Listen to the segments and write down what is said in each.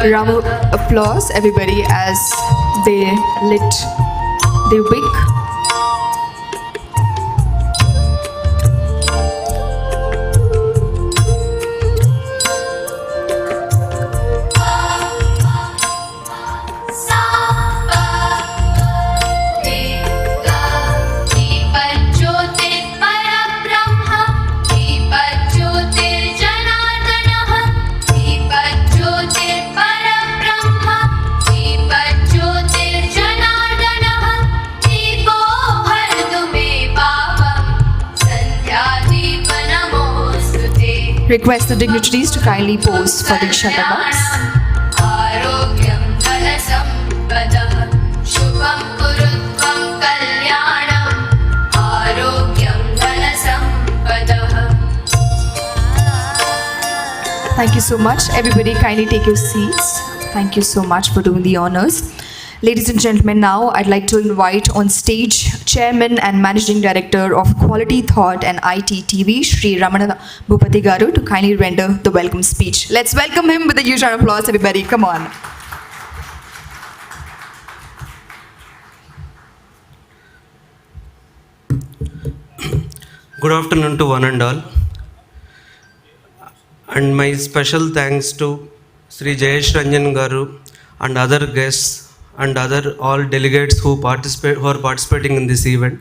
A round of applause, everybody, as they lit their wick. Request the dignitaries to kindly pose for the shutterbucks. Thank you so much. Everybody kindly take your seats. Thank you so much for doing the honors. Ladies and gentlemen, now I'd like to invite on stage Chairman and Managing Director of Quality Thought and ITTV, Shri Ramana Bhupati Garu, to kindly render the welcome speech. Let's welcome him with a huge round of applause, everybody. Come on. Good afternoon to one and all. And my special thanks to Sri Jayesh Ranjan Garu and other guests and other all delegates who are participating in this event.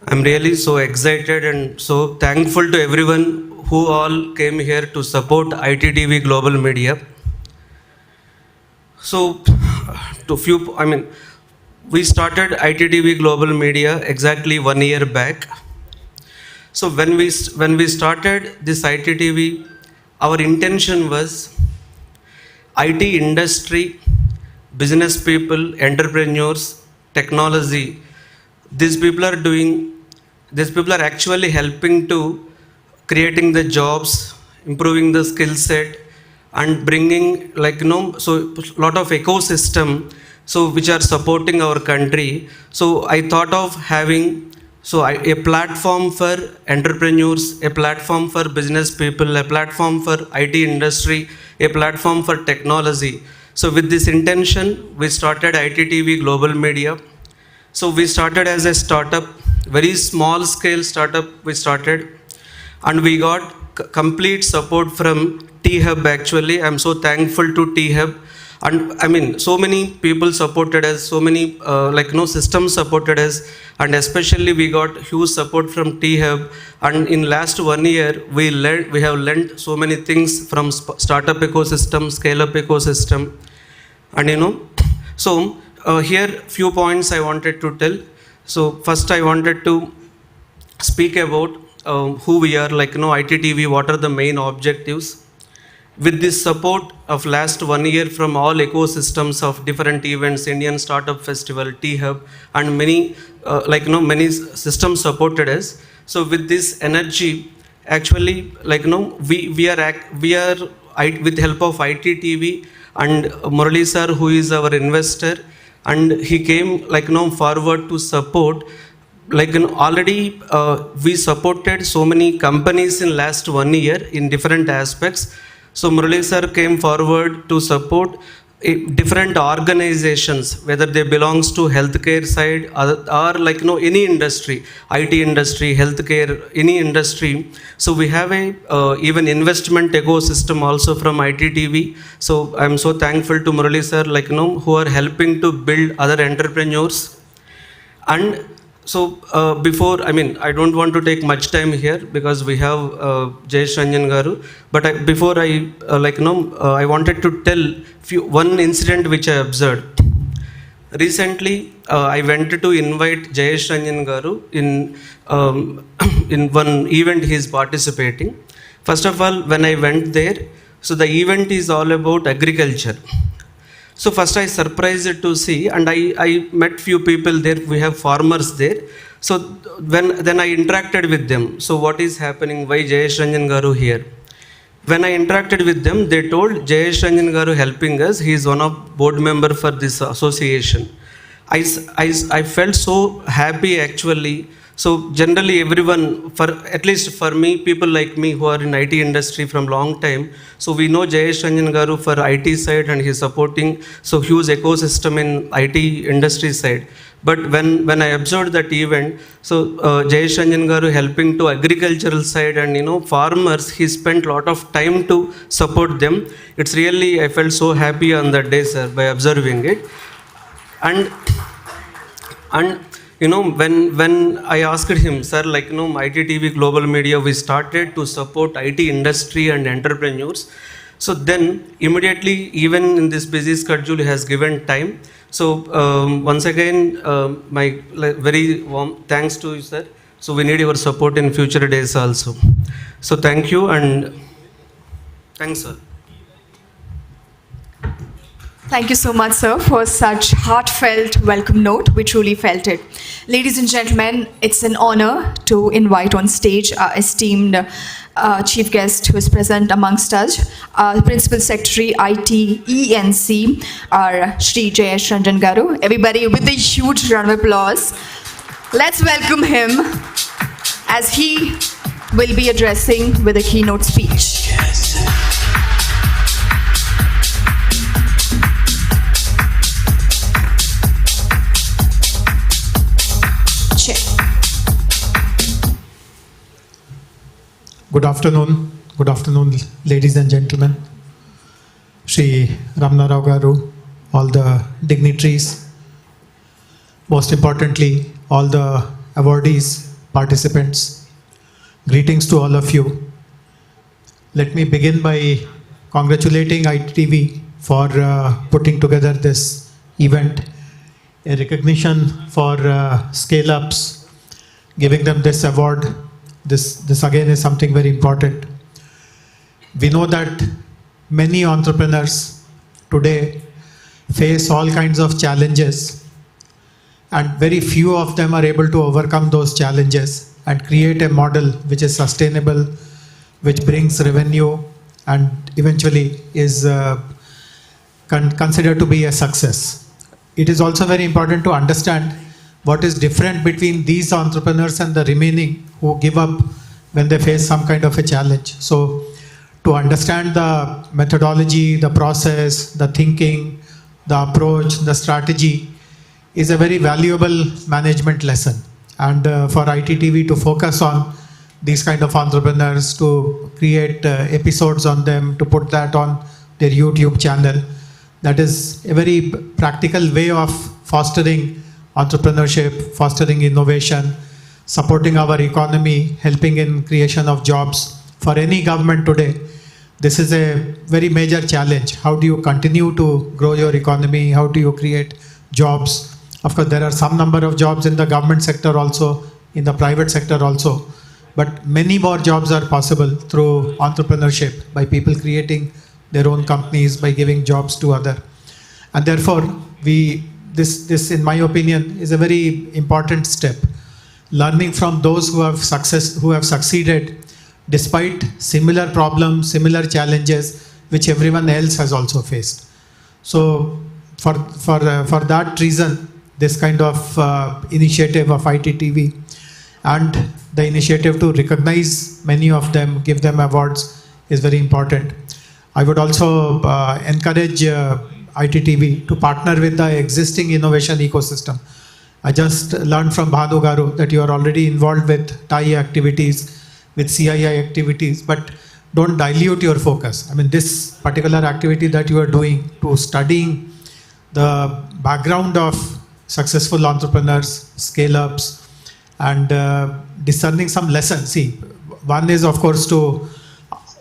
I'm really so excited and so thankful to everyone who all came here to support ITTV Global Media. So, we started ITTV Global Media exactly 1 year back. So when we started this ITTV, our intention was IT industry, business people, entrepreneurs, technology. These people are actually helping to creating the jobs, improving the skill set, and bringing so lot of ecosystem, so which are supporting our country. So I thought of having a platform for entrepreneurs, a platform for business people, a platform for IT industry, a platform for technology. So with this intention, we started ITTV Global Media. So we started as a startup, very small scale startup we started, and we got complete support from T-Hub actually. I'm so thankful to T-Hub. And so many people supported us, so many systems supported us, and especially we got huge support from T-Hub. And in last 1 year, we have learned so many things from startup ecosystem, scale-up ecosystem. And here few points I wanted to tell. So first I wanted to speak about who we are, ITTV, what are the main objectives. With this support of last 1 year from all ecosystems of different events, Indian Startup Festival, T-Hub, and many systems supported us. So with this energy, actually, we are with help of ITTV and Murali sir, who is our investor, and he came forward to support. Already we supported so many companies in last 1 year in different aspects. So Murali sir came forward to support different organizations, whether they belongs to healthcare side or any industry, IT industry, healthcare, any industry. So we have a even investment ecosystem also from ITTV. So I'm so thankful to Murali sir, who are helping to build other entrepreneurs. And so I don't want to take much time here because we have Jayesh Ranjan Garu. But I wanted to tell one incident which I observed. Recently, I went to invite Jayesh Ranjan Garu in one event he is participating. First of all, when I went there, so the event is all about agriculture. So first I surprised to see, and I met few people there. We have farmers there. So then I interacted with them. So what is happening? Why Jayesh Ranjan Garu here? When I interacted with them, they told Jayesh Ranjan Garu helping us. He is one of board member for this association. I felt so happy actually. So generally everyone, for at least for me, people like me who are in IT industry from long time, so we know Jayesh Ranjan garu for IT side and he's supporting so huge ecosystem in IT industry side. But when I observed that event, so Jayesh Ranjan garu helping to agricultural side and farmers, he spent lot of time to support them. It's really, I felt so happy on that day, sir, by observing it. And when I asked him, sir, like ITTV Global Media, we started to support IT industry and entrepreneurs. So then immediately, even in this busy schedule, he has given time. So once again, my very warm thanks to you, sir. So we need your support in future days also. So thank you and thanks, sir. Thank you so much, sir, for such heartfelt welcome note. We truly felt it. Ladies and gentlemen, it's an honor to invite on stage our esteemed chief guest who is present amongst us, Principal Secretary IT ENC, our Shri Jayesh Ranjan Garu. Everybody with a huge round of applause. Let's welcome him as he will be addressing with a keynote speech. Good afternoon, ladies and gentlemen. Shri Ramna Rao Garu, all the dignitaries, most importantly, all the awardees, participants, greetings to all of you. Let me begin by congratulating ITTV for putting together this event, a recognition for scale-ups, giving them this award. This again is something very important. We know that many entrepreneurs today face all kinds of challenges, and very few of them are able to overcome those challenges and create a model which is sustainable, which brings revenue and eventually is considered to be a success. It is also very important to understand what is different between these entrepreneurs and the remaining who give up when they face some kind of a challenge. So to understand the methodology, the process, the thinking, the approach, the strategy is a very valuable management lesson. And for ITTV to focus on these kind of entrepreneurs, to create episodes on them, to put that on their YouTube channel, that is a very practical way of fostering entrepreneurship, fostering innovation, supporting our economy, helping in creation of jobs. For any government today, this is a very major challenge. How do you continue to grow your economy? How do you create jobs? Of course, there are some number of jobs in the government sector also, in the private sector also, but many more jobs are possible through entrepreneurship, by people creating their own companies, by giving jobs to others. And therefore, this in my opinion is a very important step, learning from those who have succeeded despite similar problems, similar challenges which everyone else has also faced. So for that reason, this kind of initiative of ITTV and the initiative to recognize many of them, give them awards, is very important. I would also encourage ITTV to partner with the existing innovation ecosystem. I just learned from Bhanu Garu that you are already involved with TAI activities, with CII activities, but don't dilute your focus. I mean, this particular activity that you are doing to studying the background of successful entrepreneurs, scale-ups, and discerning some lessons. See, one is of course to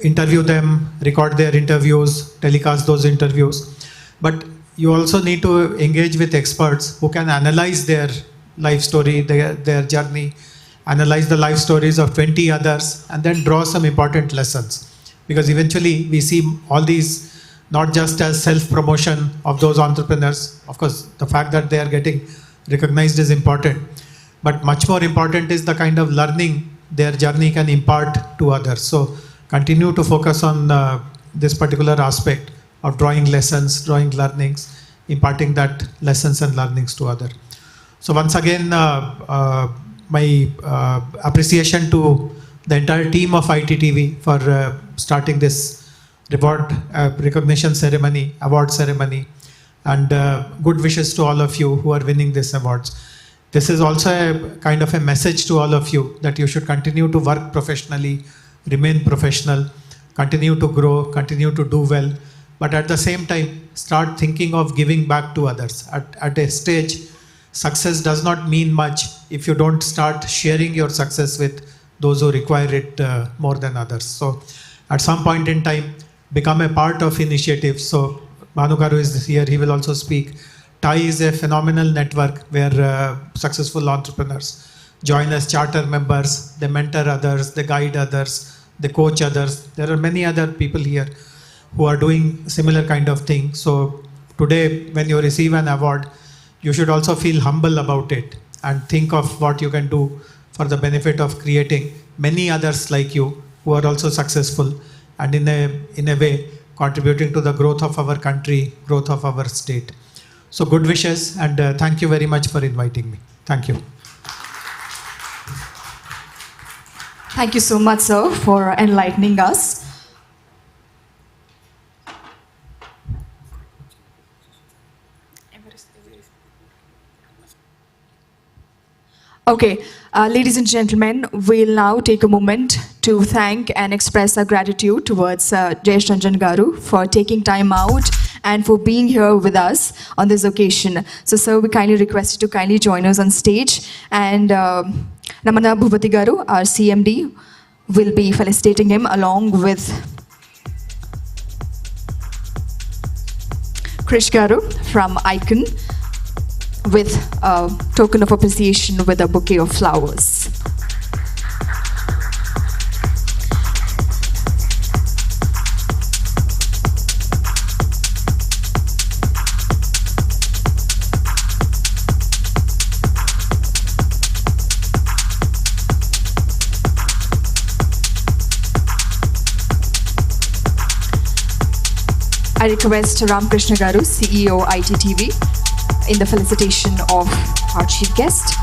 interview them, record their interviews, telecast those interviews. But you also need to engage with experts who can analyze their life story, their journey, analyze the life stories of 20 others, and then draw some important lessons. Because eventually we see all these not just as self-promotion of those entrepreneurs. Of course, the fact that they are getting recognized is important. But much more important is the kind of learning their journey can impart to others. So continue to focus on this particular aspect of drawing lessons, drawing learnings, imparting that lessons and learnings to other. So once again, my appreciation to the entire team of ITTV for starting this reward recognition ceremony, award ceremony, and good wishes to all of you who are winning these awards. This is also a kind of a message to all of you that you should continue to work professionally, remain professional, continue to grow, continue to do well, but at the same time, start thinking of giving back to others. At a stage, success does not mean much if you don't start sharing your success with those who require it more than others. So at some point in time, become a part of initiatives. So Manu Garu is here, he will also speak. TIE is a phenomenal network where successful entrepreneurs join as charter members, they mentor others, they guide others, they coach others. There are many other people here who are doing similar kind of thing. So today, when you receive an award, you should also feel humble about it and think of what you can do for the benefit of creating many others like you who are also successful and in a way contributing to the growth of our country, growth of our state. So good wishes and thank you very much for inviting me. Thank you. Thank you so much, sir, for enlightening us. Okay, ladies and gentlemen, we'll now take a moment to thank and express our gratitude towards Jayesh Ranjan Garu for taking time out and for being here with us on this occasion. So, sir, we kindly request you to kindly join us on stage. And Namana Bhupati Garu, our CMD, will be felicitating him along with Krish Garu from Icon with a token of appreciation with a bouquet of flowers. I request Ram Krishna Garu, CEO ITTV, in the felicitation of our chief guest.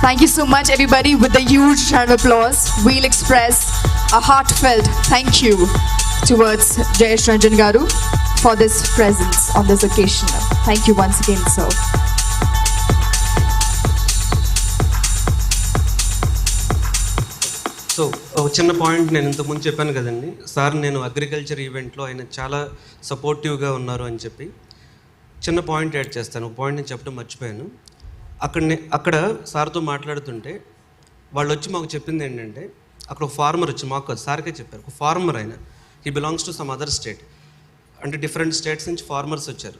Thank you so much, everybody. With a huge round of applause, we'll express a heartfelt thank you towards Jayesh Ranjan Garu for this presence on this occasion. Thank you once again, sir. So ఒక చిన్న point నేను ఇంతకుముందు చెప్పాను కదండి sir, నేను agriculture ఈవెంట్లో ఆయన చాలా సపోర్టివ్గా ఉన్నారు అని చెప్పి చిన్న పాయింట్ యాడ్ చేస్తాను. ఒక పాయింట్ నేను చెప్పడం మర్చిపోయాను. అక్కడ సార్తో మాట్లాడుతుంటే వాళ్ళు వచ్చి మాకు చెప్పింది ఏంటంటే, అక్కడ ఒక ఫార్మర్ వచ్చి మాకు సార్కే చెప్పారు, ఒక ఫార్మర్ ఆయన, he belongs to some other state, అంటే డిఫరెంట్ స్టేట్స్ నుంచి ఫార్మర్స్ వచ్చారు.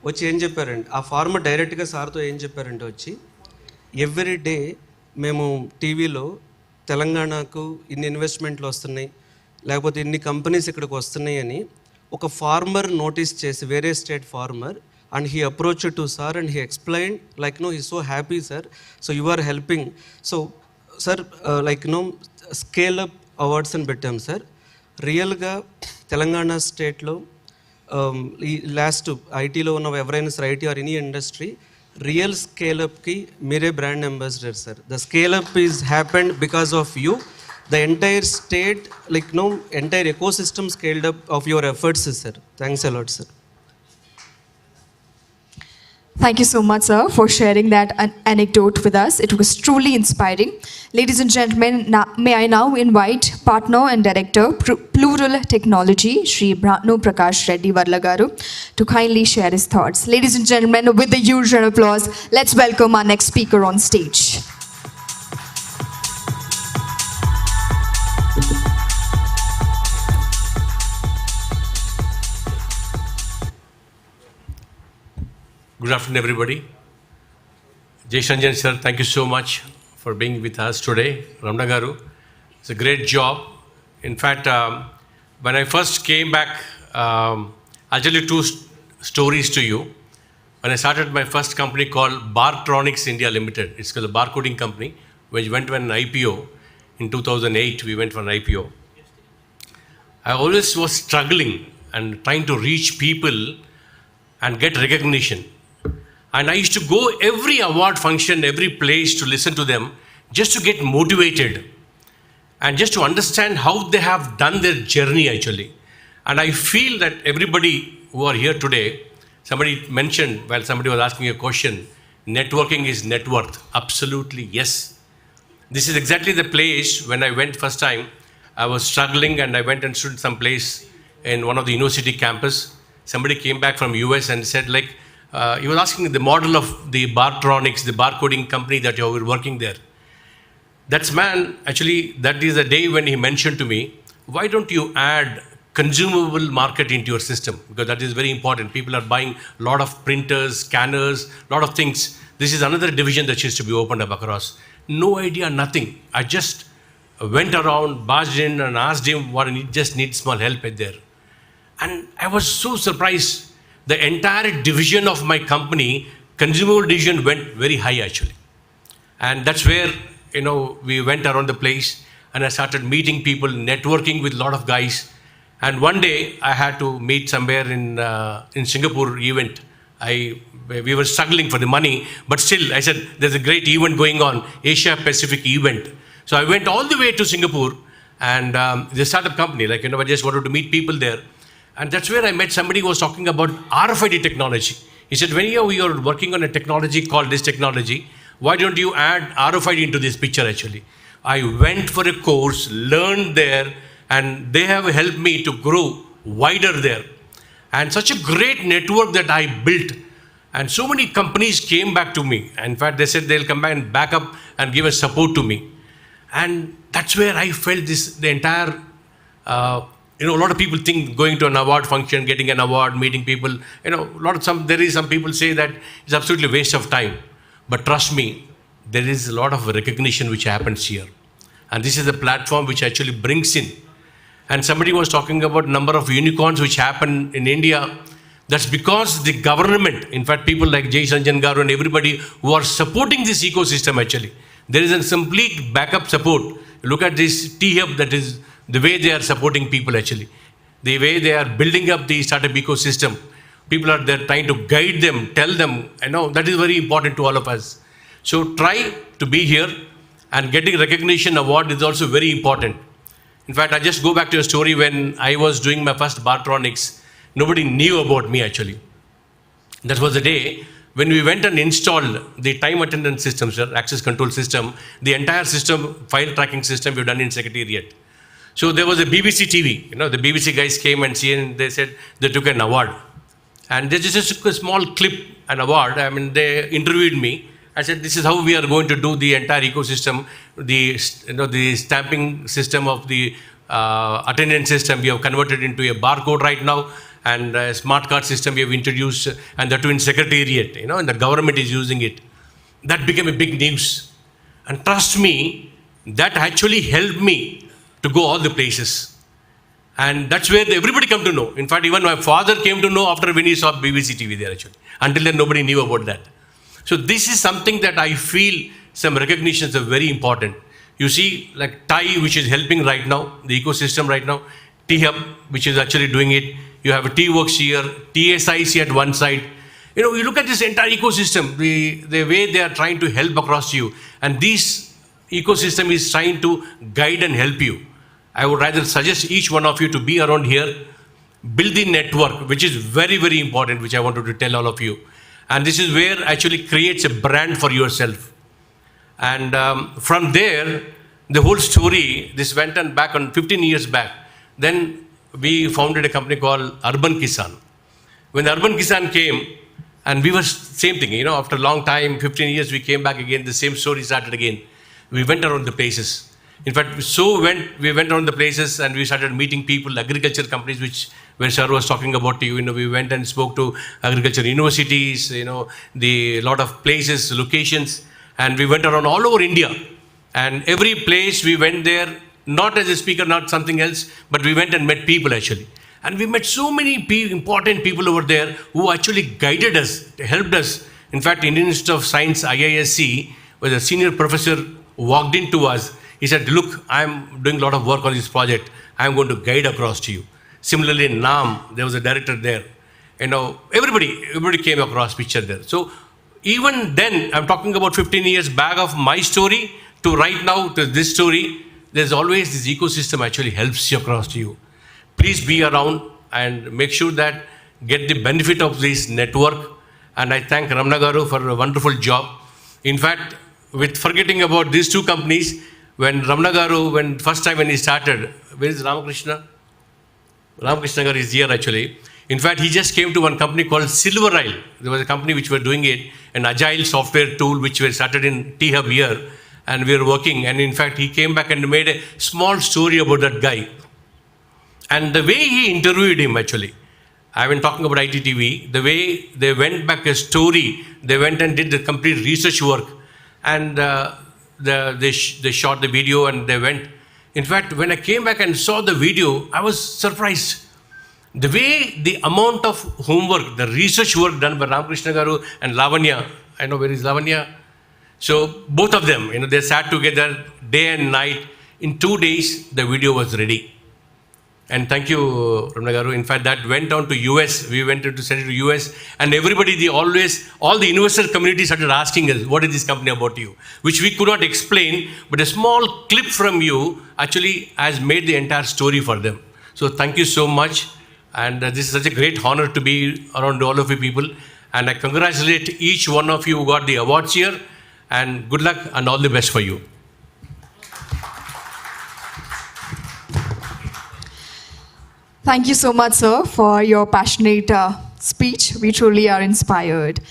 వచ్చి ఏం చెప్పారంటే, ఆ ఫార్మర్ డైరెక్ట్గా సార్తో ఏం చెప్పారంటే వచ్చి, ఎవ్రీ డే మేము టీవీలో తెలంగాణకు ఇన్ని ఇన్వెస్ట్మెంట్లు వస్తున్నాయి, లేకపోతే ఇన్ని కంపెనీస్ ఇక్కడికి వస్తున్నాయి అని ఒక ఫార్మర్ నోటీస్ చేసి, వేరే state farmer, and he approach to sir and he explain like no he so happy sir, so you are helping. So sir like no scale up awards అని పెట్టాం సార్. రియల్గా తెలంగాణ స్టేట్లో ఈ లాస్ట్ ఐటీలో ఉన్న ఎవరైనా సరే, IT or any industry, real స్కేలప్కి మీరే brand ambassador sir. The scaleup is happened because of you. The entire state like no entire ecosystem scaled up of your efforts sir. Thanks a lot sir. Thank you so much, sir, for sharing that anecdote with us. It was truly inspiring. Ladies and gentlemen, may I now invite Partner and Director, Plural Technology, Shri Bhanu Prakash Reddy Varlagaru, to kindly share his thoughts. Ladies and gentlemen, with the huge round of applause, let's welcome our next speaker on stage. Good afternoon, everybody. Jayesh Ranjan sir, thank you so much for being with us today. Ramna Garu, it's a great job. In fact, when I first came back, I'll tell you two stories to you. When I started my first company called Bartronics India Limited, it's called a barcoding company, which went for an IPO. In 2008, we went for an IPO. I always was struggling and trying to reach people and get recognition. And I used to go every award function, every place to listen to them just to get motivated and just to understand how they have done their journey actually. And I feel that everybody who are here today, somebody mentioned while somebody was asking a question, networking is net worth. Absolutely, yes. This is exactly the place when I went first time, I was struggling and I went and stood some place in one of the university campus. Somebody came back from US and said like, he was asking the model of the Bartronics, the barcoding company that you were working there. That's man, actually, that is the day when he mentioned to me, why don't you add consumable market into your system? Because that is very important. People are buying a lot of printers, scanners, a lot of things. This is another division that needs to be opened up across. No idea, nothing. I just went around, barged in and asked him what I just need small help at there. And I was so surprised. The entire division of my company, consumable division, went very high actually. And that's where, we went around the place and I started meeting people, networking with a lot of guys. And one day I had to meet somewhere in Singapore event. We were struggling for the money, but still I said, there's a great event going on, Asia Pacific event. So I went all the way to Singapore and the startup company, I just wanted to meet people there. And that's where I met somebody who was talking about RFID technology. He said, when you are working on a technology called this technology, why don't you add RFID into this picture actually? I went for a course, learned there, and they have helped me to grow wider there. And such a great network that I built. And so many companies came back to me. In fact, they said they'll come back and back up and give a support to me. And that's where I felt the entire, a lot of people think going to an award function, getting an award, meeting people, there is some people say that it's absolutely a waste of time. But trust me, there is a lot of recognition which happens here. And this is a platform which actually brings in. And somebody was talking about number of unicorns which happen in India. That's because the government, in fact, people like Jay Sanjan Garu and everybody who are supporting this ecosystem actually. There is a complete backup support. Look at this T-Hub, that is the way they are supporting people actually. The way they are building up the startup ecosystem. People are there trying to guide them, tell them, that is very important to all of us. So try to be here, and getting recognition award is also very important. In fact, I just go back to a story when I was doing my first Bartronics, nobody knew about me actually. That was the day when we went and installed the time attendance system, sir, access control system, the entire system, file tracking system we've done in Secretariat. So there was a BBC TV, the BBC guys came and they said they took an award. And they just took a small clip, an award. They interviewed me. I said, this is how we are going to do the entire ecosystem, the stamping system of the attendance system. We have converted into a barcode right now, and a smart card system we have introduced, and that too in Secretariat, and the government is using it. That became a big news. And trust me, that actually helped me to go all the places. And that's where everybody come to know. In fact, even my father came to know after when he saw BBC TV there actually. Until then, nobody knew about that. So this is something that I feel some recognitions are very important. You see, like TIE, which is helping right now, the ecosystem right now, T-Hub, which is actually doing it. You have a T-Works here, TSIC at one side. You look at this entire ecosystem, the way they are trying to help across you. And this ecosystem is trying to guide and help you. I would rather suggest each one of you to be around here, build the network, which is very, very important, which I wanted to tell all of you. And this is where actually creates a brand for yourself. And from there, the whole story, this went on back on 15 years back. Then we founded a company called Urban Kisan. When the Urban Kisan came, and we were same thing, after a long time, 15 years, we came back again, the same story started again. We went around the places. In fact, we went around the places and we started meeting people, agriculture companies, where Sir was talking about you. We went and spoke to agriculture universities, the lot of places, locations, and we went around all over India. And every place we went there, not as a speaker, not something else, but we went and met people actually. And we met so many important people over there who actually guided us, helped us. In fact, Indian Institute of Science, IISc, where a senior professor walked into us. He said, look, I'm doing a lot of work on this project. I'm going to guide across to you. Similarly, in Nam, there was a director there. Everybody came across picture there. So even then, I'm talking about 15 years back of my story to right now to this story, there's always this ecosystem actually helps you across to you. Please be around and make sure that get the benefit of this network. And I thank Ramana Garu for a wonderful job. In fact, with forgetting about these two companies, when Ramana Garu, first time when he started, where is Ramakrishna? Ramakrishna Garu is here actually. In fact, he just came to one company called Silver Isle. There was a company which were doing it, an agile software tool which we started in T-Hub here, and we were working. And in fact, he came back and made a small story about that guy. And the way he interviewed him actually, I've been talking about ITTV, the way they went back a story, they went and did the complete research work, and they shot the video and they went. In fact, when I came back and saw the video, I was surprised. The way the amount of homework, the research work done by Ramakrishna Garu and Lavanya, I know where is Lavanya? So both of them, they sat together day and night. In 2 days, the video was ready. And thank you, Ramana Garu. In fact, that went down to US. We went to send it to US. And everybody, all the investor community started asking us, what is this company about you? Which we could not explain, but a small clip from you actually has made the entire story for them. So thank you so much. And this is such a great honor to be around all of you people. And I congratulate each one of you who got the awards here. And good luck and all the best for you. Thank you so much, sir, for your passionate speech. We truly are inspired.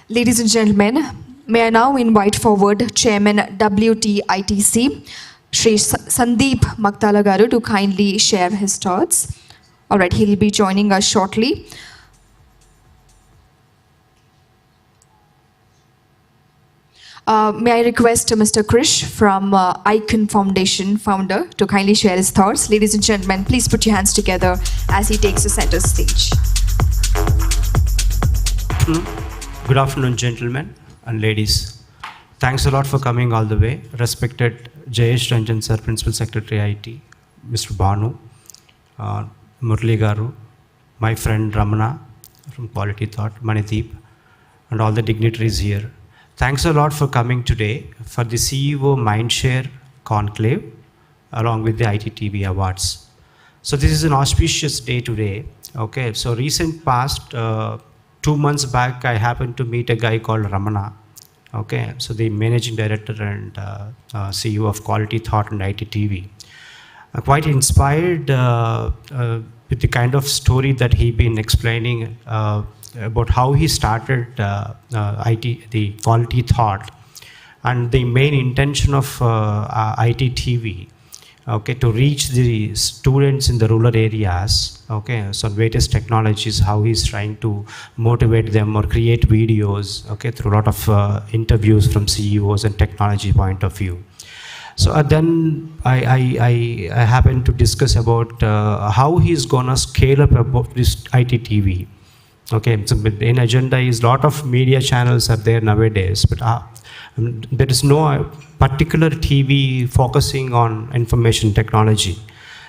Ladies and gentlemen, may I now invite forward Chairman WTITC, Shri Sandeep Maktala Garu, to kindly share his thoughts. All right, he'll be joining us shortly. May I request Mr. Krish from Icon Foundation founder to kindly share his thoughts. Ladies and gentlemen, please put your hands together as he takes the center stage. Good afternoon, gentlemen and ladies. Thanks a lot for coming all the way. Respected Jayesh Ranjan Sir, Principal Secretary IT, Mr. Banu, Murli Garu, my friend Ramana from Quality Thought, Manideep, and all the dignitaries here. Thanks a lot for coming today for the CEO Mindshare Conclave along with the ITTV Awards. So this is an auspicious day today. Okay, so recent past, 2 months back, I happened to meet a guy called Ramana. Okay, so the Managing Director and CEO of Quality Thought and ITTV. Quite inspired with the kind of story that he been explaining about how he started the Quality Thought and the main intention of ITTV, okay, to reach the students in the rural areas, okay, so various technologies, how he's trying to motivate them or create videos, okay, through a lot of interviews from CEOs and technology point of view. So then I happened to discuss about how he's gonna scale up about this ITTV. Okay, so in agenda is lot of media channels are there nowadays, but there is no particular TV focusing on information technology.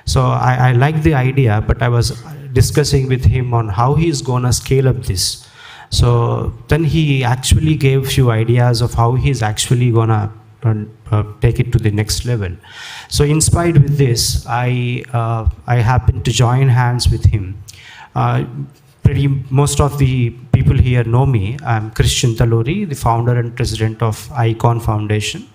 So I like the idea, but I was discussing with him on how he's gonna scale up this. So then he actually gave few ideas of how he's actually gonna take it to the next level. So inspired with this, I happened to join hands with him. Most of the people here know me. I'm Christian Talori, the founder and president of Icon Foundation.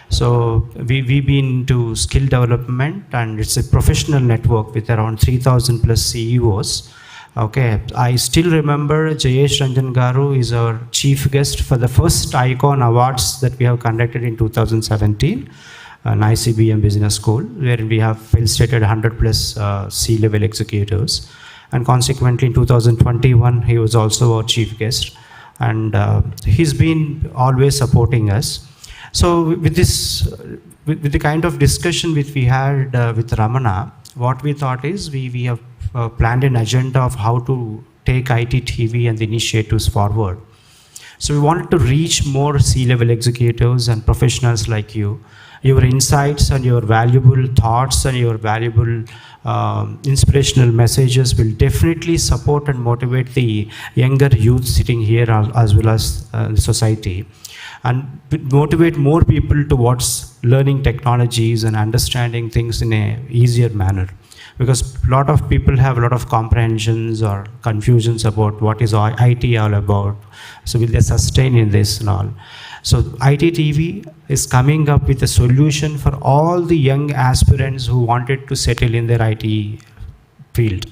So we've been into skill development, and it's a professional network with around 3,000 plus CEOs. Okay, I still remember Jayesh Ranjan Garu is our chief guest for the first Icon Awards that we have conducted in 2017, an ICBM Business School, where we have felicitated 100 plus C-level executives. And consequently, in 2021, he was also our chief guest, and he's been always supporting us. So with this, with the kind of discussion which we had with Ramana, what we thought is we have planned an agenda of how to take ITTV and the initiatives forward. So we wanted to reach more C-level executives and professionals like you, your insights and your valuable thoughts and your valuable inspirational messages will definitely support and motivate the younger youth sitting here as well as the society, and motivate more people towards learning technologies and understanding things in a easier manner. Because a lot of people have a lot of comprehensions or confusions about what is IT all about. So will they sustain in this and all? So ITTV is coming up with a solution for all the young aspirants who wanted to settle in their IT field.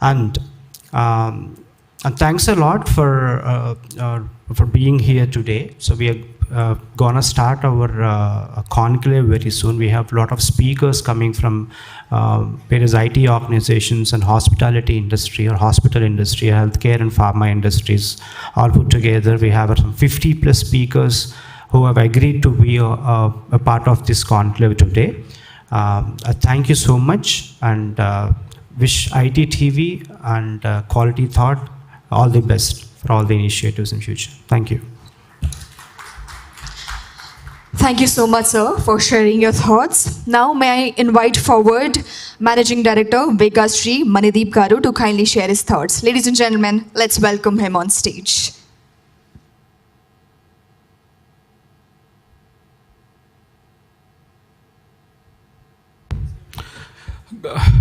And thanks a lot for being here today. So we are gonna start our conclave very soon. We have a lot of speakers coming from various IT organizations and hospitality industry or hospital industry, healthcare and pharma industries all put together. We have some 50 plus speakers who have agreed to be a part of this conclave today. Thank you so much, and wish ITTV and Quality Thought all the best for all the initiatives in future. Thank you. Thank you so much, sir, for sharing your thoughts. Now, may I invite forward Managing Director Vegasri Manideep Garu to kindly share his thoughts. Ladies and gentlemen, let's welcome him on stage.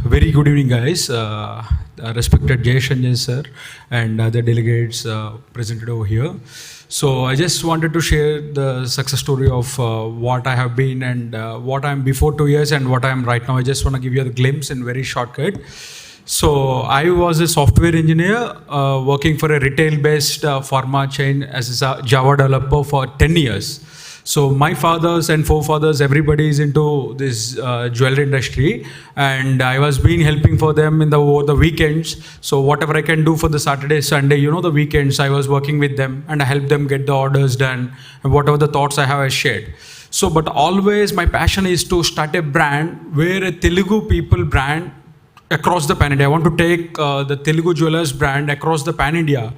Very good evening, guys. Respected Jayesh Ranjan sir and other delegates presented over here. So I just wanted to share the success story of what I have been and what I am before 2 years and what I am right now. I just want to give you a glimpse in very shortcut. So I was a software engineer working for a retail-based pharma chain as a Java developer for 10 years. So my fathers and forefathers, everybody is into this jewelry industry, and I was been helping for them in over the weekends. So whatever I can do for the Saturday, Sunday, the weekends, I was working with them and I helped them get the orders done and whatever the thoughts I have, I shared. So, but always my passion is to start a brand where a Telugu people brand across the pan India. I want to take the Telugu jewelers brand across the pan India.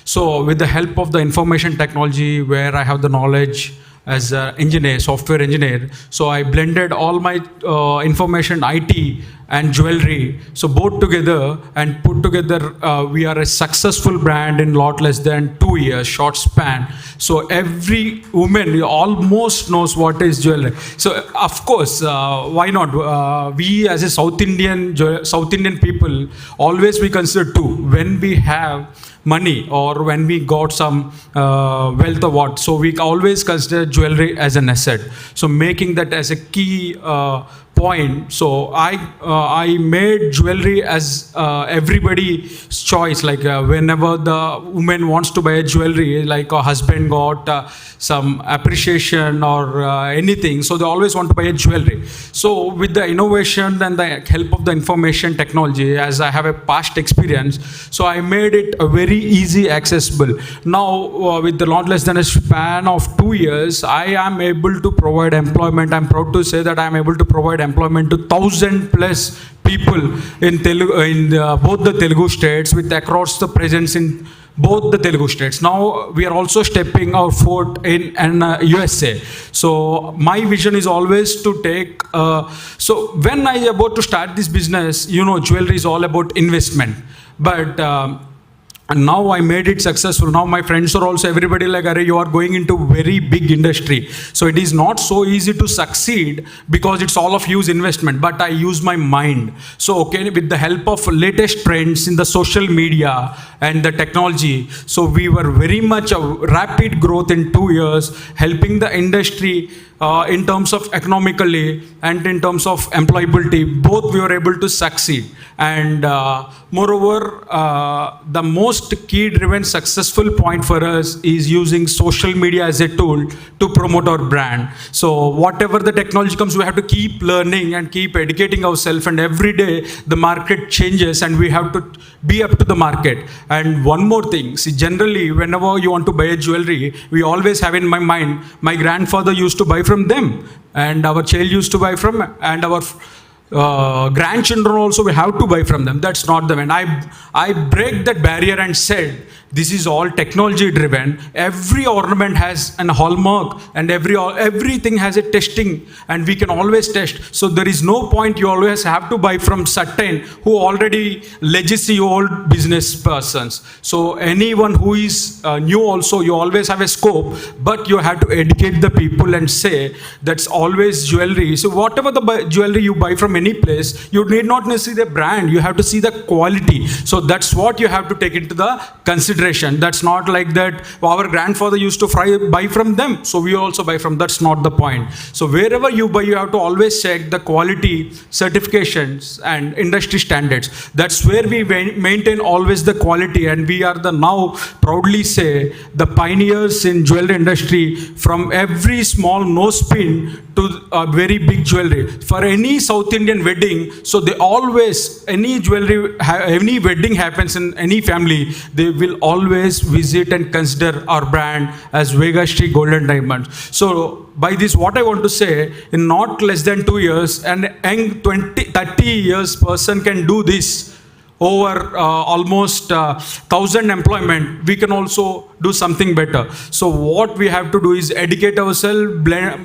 So with the help of the information technology, where I have the knowledge as an engineer, software engineer. So I blended all my information, IT and jewelry. So both together and put together, we are a successful brand in lot less than 2 years, short span. So every woman almost knows what is jewelry. So of course, why not? We as a South Indian people, always we consider two. When we have money or when we got some wealth or what, so we always consider jewelry as an asset. So making that as a key point. So I made jewelry as everybody's choice. Like whenever the woman wants to buy a jewelry, like a husband got some appreciation or anything, so they always want to buy a jewelry. So with the innovation and the help of the information technology, as I have a past experience, so I made it a very easy accessible. Now with the lot less than a span of 2 years, I am able to provide employment. I'm proud to say that I'm able to provide employment to 1,000 plus people in both the Telugu states, with across the presence in both the Telugu states. Now we are also stepping our foot in USA. So my vision is always to take, so when I about to start this business, jewelry is all about investment. But and now I made it successful. Now my friends are also, everybody like, Arey, you are going into very big industry. So it is not so easy to succeed because it's all of use investment, but I use my mind. So okay, with the help of latest trends in the social media and the technology, so we were very much a rapid growth in 2 years, helping the industry in terms of economically and in terms of employability, both we were able to succeed. And moreover, the most key driven successful point for us is using social media as a tool to promote our brand. So whatever the technology comes, we have to keep learning and keep educating ourselves, and every day the market changes and we have to be up to the market. And one more thing, see, generally whenever you want to buy a jewelry, we always have in my mind, my grandfather used to buy from them and our child used to buy from, and our grandchildren also we have to buy from them. That's not the way. And I break that barrier and said, This is all technology driven. Every ornament has an hallmark, and everything has a testing, and we can always test. So there is no point you always have to buy from certain who already legacy old business persons. So anyone who is new also, you always have a scope, but you have to educate the people and say that's always jewelry. So whatever the jewelry you buy from any place, you need not necessarily the brand, you have to see the quality. So that's what you have to take into the consideration. That's not like that our grandfather used to buy from them, so we also buy from. That's not the point. So wherever you buy, you have to always check the quality, certifications and industry standards. That's where we maintain always the quality, and we are the now proudly say the pioneers in jewelry industry, from every small nose pin to a very big jewelry. For any South Indian wedding, so they always, any jewelry, any wedding happens in any family, they will always visit and consider our brand as Vega Street Gold and Diamonds. So by this, what I want to say, in not less than 2 years, an young 30 years person can do this over almost 1,000 employment. We can also do something better. So what we have to do is educate ourselves,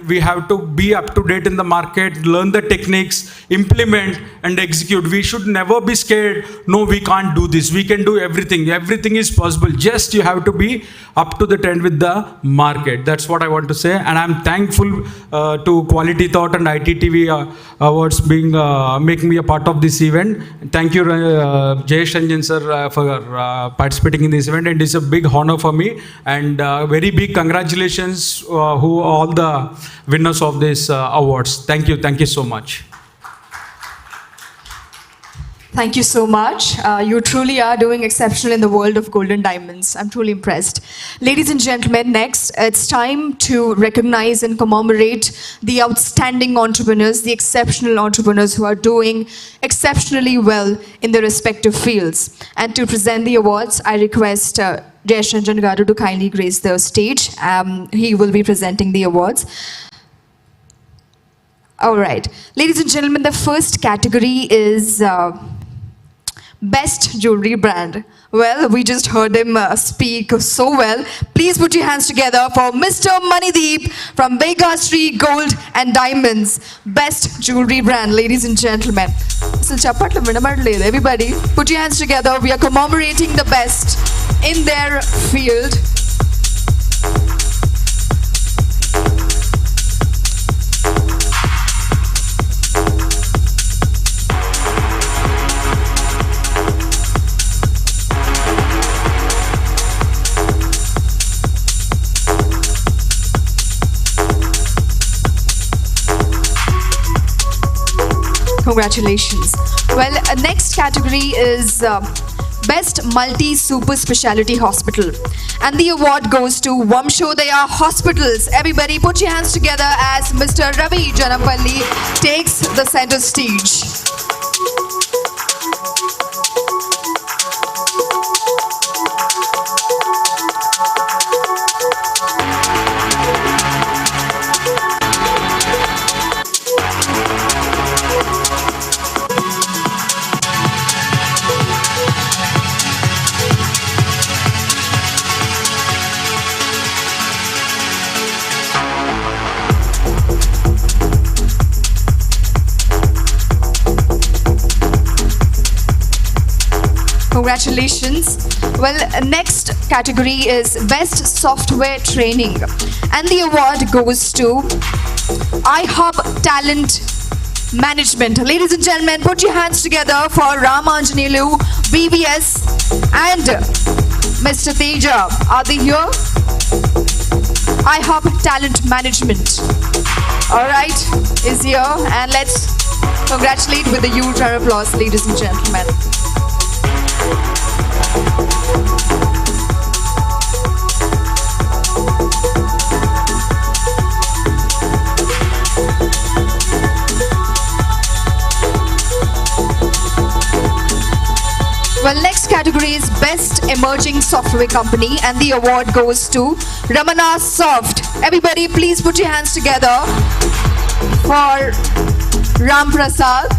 we have to be up to date in the market, learn the techniques, implement and execute. We should never be scared, no, we can't do this, we can do everything. Everything is possible, just you have to be up to the trend with the market. That's what I want to say, and I'm thankful to Quality Thought and ITTV Awards being making me a part of this event. Thank you Jayesh Ranjan sir for participating in this event, and it's a big honor for me, and very big congratulations who all the winners of this awards. Thank you so much. Thank you so much. You truly are doing exceptional in the world of golden diamonds. I'm truly impressed. Ladies and gentlemen, next, it's time to recognize and commemorate the outstanding entrepreneurs, the exceptional entrepreneurs who are doing exceptionally well in their respective fields. And to present the awards, I request Jayesh Ranjan Garu to kindly grace the stage. He will be presenting the awards. All right. Ladies and gentlemen, the first category is Best Jewelry Brand. Well, we just heard him speak so well. Please put your hands together for Mr. Manideep from Vega Street Gold and Diamonds. Best Jewelry Brand, ladies and gentlemen. Everybody, put your hands together. We are commemorating the best in their field. Congratulations. Well, next category is Best Multi-Super Speciality Hospital. And the award goes to Vamshodaya Hospitals. Everybody put your hands together as Mr. Ravi Janapalli takes the center stage. Congratulations. Well, next category is Best Software Training. And the award goes to iHub Talent Management. Ladies and gentlemen, put your hands together for Ramanjanelu, BVS and Mr. Teja. Are they here? iHub Talent Management. All right, is here. And let's congratulate with a huge round of applause, ladies and gentlemen. Well, next category is Best Emerging Software Company, and the award goes to Ramana Soft. Everybody, please put your hands together for Ram Prasad.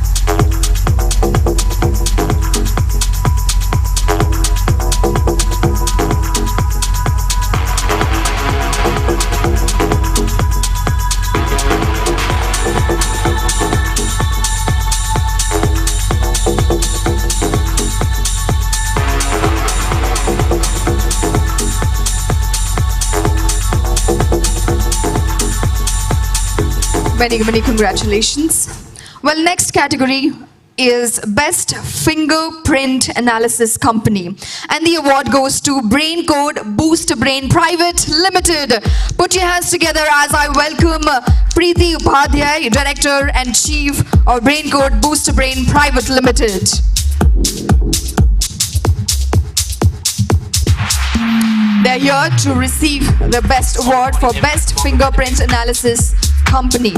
Many, many congratulations. Well, next category is Best Fingerprint Analysis Company. And the award goes to Brain Code Boost Brain Private Limited. Put your hands together as I welcome Preeti Upadhyay, Director and Chief of Brain Code Boost Brain Private Limited. They're here to receive the best award for Best Fingerprint Analysis Company.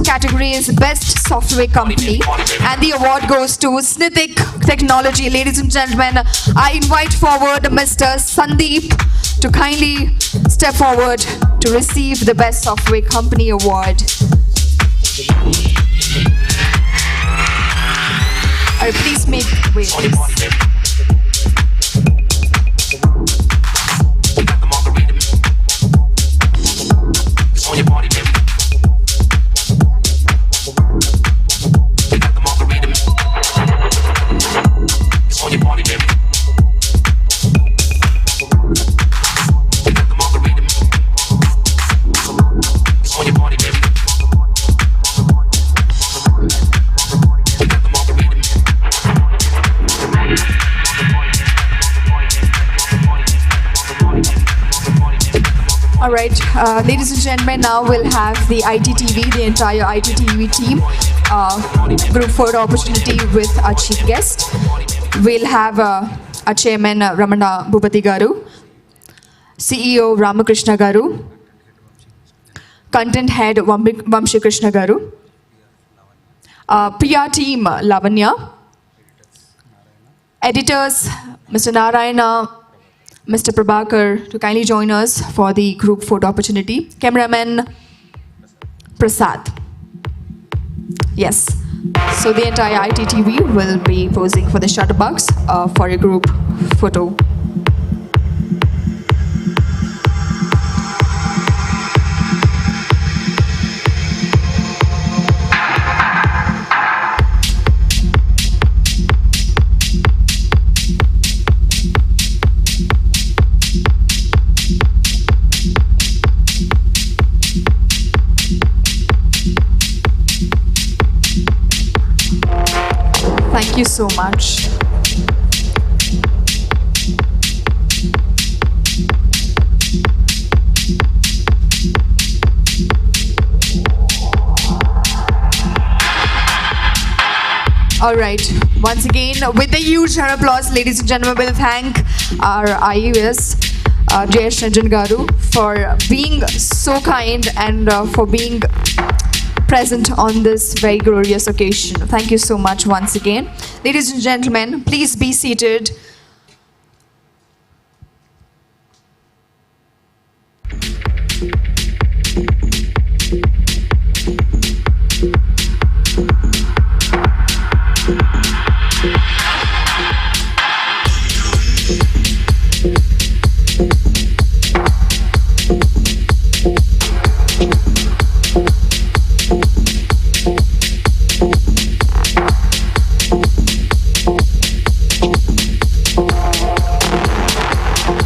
Category is Best Software Company, and the award goes to Snithik Technology. Ladies and gentlemen, I invite forward Mr. Sandeep to kindly step forward to receive the Best Software Company award. Please make way, please. All right, ladies and gentlemen, now we'll have the ITTV, the entire ITTV team, group photo opportunity with our chief guest. We'll have our chairman, Ramana Bhupati Garu, CEO, Ramakrishna Garu, content head, Vamshi Krishna Garu, PR team, Lavanya, editors, Mr. Narayana, Mr. Prabhakar, to kindly join us for the group photo opportunity. Cameraman Prasad. Yes. So the entire ITTV will be posing for the shutterbugs for a group photo. Thank you so much. All right, once again, with a huge round of applause, ladies and gentlemen, we'll thank our IUS, Jayesh Ranjan Garu, for being so kind and for being present on this very glorious occasion. Thank you so much once again. Ladies and gentlemen, please be seated.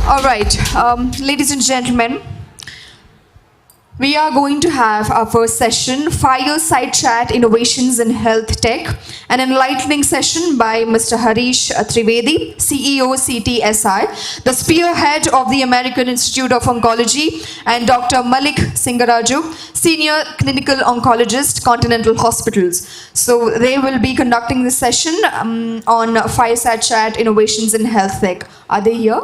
All right, ladies and gentlemen, we are going to have our first session, Fireside Chat Innovations in Health Tech, an enlightening session by Mr. Harish Trivedi, CEO CTSI, the spearhead of the American Institute of Oncology, and Dr. Malik Singaraju, Senior Clinical Oncologist, Continental Hospitals. So they will be conducting this session on Fireside Chat Innovations in Health Tech. Are they here?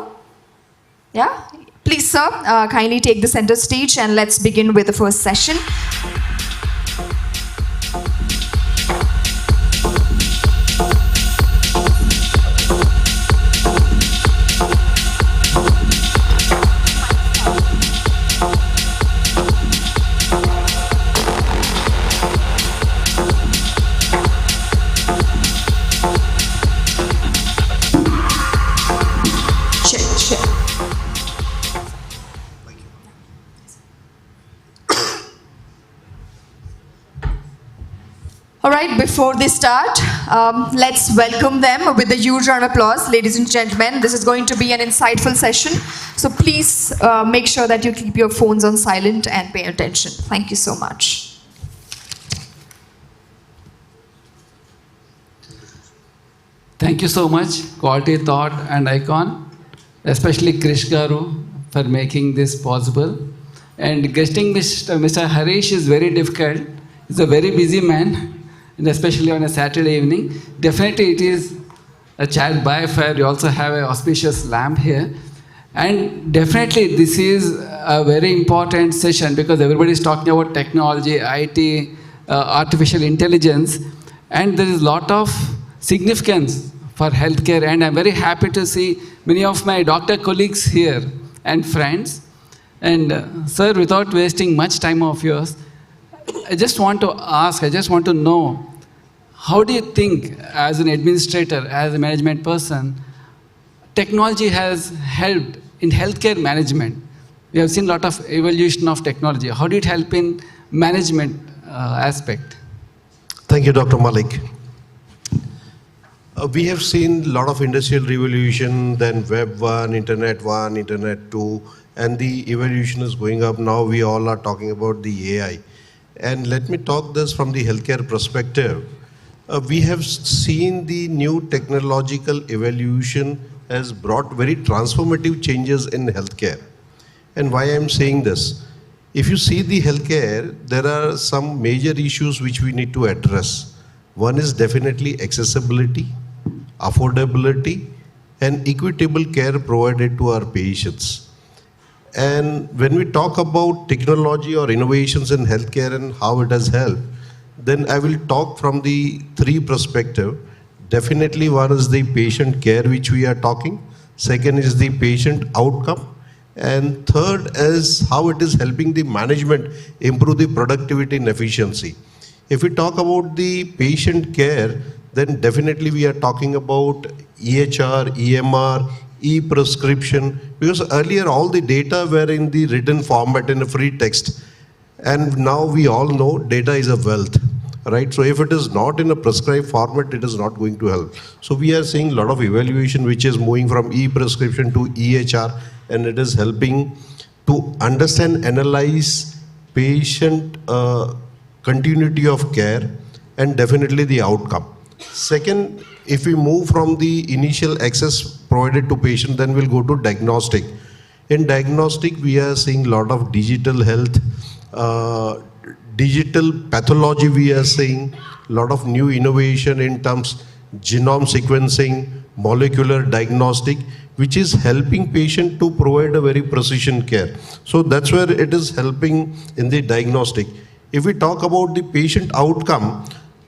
Yeah? Please, sir, kindly take the center stage and let's begin with the first session. All right, before they start, let's welcome them with a huge round of applause. Ladies and gentlemen, this is going to be an insightful session. So please make sure that you keep your phones on silent and pay attention. Thank you so much. Thank you so much, Quality Thought and Icon, especially Krish Garu for making this possible. And guesting Mr. Harish is very difficult. He's a very busy man, and especially on a Saturday evening. Definitely it is a child by fire. You also have an auspicious lamp here. And definitely this is a very important session because everybody is talking about technology, IT, artificial intelligence, and there is a lot of significance for healthcare, and I'm very happy to see many of my doctor colleagues here and friends. And sir, without wasting much time of yours, I just want to know, how do you think as an administrator, as a management person, technology has helped in healthcare management? We have seen a lot of evolution of technology. How did it help in management aspect? Thank you, Dr. Malik. We have seen a lot of industrial revolution, then Web 1, Internet 2, and the evolution is going up. Now we all are talking about the AI. And let me talk this from the healthcare perspective. We have seen the new technological evolution has brought very transformative changes in healthcare. And why I'm saying this? If you see the healthcare, there are some major issues which we need to address. One is definitely accessibility, affordability, and equitable care provided to our patients. And when we talk about technology or innovations in healthcare and how it has helped, then I will talk from the three perspectives. Definitely one is the patient care which we are talking. Second is the patient outcome. And third is how it is helping the management improve the productivity and efficiency. If we talk about the patient care, then definitely we are talking about EHR, EMR, e-prescription, because earlier all the data were in the written format in a free text. And now we all know data is a wealth, right? So if it is not in a prescribed format, it is not going to help. So we are seeing a lot of evaluation which is moving from e-prescription to EHR, and it is helping to understand, analyze patient continuity of care and definitely the outcome. Second, if we move from the initial access provided to patient, then we'll go to diagnostic. In diagnostic, we are seeing a lot of digital health, digital pathology. We are seeing a lot of new innovation in terms genome sequencing, molecular diagnostic, which is helping patient to provide a very precision care. So that's where it is helping in the diagnostic. If we talk about the patient outcome,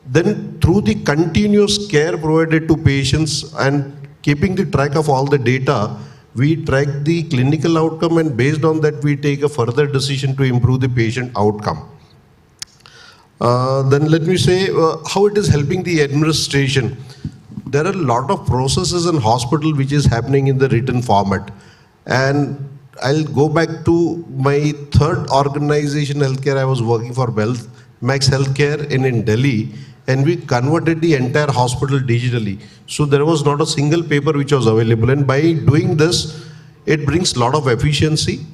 then through the continuous care provided to patients and keeping the track of all the data, we track the clinical outcome, and based on that we take a further decision to improve the patient outcome. Then let me say how it is helping the administration. There are a lot of processes in hospital which is happening in the written format. And I'll go back to my third organization, healthcare. I was working for Max Healthcare in Delhi, and we converted the entire hospital digitally. So there was not a single paper which was available. And by doing this, it brings a lot of efficiency.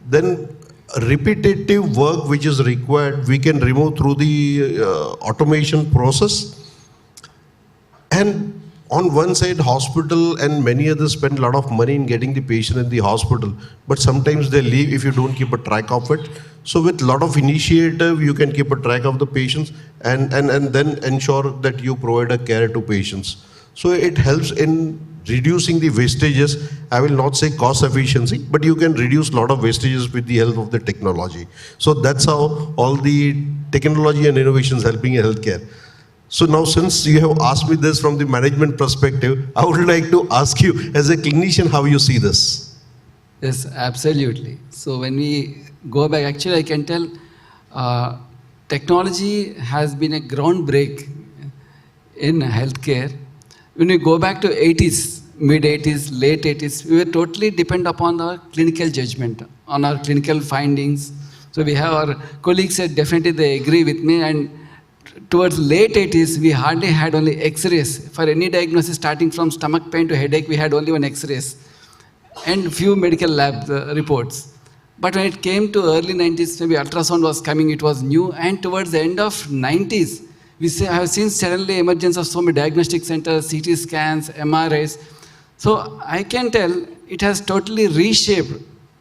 Then repetitive work which is required, we can remove through the automation process. And on one side, hospital and many others spend a lot of money in getting the patient in the hospital, but sometimes they leave if you don't keep a track of it. So with a lot of initiative, you can keep a track of the patients and then ensure that you provide a care to patients. So it helps in reducing the wastages. I will not say cost efficiency, but you can reduce a lot of wastages with the help of the technology. So that's how all the technology and innovations helping in healthcare. So now, since you have asked me this from the management perspective, I would like to ask you as a clinician how you see this. Yes, absolutely. So when we go back, actually I can tell technology has been a groundbreak in healthcare. When we go back to 80s, mid-80s, late 80s, we were totally dependent upon our clinical judgment, on our clinical findings. So we have our colleagues said definitely they agree with me, and towards late 80s, we hardly had only X-rays. For any diagnosis starting from stomach pain to headache, we had only one X-rays and few medical lab reports. But when it came to early 90s, maybe ultrasound was coming, it was new. And towards the end of 90s, I have seen suddenly emergence of so many diagnostic centers, CT scans, MRIs. So I can tell it has totally reshaped,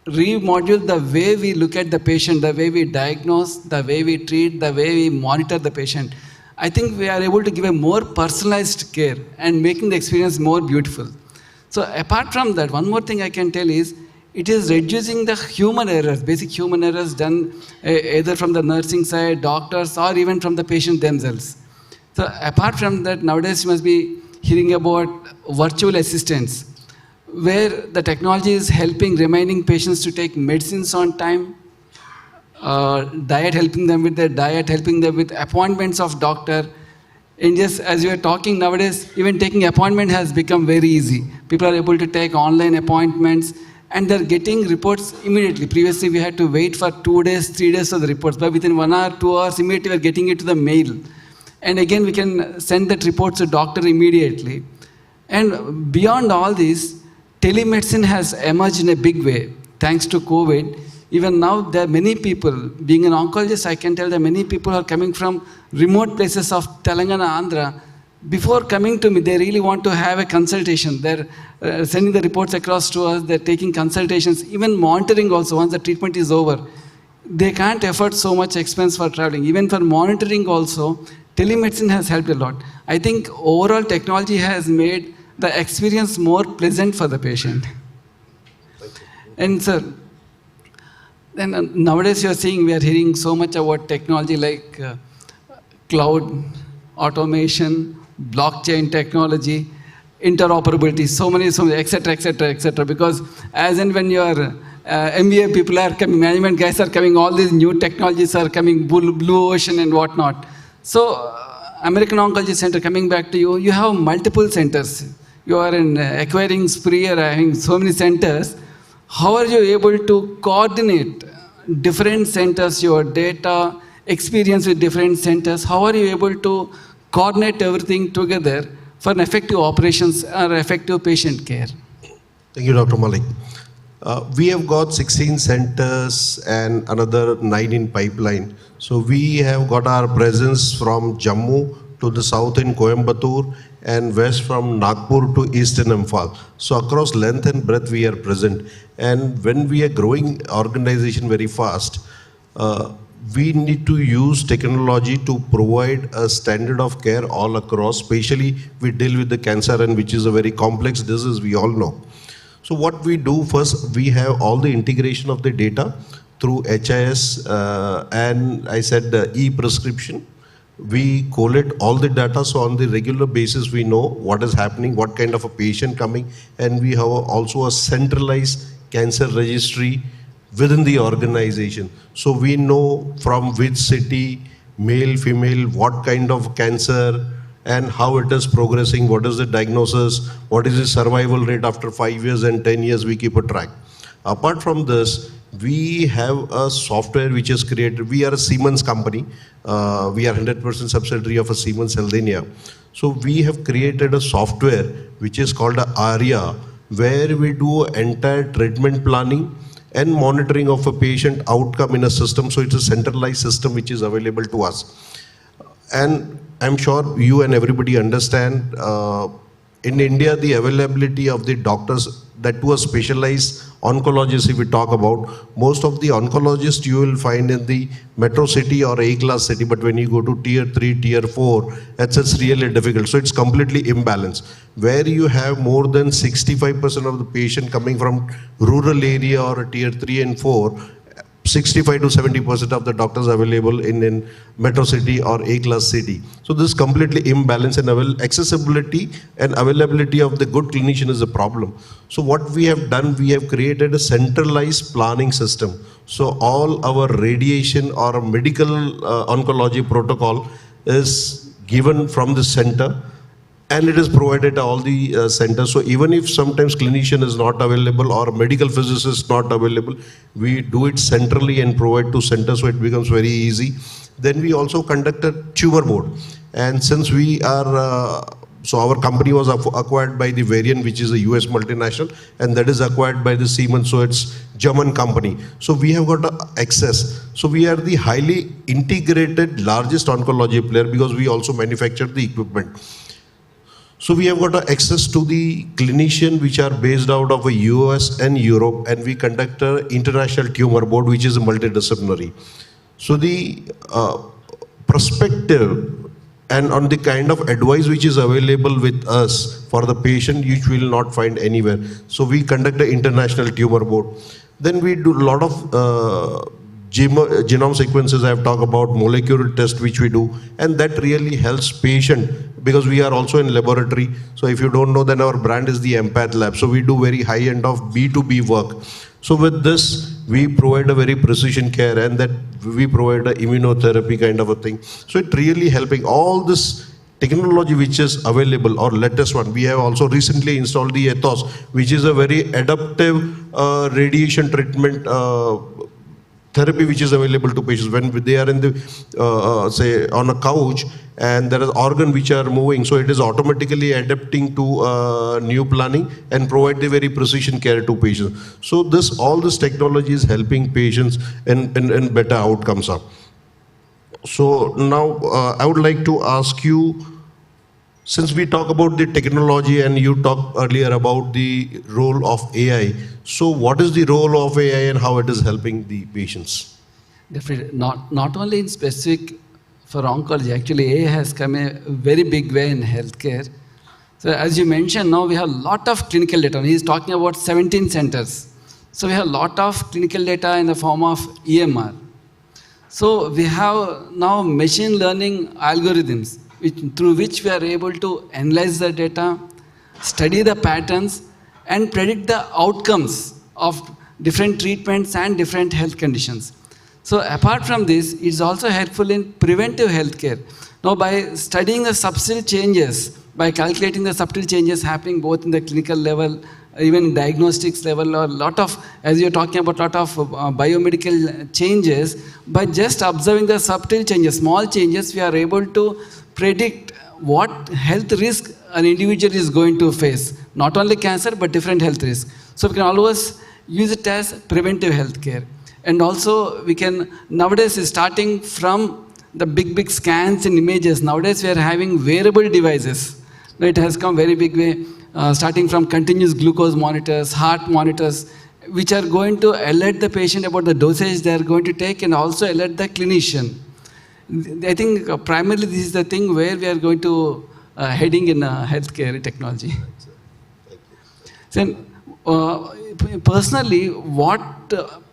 remodeled the way we look at the patient, the way we diagnose, the way we treat, the way we monitor the patient. I think we are able to give a more personalized care and making the experience more beautiful. So apart from that, one more thing I can tell is, it is reducing the human errors, basic human errors done either from the nursing side, doctors, or even from the patient themselves. So apart from that, nowadays you must be hearing about virtual assistants, where the technology is helping reminding patients to take medicines on time, diet, helping them with their diet, helping them with appointments of doctor. And just as you are talking nowadays, even taking appointment has become very easy. People are able to take online appointments, and they're getting reports immediately. Previously, we had to wait for 2 days, 3 days for the reports, but within 1 hour, 2 hours, immediately we're getting it to the mail. And again, we can send that report to doctor immediately. And beyond all this, telemedicine has emerged in a big way. Thanks to COVID, even now there are many people, being an oncologist, I can tell that many people are coming from remote places of Telangana, Andhra. Before coming to me, they really want to have a consultation. They're sending the reports across to us, they're taking consultations, even monitoring also once the treatment is over. They can't afford so much expense for traveling. Even for monitoring also, telemedicine has helped a lot. I think overall technology has made the experience more pleasant for the patient. And sir, then nowadays you are seeing, we are hearing so much about technology like cloud, automation, blockchain technology, interoperability, so many, etc., etc., etc. Because as and when your MBA people are coming, management guys are coming, all these new technologies are coming, blue ocean and whatnot. So American Oncology Center, coming back to you, you have multiple centers. You are in acquiring spree or having so many centers. How are you able to coordinate different centers, your data, experience with different centers? How are you able to coordinate everything together for an effective operations or effective patient care? Thank you, Dr. Malik. We have got 16 centers and another 9 in pipeline. So we have got our presence from Jammu to the south in Coimbatore and west from Nagpur to east in Imphal. So across length and breadth we are present. And when we are growing organization very fast, we need to use technology to provide a standard of care all across. Especially we deal with the cancer, and which is a very complex disease, we all know. So what we do first, we have all the integration of the data through HIS and I said the e-prescription. We collate all the data, so on the regular basis we know what is happening, what kind of a patient coming, and we have also a centralized cancer registry within the organization. So we know from which city, male, female, what kind of cancer and how it is progressing, what is the diagnosis, what is the survival rate after 5 years and 10 years, we keep a track. Apart from this, we have a software which is created. We are a Siemens company. We are 100% subsidiary of a Siemens Healthinia. So we have created a software which is called ARIA, where we do entire treatment planning and monitoring of a patient outcome in a system. So it's a centralized system which is available to us. And I'm sure you and everybody understand, in India, the availability of the doctors, that to a specialized oncologist, if we talk about, most of the oncologists you will find in the metro city or A-class city, but when you go to tier 3, tier 4, it's really difficult. So it's completely imbalanced. Where you have more than 65% of the patient coming from rural area or tier 3 and 4, 65 to 70% of the doctors available in metro city or A-class city. So this is completely imbalanced, and accessibility and availability of the good clinician is a problem. So what we have done, we have created a centralized planning system. So all our radiation or medical oncology protocol is given from the center, and it is provided at all the centers. So even if sometimes clinician is not available or medical physicist is not available, we do it centrally and provide to centers, so it becomes very easy. Then we also conduct a tumor board. And since we are, so our company was acquired by the Varian, which is a US multinational, and that is acquired by the Siemens, so it's German company. So we have got access. So we are the highly integrated, largest oncology player because we also manufacture the equipment. So we have got access to the clinician which are based out of the US and Europe, and we conduct an international tumor board which is multidisciplinary. So the perspective and on the kind of advice which is available with us for the patient, which we will not find anywhere. So we conduct an international tumor board. Then we do a lot of genome sequences. I have talked about molecular test which we do, and that really helps patient because we are also in laboratory. So if you don't know, then our brand is the Empath Lab. So we do very high end of B2B work. So with this, we provide a very precision care, and that we provide a immunotherapy kind of a thing. So it really helping all this technology which is available, or latest one. We have also recently installed the Ethos, which is a very adaptive radiation treatment therapy which is available to patients when they are in the say on a couch and there is organ which are moving, so it is automatically adapting to new planning and provide the very precision care to patients. So this all this technology is helping patients in better outcomes up. So now I would like to ask you, since we talk about the technology and you talked earlier about the role of AI, so what is the role of AI and how it is helping the patients? Definitely, not only in specific for oncology, actually AI has come a very big way in healthcare. So as you mentioned, now we have a lot of clinical data. He's talking about 17 centers. So we have a lot of clinical data in the form of EMR. So we have now machine learning algorithms through which we are able to analyze the data, study the patterns, and predict the outcomes of different treatments and different health conditions. So apart from this, it's also helpful in preventive healthcare. Now by studying the subtle changes, by calculating the subtle changes happening both in the clinical level, even diagnostics level, or a lot of, as you're talking about, lot of biomedical changes, by just observing the subtle changes, small changes, we are able to predict what health risk an individual is going to face. Not only cancer, but different health risks. So we can always use it as preventive healthcare. And also we can, nowadays starting from the big scans and images, nowadays we are having wearable devices. It has come very big way, starting from continuous glucose monitors, heart monitors, which are going to alert the patient about the dosage they are going to take and also alert the clinician. I think primarily this is the thing where we are going to heading in healthcare technology. Then, personally, what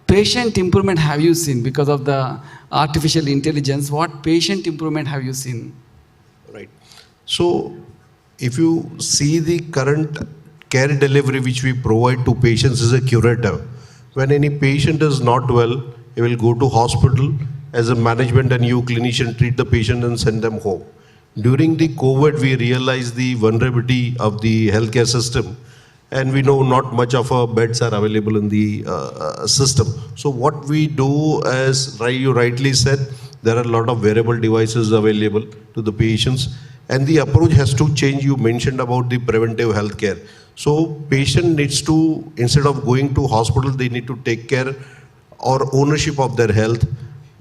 patient improvement have you seen because of the artificial intelligence? What patient improvement have you seen? Right. So, if you see the current care delivery which we provide to patients is a curative. When any patient is not well, he will go to hospital. As a management and you clinician treat the patient and send them home. During the COVID, we realized the vulnerability of the healthcare system, and we know not much of our beds are available in the system. So what we do, as you rightly said, there are a lot of wearable devices available to the patients, and the approach has to change. You mentioned about the preventive healthcare. So patient needs to, instead of going to hospital, they need to take care or ownership of their health,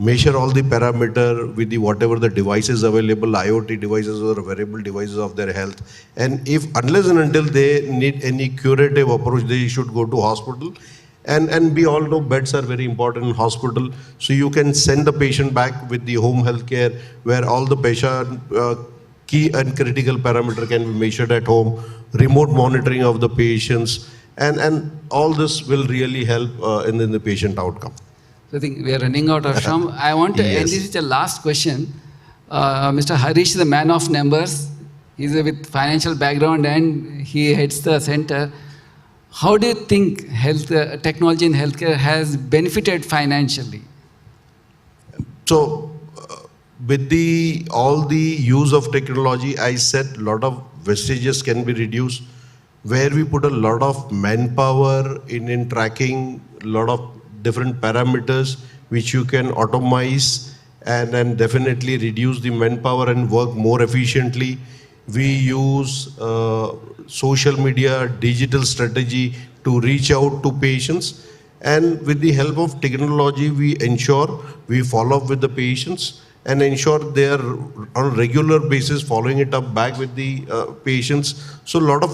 measure all the parameter with the whatever the devices available, IoT devices or wearable devices of their health. And if, unless and until they need any curative approach, they should go to hospital. And we all know beds are very important in hospital. So you can send the patient back with the home health care where all the patient key and critical parameter can be measured at home, remote monitoring of the patients, and all this will really help in the patient outcome. So I think we are running out of time. I want to end this with a last question. Mr. Harish is a man of numbers. He's with financial background and he heads the center. How do you think technology in healthcare has benefited financially? So, with all the use of technology, I said a lot of wastages can be reduced. Where we put a lot of manpower in tracking a lot of different parameters which you can automate and then definitely reduce the manpower and work more efficiently. We use social media, digital strategy to reach out to patients. And with the help of technology, we ensure we follow up with the patients and ensure they are on a regular basis following it up back with the patients. So a lot of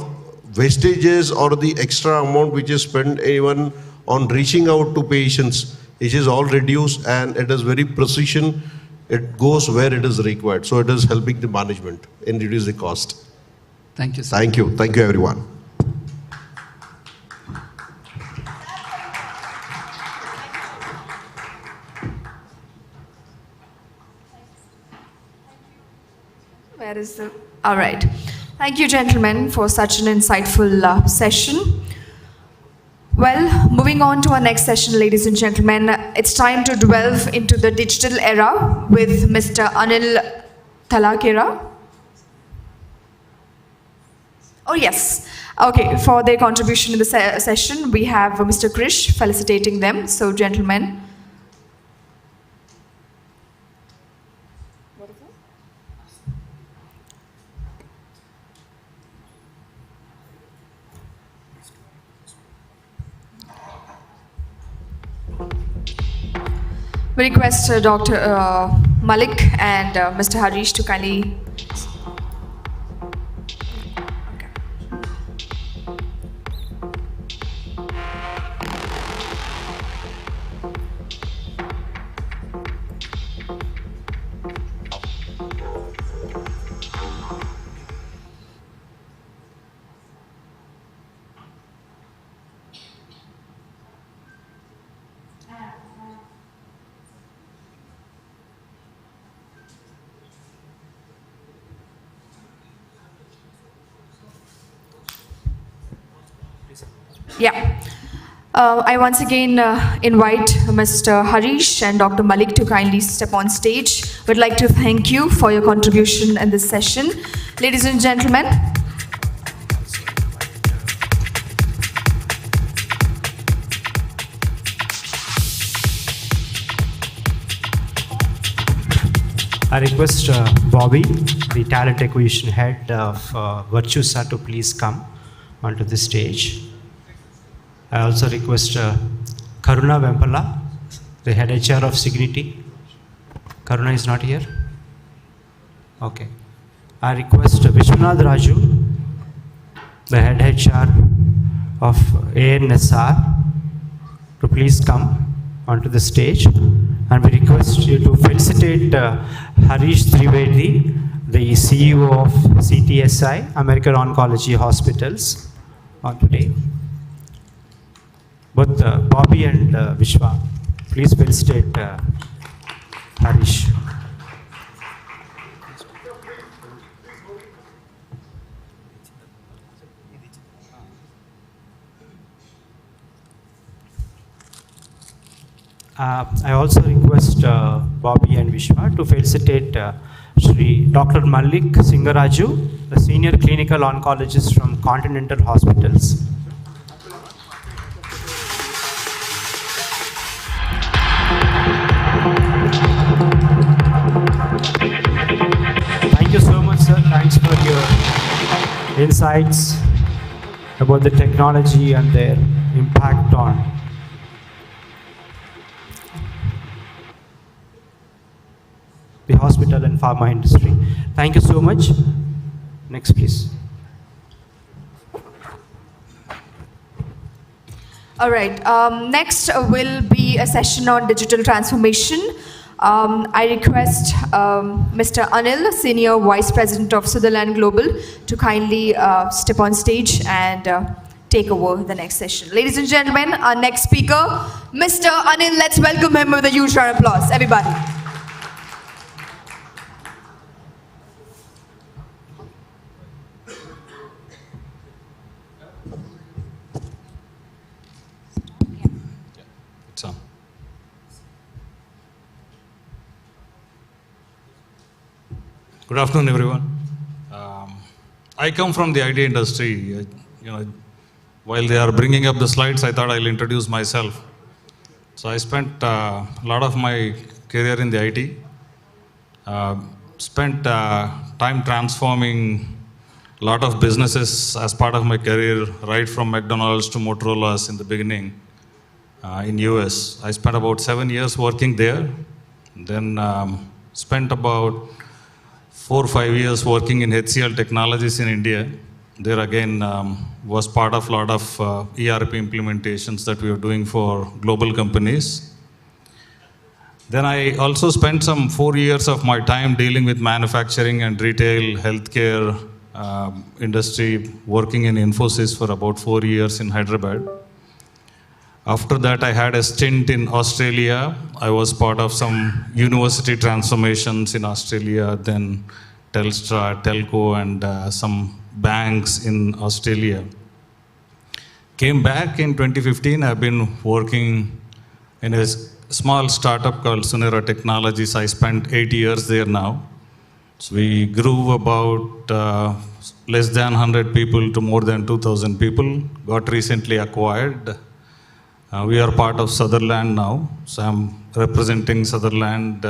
wastages or the extra amount which is spent even on reaching out to patients, it is all reduced and it is very precision. It goes where it is required. So it is helping the management in reduce the cost. Thank you, sir. Thank you. Thank you, everyone. Where is the... All right. Thank you, gentlemen, for such an insightful session. Well, moving on to our next session, ladies and gentlemen, it's time to delve into the digital era with Mr. Anil Talakera. Oh, yes. Okay, for their contribution in the session, we have Mr. Krish felicitating them. So, gentlemen. We request Dr. Malik and Mr. Harish to kindly... Yeah. I once again invite Mr. Harish and Dr. Malik to kindly step on stage. We'd like to thank you for your contribution in this session. Ladies and gentlemen. I request Bobby, the talent acquisition head of Virtusa, to please come onto the stage. I also request Karuna Vempala, the head HR of Signity. Karuna is not here? Okay. I request Vishwanath Raju, the head HR of ANSR, to please come onto the stage. And we request you to felicitate Harish Trivedi, the CEO of CTSI, American Oncology Hospitals, on today. Both Bobby and Vishwa, please felicitate Harish. I also request Bobby and Vishwa to felicitate Shri Dr. Malik Singaraju, the senior clinical oncologist from Continental Hospitals. Thank you so much, sir. Thanks for your insights about the technology and their impact on the hospital and pharma industry. Thank you so much. Next, please. All right. Next will be a session on digital transformation. I request Mr. Anil, Senior Vice President of Sutherland Global, to kindly step on stage and take over the next session. Ladies and gentlemen, our next speaker, Mr. Anil. Let's welcome him with a huge round of applause. Everybody. Good afternoon, everyone. I come from the IT industry. While they are bringing up the slides, I thought I'll introduce myself. So I spent a lot of my career in the IT. Spent time transforming a lot of businesses as part of my career, right from McDonald's to Motorola's in the beginning in US. I spent about 7 years working there. Then spent about 4 or 5 years working in HCL Technologies in India. There again was part of a lot of ERP implementations that we were doing for global companies. Then I also spent some 4 years of my time dealing with manufacturing and retail, healthcare industry, working in Infosys for about 4 years in Hyderabad. After that, I had a stint in Australia. I was part of some university transformations in Australia, then Telstra, Telco, and some banks in Australia. Came back in 2015. I've been working in a small startup called Sunera Technologies. I spent 8 years there now. So we grew about less than 100 people to more than 2,000 people. Got recently acquired. We are part of Sutherland now. So I'm representing Sutherland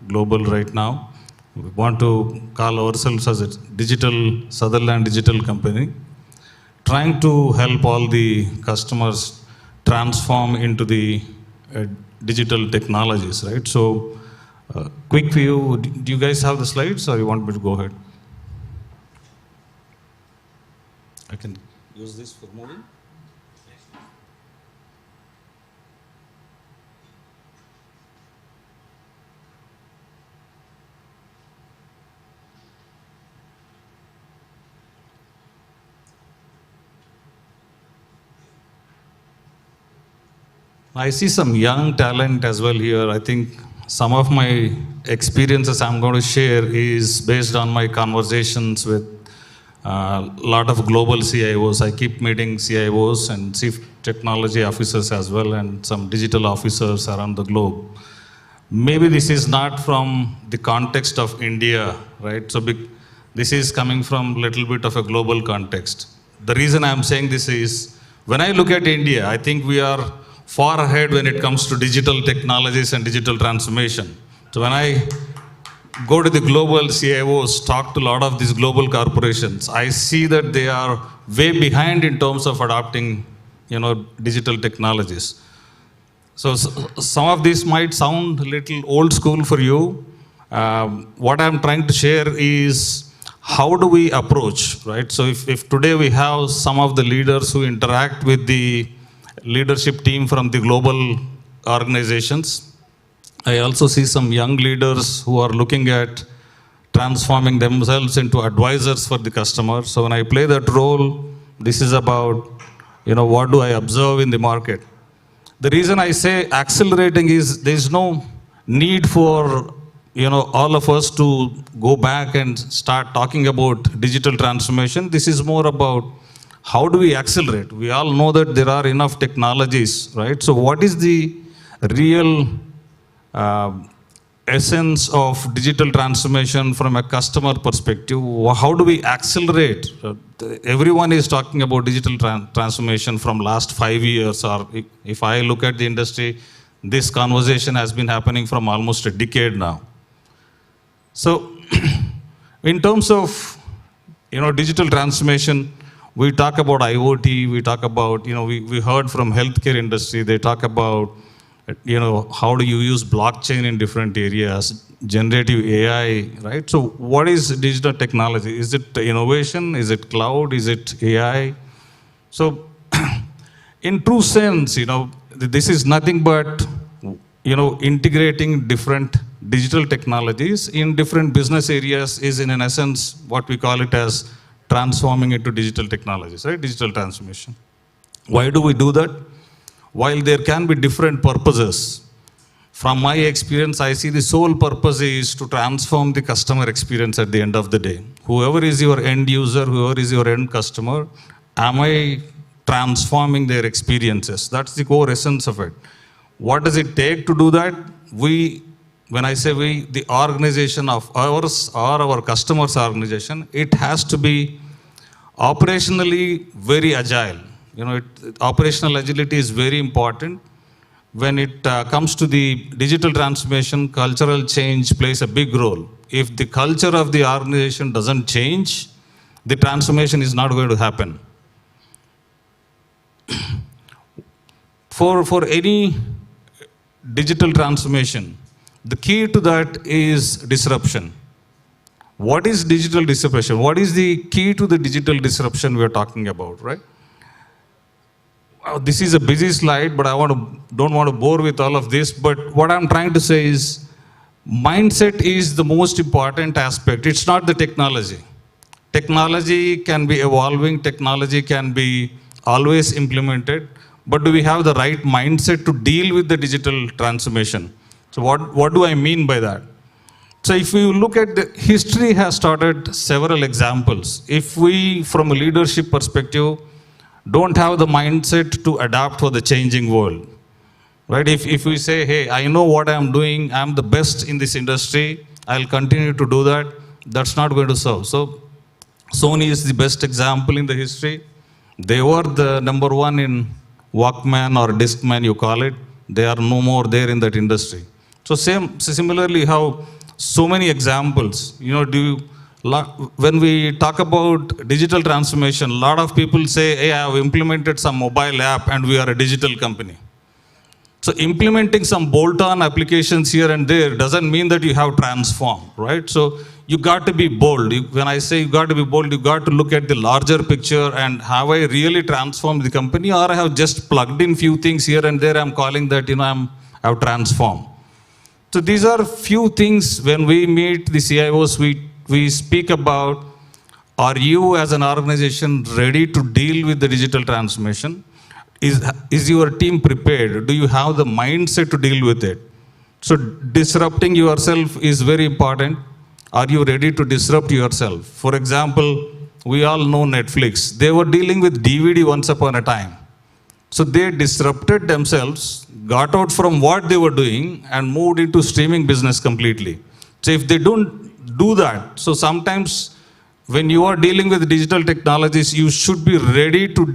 Global right now. We want to call ourselves as a digital Sutherland digital company, trying to help all the customers transform into the digital technologies, right? So, quick view. Do you guys have the slides, or you want me to go ahead? I can use this for moving. I see some young talent as well here. I think some of my experiences I'm going to share is based on my conversations with a lot of global CIOs. I keep meeting CIOs and chief technology officers as well, and some digital officers around the globe. Maybe this is not from the context of India, right? So this is coming from a little bit of a global context. The reason I'm saying this is, when I look at India, I think we are far ahead when it comes to digital technologies and digital transformation. So when I go to the global CIOs, talk to a lot of these global corporations, I see that they are way behind in terms of adopting, digital technologies. So some of this might sound a little old school for you. What I'm trying to share is, how do we approach, right? So if today we have some of the leaders who interact with the leadership team from the global organizations, I also see some young leaders who are looking at transforming themselves into advisors for the customer. So when I play that role, this is about, what do I observe in the market? The reason I say accelerating is there's no need for, all of us to go back and start talking about digital transformation. This is more about how do we accelerate? We all know that there are enough technologies, right? So what is the real essence of digital transformation from a customer perspective? How do we accelerate? Everyone is talking about digital transformation from last 5 years, or if I look at the industry, this conversation has been happening from almost a decade now. So in terms of, digital transformation, we talk about IoT, we talk about, we heard from healthcare industry, they talk about, how do you use blockchain in different areas, generative AI, right? So what is digital technology? Is it innovation? Is it cloud? Is it AI? So in true sense, this is nothing but, integrating different digital technologies in different business areas is in essence what we call it as transforming into digital technologies, right? Digital transformation. Why do we do that? While there can be different purposes, from my experience, I see the sole purpose is to transform the customer experience at the end of the day. Whoever is your end user, whoever is your end customer, am I transforming their experiences? That's the core essence of it. What does it take to do that? When I say we, the organization of ours or our customers' organization, it has to be operationally very agile. Operational agility is very important. When it comes to the digital transformation, cultural change plays a big role if the culture of the organization doesn't change, the transformation is not going to happen. For any digital transformation, the key to that is disruption. What is digital disruption? What is the key to the digital disruption we are talking about, right? This is a busy slide, but don't want to bore with all of this. But what I'm trying to say is, mindset is the most important aspect. It's not the technology. Technology can be evolving, technology can be always implemented, but do we have the right mindset to deal with the digital transformation? So what do I mean by that? So if you look at the history has started several examples. If we, from a leadership perspective, don't have the mindset to adapt for the changing world, right? If we say, hey, I know what I'm doing, I'm the best in this industry, I'll continue to do that, that's not going to serve. So Sony is the best example in the history. They were the number one in Walkman or Discman, you call it. They are no more there in that industry. So similarly, how so many examples, when we talk about digital transformation, a lot of people say, hey, I have implemented some mobile app and we are a digital company. So implementing some bolt-on applications here and there doesn't mean that you have transformed, right? So you got to be bold. When I say you got to be bold, you got to look at the larger picture and have I really transformed the company, or I have just plugged in few things here and there, I'm calling that, I've transformed. So these are few things when we meet the CIOs, we speak about, are you as an organization ready to deal with the digital transformation? Is your team prepared? Do you have the mindset to deal with it? So disrupting yourself is very important. Are you ready to disrupt yourself? For example, we all know Netflix. They were dealing with DVD once upon a time. So they disrupted themselves, got out from what they were doing and moved into streaming business completely. So if they don't do that, so sometimes when you are dealing with digital technologies, you should be ready to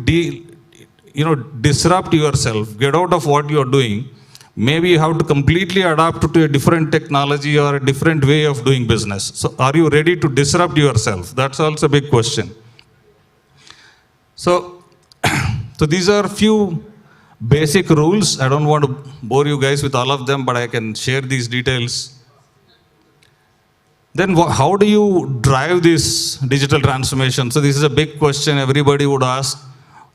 disrupt yourself, get out of what you are doing. Maybe you have to completely adapt to a different technology or a different way of doing business. So are you ready to disrupt yourself? That's also a big question. So these are few basic rules. I don't want to bore you guys with all of them, but I can share these details. Then how do you drive this digital transformation? So this is a big question everybody would ask.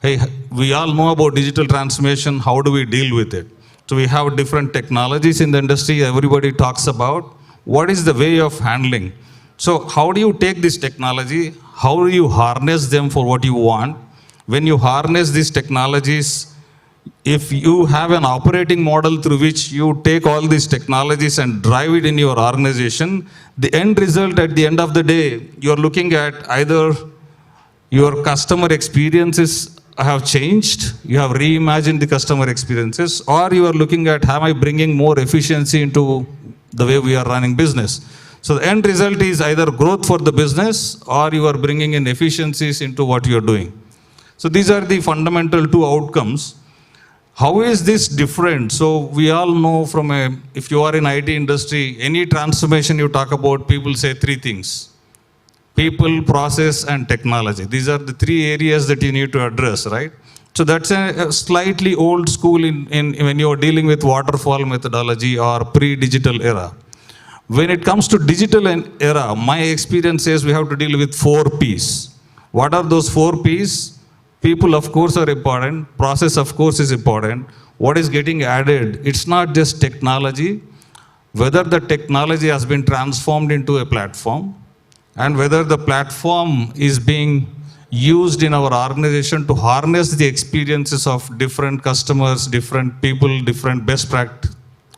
Hey, we all know about digital transformation. How do we deal with it? So we have different technologies in the industry. Everybody talks about what is the way of handling. So how do you take this technology? How do you harness them for what you want? When you harness these technologies, if you have an operating model through which you take all these technologies and drive it in your organization, the end result at the end of the day, you're looking at either your customer experiences have changed, you have reimagined the customer experiences, or you are looking at, am I bringing more efficiency into the way we are running business? So the end result is either growth for the business or you are bringing in efficiencies into what you are doing. So these are the fundamental two outcomes. How is this different? So we all know if you are in IT industry, any transformation you talk about, people say three things: people, process, and technology. These are the three areas that you need to address, right? So that's a slightly old school in when you're dealing with waterfall methodology or pre-digital era. When it comes to digital era, my experience says we have to deal with 4 Ps. What are those 4 Ps? People, of course, are important. Process, of course, is important. What is getting added? It's not just technology. Whether the technology has been transformed into a platform, and whether the platform is being used in our organization to harness the experiences of different customers, different people, different best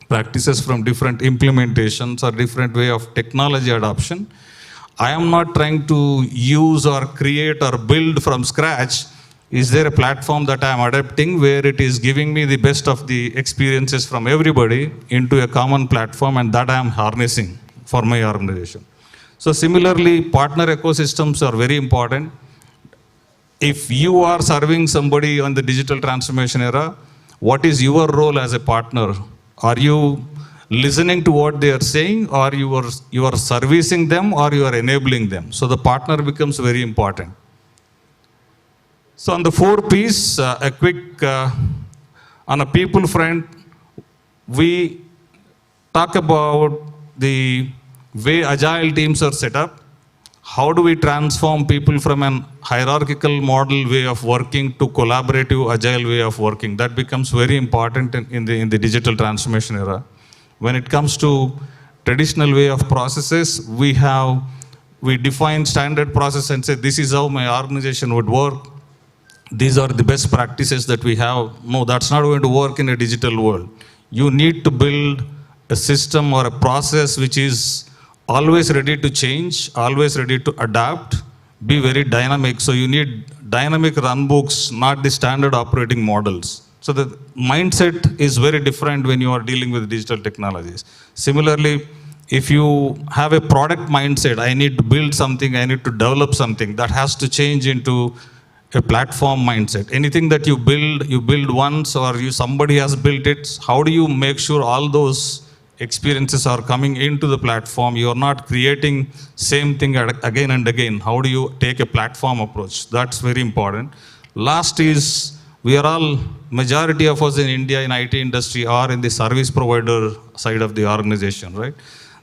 practices from different implementations or different way of technology adoption. I am not trying to use or create or build from scratch. Is there a platform that I am adapting where it is giving me the best of the experiences from everybody into a common platform, and that I am harnessing for my organization? So similarly, partner ecosystems are very important. If you are serving somebody on the digital transformation era, what is your role as a partner? Are you listening to what they are saying, or you are servicing them, or you are enabling them. So the partner becomes very important. So on the 4 P's, a quick, on a people front, we talk about the way agile teams are set up. How do we transform people from an hierarchical model way of working to collaborative agile way of working? That becomes very important in the digital transformation era. When it comes to traditional way of processes, we define standard process and say, this is how my organization would work. These are the best practices that we have. No, that's not going to work in a digital world. You need to build a system or a process which is always ready to change, always ready to adapt, be very dynamic. So you need dynamic runbooks, not the standard operating models. So the mindset is very different when you are dealing with digital technologies. Similarly, if you have a product mindset, I need to build something, I need to develop something, that has to change into a platform mindset. Anything that you build once, or somebody has built it. How do you make sure all those experiences are coming into the platform? You are not creating same thing again and again. How do you take a platform approach? That's very important. Last is, we are all, majority of us in India in IT industry are in the service provider side of the organization, right?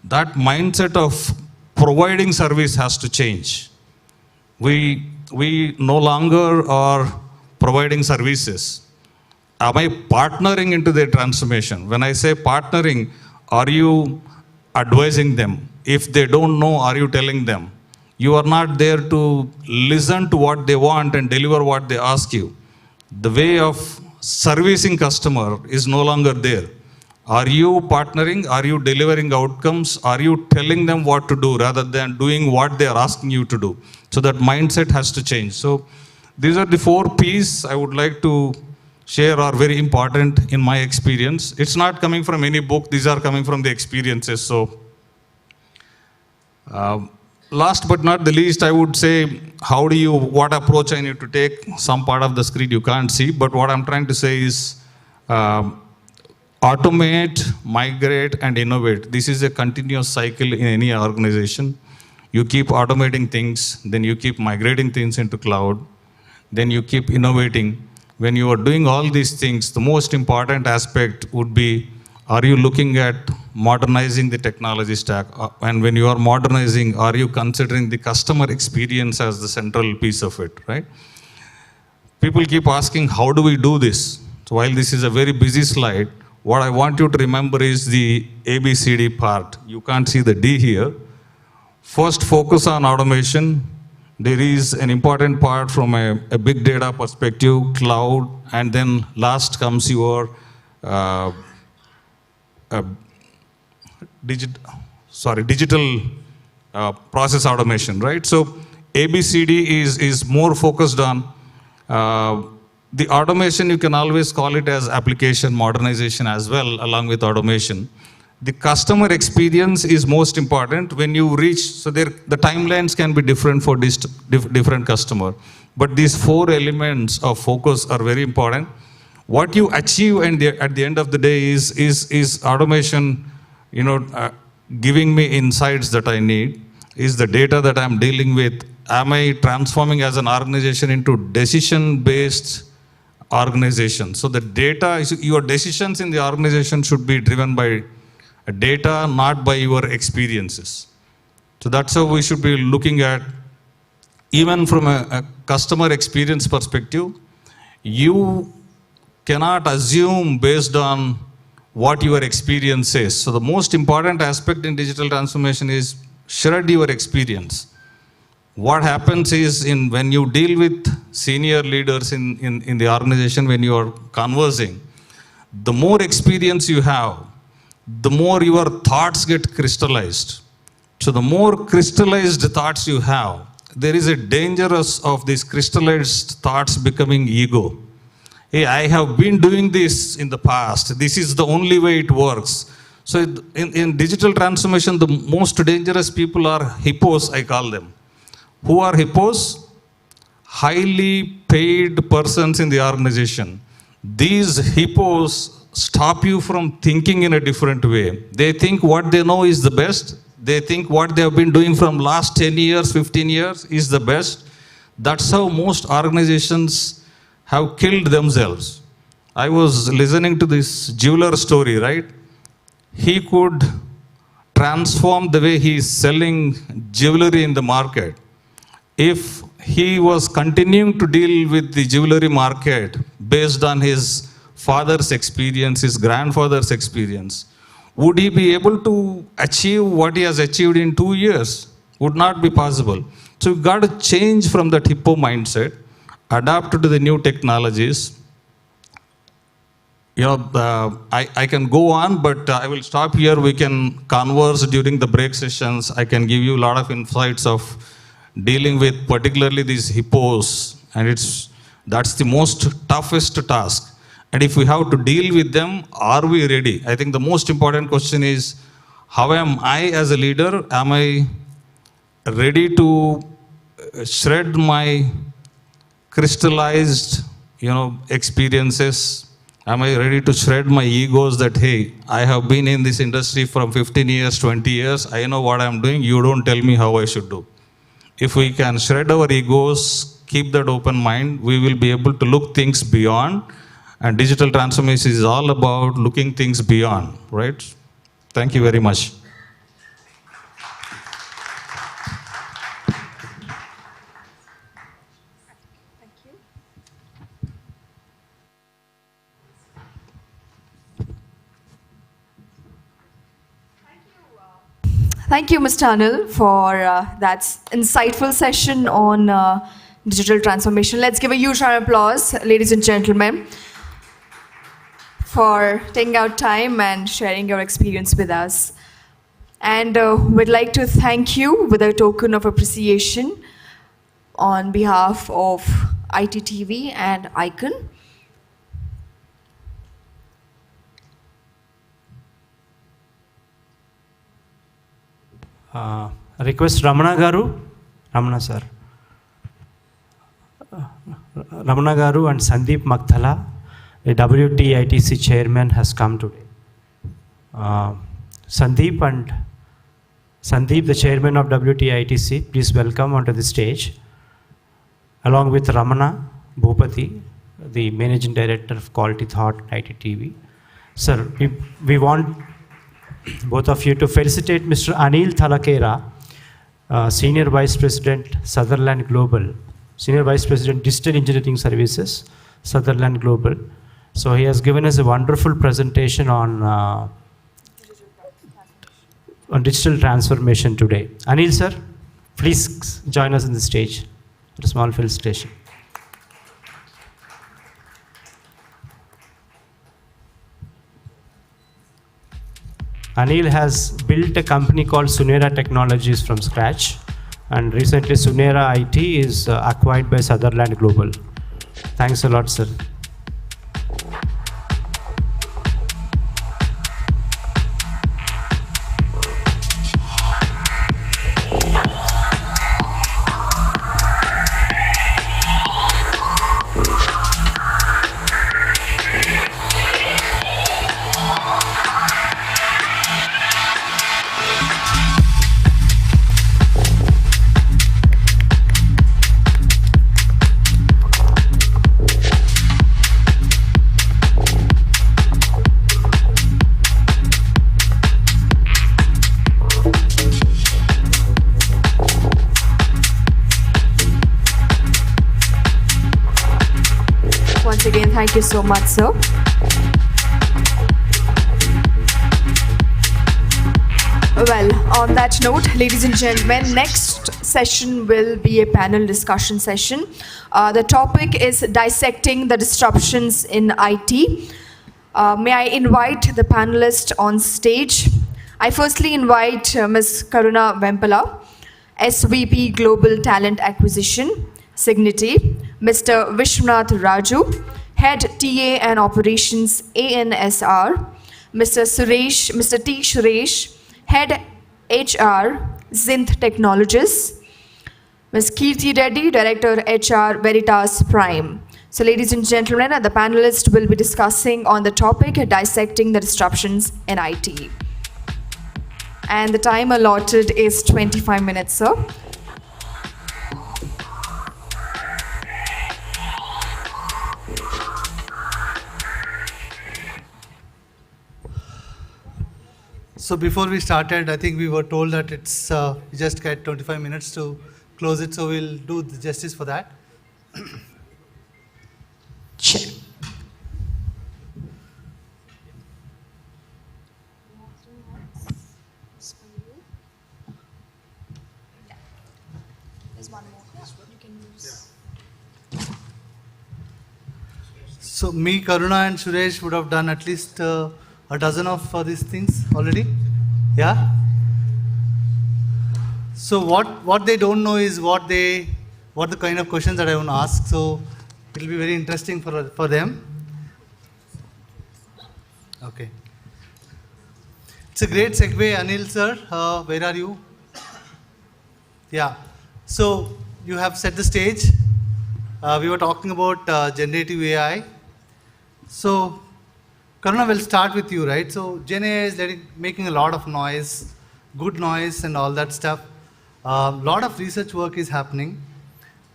That mindset of providing service has to change. We no longer are providing services. Am I partnering into their transformation? When I say partnering, are you advising them? If they don't know, are you telling them? You are not there to listen to what they want and deliver what they ask you. The way of servicing customer is no longer there. Are you partnering? Are you delivering outcomes? Are you telling them what to do rather than doing what they are asking you to do? So that mindset has to change. So these are the 4 P's I would like to share, are very important in my experience. It's not coming from any book. These are coming from the experiences. So last but not the least, I would say, what approach I need to take? Some part of the screen you can't see, but what I'm trying to say is, automate, migrate, and innovate. This is a continuous cycle in any organization. You keep automating things, then you keep migrating things into cloud, then you keep innovating. When you are doing all these things, the most important aspect would be, are you looking at modernizing the technology stack? And when you are modernizing, are you considering the customer experience as the central piece of it, right? People keep asking, how do we do this? So while this is a very busy slide, what I want you to remember is the ABCD part. You can't see the D here. First, focus on automation. There is an important part from a big data perspective, cloud, and then last comes your digital process automation, right? So ABCD is more focused on the automation. You can always call it as application modernization as well, along with automation. The customer experience is most important when you reach, so the timelines can be different for different customer. But these 4 elements of focus are very important. What you achieve at the end of the day is automation, giving me insights that I need, is the data that I'm dealing with. Am I transforming as an organization into decision-based organization? So the data, your decisions in the organization should be driven by data, not by your experiences. So that's how we should be looking at, even from a customer experience perspective. You cannot assume based on what your experience is. So the most important aspect in digital transformation is shred your experience. What happens is, when you deal with senior leaders in the organization, when you are conversing, the more experience you have, the more your thoughts get crystallized. So the more crystallized thoughts you have, there is a danger of these crystallized thoughts becoming ego. Hey, I have been doing this in the past. This is the only way it works. So in digital transformation, the most dangerous people are hippos, I call them. Who are hippos? Highly paid persons in the organization. These hippos stop you from thinking in a different way. They think what they know is the best. They think what they have been doing from last 10 years, 15 years is the best. That's how most organizations have killed themselves. I was listening to this jeweler story, right? He could transform the way he is selling jewelry in the market. If he was continuing to deal with the jewelry market based on his father's experience, his grandfather's experience, would he be able to achieve what he has achieved in 2 years? Would not be possible. So you've got to change from that hippo mindset, adapt to the new technologies. I can go on, but I will stop here. We can converse during the break sessions. I can give you a lot of insights of dealing with particularly these hippos, and that's the most toughest task. And if we have to deal with them, are we ready? I think the most important question is, how am I as a leader? Am I ready to shred my crystallized, experiences? Am I ready to shred my egos that, hey, I have been in this industry from 15 years, 20 years. I know what I'm doing. You don't tell me how I should do. If we can shred our egos, keep that open mind, we will be able to look things beyond. And digital transformation is all about looking things beyond, right? Thank you very much. Thank you, Mr. Anil, for that insightful session on digital transformation. Let's give a huge round of applause, ladies and gentlemen, for taking out time and sharing your experience with us. And we'd like to thank you with a token of appreciation on behalf of ITTV and ICON. Request Ramana Garu, Ramana sir. Ramana Garu and Sandeep Magthala, the WTITC chairman, has come today. Sandeep, the chairman of WTITC, please welcome onto the stage, along with Ramana Bhupati, the managing director of Quality Thought at ITTV. Sir, we want both of you to felicitate Mr. Anil Thalakera, Senior Vice President, Sutherland Global, Senior Vice President, Digital Engineering Services, Sutherland Global. So he has given us a wonderful presentation on digital transformation today. Anil sir, please join us on the stage for a small felicitation. Anil has built a company called Sunera Technologies from scratch, and recently Sunera IT is acquired by Sutherland Global. Thanks a lot, sir. Once again, thank you so much, sir. Well, on that note, ladies and gentlemen, next session will be a panel discussion session. The topic is dissecting the disruptions in IT. May I invite the panelists on stage? I firstly invite Ms. Karuna Vempala, SVP Global Talent Acquisition, Signity, Mr. Vishwanath Raju, Head TA and Operations, ANSR, Mr. T. Suresh, Head HR, Zinth Technologies, Ms. Kirti Reddy, Director HR, Veritas Prime. So, ladies and gentlemen, the panelists will be discussing on the topic dissecting the disruptions in IT. And the time allotted is 25 minutes, sir. So before we started, I think we were told that it's we just get 25 minutes to close it, so we'll do the justice for that. Sure. So me, Karuna and Suresh would have done at least a dozen of these things already. Yeah? So what they don't know is what the kind of questions that I want to ask. So it will be very interesting for them. Okay. It's a great segue, Anil sir. Where are you? Yeah. So you have set the stage. We were talking about generative AI. So Karuna, will start with you, right? So Gen AI is making a lot of noise, good noise and all that stuff. A lot of research work is happening.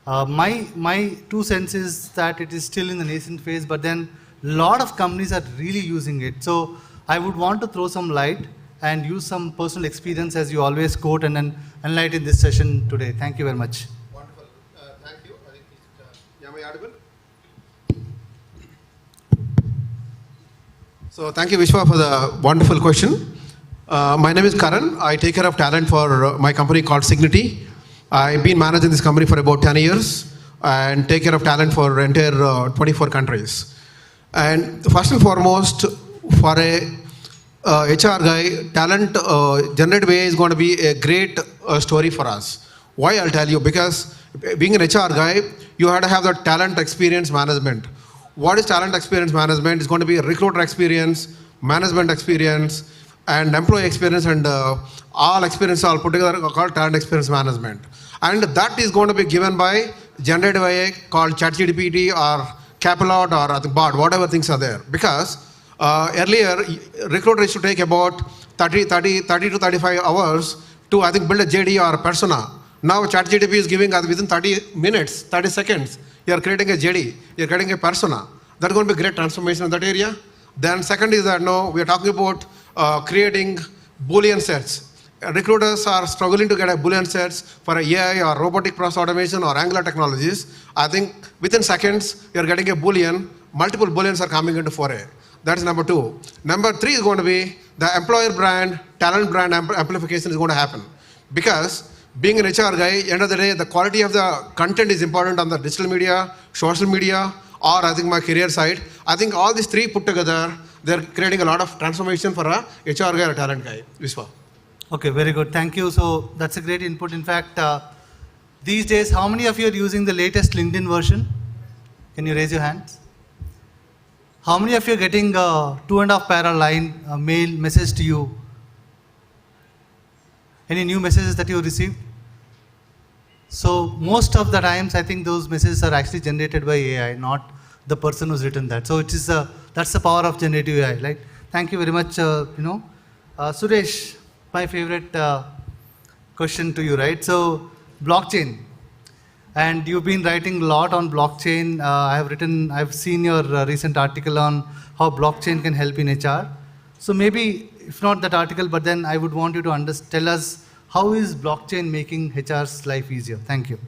My 2 cents is that it is still in the nascent phase, but then a lot of companies are really using it. So I would want to throw some light and use some personal experience as you always quote and then enlighten this session today. Thank you very much. Wonderful. Thank you. I think am I audible? So thank you, Vishwa, for the wonderful question. My name is Karan. I take care of talent for my company called Signity. I've been managing this company for about 10 years and take care of talent for entire 24 countries. And first and foremost, for a HR guy, talent generative AI is going to be a great story for us. Why? I'll tell you. Because being an HR guy, you have to have the talent experience management. What is talent experience management? It's going to be recruiter experience, management experience, and employee experience, and all experience all put together called talent experience management. And that is going to be given by generative AI called ChatGPT or Capilot or the Bard, whatever things are there. Because earlier, recruiter used to take about 30 to 35 hours to, I think, build a JD or a persona. Now ChatGPT is giving us within 30 minutes, 30 seconds, you are creating a JD, you are creating a persona. That's going to be a great transformation in that area. Then second is that no, we are talking about creating Boolean sets. Recruiters are struggling to get a Boolean sets for a AI or robotic process automation or Angular technologies. I think within seconds, you are getting a Boolean, multiple Booleans are coming into foray. That's number 2. Number 3 is going to be the employer brand, talent brand amplification is going to happen. Because being an HR guy, end of the day, the quality of the content is important on the digital media, social media, or I think my career side. I think all these 3 put together, they're creating a lot of transformation for a HR guy or a talent guy. Vishwa. Okay, very good. Thank you. So that's a great input. In fact, these days, how many of you are using the latest LinkedIn version? Can you raise your hands? How many of you are getting a 2.5 para line mail message to you? Any new messages that you received? So most of the times, I think those messages are actually generated by AI, not the person who's written that. So it is that's the power of generative AI. Right? Thank you very much. Suresh, my favorite question to you, right? So blockchain, and you've been writing a lot on blockchain. I've seen your recent article on how blockchain can help in HR. So maybe, if not that article, but then I would want you to tell us how is blockchain making HR's life easier? Thank you.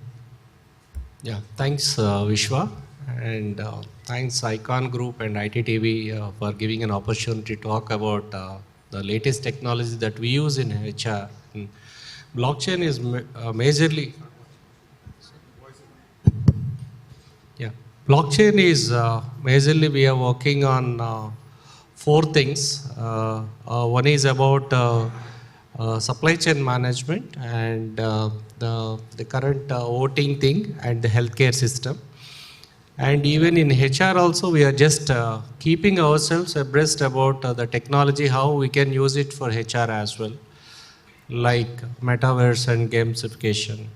Yeah, thanks Vishwa, and thanks Icon Group and ITTV for giving an opportunity to talk about the latest technology that we use in HR. Blockchain is majorly, blockchain is majorly we are working on 4 things. One is about supply chain management and the current voting thing and the healthcare system. And even in HR also, we are just keeping ourselves abreast about the technology, how we can use it for HR as well, like metaverse and gamification.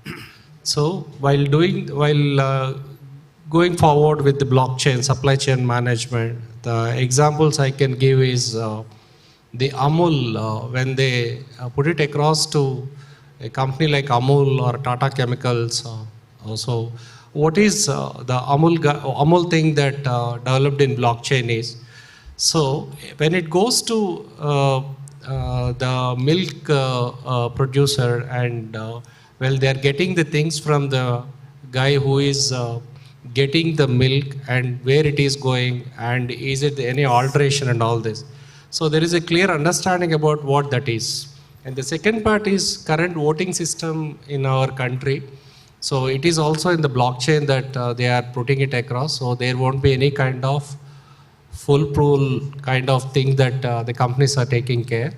So while going forward with the blockchain, supply chain management, the examples I can give is the Amul, when they put it across to a company like Amul or Tata Chemicals. Also, what is the Amul thing that developed in blockchain is, so when it goes to the milk producer and well, they are getting the things from the guy who is getting the milk and where it is going and is it any alteration and all this. So there is a clear understanding about what that is. And the second part is current voting system in our country. So it is also in the blockchain that they are putting it across. So there won't be any kind of foolproof kind of thing that the companies are taking care.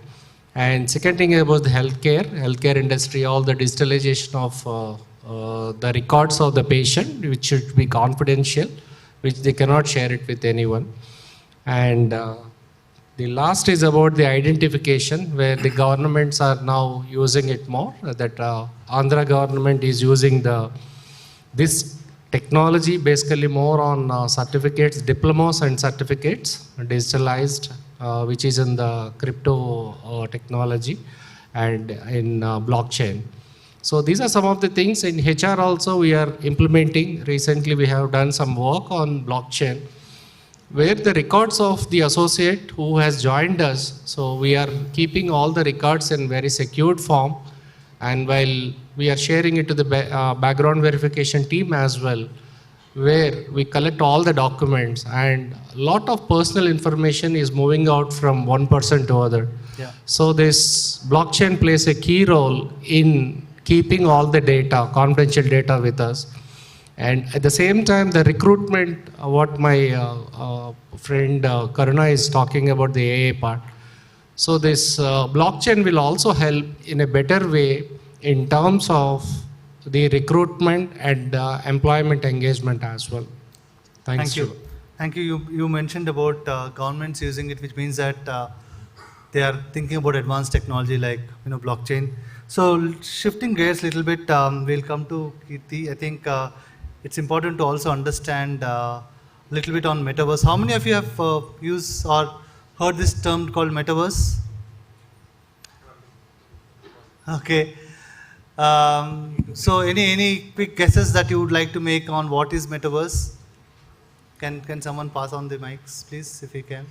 And second thing about the healthcare industry, all the digitalization of the records of the patient, which should be confidential, which they cannot share it with anyone. And the last is about the identification, where the governments are now using it more. That Andhra government is using this technology basically more on certificates, diplomas and certificates, digitalized, which is in the crypto technology and in blockchain. So these are some of the things. In HR also we are implementing. Recently we have done some work on blockchain, where the records of the associate who has joined us, so we are keeping all the records in very secured form, and while we are sharing it to the background verification team as well, where we collect all the documents, and a lot of personal information is moving out from one person to other. Yeah. So this blockchain plays a key role in keeping all the data, confidential data with us. And at the same time, the recruitment, what my friend Karuna is talking about, the AA part. So this blockchain will also help in a better way in terms of the recruitment and employment engagement as well. Thanks. Thank you. Thank you. You mentioned about governments using it, which means that they are thinking about advanced technology like blockchain. So shifting gears a little bit, we'll come to Kirti. I think it's important to also understand a little bit on metaverse. How many of you have used or heard this term called metaverse? Okay. So any quick guesses that you would like to make on what is metaverse? Can someone pass on the mics, please, if you can?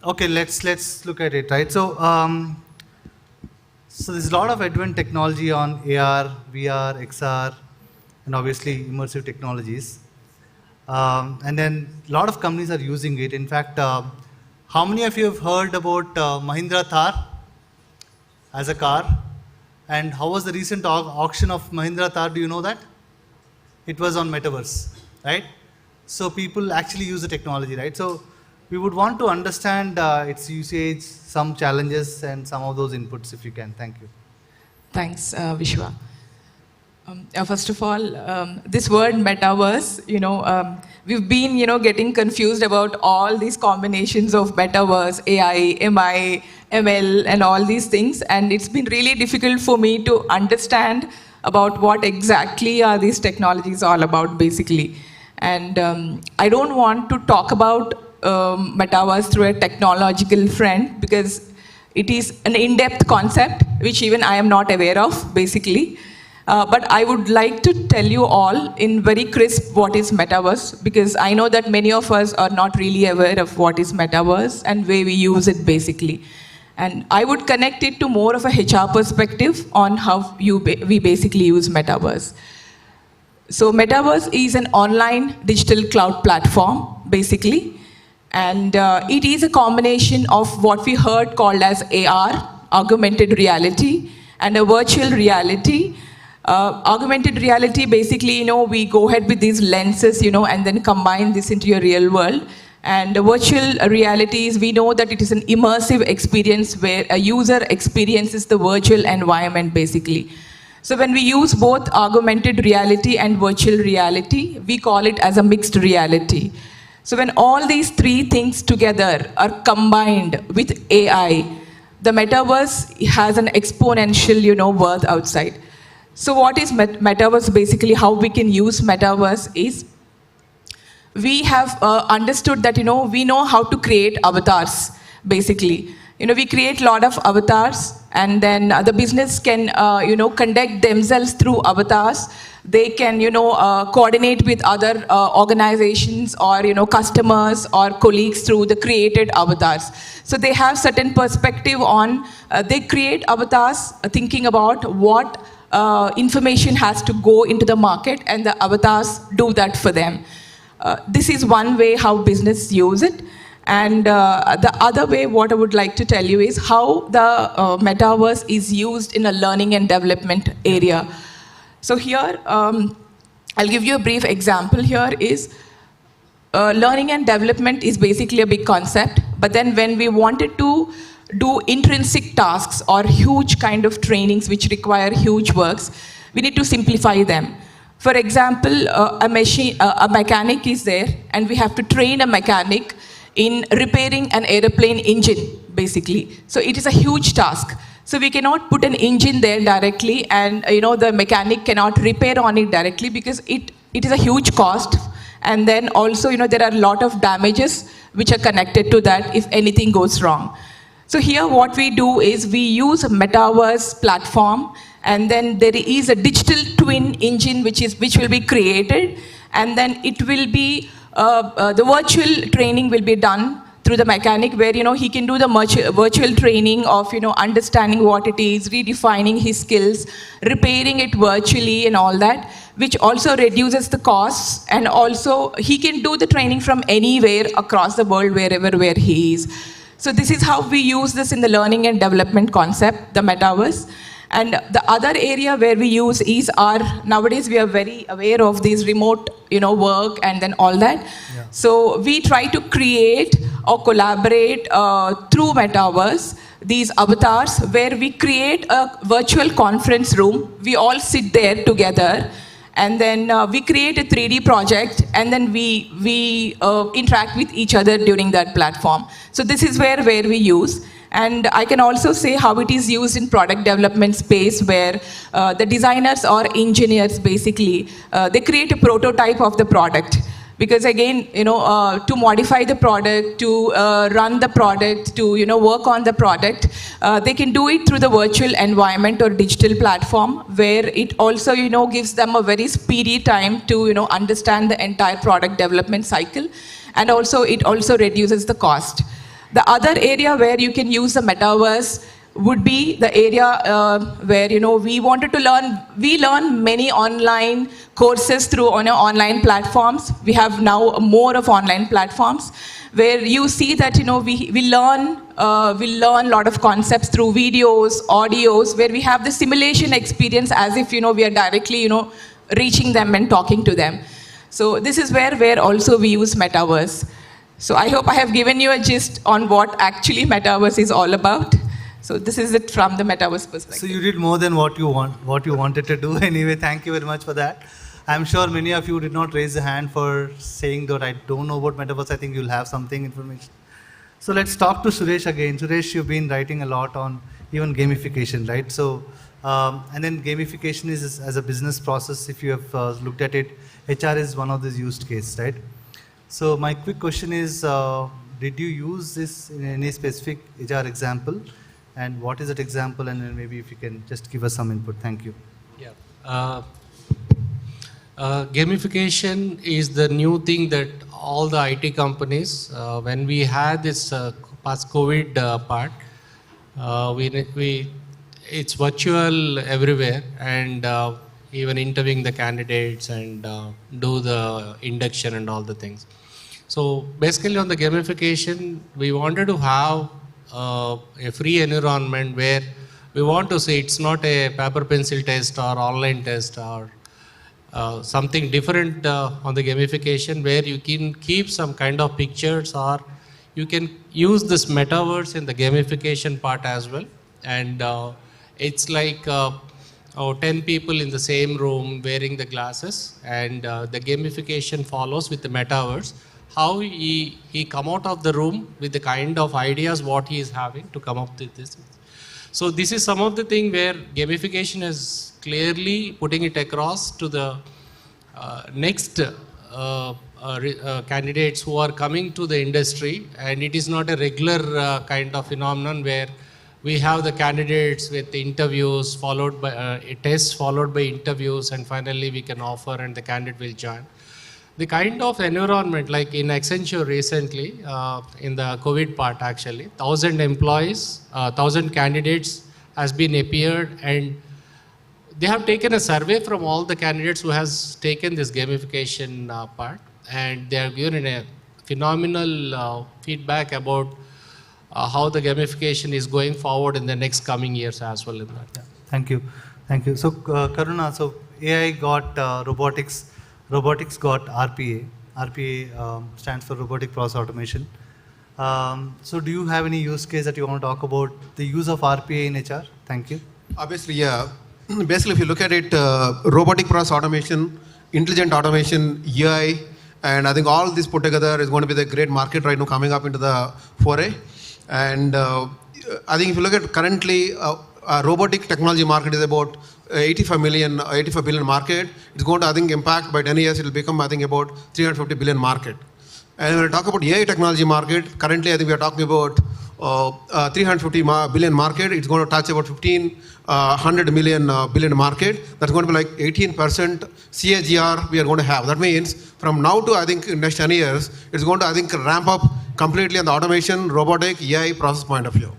Okay, let's look at it, right? So so there's a lot of advanced technology on AR, VR, XR, and obviously immersive technologies. And then a lot of companies are using it. In fact, how many of you have heard about Mahindra Thar as a car? And how was the recent auction of Mahindra Thar? Do you know that? It was on metaverse, right? So people actually use the technology, right? So we would want to understand its usage, some challenges, and some of those inputs if you can. Thank you. Thanks, Vishwa. First of all, this word metaverse, we've been, getting confused about all these combinations of metaverse, AI, MI, ML, and all these things. And it's been really difficult for me to understand about what exactly are these technologies all about, basically. And I don't want to talk about metaverse through a technological front, because it is an in-depth concept which even I am not aware of, basically. But I would like to tell you all in very crisp what is metaverse, because I know that many of us are not really aware of what is metaverse and where we use it, basically. And I would connect it to more of a HR perspective on how we basically use metaverse. So metaverse is an online digital cloud platform, basically. And it is a combination of what we heard called as AR, augmented reality, and a virtual reality. Augmented reality, basically, we go ahead with these lenses, and then combine this into your real world. And virtual reality is, we know that it is an immersive experience where a user experiences the virtual environment, basically. So when we use both augmented reality and virtual reality, we call it as a mixed reality. So when all these three things together are combined with AI, the metaverse has an exponential, worth outside. So what is metaverse? Basically, how we can use metaverse is we have understood that, we know how to create avatars, basically. We create a lot of avatars, and then the business can, conduct themselves through avatars. They can, coordinate with other organizations or, customers or colleagues through the created avatars. So they have certain perspective on, they create avatars thinking about what information has to go into the market, and the avatars do that for them. This is one way how business use it. And the other way, what I would like to tell you is how the metaverse is used in a learning and development area. So here, I'll give you a brief example. Here is learning and development is basically a big concept. But then when we wanted to do intrinsic tasks or huge kind of trainings which require huge works, we need to simplify them. For example, a mechanic is there, and we have to train a mechanic in repairing an airplane engine, basically. So it is a huge task. So we cannot put an engine there directly, and the mechanic cannot repair on it directly because it is a huge cost. And then also, there are a lot of damages which are connected to that if anything goes wrong. So here what we do is we use a metaverse platform, and then there is a digital twin engine which will be created, and then it will be the virtual training will be done through the mechanic, where he can do the virtual training of understanding what it is, redefining his skills, repairing it virtually and all that, which also reduces the costs, and also he can do the training from anywhere across the world, where he is. So this is how we use this in the learning and development concept, the metaverse. And the other area where we use is nowadays we are very aware of these remote, work and then all that. Yeah. So we try to create or collaborate through metaverse, these avatars, where we create a virtual conference room. We all sit there together, and then we create a 3D project, and then we interact with each other during that platform. So this is where we use. And I can also say how it is used in product development space, where the designers or engineers, basically, they create a prototype of the product. Because again, to modify the product, to run the product, to work on the product, they can do it through the virtual environment or digital platform, where it also gives them a very speedy time to understand the entire product development cycle, and also it also reduces the cost. The other area where you can use the metaverse would be the area where we wanted to learn. We learn many online courses through online platforms. We have now more of online platforms where you see that we learn a lot of concepts through videos, audios, where we have the simulation experience as if we are directly reaching them and talking to them. So this is where also we use metaverse. So I hope I have given you a gist on what actually metaverse is all about. So this is it from the metaverse perspective. So you did more than what you wanted to do. Anyway, thank you very much for that. I'm sure many of you did not raise a hand for saying that I don't know about metaverse. I think you'll have something information. So let's talk to Suresh again. Suresh, you've been writing a lot on even gamification, right? So, and then gamification is as a business process. If you have looked at it, HR is one of these used cases, right? So my quick question is, did you use this in any specific HR example? And what is that example? And then maybe if you can just give us some input. Thank you. Yeah. Gamification is the new thing that all the IT companies, when we had this past COVID part, it's virtual everywhere, and even interviewing the candidates and do the induction and all the things. So basically on the gamification, we wanted to have a free environment where we want to say it's not a paper pencil test or online test or something different on the gamification, where you can keep some kind of pictures, or you can use this metaverse in the gamification part as well. And it's like 10 people in the same room wearing the glasses, and the gamification follows with the metaverse. How he come out of the room with the kind of ideas what he is having to come up with this. So this is some of the thing where gamification is clearly putting it across to the next candidates who are coming to the industry, and it is not a regular kind of phenomenon where we have the candidates with the interviews followed by a test followed by interviews, and finally we can offer and the candidate will join. The kind of environment, like in Accenture recently, in the COVID part actually, 1,000 employees, 1,000 candidates has been appeared, and they have taken a survey from all the candidates who has taken this gamification part, and they have given a phenomenal feedback about how the gamification is going forward in the next coming years as well in that. Yeah. Thank you. Thank you. So, Karuna, so AI got robotics got RPA. RPA stands for Robotic Process Automation. So do you have any use case that you want to talk about the use of RPA in HR? Thank you. Obviously, yeah. Basically, if you look at it, robotic process automation, intelligent automation, AI, and I think all this put together is going to be the great market right now coming up into the foray. And I think if you look at currently, robotic technology market is about 85 billion market. It's going to, I think, impact by 10 years, it will become, I think, about 350 billion market. And when we talk about AI technology market, currently, I think we are talking about 350 billion market. It's going to touch about 1,500 billion market. That's going to be like 18% CAGR we are going to have. That means from now to, I think, next 10 years, it's going to, I think, ramp up completely on the automation, robotic, AI process point of view.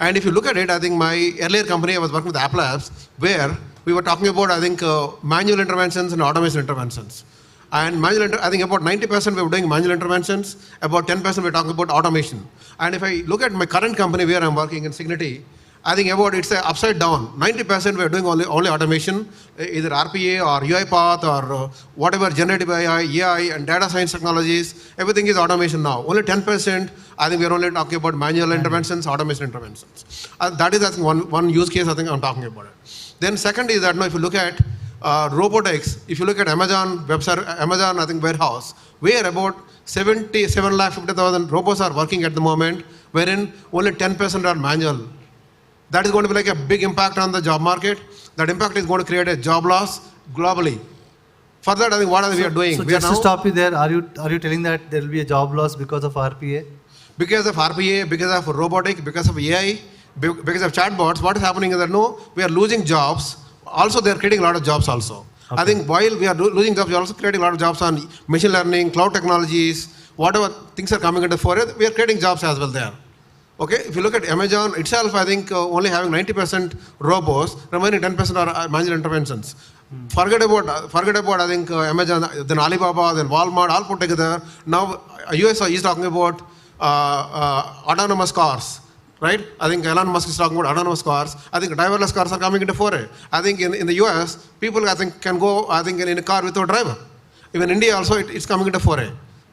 And if you look at it, I think my earlier company, I was working with App Labs, where we were talking about, I think, manual interventions and automation interventions. And I think about 90% we were doing manual interventions, about 10% we're talking about automation. And if I look at my current company where I'm working in Signity, I think about it's upside down. 90% we're doing only automation, either RPA or UiPath or whatever, generative AI and data science technologies, everything is automation now. Only 10%, I think we're only talking about manual interventions, automation interventions. That is, I think, one use case I think I'm talking about it. Then second is that now if you look at robotics, if you look at Amazon I think warehouse, where about 7,50,000 robots are working at the moment, wherein only 10% are manual. That is going to be like a big impact on the job market. That impact is going to create a job loss globally. For that, I think what we are doing. So just to stop you there, are you telling that there will be a job loss because of RPA? Because of RPA, because of robotic, because of AI, because of chatbots, what is happening is that no, we are losing jobs. Also, they are creating a lot of jobs also. Okay. I think while we are losing jobs, we are also creating a lot of jobs on machine learning, cloud technologies, whatever things are coming into fore, we are creating jobs as well there. Okay, if you look at Amazon itself, I think only having 90% robots, remaining 10% are manual interventions. Forget about I think Amazon, then Alibaba, then Walmart, all put together. Now US is talking about autonomous cars, right? I think Elon Musk is talking about autonomous cars. I think driverless cars are coming into foray. I think in the US, people I think can go I think in a car without a driver. Even India also it's coming into foray.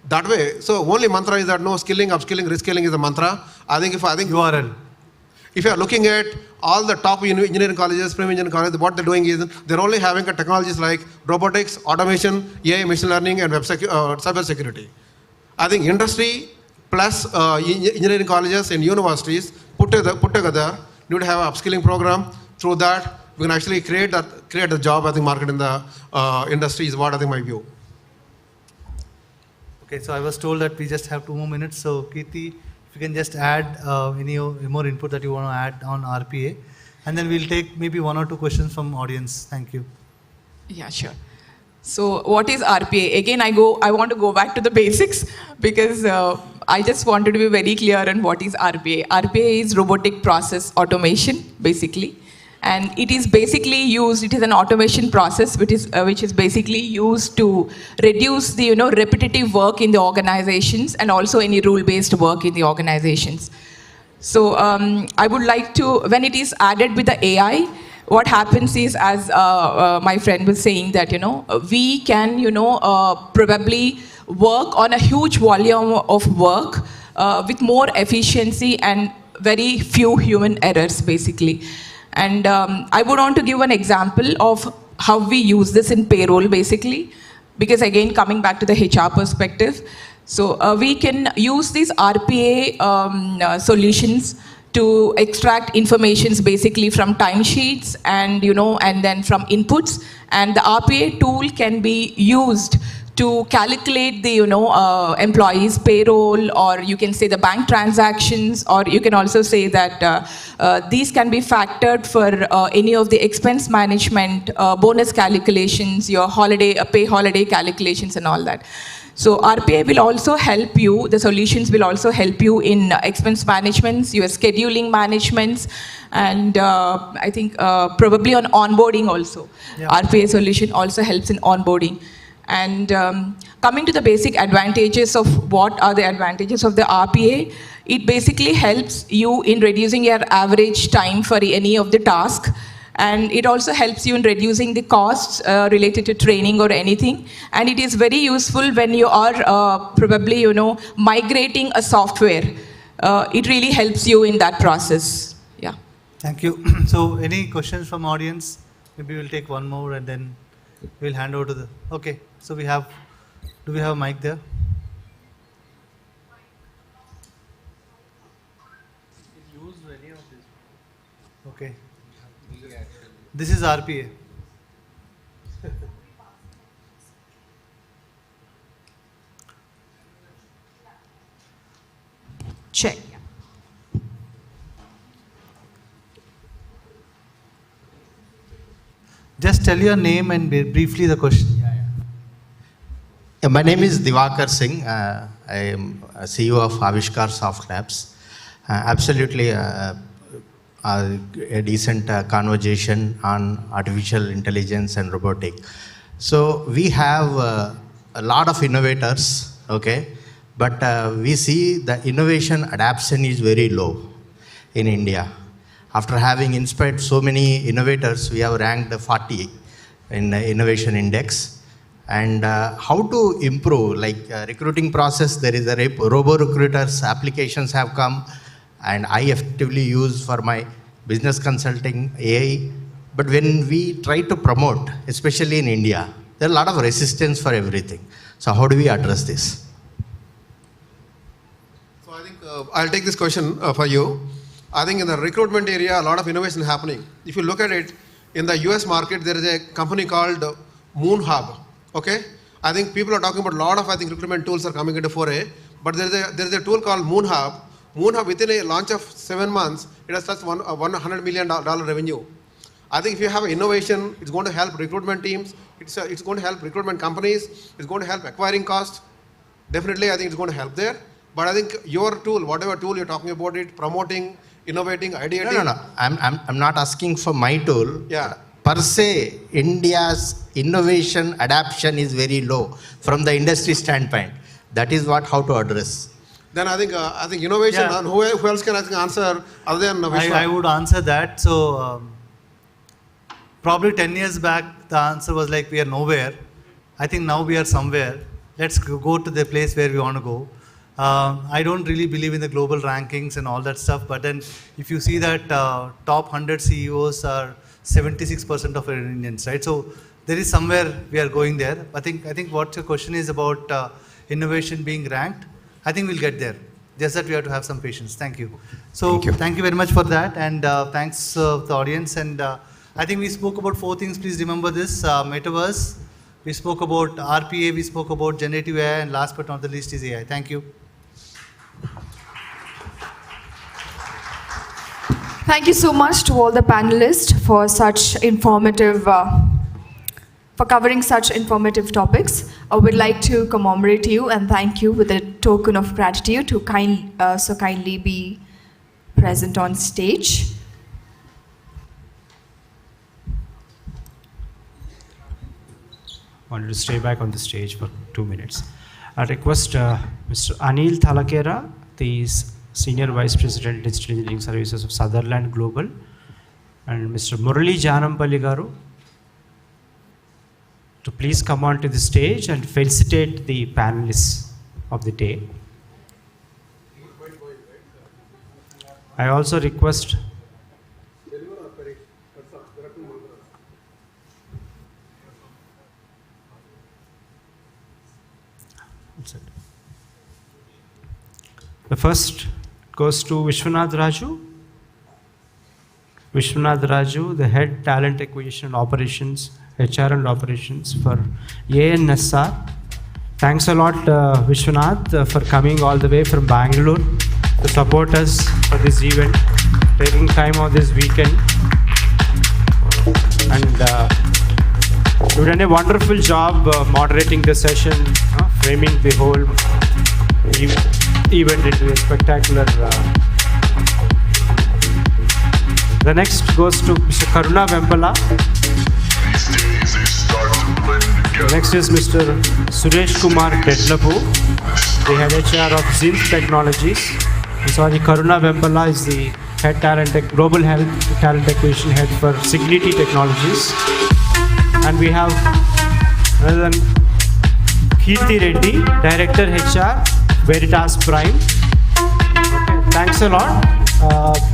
That way, so only mantra is that no skilling, upskilling, reskilling is the mantra. I think URL. If you are looking at all the top engineering colleges, premium engineering colleges, what they're doing is they're only having technologies like robotics, automation, AI, machine learning, and cybersecurity. I think industry plus engineering colleges and universities put together need to have an upskilling program. Through that, we can actually create the job I think market in the industry is what I think my view. Okay, so I was told that we just have 2 more minutes. So, Kirti, if you can just add any more input that you want to add on RPA, and then we'll take maybe 1 or 2 questions from audience. Thank you. Yeah, sure. So, what is RPA? Again, I want to go back to the basics because I just wanted to be very clear on what is RPA. RPA is robotic process automation, basically. And it is basically used, it is an automation process which is basically used to reduce the repetitive work in the organizations and also any rule-based work in the organizations. So I would like to, when it is added with the AI, what happens is, as my friend was saying, that we can probably work on a huge volume of work with more efficiency and very few human errors, basically. And I would want to give an example of how we use this in payroll, basically, because again, coming back to the HR perspective, so we can use these RPA solutions to extract informations basically from timesheets and, and then from inputs. And the RPA tool can be used to calculate the, employees' payroll, or you can say the bank transactions, or you can also say that these can be factored for any of the expense management, bonus calculations, your pay holiday calculations and all that. So RPA will also help you, the solutions will also help you in expense managements, your scheduling managements, and I think probably on onboarding also. Yeah. RPA solution also helps in onboarding. And coming to the basic advantages of what are the advantages of the RPA, it basically helps you in reducing your average time for any of the tasks. And it also helps you in reducing the costs related to training or anything. And it is very useful when you are probably, migrating a software. It really helps you in that process. Yeah. Thank you. So any questions from audience? Maybe we'll take one more and then we'll hand over to the... Okay. So do we have a mic there? Okay. This is RPA. Check. Just tell your name and briefly the question. Yeah, my name is Divakar Singh. I am CEO of Avishkar Soft Labs. Absolutely a decent conversation on artificial intelligence and robotic. So we have a lot of innovators, okay, but we see the innovation adoption is very low in India. After having inspired so many innovators, we have ranked 40 in the innovation index. And how to improve, like recruiting process, there is a robo recruiters applications have come, and I effectively use for my business consulting AI. But when we try to promote, especially in India, there are a lot of resistance for everything. So how do we address this? So I think I'll take this question for you. I think in the recruitment area, a lot of innovation happening. If you look at it, in the US market, there is a company called MoonHub. Okay, I think people are talking about a lot of recruitment tools are coming into foray, but there is a tool called MoonHub. MoonHub, within a launch of 7 months, it has touched $100 million revenue. I think if you have innovation, it's going to help recruitment teams. It's going to help recruitment companies. It's going to help acquiring cost. Definitely, I think it's going to help there. But I think your tool, whatever tool you're talking about, it promoting, innovating, ideating. No. I'm not asking for my tool. Yeah. Per se, India's innovation adoption is very low from the industry standpoint. That is how to address. Then I think innovation. Yeah. And who else can answer other than Vishwa? I would answer that. So probably 10 years back, the answer was like we are nowhere. I think now we are somewhere. Let's go to the place where we want to go. I don't really believe in the global rankings and all that stuff. But then if you see that top 100 CEOs are 76% of Indians, right? So there is somewhere we are going there. I think what your question is about innovation being ranked, I think we'll get there. Just that we have to have some patience. Thank you. So thank you very much for that, and thanks to the audience. And I think we spoke about 4 things. Please remember this: metaverse. We spoke about RPA. We spoke about generative AI, and last but not the least is AI. Thank you. Thank you so much to all the panelists for such informative, for covering such informative topics. I would like to commemorate you and thank you with a token of gratitude to so kindly be present on stage. Wanted to stay back on the stage for 2 minutes. I request Mr. Anil Thalakera, the Senior Vice President, Digital Engineering Services of Sutherland Global, and Mr. Murali Janampalli Garu to please come on to the stage and felicitate the panelists of the day. I also request the first goes to Vishwanath Raju. Vishwanath Raju, the Head Talent Acquisition Operations, HR and Operations for ANSR. Thanks a lot, Vishwanath, for coming all the way from Bangalore to support us for this event, taking time on this weekend. And you've done a wonderful job moderating the session, framing the whole event into a spectacular. The next goes to Mr. Karuna Vempala. Next is Mr. Suresh Kumar Dedlapu, the head HR of Zinc Technologies. Sorry, Karuna Vempala is the head global health talent acquisition head for Signity Technologies. And we have another Kirti Reddy, director HR, Veritas Prime. Okay, thanks a lot.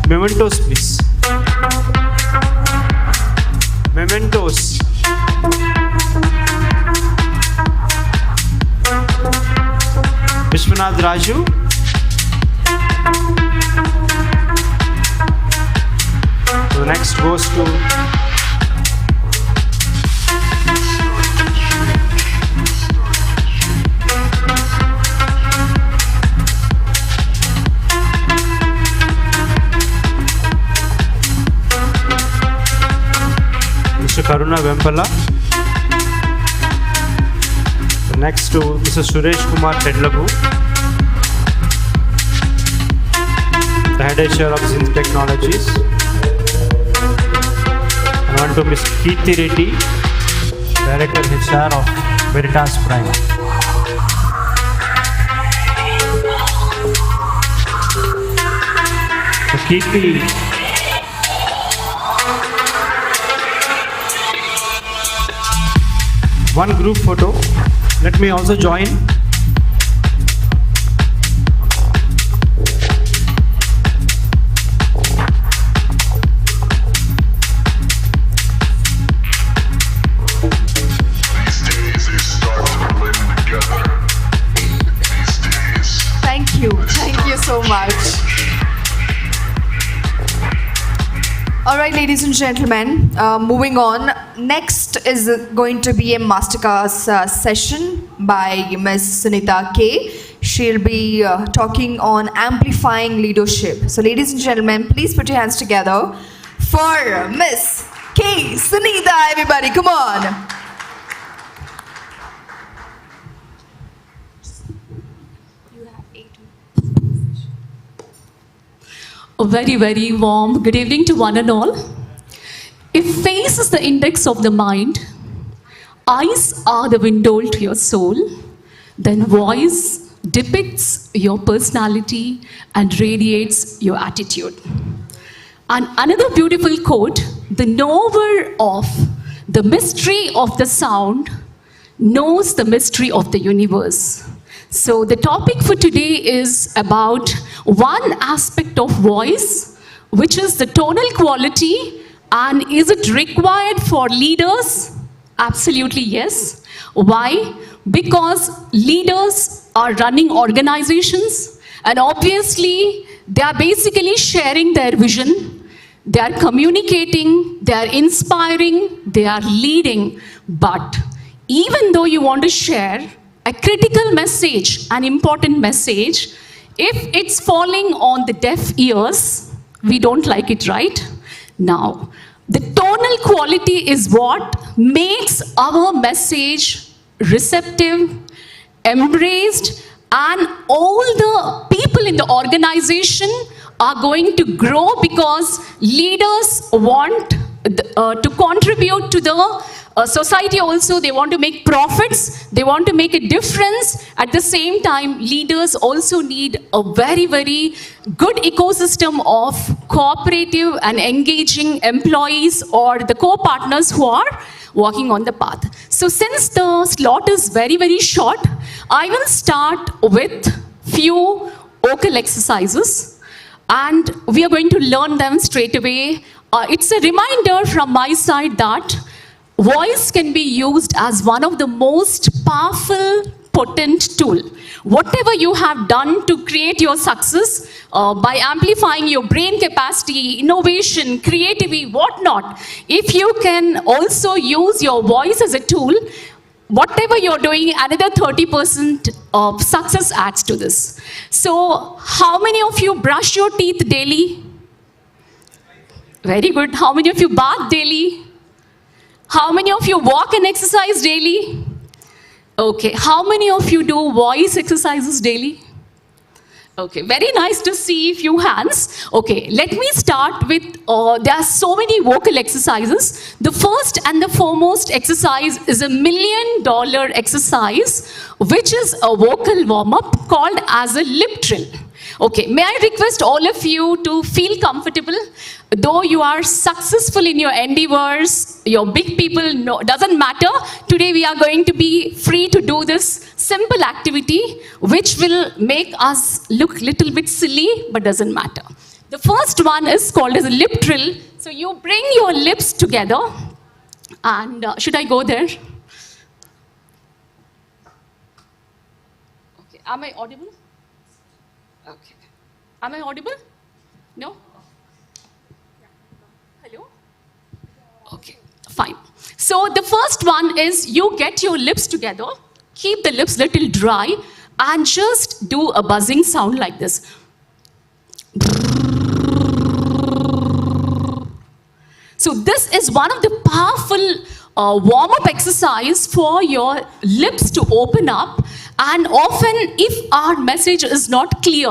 Mementos, please. Mementos. Vishwanath Raju. So the next goes to Mr. Karuna Vempala. So next to Mr. Suresh Kumar Dedlapu, the head HR of Zinc Technologies. And on to Ms. Kirti Reddy, director HR of Veritas Prime. So Kirti, one group photo. Let me also join. Thank you so much. All right, ladies and gentlemen, moving on. Next is going to be a masterclass session by Ms. Sunita K. She'll be talking on amplifying leadership. So, ladies and gentlemen, please put your hands together for Ms. K. Sunita, everybody, come on. A very, very warm good evening to one and all. If face is the index of the mind, eyes are the window to your soul, then voice depicts your personality and radiates your attitude. And another beautiful quote, the knower of the mystery of the sound knows the mystery of the universe. So the topic for today is about one aspect of voice, which is the tonal quality, and is it required for leaders? Absolutely yes. Why? Because leaders are running organizations, and obviously they are basically sharing their vision, they are communicating, they are inspiring, they are leading. But even though you want to share a critical message, an important message, if it's falling on the deaf ears, we don't like it, right? Now, the tonal quality is what makes our message receptive, embraced, and all the people in the organization are going to grow because leaders want to contribute to the society also. They want to make profits, they want to make a difference. At the same time, leaders also need a very, very good ecosystem of cooperative and engaging employees or the co-partners who are walking on the path. So since the slot is very, very short, I will start with few vocal exercises and we are going to learn them straight away. It's a reminder from my side that voice can be used as one of the most powerful potent tool. Whatever you have done to create your success by amplifying your brain capacity, innovation, creativity, whatnot, if you can also use your voice as a tool, whatever you're doing, another 30% of success adds to this. So, how many of you brush your teeth daily? Very good. How many of you bath daily? How many of you walk and exercise daily? Okay. How many of you do voice exercises daily? Okay, very nice to see few hands. Okay, let me start with, there are so many vocal exercises. The first and the foremost exercise is $1 million exercise, which is a vocal warm-up called as a lip trill. Okay, may I request all of you to feel comfortable? Though you are successful in your endeavors, your big people, no, doesn't matter. Today we are going to be free to do this simple activity, which will make us look a little bit silly, but doesn't matter. The first one is called as a lip trill. So you bring your lips together, and should I go there? Okay, am I audible? Okay. Am I audible? No? Hello? Okay, fine. So the first one is you get your lips together, keep the lips little dry, and just do a buzzing sound like this. So this is one of the powerful warm-up exercise for your lips to open up. And often, if our message is not clear,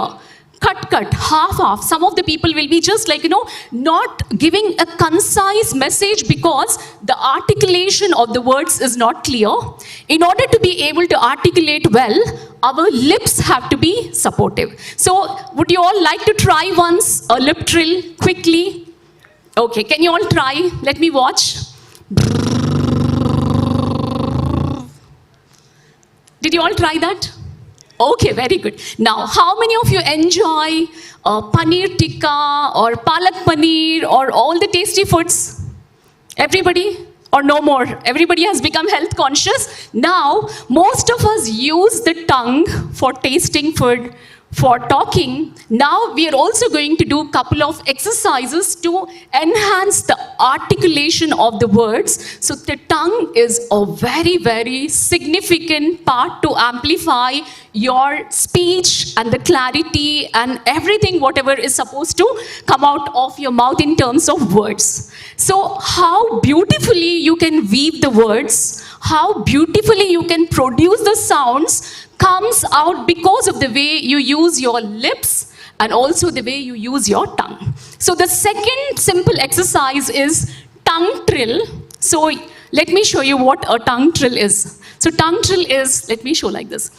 cut, half. Some of the people will be just like, not giving a concise message because the articulation of the words is not clear. In order to be able to articulate well, our lips have to be supportive. So, would you all like to try once a lip trill quickly? Okay, can you all try? Let me watch. Did you all try that? Okay, very good. Now, how many of you enjoy paneer tikka or palak paneer or all the tasty foods? Everybody? Or no more? Everybody has become health conscious. Now, most of us use the tongue for tasting food, for talking. Now, we are also going to do a couple of exercises to enhance the articulation of the words. So, the tongue is a very, very significant part to amplify your speech and the clarity and everything, whatever is supposed to come out of your mouth in terms of words. So, how beautifully you can weave the words, how beautifully you can produce the sounds comes out because of the way you use your lips and also the way you use your tongue. So the second simple exercise is tongue trill. So let me show you what a tongue trill is. So tongue trill is, let me show like this.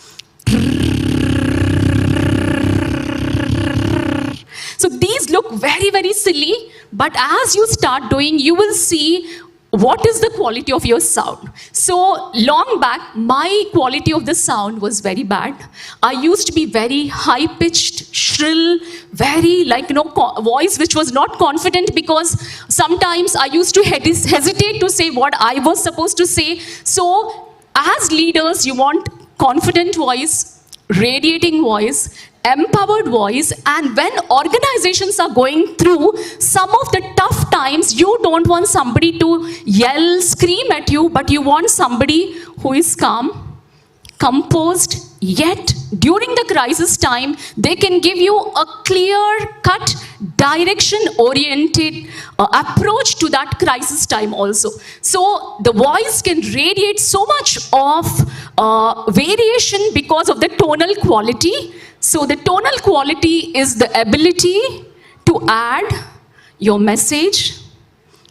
So these look very, very silly, but as you start doing, you will see what is the quality of your sound. So long back, my quality of the sound was very bad. I used to be very high-pitched, shrill, very voice which was not confident because sometimes I used to hesitate to say what I was supposed to say. So as leaders, you want confident voice, radiating voice, empowered voice, and when organizations are going through some of the tough times, you don't want somebody to yell, scream at you, but you want somebody who is calm, composed, yet during the crisis time, they can give you a clear-cut, direction-oriented approach to that crisis time also. So the voice can radiate so much of variation because of the tonal quality. So the tonal quality is the ability to add your message,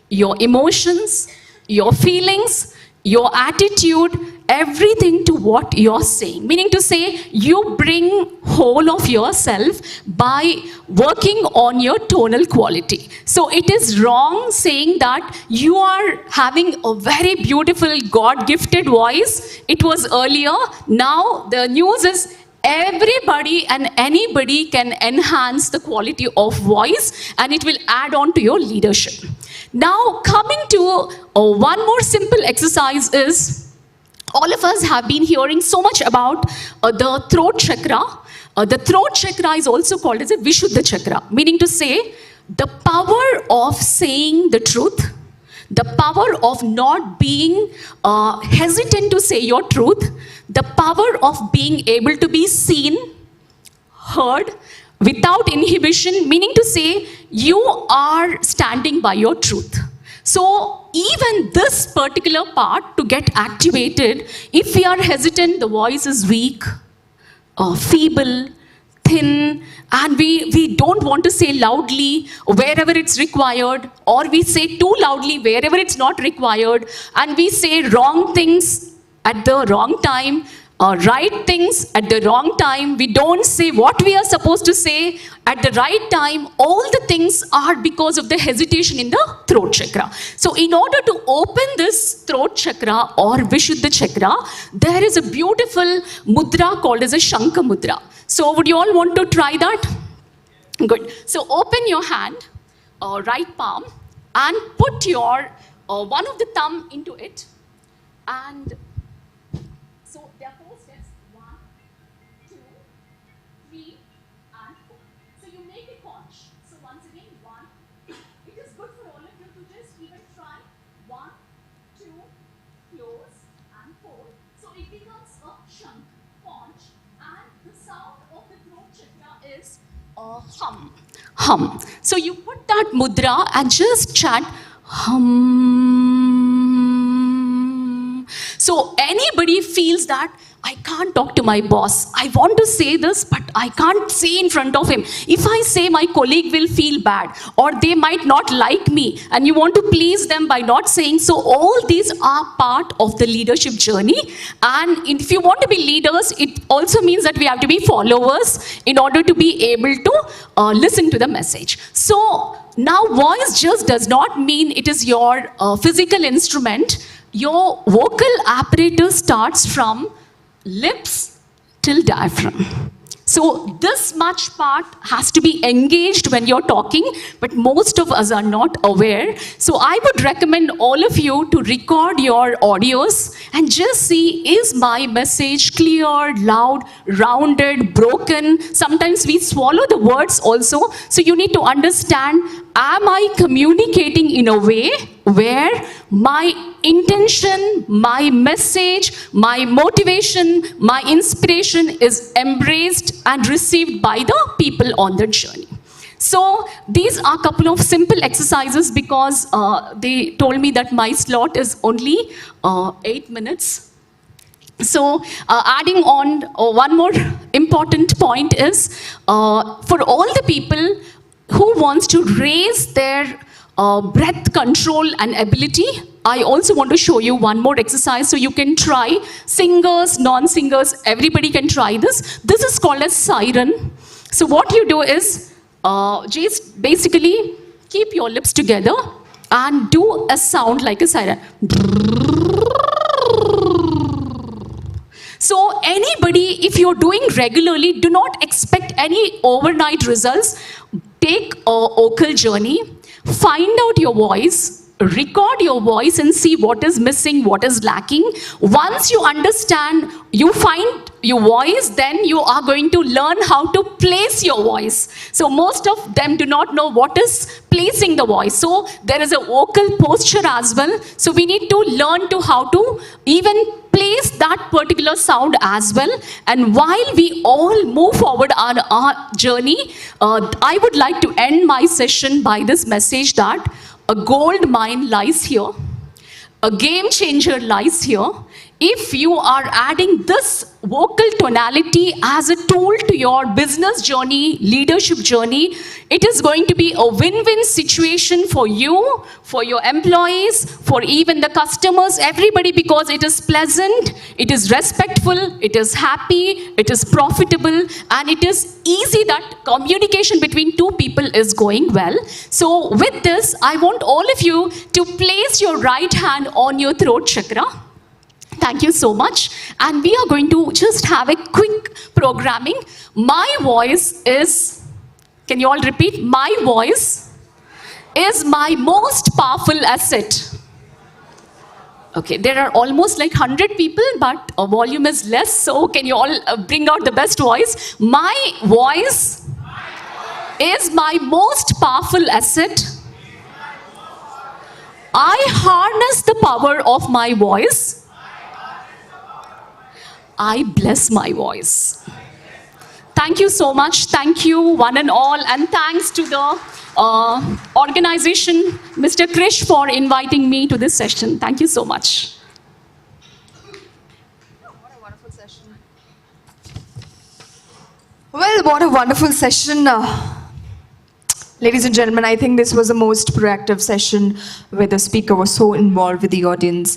your emotions, your feelings, your attitude, everything to what you're saying. Meaning to say, you bring whole of yourself by working on your tonal quality. So it is wrong saying that you are having a very beautiful God-gifted voice. It was earlier. Now the news is everybody and anybody can enhance the quality of voice and it will add on to your leadership. Now coming to one more simple exercise is All of us have been hearing so much about the throat chakra. The throat chakra is also called as a Vishuddha chakra, meaning to say the power of saying the truth, the power of not being hesitant to say your truth, the power of being able to be seen, heard, without inhibition, meaning to say you are standing by your truth. So even this particular part to get activated, if we are hesitant, the voice is weak, feeble, thin, and we don't want to say loudly wherever it's required, or we say too loudly wherever it's not required, and we say wrong things at the wrong time, right things at the wrong time. We don't say what we are supposed to say at the right time. All the things are because of the hesitation in the throat chakra. So in order to open this throat chakra or Vishuddha chakra, there is a beautiful mudra called as a Shankha mudra. So would you all want to try that? Good. So open your hand, right palm, and put your one of the thumb into it, and so there are 4 steps, 1, 2, 3, and 4. So you make a conch. So once again, 1. It is good for all of you to just even try 1, 2, close, and 4. So it becomes a chunk, conch, and the sound of the throat chakra is hum. Hum. So you put that mudra and just chant hum. So anybody feels that I can't talk to my boss, I want to say this, but I can't say in front of him. If I say, my colleague will feel bad, or they might not like me, and you want to please them by not saying. So all these are part of the leadership journey. And if you want to be leaders, it also means that we have to be followers in order to be able to listen to the message. So now voice just does not mean it is your physical instrument. Your vocal apparatus starts from lips till diaphragm. So this much part has to be engaged when you're talking, but most of us are not aware. So I would recommend all of you to record your audios and just see, is my message clear, loud, rounded, broken? Sometimes we swallow the words also. So you need to understand, am I communicating in a way where my intention, my message, my motivation, my inspiration is embraced and received by the people on the journey? So these are a couple of simple exercises, because they told me that my slot is only 8 minutes. So adding on one more important point is, for all the people who wants to raise their breath control and ability, I also want to show you one more exercise. So you can try, singers, non-singers, everybody can try this. This is called as siren. So what you do is, just basically keep your lips together and do a sound like a siren. So anybody, if you're doing regularly, do not expect any overnight results. Take a vocal journey, find out your voice, record your voice and see what is missing, what is lacking. Once you understand, you find your voice, then you are going to learn how to place your voice. So most of them do not know what is placing the voice. So there is a vocal posture as well. So we need to learn to how to even place that particular sound as well. And while we all move forward on our journey, I would like to end my session by this message that a gold mine lies here. A game changer lies here. If you are adding this vocal tonality as a tool to your business journey, leadership journey, it is going to be a win-win situation for you, for your employees, for even the customers, everybody, because it is pleasant, it is respectful, it is happy, it is profitable, and it is easy that communication between two people is going well. So with this, I want all of you to place your right hand on your throat chakra. Thank you so much. And we are going to just have a quick programming. My voice is, can you all repeat? My voice is my most powerful asset. Okay, there are almost like 100 people, but volume is less. So can you all bring out the best voice? My voice is my most powerful asset. I harness the power of my voice. I bless my voice. Thank you so much. Thank you, one and all. And thanks to the organization, Mr. Krish, for inviting me to this session. Thank you so much. Well, what a wonderful session. Ladies and gentlemen, I think this was the most proactive session where the speaker was so involved with the audience.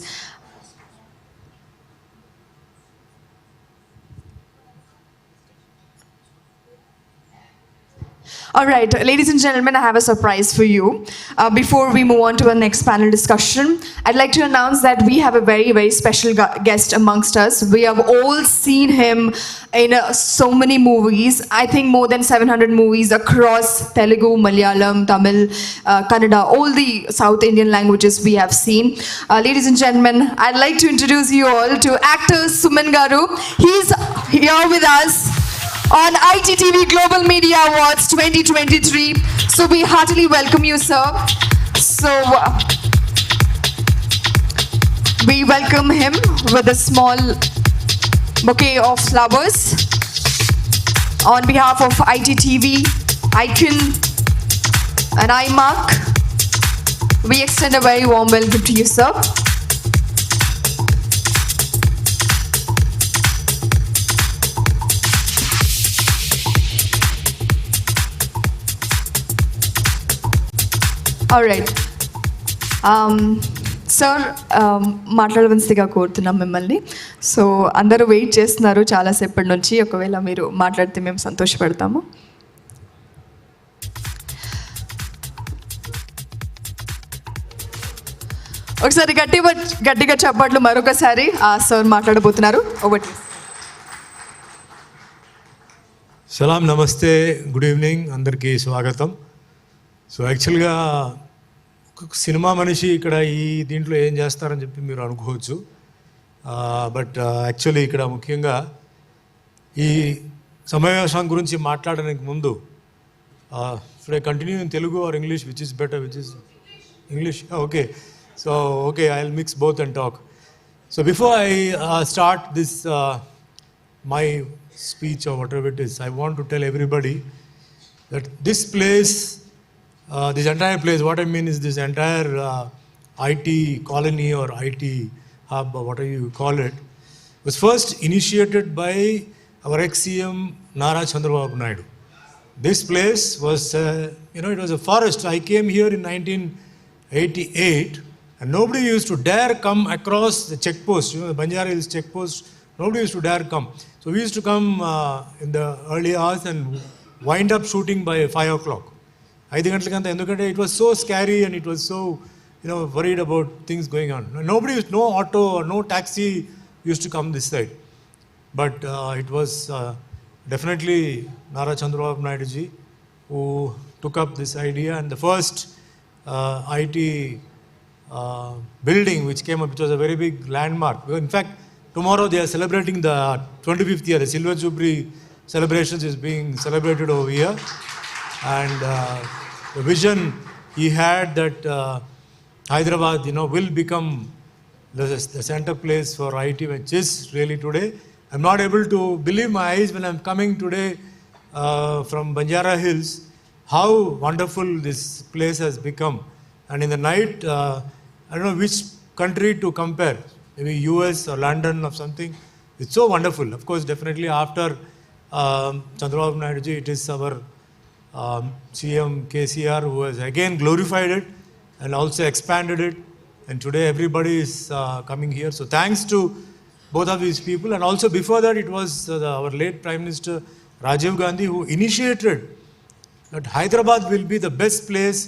All right, ladies and gentlemen, I have a surprise for you. Before we move on to our next panel discussion, I'd like to announce that we have a very, very special guest amongst us. We have all seen him in so many movies. I think more than 700 movies across Telugu, Malayalam, Tamil, Kannada, all the South Indian languages we have seen. Ladies and gentlemen, I'd like to introduce you all to actor Suman Garu. He's here with us on ITTV Global Media Awards 2023. So we heartily welcome you, sir. So we welcome him with a small bouquet of flowers. On behalf of ITTV, Icon and iMark, we extend a very warm welcome to you, sir. All right. Sir మాట్లాడవలసిందిగా కోరుతున్నాం మిమ్మల్ని. So అందరూ wait చేస్తున్నారు చాలాసేపటి నుంచి. ఒకవేళ మీరు మాట్లాడితే మేము సంతోషపడతాము. ఒకసారి గట్టిగా చప్పట్లు మరొకసారి. సార్ మాట్లాడబోతున్నారు. ఒకటి సలాం, నమస్తే, గుడ్ ఈవినింగ్, అందరికీ స్వాగతం. సో యాక్చువల్గా సినిమా మనిషి ఇక్కడ ఈ దీంట్లో ఏం చేస్తారని చెప్పి మీరు అనుకోవచ్చు. బట్ యాక్చువల్లీ ఇక్కడ ముఖ్యంగా ఈ సమావేశం గురించి మాట్లాడడానికి ముందు should I continue in Telugu or English, which is better, which is English? Okay, so okay, I will mix both and talk. So before I start this my speech or whatever it is, I want to tell everybody that this place, this entire place, what I mean is this entire IT colony or IT hub or whatever you call it, was first initiated by our ex-CM Nara Chandrababu Naidu. This place was, it was a forest. I came here in 1988 and nobody used to dare come across the checkpost, the Banjara Hills checkpost. Nobody used to dare come. So we used to come in the early hours and wind up shooting by 5 o'clock. It was so scary and it was so, worried about things going on. No auto or no taxi used to come this side. But it was definitely Nara Chandrababu Naidu ji who took up this idea, and the first IT building which came up, which was a very big landmark. In fact, tomorrow they are celebrating the 25th year. The Silver Jubilee celebrations is being celebrated over here. And the vision he had that Hyderabad, will become the center place for IT, which is really today. I'm not able to believe my eyes when I'm coming today from Banjara Hills, how wonderful this place has become. And in the night, I don't know which country to compare. Maybe US or London or something. It's so wonderful. Of course, definitely after Chandrababu Naidu ji, it is our CM KCR who has again glorified it and also expanded it. And today everybody is coming here. So thanks to both of these people. And also before that, it was our late Prime Minister Rajiv Gandhi who initiated that Hyderabad will be the best place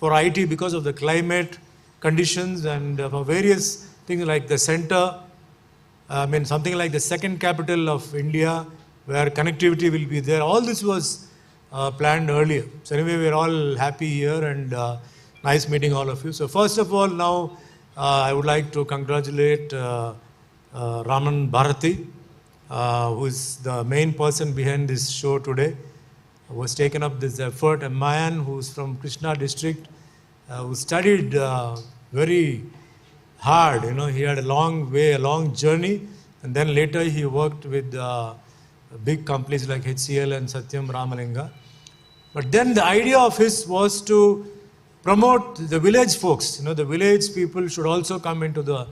for IT because of the climate conditions and for various things like the center, something like the second capital of India, where connectivity will be there. All this was planned earlier. So anyway, we're all happy here and nice meeting all of you. So first of all, now I would like to congratulate Raman Bharati, who is the main person behind this show today, who has taken up this effort. A man who is from Krishna district, who studied very hard. He had a long way, a long journey, and then later he worked with big companies like HCL and Satyam Ramalinga. But then the idea of his was to promote the village folks. The village people should also come into the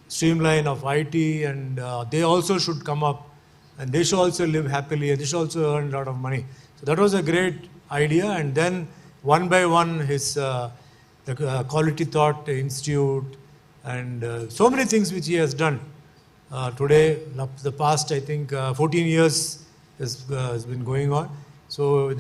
streamline of IT, and they also should come up, and they should also live happily, and they should also earn a lot of money. So that was a great idea. And then one by one, his the Quality Thought Institute and so many things which he has done. Today, the past, I think, 14 years has been going on. So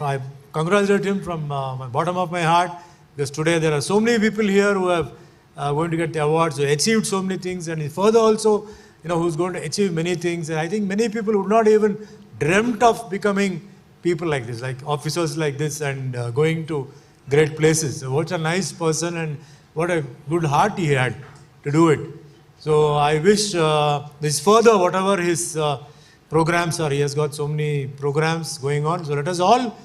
I congratulate him from my bottom of my heart, because today there are so many people here who have going to get the awards, who achieved so many things, and further also, who's going to achieve many things. And I think many people would not even dreamt of becoming people like this, like officers like this, and going to great places. So what a nice person, and what a good heart he had to do it. So I wish this further, whatever his programs are. He has got so many programs going on. So let us all,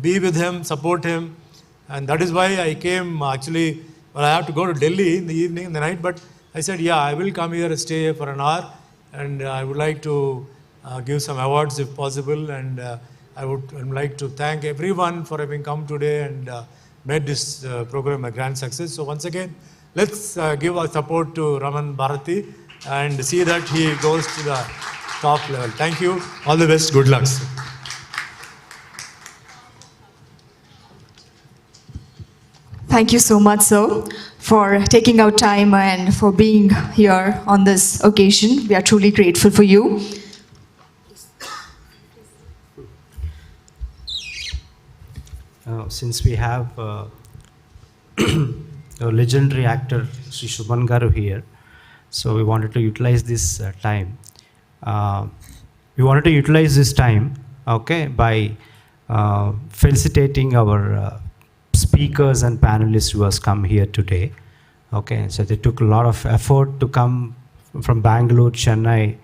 be with him, support him. And that is why I came actually. Well, I have to go to Delhi in the evening, in the night, but I said, yeah, I will come here and stay here for an hour, and I would like to give some awards if possible. And I would like to thank everyone for having come today and made this program a grand success. So once again, let's give our support to Raman Bharati and see that he goes to the top level. Thank you. All the best. Good luck. Thank you so much, sir, for taking out time and for being here on this occasion. We are truly grateful for you. Since we have a legendary actor, Sri Shubhan Garu here, so we wanted to utilize this time. Okay, by felicitating our speakers and panelists who has come here today. Okay, so they took a lot of effort to come from Bangalore, Chennai,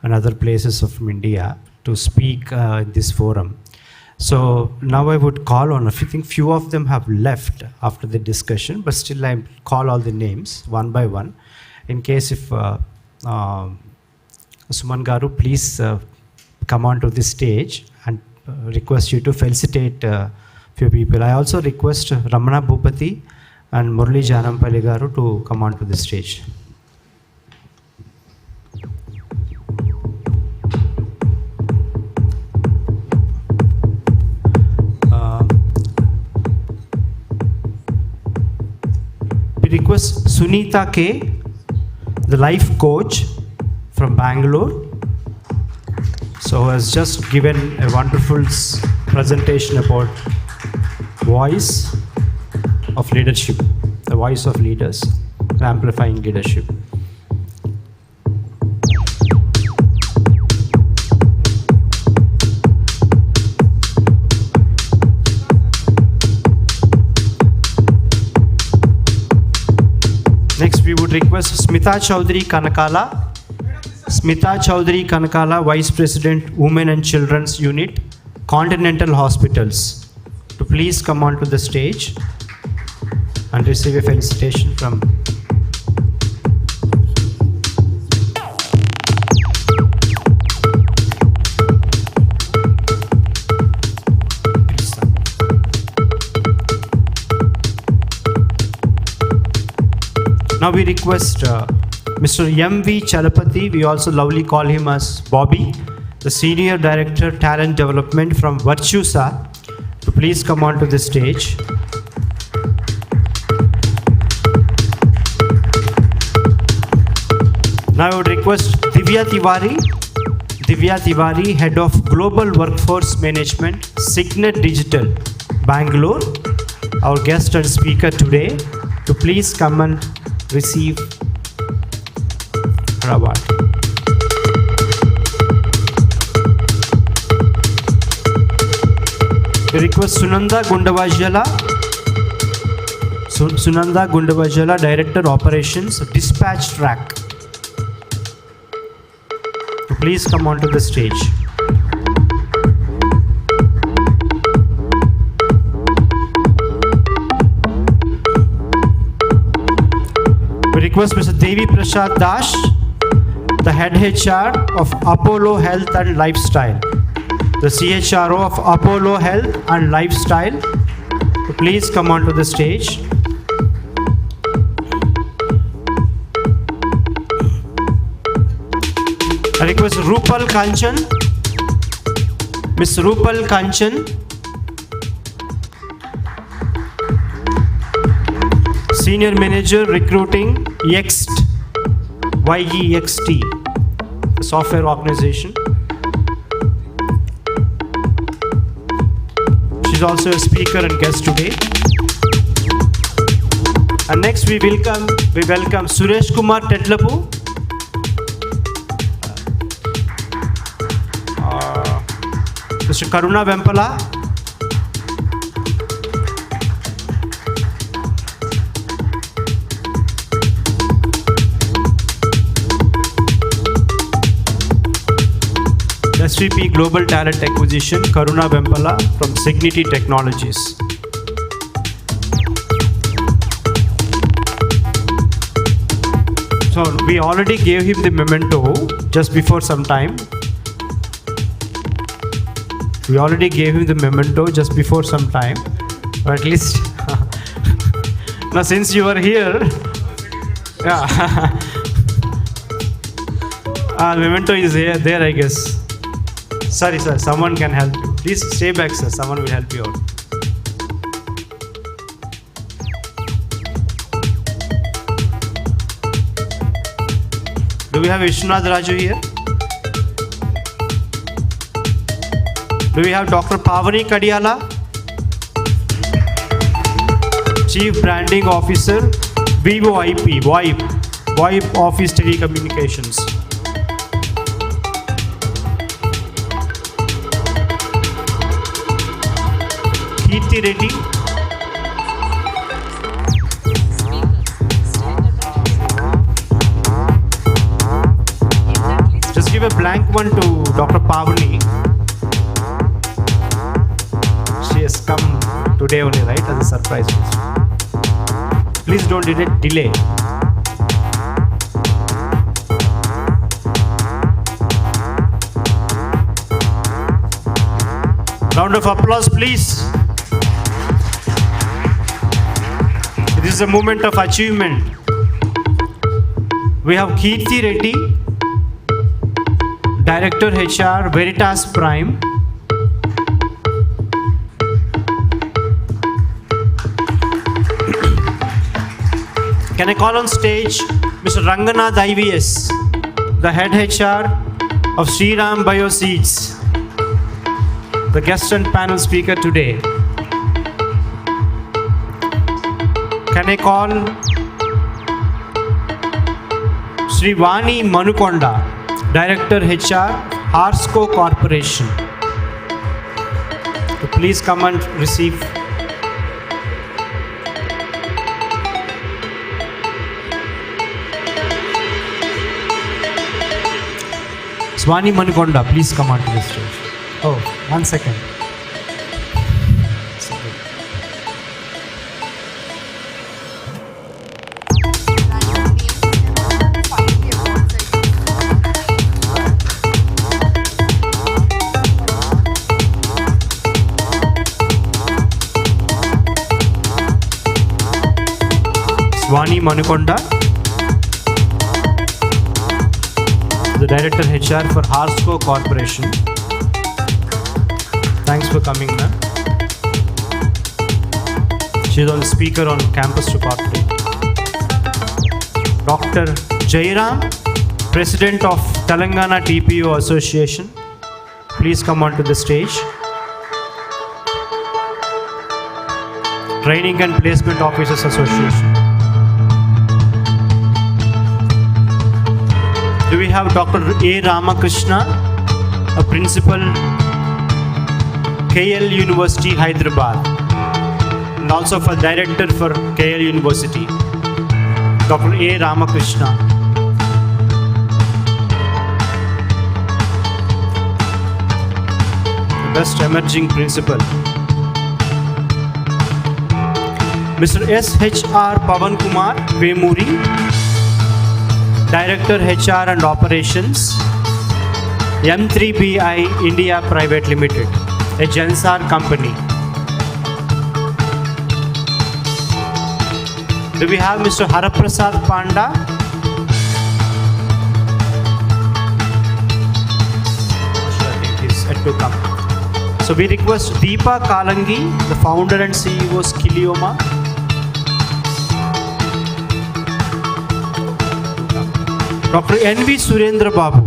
and other places of India to speak in this forum. So now I would call on, I think few of them have left after the discussion, but still I call all the names one by one. In case if Suman Garu, please come on to the stage, and request you to felicitate few people. I also request Ramana Bhupati and Murli Janampalli Garu to come on to the stage. We request Sunita K, the life coach from Bangalore, so has just given a wonderful presentation about voice of leadership, the voice of leaders, amplifying leadership. Next, we would request Smita Chaudhary Kanakala. Smita Chaudhary Kanakala, Vice President, Women and Children's Unit, Continental Hospitals, to please come on to the stage and receive a felicitation from. Now we request Mr. M.V. Chalapati, we also lovely call him as Bobby, the Senior Director, Talent Development from Virtusa, to please come on to the stage. Now I would request Divya Tiwari, Head of Global Workforce Management, Signet Digital, Bangalore, our guest and speaker today, to please come and receive her award. We request Sunanda Sunanda Gundavajala, Director Operations, Dispatch Track. Please come onto the stage. We request Mr. Devi Prasad Dash, the Head HR of Apollo Health and Lifestyle, the CHRO of Apollo Health and Lifestyle, to please come onto the stage. I request Rupal Kanchan, Miss Rupal Kanchan, Senior Manager Recruiting, Yext, YEXT, a software organization. She's also a speaker and guest today. And next we welcome Suresh Kumar Tedlapu, Mr. Karuna Vempala, SVP Global Talent Acquisition, Karuna Vempala from Signity Technologies. So we already gave him the memento just before some time. Or at least now since you are here, yeah. Memento is there, I guess. Sorry, sir. Someone can help you. Please stay back, sir. Someone will help you out. Do we have Vishwanath Raju here? Do we have Dr. Pavani Kadiala, Chief Branding Officer, VoIP, VoIP Office Telecommunications. Kirti Reddy, just give a blank one to Dr. Pavani. She has come today only, right, as a surprise. Please don't delay. Round of applause, please. This is a moment of achievement. We have Kirti Reddy, Director HR, Veritas Prime. Can I call on stage Mr. Ranganath IVS, the Head HR of Shriram Bioseeds, the guest and panel speaker today. Can I call Sri Vani Manukonda, Director HR, Harsco Corporation, to please come and receive. Swani Manukonda, please come onto the stage. Oh, 1 second. Sorry. Swani Manukonda, the Director HR for Harsco Corporation. Thanks for coming, ma'am. She's on speaker on campus to corporate. Dr. Jairam, President of Telangana TPO Association. Please come onto the stage. Training and Placement Officers Association. Do we have Dr. A. Ramakrishna, a Principal, KL University, Hyderabad, and also for Director for KL University, Dr. A. Ramakrishna. The Best Emerging Principal, Mr. S.H.R. Pavan Kumar Vemuri, Director HR and Operations, M3BI India Private Limited, a Gensar company. Do we have Mr. Haraprasad Panda? I think he's yet to come. So we request Deepa Kalangi, the founder and CEO Skillioma. Dr. N.V. Surendra Babu,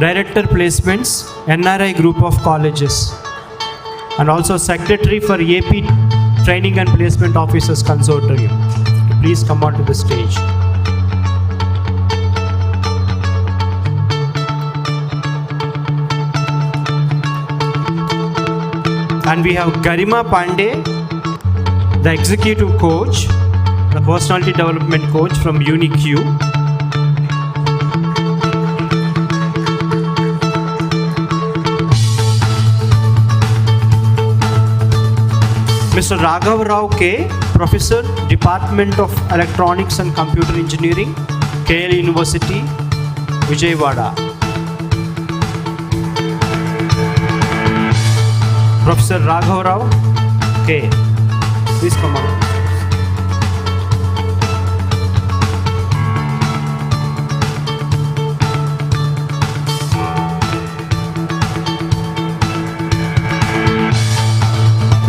Director Placements, NRI Group of Colleges, and also Secretary for AP Training and Placement Officers Consortium. Please come onto the stage. And we have Garima Pandey, the Executive Coach, the Personality Development Coach from UniQ. Mr. Raghav Rao K, Professor, Department of Electronics and Computer Engineering, KL University, Vijayawada. Professor Raghav Rao K, please come on.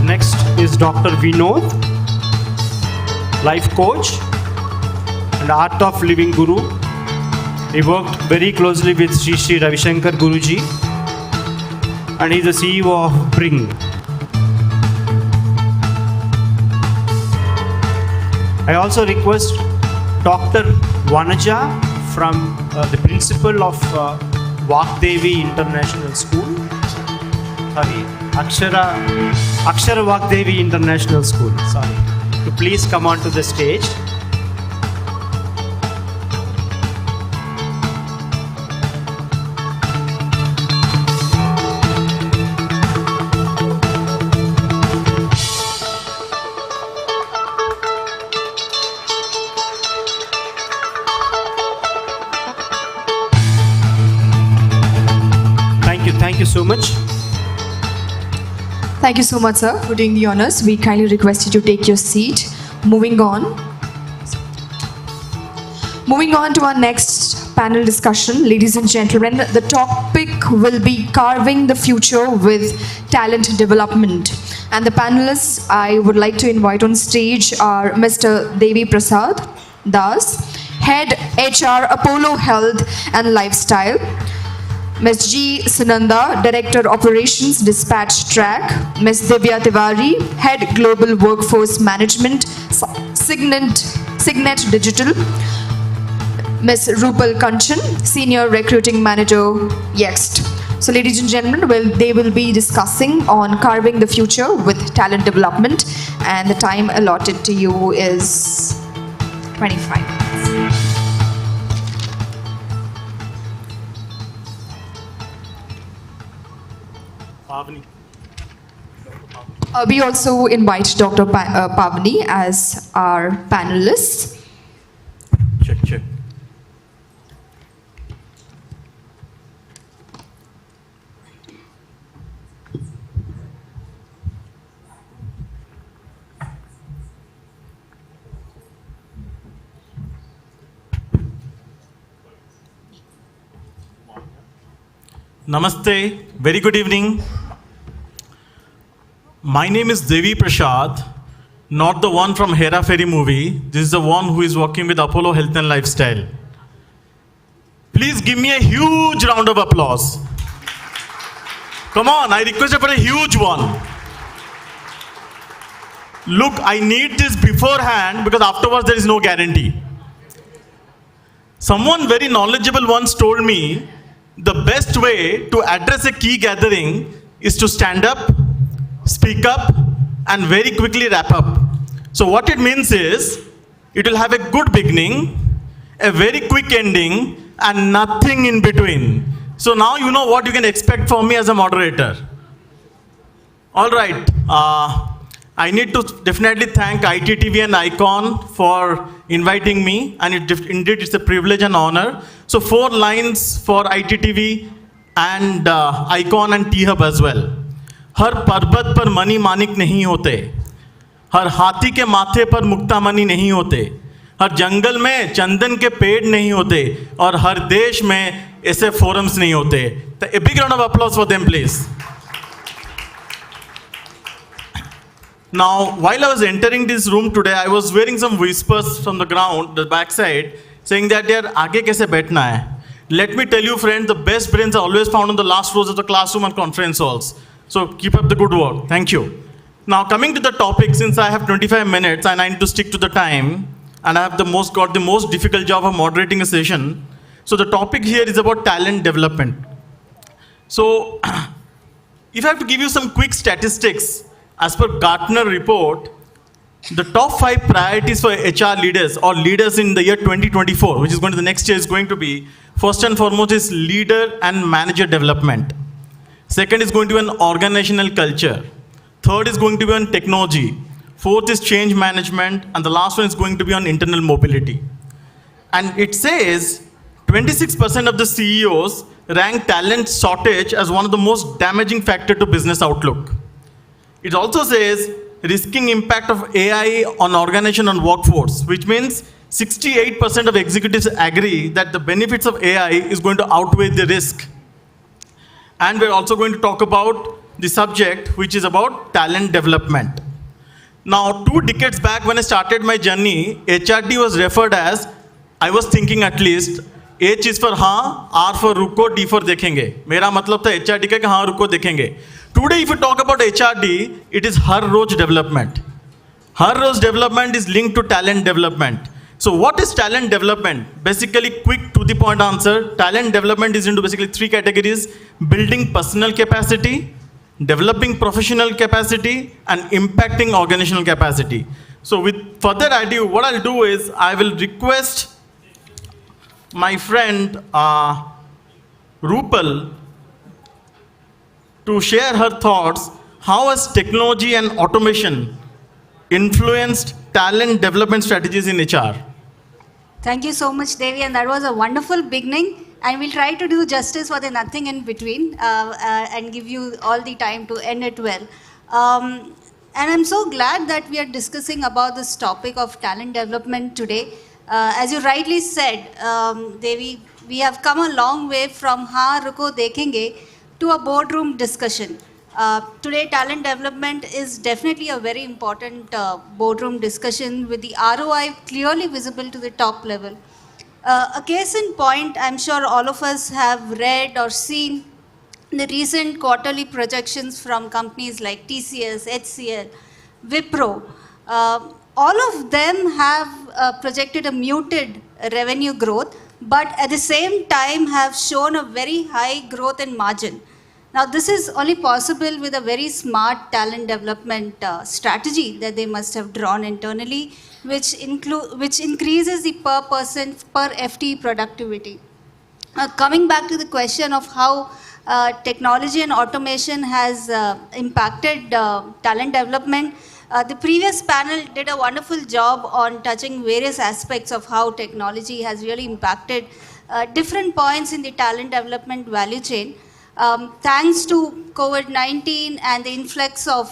Next is Dr. Vinod, life coach and art of living guru. He worked very closely with Sri Ravi Shankar Guruji, and he is the CEO of Bring. I also request Dr. Vanaja from the principal of Vagdevi International School. Sorry, Akshara Vagdevi International School, sorry, to please come onto the stage. Thank you so much. Thank you so much, sir, for doing the honors. We kindly request you to take your seat. Moving on to our next panel discussion, ladies and gentlemen. The topic will be carving the future with talent development. And the panelists I would like to invite on stage are Mr. Devi Prasad Das, Head HR Apollo Health and Lifestyle, Ms. G. Sunanda, Director Operations Dispatch Track, Ms. Divya Tiwari, Head Global Workforce Management, Signet Digital, Ms. Rupal Kanchan, Senior Recruiting Manager, Yext. So ladies and gentlemen, they will be discussing on carving the future with talent development, and the time allotted to you is 25 minutes. We also invite Dr. Pavani as our panelist. Check. Namaste, very good evening. My name is Devi Prasad, not the one from Hera Fairy movie. This is the one who is working with Apollo Health and Lifestyle. Please give me a huge round of applause. Come on, I requested for a huge one. Look, I need this beforehand because afterwards there is no guarantee. Someone very knowledgeable once told me the best way to address a key gathering is to stand up, speak up, and very quickly wrap up. So what it means is, it will have a good beginning, a very quick ending, and nothing in between. So now you know what you can expect from me as a moderator. All right. I need to definitely thank ITTV and ICON for inviting me, and indeed it's a privilege and honor. So 4 lines for ITTV and ICON and T-Hub as well. हर पर्वत पर money Manik नहीं होते, हर हाथी के माथे पर मुक्ता money नहीं होते, हर जंगल में चंदन के पेड़ नहीं होते, और हर देश में ऐसे forums नहीं होते. A big round of applause for them, please. Now, while I was entering this room today, I was hearing some whispers from the ground, the backside, saying that yaar aage kaise baithna hai. Let me tell you, friends, the best brains are always found on the last rows of the classroom and conference halls. So keep up the good work. Thank you. Now, coming to the topic, since I have 25 minutes and I need to stick to the time, and I have got the most difficult job of moderating a session. So the topic here is about talent development. So if I have to give you some quick statistics, as per Gartner report, the top 5 priorities for HR leaders or leaders in the year 2024, which is going to the next year, is going to be, first and foremost is leader and manager development. Second is going to be an organizational culture. Third is going to be on technology. Fourth is change management. And the last one is going to be on internal mobility. And it says 26% of the CEOs rank talent shortage as one of the most damaging factor to business outlook. It also says risking impact of AI on organization and workforce, which means 68% of executives agree that the benefits of AI is going to outweigh the risk. And we're also going to talk about the subject, which is about talent development. Now, 2 decades back when I started my journey, HRD was referred as, I was thinking at least, H is for हाँ, R for रुको, D for देखेंगे. मेरा मतलब था HRD का कि हाँ रुको देखेंगे. Today, if you talk about HRD, it is her rose development. Her rose development is linked to talent development. So what is talent development? Basically, quick to the point answer. Talent development is into basically 3 categories: building personal capacity, developing professional capacity, and impacting organizational capacity. So with further ado, what I'll do is I will request my friend Rupal to share her thoughts. How has technology and automation influenced talent development strategies in HR? Thank you so much, Devi, and that was a wonderful beginning. And we'll try to do justice for the nothing in between and give you all the time to end it well. And I'm so glad that we are discussing about this topic of talent development today. As you rightly said, Devi, we have come a long way from हाँ रुको देखेंगे to a boardroom discussion. Today, talent development is definitely a very important boardroom discussion with the ROI clearly visible to the top level. A case in point, I'm sure all of us have read or seen the recent quarterly projections from companies like TCS, HCL, Wipro. All of them have projected a muted revenue growth, but at the same time have shown a very high growth in margin. Now, this is only possible with a very smart talent development strategy that they must have drawn internally, which increases the per person, per FTE productivity. Coming back to the question of how technology and automation has impacted talent development, the previous panel did a wonderful job on touching various aspects of how technology has really impacted different points in the talent development value chain. Thanks to COVID-19 and the influx of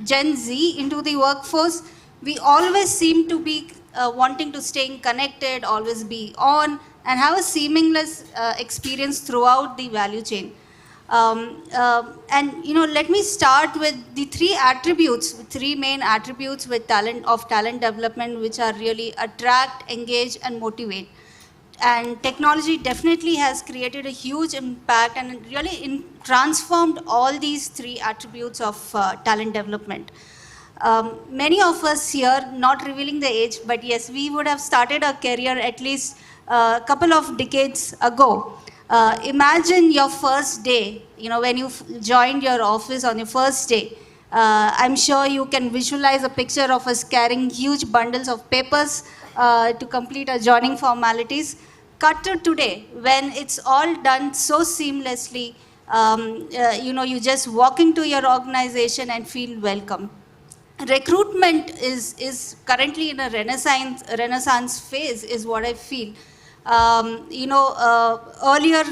Gen Z into the workforce, we always seem to be wanting to stay connected, always be on, and have a seamless experience throughout the value chain. And let me start with the 3 main attributes with talent development, which are really attract, engage, and motivate. And technology definitely has created a huge impact and really transformed all these 3 attributes of talent development. Many of us here, not revealing the age, but yes, we would have started our career at least a couple of decades ago. Imagine your first day, when you joined your office on your first day. I'm sure you can visualize a picture of us carrying huge bundles of papers to complete our joining formalities. Cut to today, when it's all done so seamlessly, you just walk into your organization and feel welcome. Recruitment is currently in a renaissance phase, is what I feel. Earlier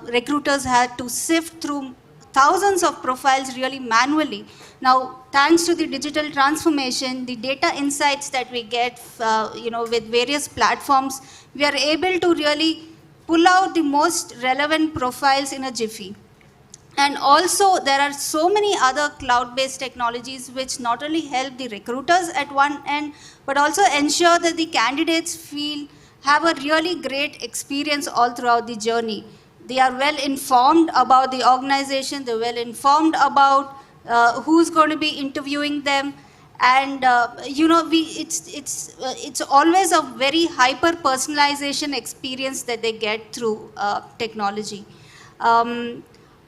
recruiters had to sift through thousands of profiles really manually. Now, thanks to the digital transformation, the data insights that we get, with various platforms, we are able to really pull out the most relevant profiles in a jiffy. And also, there are so many other cloud-based technologies which not only help the recruiters at one end, but also ensure that the candidates have a really great experience all throughout the journey. They are well informed about the organization, they're well informed about who's going to be interviewing them. And it's always a very hyper personalization experience that they get through technology.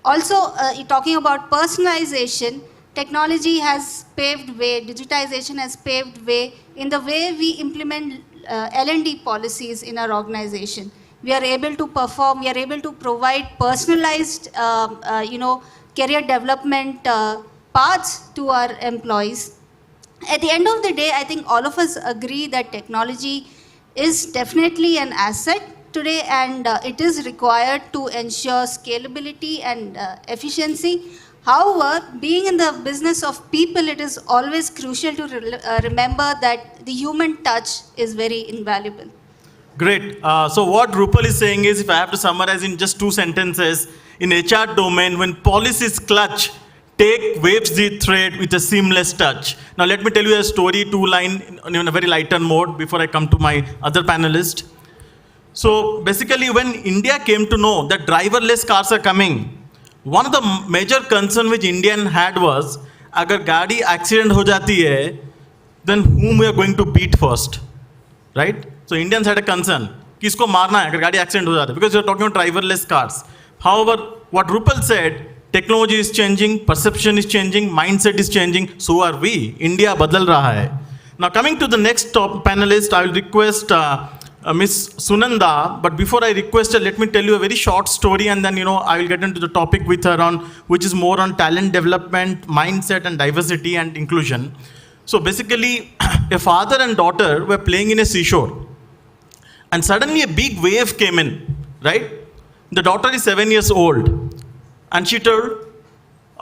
Also, talking about personalization, technology has paved way, digitization has paved way in the way we implement L&D policies in our organization. We are able to perform, we are able to provide personalized, career development paths to our employees. At the end of the day, I think all of us agree that technology is definitely an asset today, and it is required to ensure scalability and efficiency. However, being in the business of people, it is always crucial to remember that the human touch is very invaluable. Great. So what Rupal is saying is, if I have to summarize in just 2 sentences, in HR domain, when policies clutch, take waves the thread with a seamless touch. Now let me tell you a story, 2-line in a very lighter mode before I come to my other panelist. So basically, when India came to know that driverless cars are coming, one of the major concern which Indian had was, agar gaadi accident ho jati hai, then whom we are going to beat first, right? So Indians had a concern, kisko marna hai agar gaadi accident ho jata hai, because you are talking about driverless cars. However, what Rupal said, technology is changing, perception is changing, mindset is changing, so are we. India badal raha hai. Now coming to the next top panelist, I will request Miss Sunanda, but before I request her, let me tell you a very short story, and then I will get into the topic with her on, which is more on talent development, mindset, and diversity and inclusion. So basically, a father and daughter were playing in a seashore, and suddenly a big wave came in, right? The daughter is 7 years old, and she told,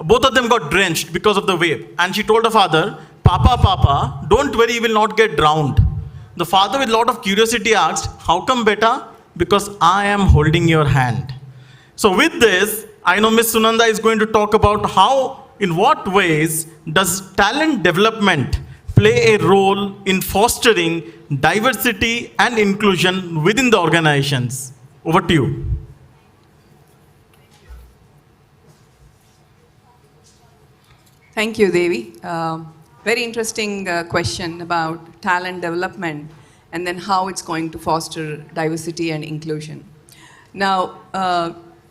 both of them got drenched because of the wave, and she told her father, Papa, don't worry, you will not get drowned. The father, with a lot of curiosity, asked, how come, beta? Because I am holding your hand. So with this, I know Ms. Sunanda is going to talk about how, in what ways does talent development play a role in fostering diversity and inclusion within the organizations. Over to you. Thank you, Devi. Very interesting question about talent development and then how it's going to foster diversity and inclusion. Now,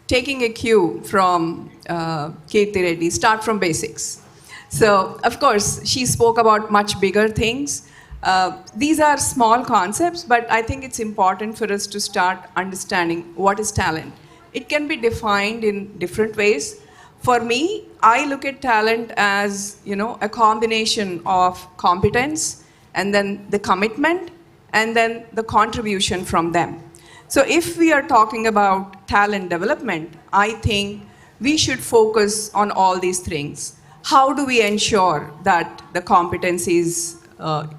taking a cue from Kirti Reddy, start from basics. So, of course, she spoke about much bigger things. These are small concepts, but I think it's important for us to start understanding what is talent. It can be defined in different ways. For me, I look at talent as, a combination of competence and then the commitment and then the contribution from them. So if we are talking about talent development, I think we should focus on all these things. How do we ensure that the competence is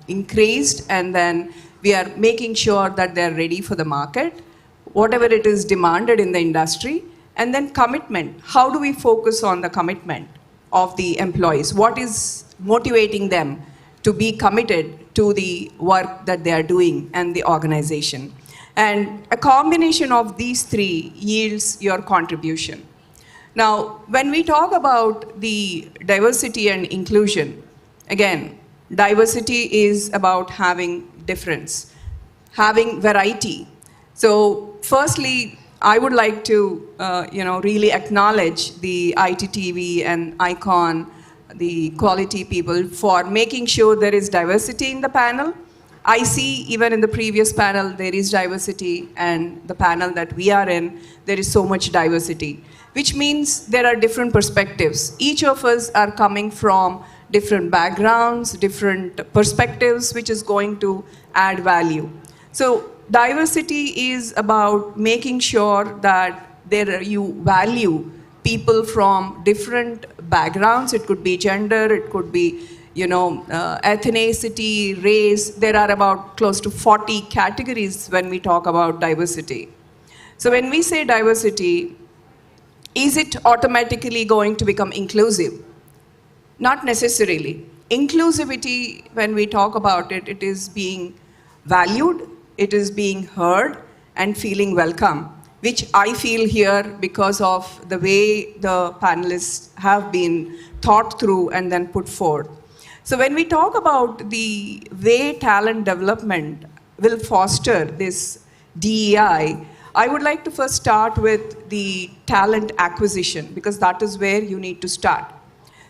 increased and then we are making sure that they're ready for the market, whatever it is demanded in the industry? And then commitment. How do we focus on the commitment of the employees? What is motivating them to be committed to the work that they are doing and the organization? And a combination of these three yields your contribution. Now, when we talk about the diversity and inclusion, again, diversity is about having difference, having variety. So, firstly, I would like to, really acknowledge the ITTV and ICON the quality people for making sure there is diversity in the panel. I see even in the previous panel there is diversity, and the panel that we are in, there is so much diversity, which means there are different perspectives. Each of us are coming from different backgrounds, different perspectives, which is going to add value. So diversity is about making sure that you value people from different backgrounds. It could be gender, it could be ethnicity, race. There are about close to 40 categories when we talk about diversity. So when we say diversity, is it automatically going to become inclusive? Not necessarily. Inclusivity, when we talk about it, it is being valued, it is being heard, and feeling welcome, which I feel here because of the way the panelists have been thought through and then put forth. So when we talk about the way talent development will foster this DEI, I would like to first start with the talent acquisition, because that is where you need to start.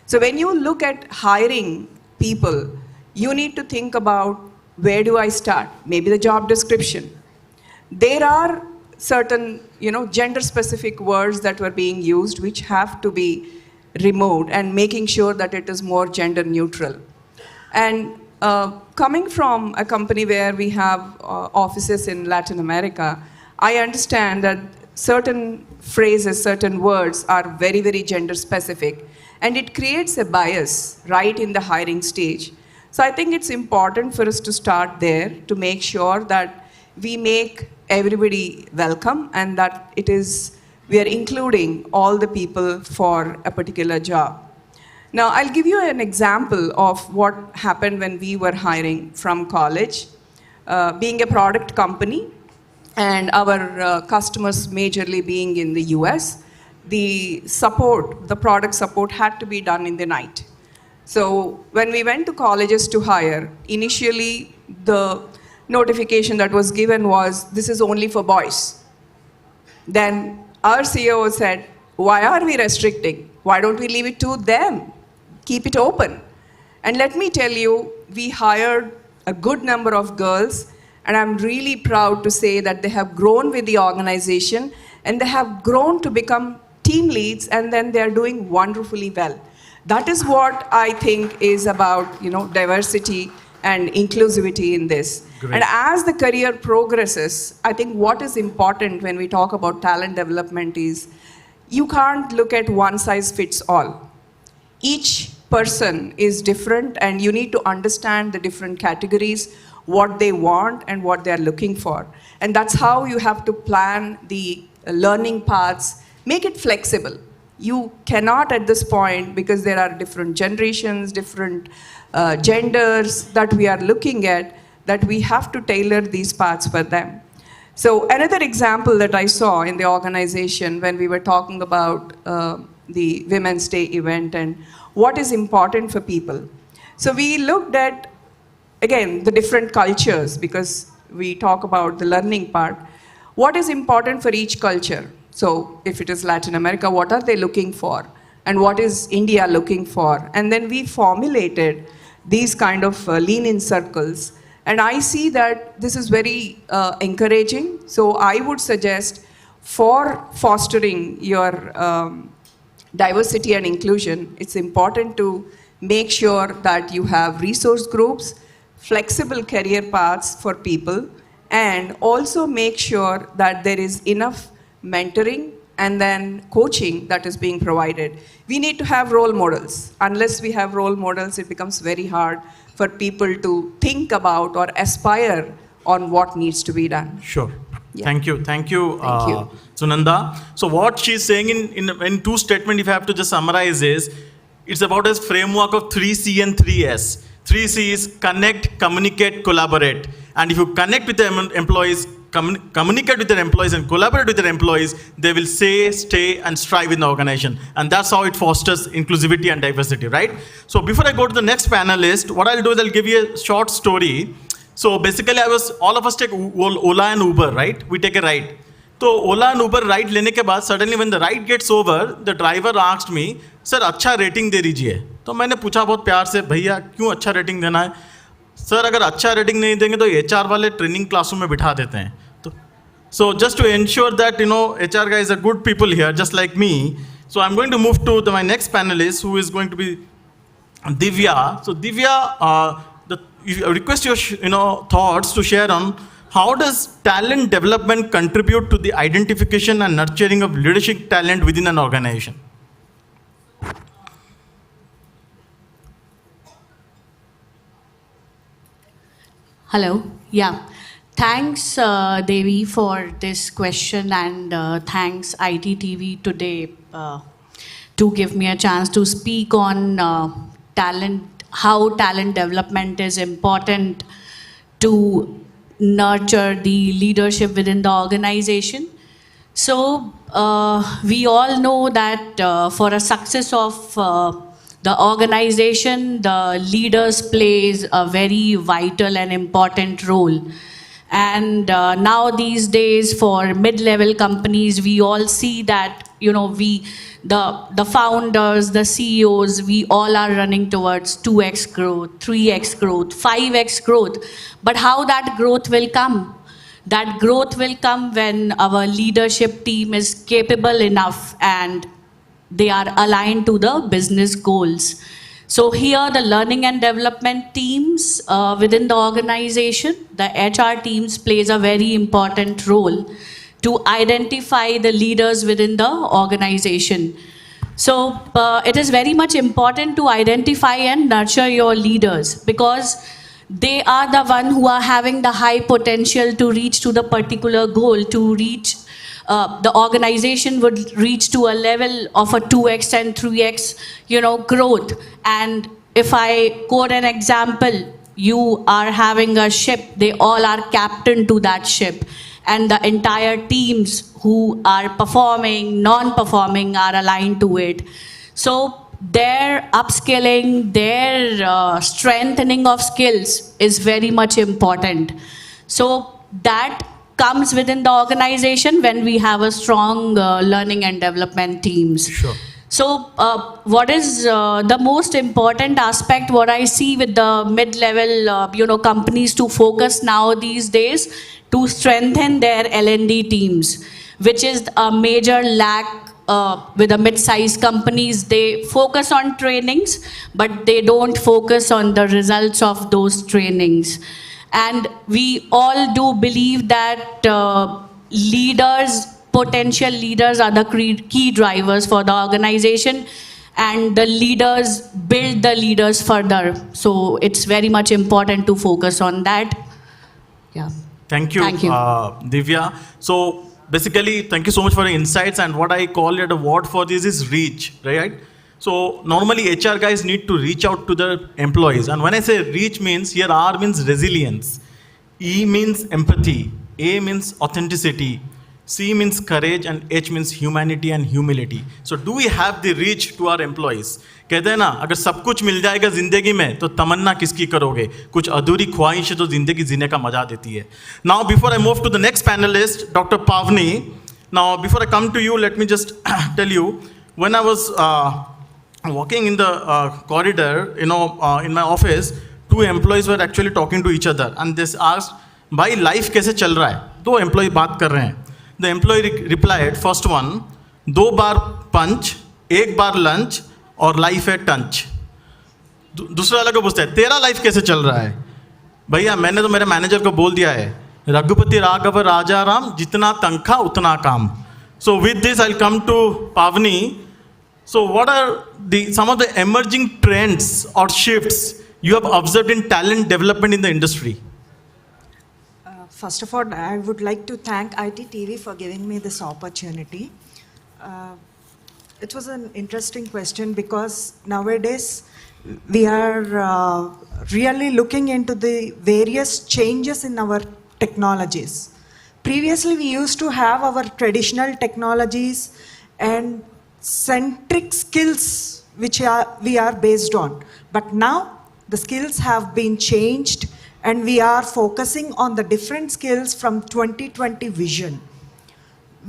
So when you look at hiring people, you need to think about, where do I start? Maybe the job description. There are certain, gender-specific words that were being used, which have to be removed, and making sure that it is more gender neutral. And coming from a company where we have offices in Latin America, I understand that certain phrases, certain words are very, very gender-specific, and it creates a bias right in the hiring stage. So I think it's important for us to start there to make sure that we make everybody welcome, and that we are including all the people for a particular job. Now, I'll give you an example of what happened when we were hiring from college. Being a product company, and our customers majorly being in the US, the product support had to be done in the night. So when we went to colleges to hire, initially the notification that was given was, this is only for boys. Then our CEO said, why are we restricting? Why don't we leave it to them? Keep it open. And let me tell you, we hired a good number of girls, and I'm really proud to say that they have grown with the organization, and they have grown to become team leads, and then they're doing wonderfully well. That is what I think is about, diversity and inclusivity in this. Great. And as the career progresses, I think what is important when we talk about talent development is, you can't look at one size fits all. Each person is different, and you need to understand the different categories, what they want and what they're looking for. And that's how you have to plan the learning paths, make it flexible. You cannot at this point, because there are different generations, different genders that we are looking at, that we have to tailor these paths for them. So another example that I saw in the organization when we were talking about the Women's Day event and what is important for people. So we looked at, again, the different cultures, because we talk about the learning part. What is important for each culture? So if it is Latin America, what are they looking for? And what is India looking for? And then we formulated these kind of lean-in circles. And I see that this is very encouraging. So I would suggest, for fostering your diversity and inclusion, it's important to make sure that you have resource groups, flexible career paths for people, and also make sure that there is enough mentoring and then coaching that is being provided. We need to have role models. Unless we have role models, it becomes very hard for people to think about or aspire on what needs to be done. Sure. Yeah. Thank you, Sunanda. So what she's saying in two statements, if I have to just summarize, is it's about a framework of 3C and 3S. 3C is connect, communicate, collaborate. And if you connect with the employees, communicate with their employees and collaborate with their employees, they will stay and strive in the organization. And that's how it fosters inclusivity and diversity, right? So before I go to the next panelist, what I'll do is I'll give you a short story. So basically all of us take Ola and Uber, right? We take a ride. So Ola and Uber ride lene ke baad, suddenly when the ride gets over, the driver asked me, sir, acha rating de dijiye. तो मैंने पूछा बहुत प्यार से, भैया क्यों अच्छा rating देना है? सर अगर अच्छा रेटिंग नहीं देंगे तो HR वाले ट्रेनिंग क्लासरूम में बिठा देते हैं. तो so just to ensure that HR guys are good people here just like me, so I'm going to move to my next panelist who is going to be Divya. So Divya, I request your thoughts to share on how does talent development contribute to the identification and nurturing of leadership talent within an organization? Hello. Yeah. Thanks, Devi, for this question, and thanks ITTV today to give me a chance to speak on talent, how talent development is important to nurture the leadership within the organization. So we all know that for a success of the organization, the leaders plays a very vital and important role. And now these days for mid-level companies, we all see that, the founders, the CEOs, we all are running towards 2x growth, 3x growth, 5x growth. But how that growth will come? That growth will come when our leadership team is capable enough and they are aligned to the business goals. So here the learning and development teams within the organization, the HR teams plays a very important role to identify the leaders within the organization. So it is very much important to identify and nurture your leaders, because they are the one who are having the high potential to reach to the particular goal, to reach the organization would reach to a level of a 2x and 3x, growth. And if I quote an example, you are having a ship, they all are captain to that ship. And the entire teams who are performing, non-performing are aligned to it. So their upskilling, their strengthening of skills is very much important. So that comes within the organization when we have a strong learning and development teams. Sure. So what is the most important aspect, what I see with the mid-level companies to focus now these days, to strengthen their L&D teams, which is a major lack with the mid-sized companies. They focus on trainings, but they don't focus on the results of those trainings. And we all do believe that potential leaders are the key drivers for the organization, and the leaders build the leaders further. So it's very much important to focus on that. Yeah. Thank you, Divya. So basically, thank you so much for the insights, and what I call it a word for this is reach, right? So normally HR guys need to reach out to the employees. And when I say reach means, here R means resilience, E means empathy, A means authenticity, C means courage, and H means humanity and humility. So do we have the reach to our employees? कहते हैं ना, अगर सब कुछ मिल जाएगा जिंदगी में तो तमन्ना किसकी करोगे? कुछ अधूरी ख्वाहिशें तो जिंदगी जीने का मजा देती है. Now before I move to the next panelist, Dr. Pavni. Now before I come to you, let me just tell you, when I was walking in the corridor, in my office, two employees were actually talking to each other, and they asked, "Bhai, life कैसे चल रहा है?" दो employee बात कर रहे हैं. The employee replied, first one, 2 bar punch, 1 bar lunch, और लाइफ है टंच. दूसरा वाला को पूछता है, तेरा लाइफ कैसे चल रहा है? भैया मैंने तो मेरे मैनेजर को बोल दिया है, रघुपति राघव राजा राम, जितना तनख्वाह उतना काम. So with this I'll come to Pavni. So what are some of the emerging trends or shifts you have observed in talent development in the industry? First of all, I would like to thank ITTV for giving me this opportunity. It was an interesting question, because nowadays we are really looking into the various changes in our technologies. Previously, we used to have our traditional technologies and centric skills which we are based on. But now the skills have been changed, and we are focusing on the different skills from 2020 vision.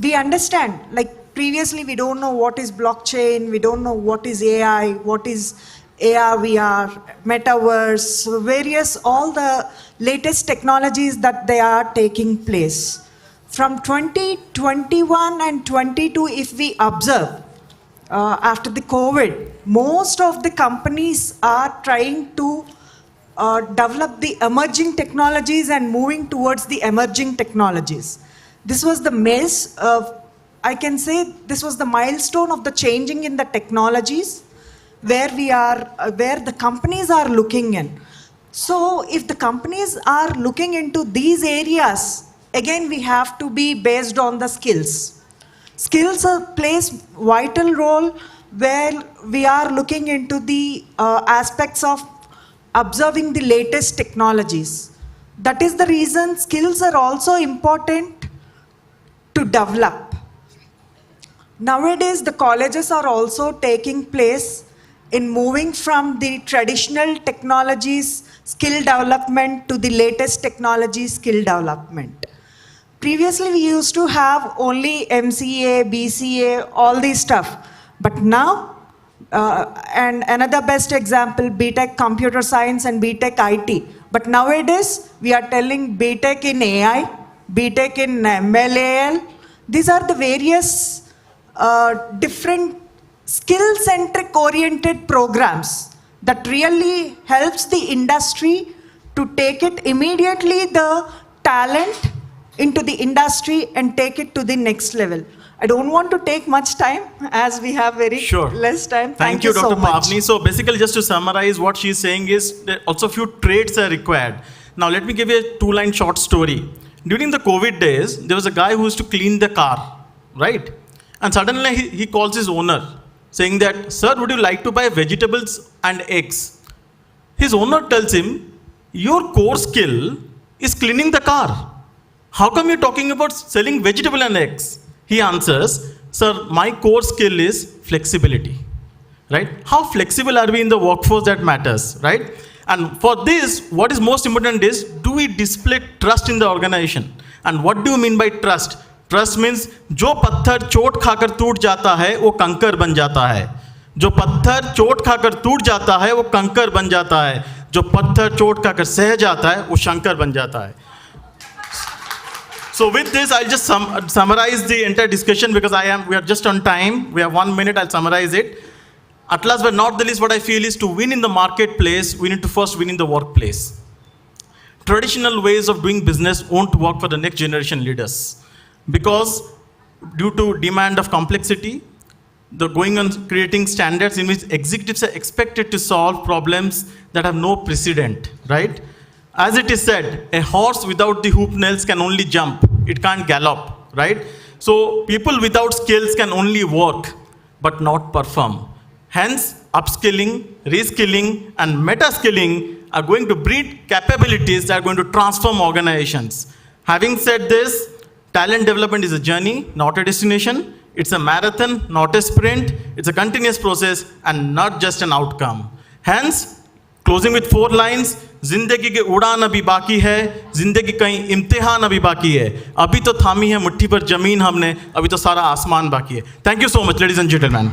We understand, like previously we don't know what is blockchain, we don't know what is AI, what is AR, VR, metaverse, various, all the latest technologies that they are taking place. From 2021 and 22, if we observe, after the COVID, most of the companies are trying to develop the emerging technologies and moving towards the emerging technologies. This was the mess of, I can say this was the milestone of the changing in the technologies where we are, where the companies are looking in. So if the companies are looking into these areas, again we have to be based on the skills. Skills plays vital role where we are looking into the aspects of observing the latest technologies. That is the reason skills are also important to develop. Nowadays, the colleges are also taking place in moving from the traditional technologies skill development to the latest technology skill development. Previously, we used to have only MCA, BCA, all these stuff. But now, and another best example, BTech Computer Science and BTech IT. But nowadays, we are telling BTech in AI, BTech in MLAL. These are the various different skill-centric oriented programs that really helps the industry to take it immediately, the talent into the industry and take it to the next level. I don't want to take much time as we have very less time. Thank you, so Dr. much. Pavni. So basically, just to summarize, what she's saying is that also few traits are required. Now, let me give you a two-line short story. During the COVID days, there was a guy who used to clean the car, right? And suddenly he calls his owner saying that, "Sir, would you like to buy vegetables and eggs?" His owner tells him, "Your core skill is cleaning the car. How come you're talking about selling vegetable and eggs?" He answers, "Sir, my core skill is flexibility." Right? How flexible are we in the workforce that matters, right? And for this, what is most important is, do we display trust in the organization? And what do you mean by trust? Trust means, जो पत्थर चोट खाकर टूट जाता है, वो कंकर बन जाता है. जो पत्थर चोट खाकर टूट जाता है, वो कंकर बन जाता है. जो पत्थर चोट खाकर सह जाता है, वो शंकर बन जाता है. So with this, I'll just summarize the entire discussion because we are just on time. We have 1 minute, I'll summarize it. At last but not the least, what I feel is to win in the marketplace, we need to first win in the workplace. Traditional ways of doing business won't work for the next generation leaders because due to demand of complexity, the going on creating standards in which executives are expected to solve problems that have no precedent, right? As it is said, a horse without the hoop nails can only jump. It can't gallop, right? So people without skills can only work, but not perform. Hence, upskilling, reskilling, and meta-skilling are going to breed capabilities that are going to transform organizations. Having said this, talent development is a journey, not a destination. It's a marathon, not a sprint. It's a continuous process and not just an outcome. Hence, closing with 4 lines, जिंदगी के उड़ान अभी बाकी है, जिंदगी कहीं इम्तिहान अभी बाकी है, अभी तो थामी है मुट्ठी पर जमीन हमने, अभी तो सारा आसमान बाकी है. Thank you so much, ladies and gentlemen.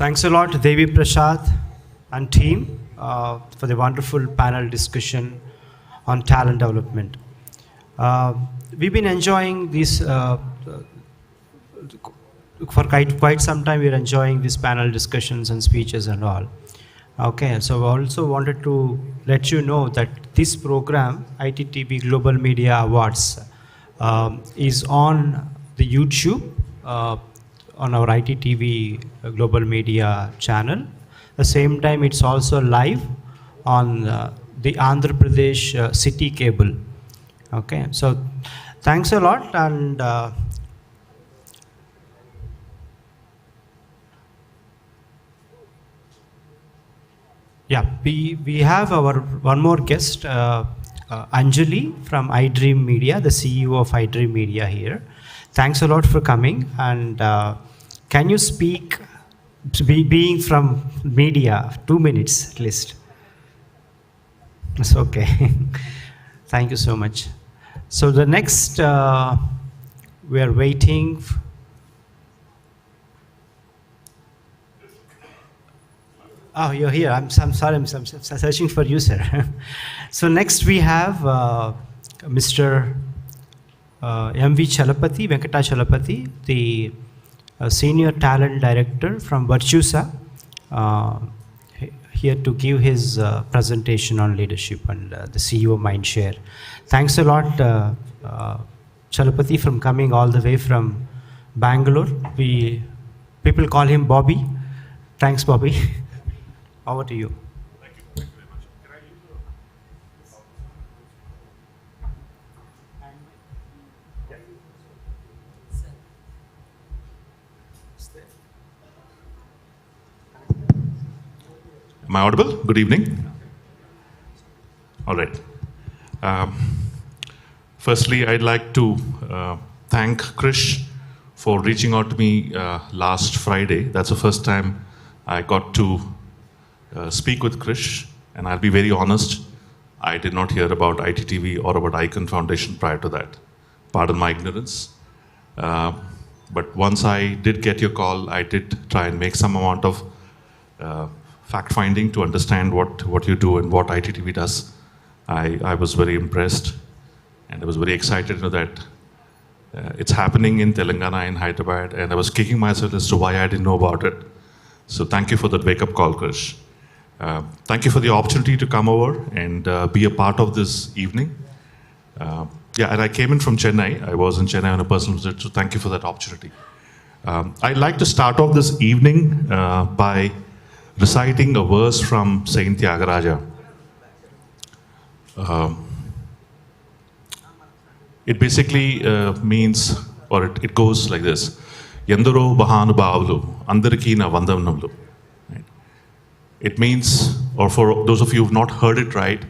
Thanks a lot, Devi Prasad and team, for the wonderful panel discussion on talent development. We've been enjoying this for quite some time. We're enjoying these panel discussions and speeches and all. Okay, so I also wanted to let you know that this program, ITTV Global Media Awards, is on the YouTube, on our ITTV Global Media Channel. the same time, it's also live on the Andhra Pradesh city cable. Okay, so thanks a lot, and yeah, we have our one more guest, Anjali from iDream Media, the CEO of iDream Media here. Thanks a lot for coming, and can you speak, being from media, 2 minutes at least? It's okay. Thank you so much. So the next, we are waiting. Oh, you're here. I'm sorry, I'm searching for you, sir. So next we have Mr. M.V. Chalapati, Venkata Chalapati, the Senior Talent Director from Virtusa, here to give his presentation on leadership and the CEO Mindshare. Thanks a lot, Chalapati, from coming all the way from Bangalore. People call him Bobby. Thanks, Bobby. Over to you. Thank you very much. Can I use the... Am I audible? Good evening. All right. Firstly, I'd like to thank Krish for reaching out to me last Friday. That's the first time I got to speak with Krish, and I'll be very honest, I did not hear about ITTV or about Icon Foundation prior to that. Pardon my ignorance. But once I did get your call, I did try and make some amount of fact-finding to understand what you do and what ITTV does. I was very impressed, and I was very excited to know that it's happening in Telangana, in Hyderabad, and I was kicking myself as to why I didn't know about it. So thank you for that wake-up call, Krish. Thank you for the opportunity to come over and be a part of this evening. Yeah, and I came in from Chennai. I was in Chennai on a personal visit, so thank you for that opportunity. I'd like to start off this evening by reciting a verse from Saint Tyagaraja. It basically means, or it goes like this: Yendaro Bahanubhavulu, Andariki na Vandanamlu. It means, or for those of you who've not heard it right,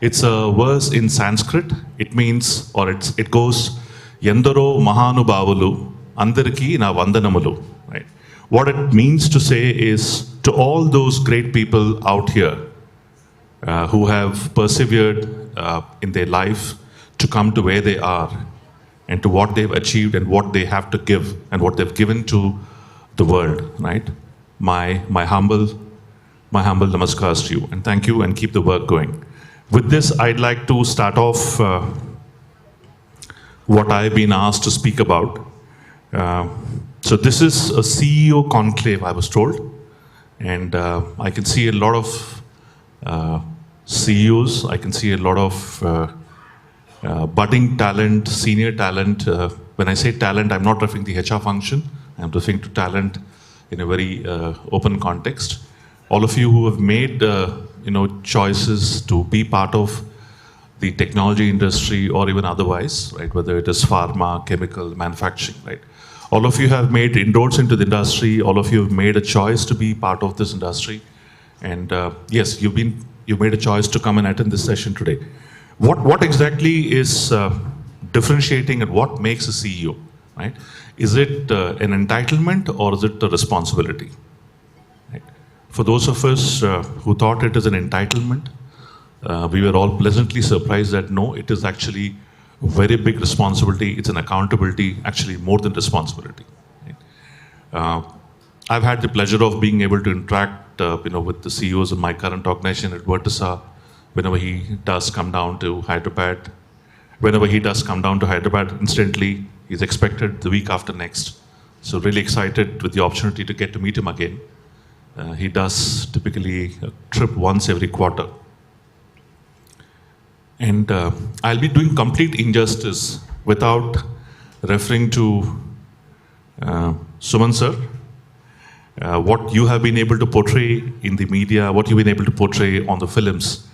it's a verse in Sanskrit. It means, or it goes, Yendaro Mahanubhavulu, Andariki na Vandanamalu. Right? What it means to say is, to all those great people out here who have persevered in their life to come to where they are, and to what they've achieved and what they have to give and what they've given to the world, right? My humble namaskars to you, and thank you, and keep the work going. With this, I'd like to start off what I've been asked to speak about. So this is a CEO conclave, I was told, and I can see a lot of CEOs, I can see a lot of budding talent, senior talent. When I say talent, I'm not referring to the HR function. I'm referring to talent in a very open context. All of you who have made choices to be part of the technology industry or even otherwise, right? Whether it is pharma, chemical, manufacturing, right? All of you have made inroads into the industry. All of you have made a choice to be part of this industry, and yes, you've made a choice to come and attend this session today. What exactly is differentiating and what makes a CEO, right? Is it an entitlement or is it a responsibility? Right? For those of us who thought it is an entitlement, we were all pleasantly surprised that no, it is actually a very big responsibility. It's an accountability, actually more than responsibility. Right? I've had the pleasure of being able to interact with the CEOs in my current organization at Virtusa. Whenever he does come down to Hyderabad, instantly, he's expected the week after next. So really excited with the opportunity to get to meet him again. He does typically a trip once every quarter. And I'll be doing complete injustice without referring to Suman sir. what you have been able to portray in the media, what you've been able to portray on the films,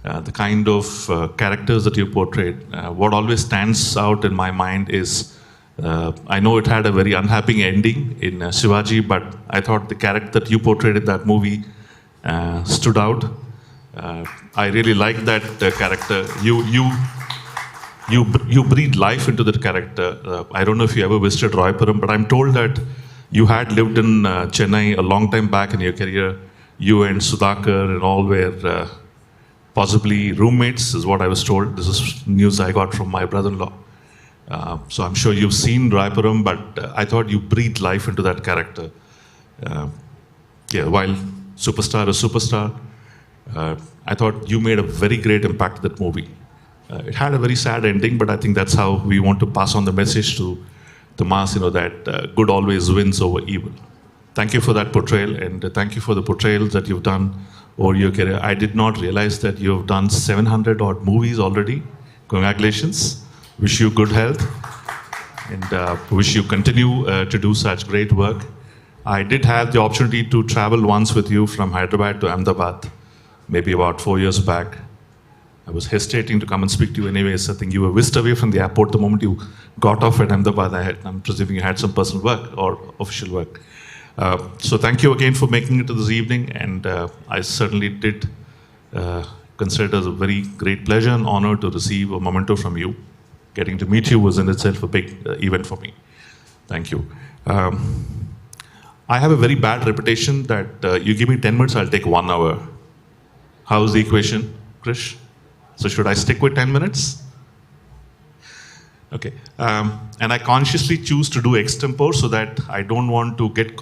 the kind of characters that you portrayed. What always stands out in my mind is, I know it had a very unhappy ending in Shivaji, but I thought the character that you portrayed in that movie stood out. I really like that character. You breathe life into that character. I don't know if you ever visited Roypuram, but I'm told that you had lived in Chennai a long time back in your career. You and Sudhakar and all were possibly roommates, is what I was told. This is news I got from my brother-in-law. So I'm sure you've seen Roypuram, but I thought you breathed life into that character. While Superstar is Superstar, I thought you made a very great impact in that movie. It had a very sad ending, but I think that's how we want to pass on the message to the mass, that good always wins over evil. Thank you for that portrayal, and thank you for the portrayals that you've done over your career. I did not realize that you've done 700 odd movies already. Congratulations. Wish you good health, and wish you continue to do such great work. I did have the opportunity to travel once with you from Hyderabad to Ahmedabad, maybe about 4 years back. I was hesitating to come and speak to you anyways. I think you were whisked away from the airport the moment you got off at Ahmedabad. I'm presuming you had some personal work or official work. So thank you again for making it to this evening, and I certainly did consider it as a very great pleasure and honor to receive a memento from you. Getting to meet you was in itself a big event for me. Thank you. I have a very bad reputation that you give me 10 minutes, I'll take 1 hour. How's the equation, Krish? So should I stick with 10 minutes? Okay. And I consciously choose to do extempore so that I don't want to get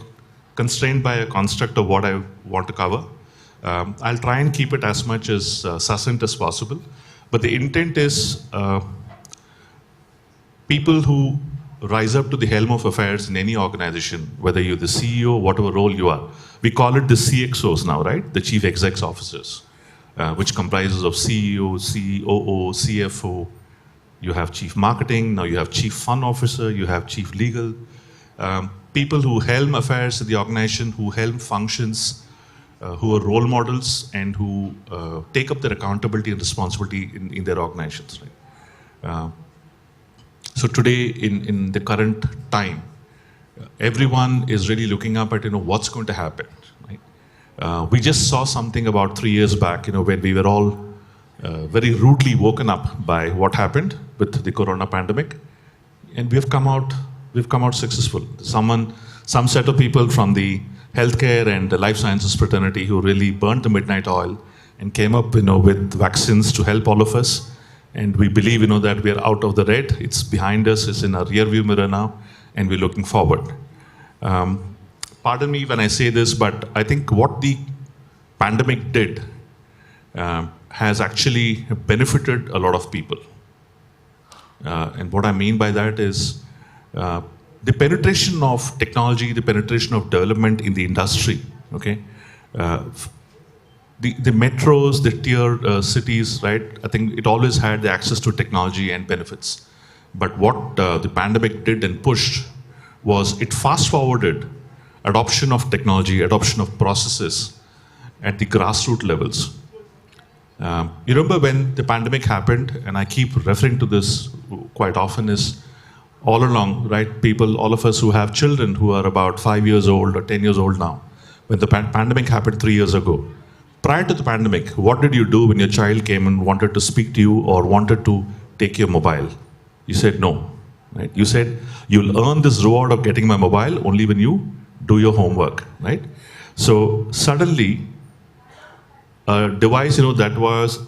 constrained by a construct of what I want to cover. I'll try and keep it as much as succinct as possible. But the intent is people who rise up to the helm of affairs in any organization, whether you're the CEO, whatever role you are. We call it the CXOs now, right? The Chief Execs Officers, which comprises of CEO, COO, CFO. You have Chief Marketing, now you have Chief Fund Officer, you have Chief Legal. People who helm affairs in the organization, who helm functions, who are role models, and who take up their accountability and responsibility in their organizations, right? So today, in the current time, everyone is really looking up at what's going to happen. Right? We just saw something about 3 years back, when we were all very rudely woken up by what happened with the corona pandemic, and we've come out successful. Some set of people from the healthcare and the life sciences fraternity who really burnt the midnight oil and came up, with vaccines to help all of us. And we believe, that we are out of the red. It's behind us. It's in our rear view mirror now, and we're looking forward. Pardon me when I say this, but I think what the pandemic did has actually benefited a lot of people. And what I mean by that is the penetration of technology, the penetration of development in the industry, okay? The metros, the tier cities, right? I think it always had the access to technology and benefits. But what the pandemic did and pushed was it fast-forwarded adoption of technology, adoption of processes at the grassroots levels. You remember when the pandemic happened, and I keep referring to this quite often, is all along, right? People, all of us who have children who are about 5 years old or 10 years old now, when the pandemic happened 3 years ago, prior to the pandemic, what did you do when your child came and wanted to speak to you or wanted to take your mobile? You said no, right? You said, you'll earn this reward of getting my mobile only when you do your homework, right? So suddenly, a device, that was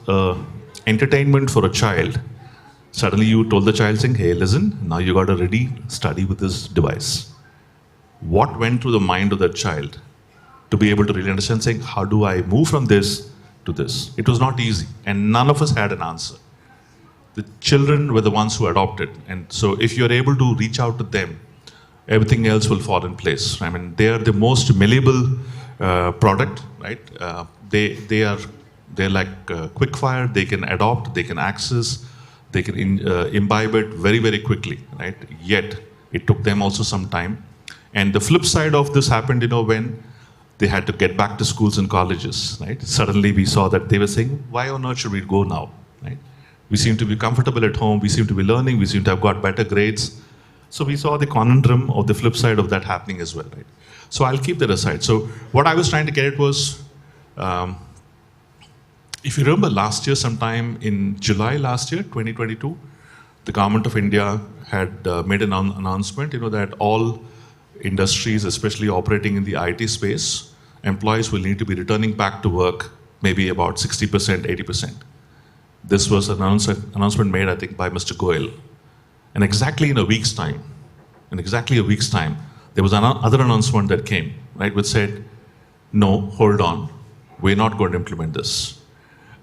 entertainment for a child. Suddenly you told the child saying, hey, listen, now you got to really study with this device. What went through the mind of that child to be able to really understand, saying, how do I move from this to this? It was not easy, and none of us had an answer. The children were the ones who adopted, and so if you're able to reach out to them, everything else will fall in place. I mean, they are the most malleable product, right? They're like quickfire. They can adopt, they can access, they can imbibe it very, very quickly, right? Yet, it took them also some time. And the flip side of this happened, when they had to get back to schools and colleges, right? Suddenly we saw that they were saying, why on earth should we go now, right? We seem to be comfortable at home, we seem to be learning, we seem to have got better grades. So we saw the conundrum of the flip side of that happening as well, right? So I'll keep that aside. So what I was trying to get at was, if you remember last year, sometime in July last year, 2022, the government of India had made an announcement, that all industries, especially operating in the IT space, employees will need to be returning back to work maybe about 60%, 80%. This was an announcement made, I think, by Mr. Goel. And exactly in a week's time, there was another announcement that came, right, which said, no, hold on, we're not going to implement this.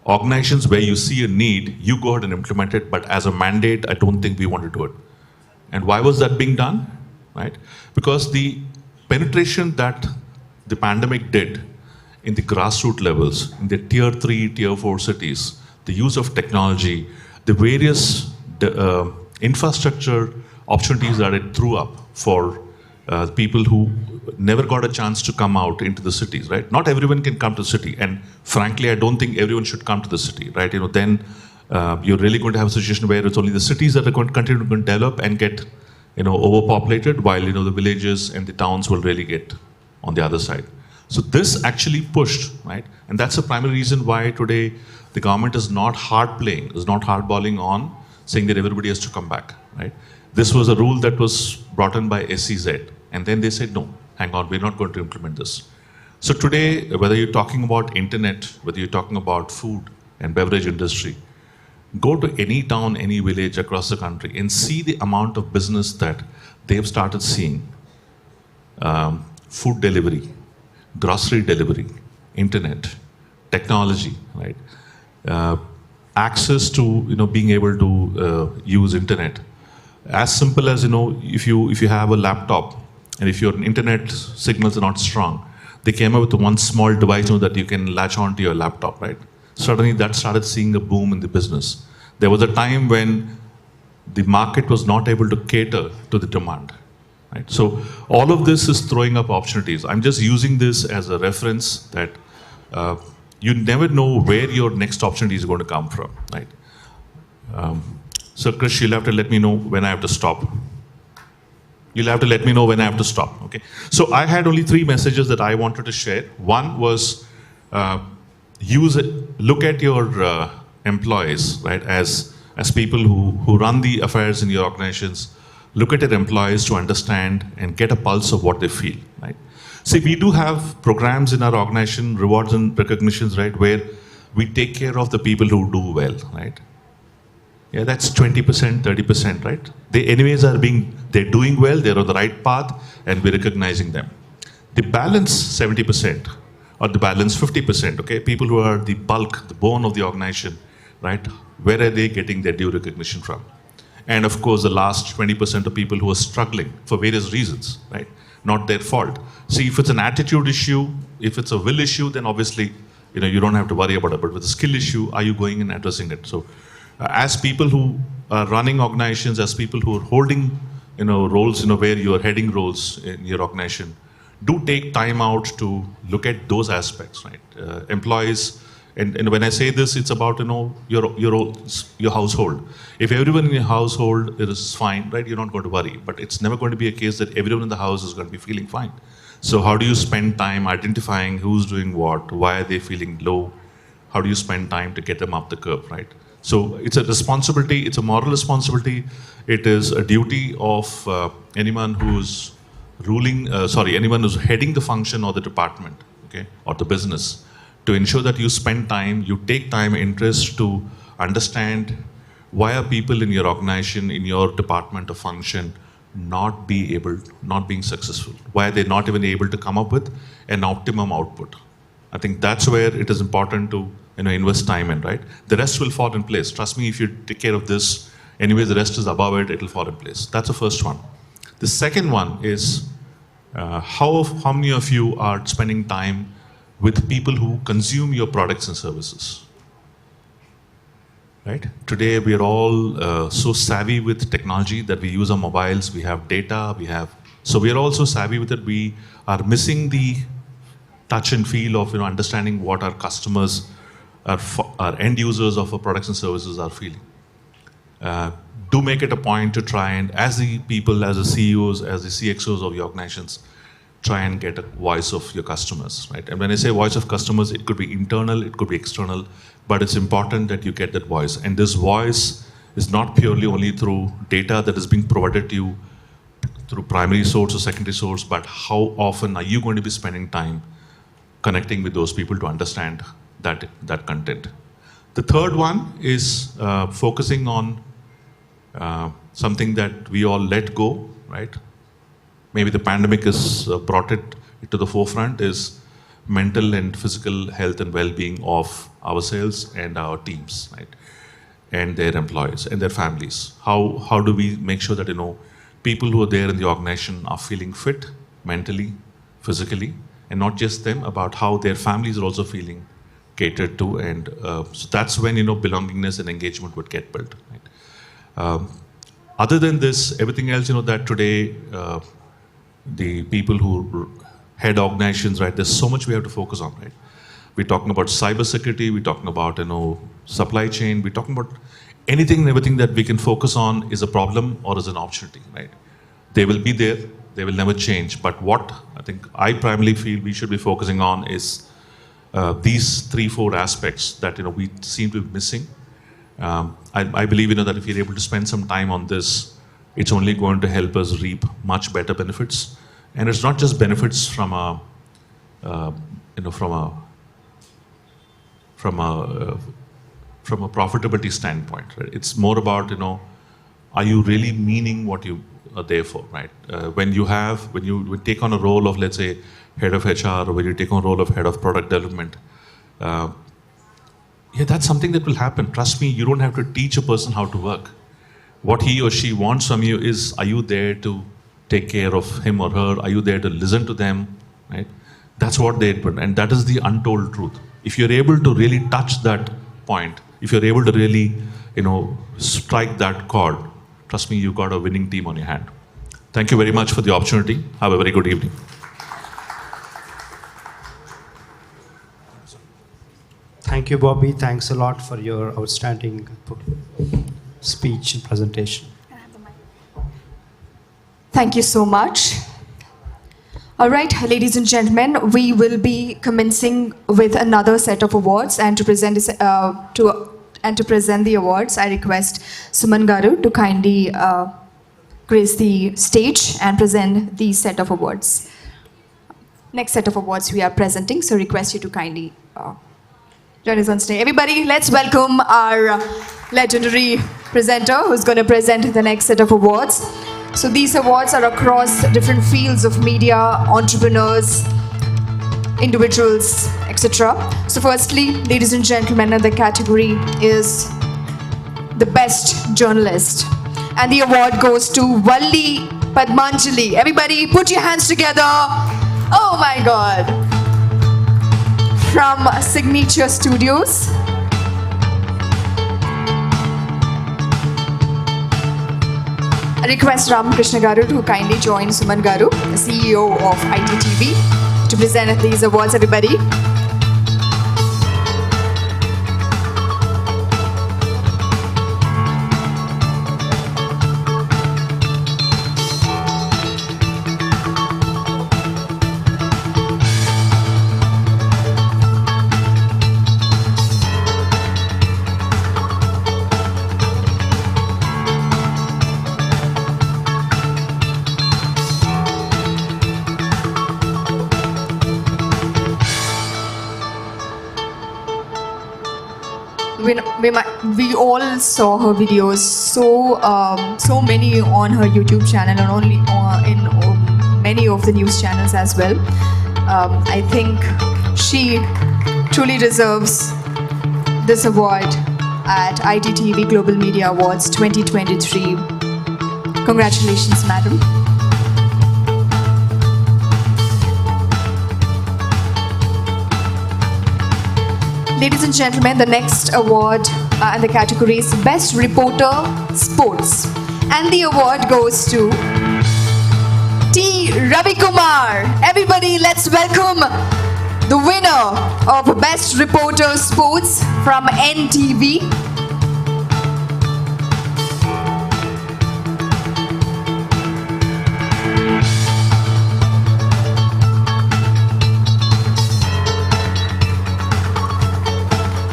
Organizations where you see a need, you go ahead and implement it, but as a mandate, I don't think we want to do it. And why was that being done? Right? Because the penetration that the pandemic did in the grassroots levels, in the tier 3, tier 4 cities, the use of technology, the various infrastructure opportunities that it threw up for people who never got a chance to come out into the cities, right? Not everyone can come to the city. And frankly, I don't think everyone should come to the city, right? Then you're really going to have a situation where it's only the cities that are going to continue to develop and get overpopulated, while the villages and the towns will really get on the other side. So this actually pushed, right? And that's the primary reason why today the government is not hardballing on saying that everybody has to come back, right? This was a rule that was brought in by SEZ, and then they said, no, hang on, we're not going to implement this. So today, whether you're talking about internet, whether you're talking about food and beverage industry, go to any town, any village across the country and see the amount of business that they've started seeing. Food delivery, grocery delivery, internet, technology, right? Access to being able to use internet. As simple as if you have a laptop and if your internet signals are not strong, they came up with one small device that you can latch onto your laptop, right? Suddenly that started seeing a boom in the business. There was a time when the market was not able to cater to the demand, right? So all of this is throwing up opportunities. I'm just using this as a reference that you never know where your next opportunity is going to come from, right? So Krish, you'll have to let me know when I have to stop. You'll have to let me know when I have to stop, okay? So I had only 3 messages that I wanted to share. One was look at your employees, right, as people who run the affairs in your organizations. Look at your employees to understand and get a pulse of what they feel, right? See, we do have programs in our organization, rewards and recognitions, right, where we take care of the people who do well, right? Yeah, that's 20%, 30%, right? They anyways they're doing well, they're on the right path, and we're recognizing them. The balance 70%, or the balance 50%, okay? People who are the bulk, the bone of the organization, right? Where are they getting their due recognition from? And of course, the last 20% of people who are struggling for various reasons, right? Not their fault. See, if it's an attitude issue, if it's a will issue, then obviously, you don't have to worry about it. But with a skill issue, are you going and addressing it? So as people who are running organizations, as people who are holding, roles, where you are heading roles in your organization, do take time out to look at those aspects, right? Employees, and when I say this, it's about, your household. If everyone in your household is fine, right, you're not going to worry. But it's never going to be a case that everyone in the house is going to be feeling fine. So how do you spend time identifying who's doing what, why are they feeling low? How do you spend time to get them up the curve, right? So it's a responsibility, it's a moral responsibility. It is a duty of anyone who's anyone who's heading the function or the department, okay, or the business, to ensure that you spend time, you take time, interest to understand why are people in your organization, in your department or function, not being successful? Why are they not even able to come up with an optimum output? I think that's where it is important to invest time in, right? The rest will fall in place. Trust me, if you take care of this, anyway, the rest is above it, it'll fall in place. That's the first one. The second one is how many of you are spending time with people who consume your products and services? Right? Today, we are all so savvy with technology that we use our mobiles, we have data, we have So we are also savvy with it. We are missing the touch and feel of understanding what our customers, our end users of our products and services are feeling. Do make it a point to try and, as the people, as the CEOs, as the CXOs of your organizations, try and get a voice of your customers, right? And when I say voice of customers, it could be internal, it could be external, but it's important that you get that voice. And this voice is not purely only through data that is being provided to you through primary source or secondary source, but how often are you going to be spending time connecting with those people to understand that content. The third one is focusing on something that we all let go, right? Maybe the pandemic has brought it to the forefront, is mental and physical health and well-being of ourselves and our teams, right? And their employees and their families. How do we make sure that, people who are there in the organization are feeling fit mentally, physically, and not just them, about how their families are also feeling catered to. And so that's when, belongingness and engagement would get built, right? Other than this, everything else, that today, the people who head organizations, right, there's so much we have to focus on, right? We're talking about cybersecurity, we're talking about, supply chain, we're talking about anything and everything that we can focus on is a problem or is an opportunity, right? They will be there, they will never change. But what I think I primarily feel we should be focusing on is these 3-4 aspects that, we seem to be missing. I believe, that if you're able to spend some time on this, it's only going to help us reap much better benefits. And it's not just benefits from a profitability standpoint, right? It's more about, are you really meaning what you are there for, right? When you take on a role of, let's say, head of HR, or when you take on a role of head of product development, that's something that will happen. Trust me, you don't have to teach a person how to work. What he or she wants from you is, are you there to take care of him or her? Are you there to listen to them, right? That's what they put, and that is the untold truth. If you're able to really touch that point, if you're able to really, strike that chord, trust me, you've got a winning team on your hand. Thank you very much for the opportunity. Have a very good evening. Thank you, Bobby. Thanks a lot for your outstanding speech and presentation. Thank you so much. All right, ladies and gentlemen, we will be commencing with another set of awards, and to present the awards, I request Suman Garu to kindly grace the stage and present the set of awards. Next set of awards we are presenting, so request you to kindly join us on stage. Everybody, let's welcome our legendary presenter who's going to present the next set of awards. So these awards are across different fields of media, entrepreneurs, individuals, etc. So firstly, ladies and gentlemen, the category is the best journalist. And the award goes to Valli Padmanjali. Everybody put your hands together. Oh my God. From Signature Studios. I request Ramakrishna Garu to kindly join Suman Garu, the CEO of ITTV, to present these awards, everybody. We all saw her videos, so many on her YouTube channel, and only in many of the news channels as well. I think she truly deserves this award at ITTV Global Media Awards 2023. Congratulations, madam. Ladies and gentlemen, the next award and the category is Best Reporter Sports. And the award goes to T. Ravi Kumar. Everybody, let's welcome the winner of Best Reporter Sports from NTV.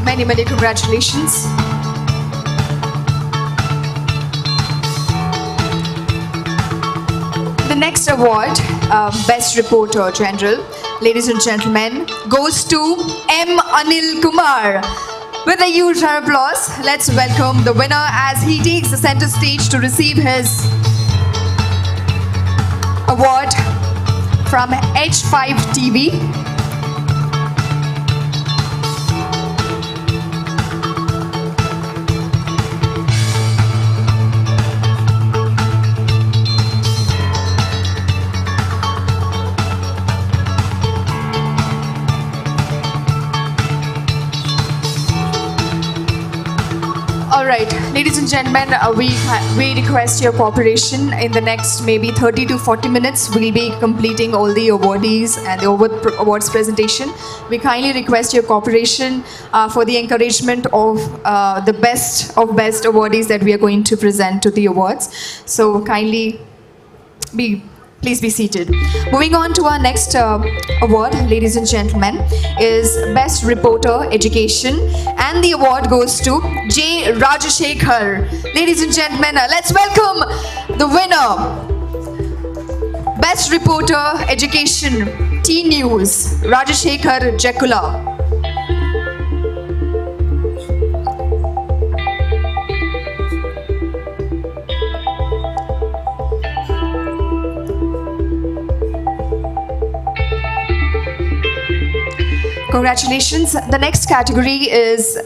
Many congratulations. The next award, Best Reporter General, ladies and gentlemen, goes to M. Anil Kumar. With a huge round of applause, let's welcome the winner as he takes the center stage to receive his award from H5 TV. All right, ladies and gentlemen, we request your cooperation. In the next maybe 30 to 40 minutes, we'll be completing all the awardees and the awards presentation. We kindly request your cooperation for the encouragement of the best awardees that we are going to present to the awards. So kindly please be seated. Moving on to our next award, ladies and gentlemen, is Best Reporter Education, and the award goes to J. Rajashekhar. Ladies and gentlemen, let's welcome the winner. Best Reporter Education, T News, Rajashekhar Jekula. Congratulations. The next category is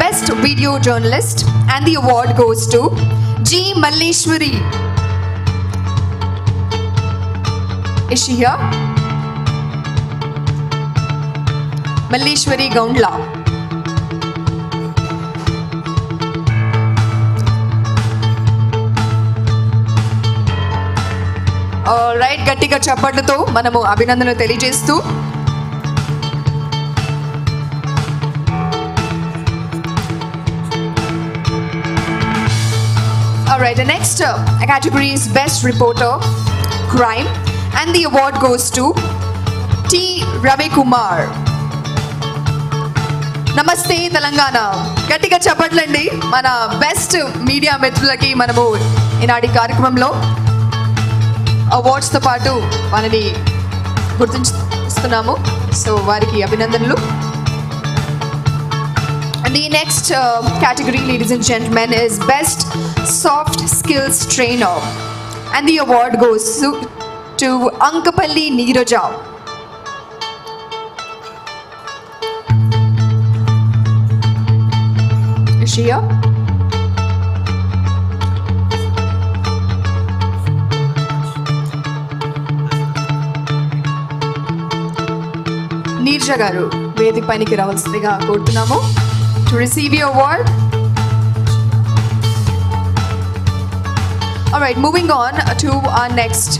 Best Video Journalist, and the award goes to G. Malleshwari. Is she here? Malleshwari Gaundla. Right, గట్టిగా చప్పట్లతో మనము అభినందనలు తెలియజేస్తూ Alright, the next category is Best Reporter Crime, and the award goes to T. Ravi Kumar. నమస్తే తెలంగాణ. గట్టిగా చప్పట్లండి మన best media మిత్రులకి. మనము ఈనాటి కార్యక్రమంలో అవార్డ్స్తో పాటు మనని గుర్తిస్తున్నాము. సో వారికి అభినందనలు. And the next category, ladies and gentlemen, is Best Soft Skills Trainer, and the award goes to Ankapalli Neeraja. Is she here? Neeraja గారు వేదిక పైకి రావాల్సిందిగా కోరుతున్నాము to receive your award. All right, moving on to our next.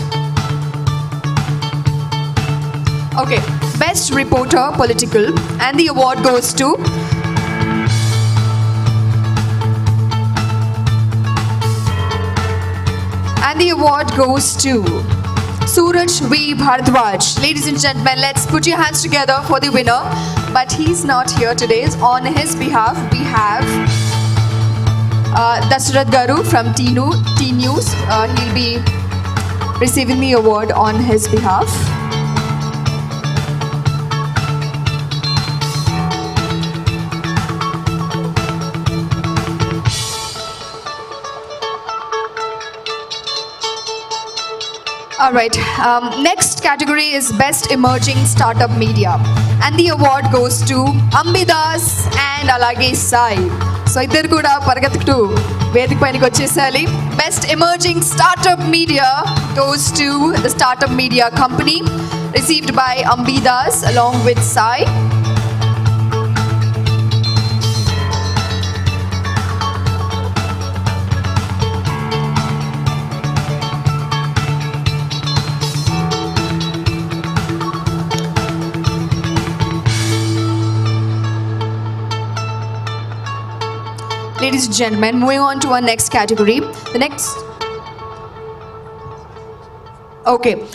Okay, Best Reporter Political, and the award goes to Suraj V. Bharadwaj. Ladies and gentlemen, let's put your hands together for the winner. But he's not here today. On his behalf, we have Dasarath Garu from T News. He'll be receiving the award on his behalf. All right, next category is Best Emerging Startup Media, and the award goes to Ambidas and Alage Sai. So iddaru kuda paragattu vedik painiki vachesali. Best Emerging Startup Media goes to the Startup Media Company, received by Ambidas along with Sai. ladies and gentlemen, moving on to our next category. The next... Okay.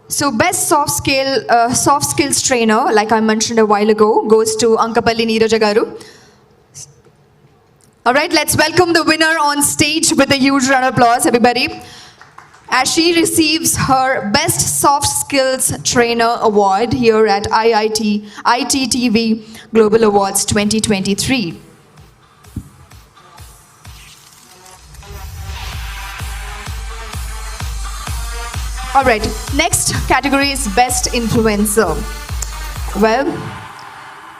So best soft skills trainer, like I mentioned a while ago, goes to Ankapalli Neeraja Garu. All right, let's welcome the winner on stage with a huge round of applause, everybody, as she receives her Best Soft Skills Trainer Award here at ITTV Global Awards 2023. All right, next category is Best Influencer. Well,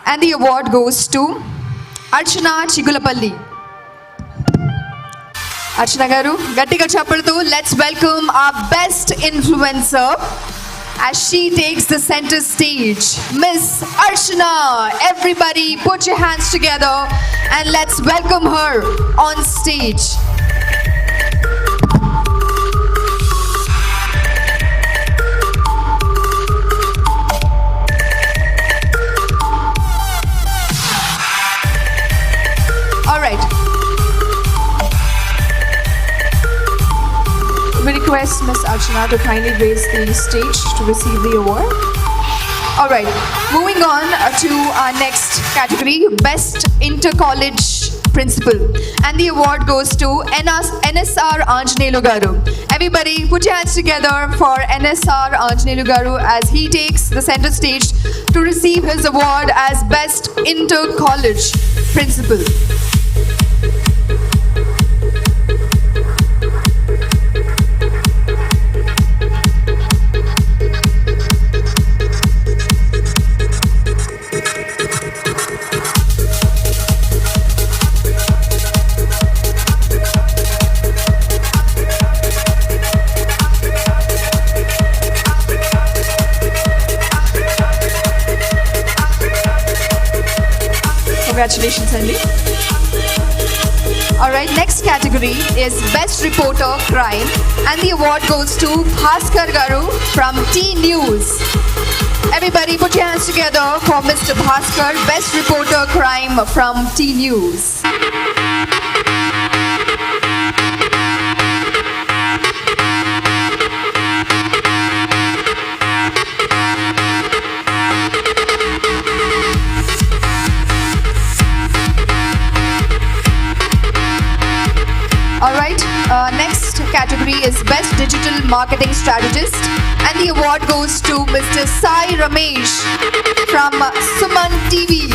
and the award goes to Archana Chigulapalli. Archana Garu, Gattiga Chappaltu, let's welcome our Best Influencer as she takes the center stage. Miss Archana, everybody put your hands together and let's welcome her on stage. All right. We request Ms. Archana to kindly grace the stage to receive the award. All right, moving on to our next category, Best Inter-College Principal. And the award goes to NSR Anjanelu Garu. Everybody put your hands together for NSR Anjanelu Garu as he takes the center stage to receive his award as Best Inter-College Principal. Congratulations, Andy. All right, next category is Best Reporter Crime, and the award goes to Bhaskar Garu from T News. Everybody put your hands together for Mr. Bhaskar, Best Reporter Crime from T News. Next category is Best Digital Marketing Strategist, and the award goes to Mr. Sai Ramesh from Suman TV.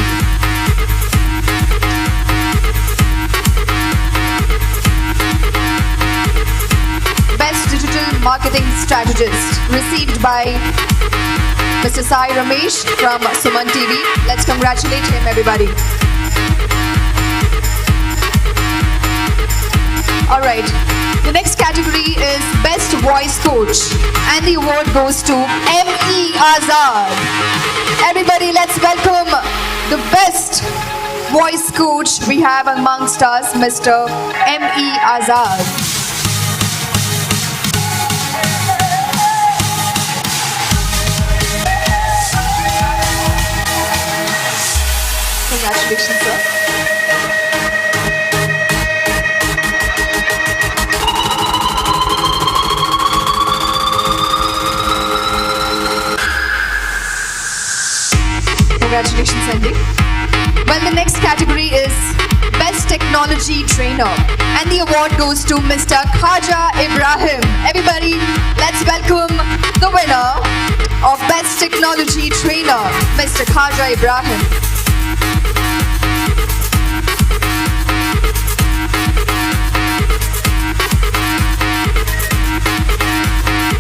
Best Digital Marketing Strategist received by Mr. Sai Ramesh from Suman TV. Let's congratulate him, everybody. All right. The next category is Best Voice Coach, and the award goes to M.E. Azad. Everybody, let's welcome the best voice coach we have amongst us, Mr. M.E. Azad. Congratulations, sir. Congratulations, Andy. Well, the next category is Best Technology Trainer, and the award goes to Mr. Khaja Ibrahim. Everybody, let's welcome the winner of Best Technology Trainer, Mr. Khaja Ibrahim.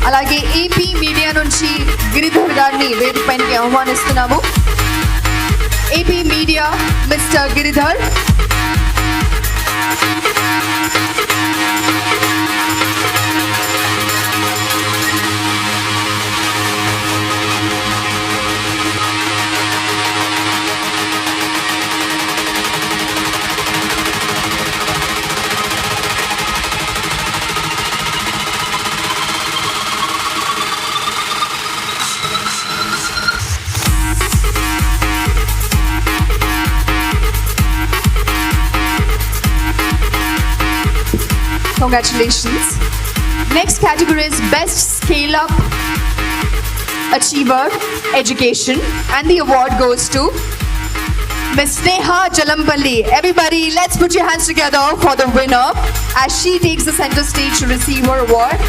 అలాగే AP media నుంచి గిరిధర్ గారిని వేదిక పైనకి ఆహ్వానిస్తున్నాము. AP Media, Mr. Giridhar. Congratulations. Next category is Best Scale Up Achiever Education, and the award goes to Ms. Neha Jalampalli. Everybody, let's put your hands together for the winner as she takes the center stage to receive her award.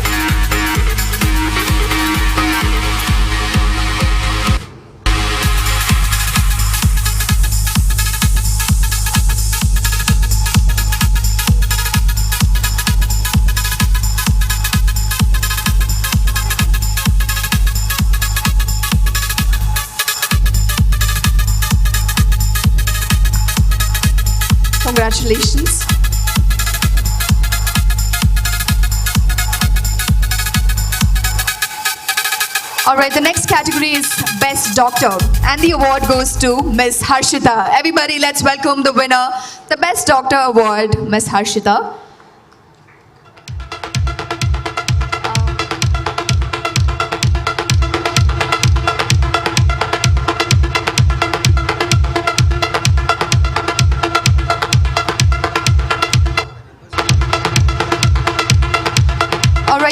Congratulations. All right, the next category is Best Doctor, and the award goes to Ms. Harshita. Everybody, let's welcome the winner, the Best Doctor Award, Ms. Harshita.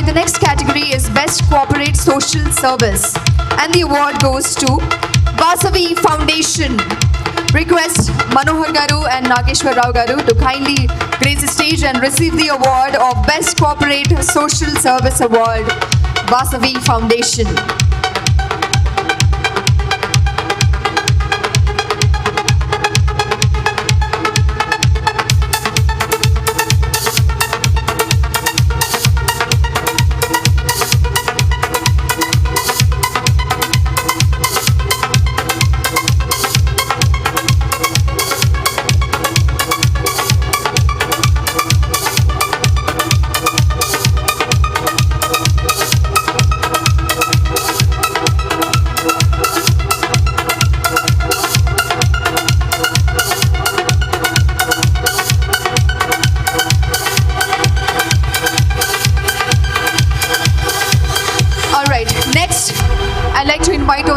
The next category is Best Corporate Social Service, and the award goes to Vasavi Foundation. Request Manohar Garu and Nageshwar Rao Garu to kindly grace the stage and receive the award of Best Corporate Social Service Award, Vasavi Foundation.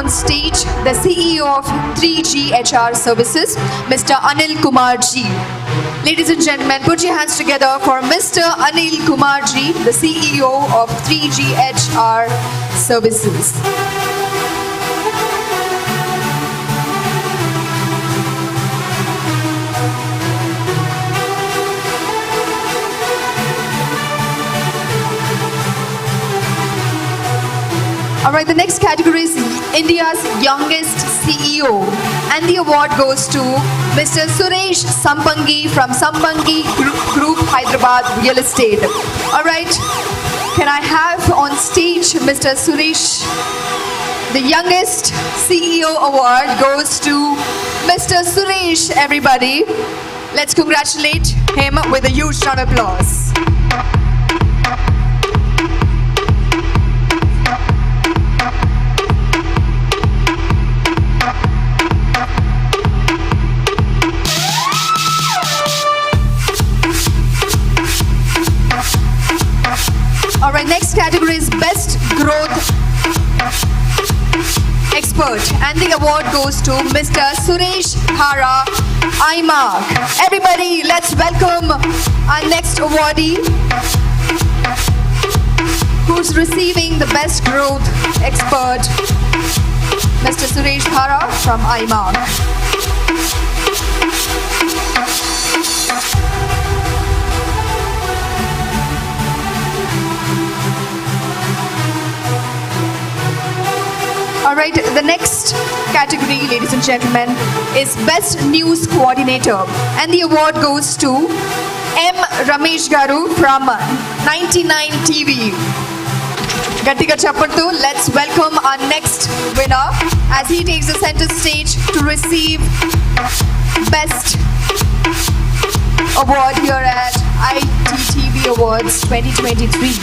Stage, the CEO of 3G HR Services, Mr. Anil Kumar Ji. Ladies and gentlemen, put your hands together for Mr. Anil Kumar Ji, the CEO of 3G HR Services. Alright, the next category is India's youngest CEO, and the award goes to Mr. Suresh Sampangi from Sampangi Group Hyderabad Real Estate. Alright, can I have on stage Mr. Suresh? The youngest CEO award goes to Mr. Suresh, everybody. Let's congratulate him with a huge round of applause. Alright, next category is Best Growth Expert, and the award goes to Mr. Suresh Hara iMark. Everybody, let's welcome our next awardee who's receiving the Best Growth Expert, Mr. Suresh Hara from iMark. Alright, the next category, ladies and gentlemen, is Best News Coordinator, and the award goes to M. Ramesh Garu from 99 TV. Gattiga Chappattu, let's welcome our next winner as he takes the center stage to receive Best Award here at ITTV Awards 2023.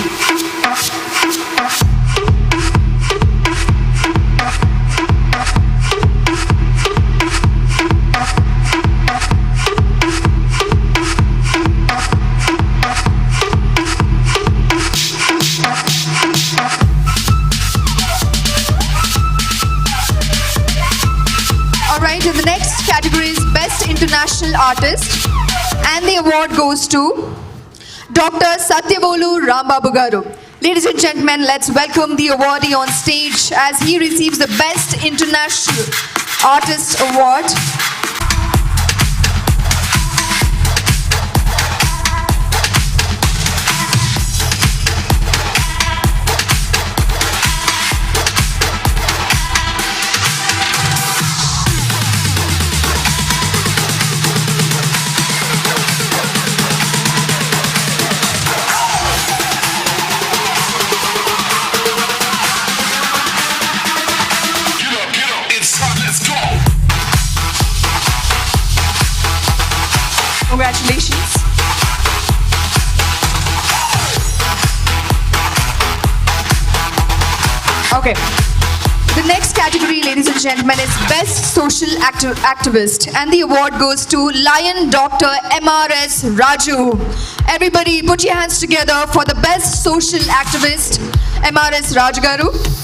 The next category is Best International Artist, and the award goes to Dr. Satyavolu Rambabu Garu. Ladies and gentlemen, let's welcome the awardee on stage as he receives the Best International Artist Award. Congratulations. Okay. The next category, ladies and gentlemen, is Best Social Activist. And the award goes to Lion Dr. MRS Raju. Everybody put your hands together for the Best Social Activist, MRS Raju Garu.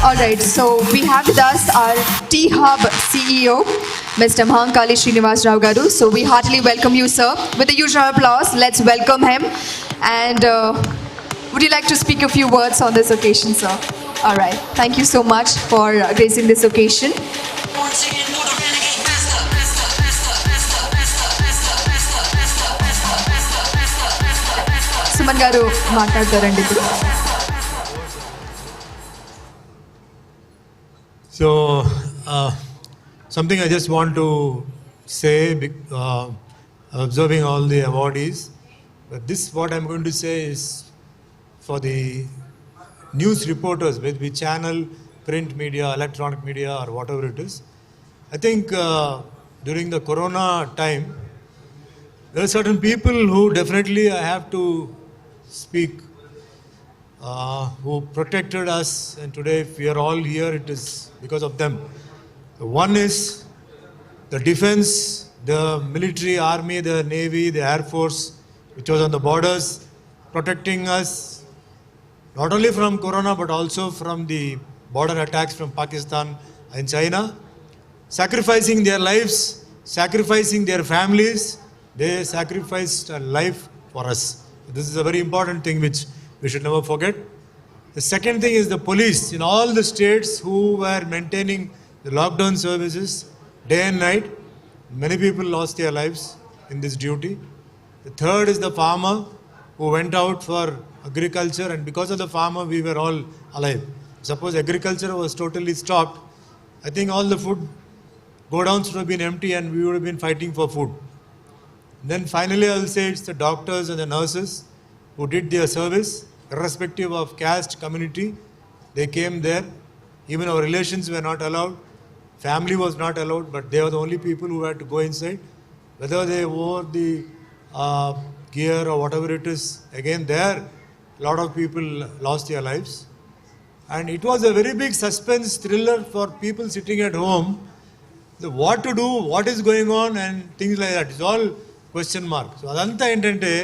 Alright, so we have with us our T-Hub CEO, Mr. Mahankali Srinivas Rao Garu. So we heartily welcome you, sir. With a huge round of applause, let's welcome him. And would you like to speak a few words on this occasion, sir? Alright, thank you so much for gracing this occasion. Suman Garu, మాట్లాడతారండి ఇప్పుడు. So, something I just want to say, observing all the awardees, but this what I'm going to say is for the news reporters, whether it be channel, print media, electronic media or whatever it is. I think during the corona time, there are certain people who definitely I have to speak, who protected us, and today if we are all here, it is because of them. One is the defense, the military, army, the navy, the air force, which was on the borders, protecting us not only from corona but also from the border attacks from Pakistan and China, sacrificing their lives, sacrificing their families. They sacrificed a life for us. This is a very important thing which we should never forget. The second thing is the police in all the states who were maintaining the lockdown services day and night. Many people lost their lives in this duty. The third is the farmer who went out for agriculture, and because of the farmer we were all alive. Suppose agriculture was totally stopped, I think all the food godowns would have been empty and we would have been fighting for food. Then finally I will say it's the doctors and the nurses who did their service, irrespective of caste, community. They came there. Even our relations were not allowed. Family was not allowed, but they were the only people who had to go inside. Whether they wore the gear or whatever it is, again there, a lot of people lost their lives. And it was a very big suspense thriller for people sitting at home. What to do, what is going on and things like that. It's all question mark. So adanta entante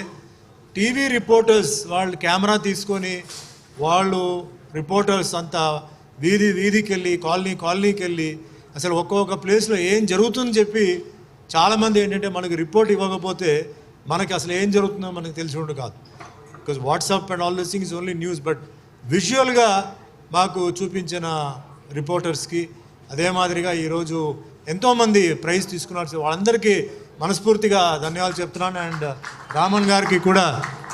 TV reporters వాళ్ళు camera తీసుకొని వాళ్ళు reporters అంతా వీధికి వెళ్ళి కాలనీకి వెళ్ళి అసలు ఒక్కొక్క ప్లేస్లో ఏం జరుగుతుందని చెప్పి చాలామంది ఏంటంటే మనకి రిపోర్ట్ ఇవ్వకపోతే మనకి అసలు ఏం జరుగుతుందో మనకు తెలిసి ఉండు కాదు. Because WhatsApp and all this things only news, but విజువల్గా మాకు చూపించిన రిపోర్టర్స్కి అదే మాదిరిగా ఈరోజు ఎంతోమంది ప్రైజ్ తీసుకున్నారు. వాళ్ళందరికీ మనస్ఫూర్తిగా ధన్యవాదాలు చెప్తున్నాను. అండ్ రామన్ గారికి కూడా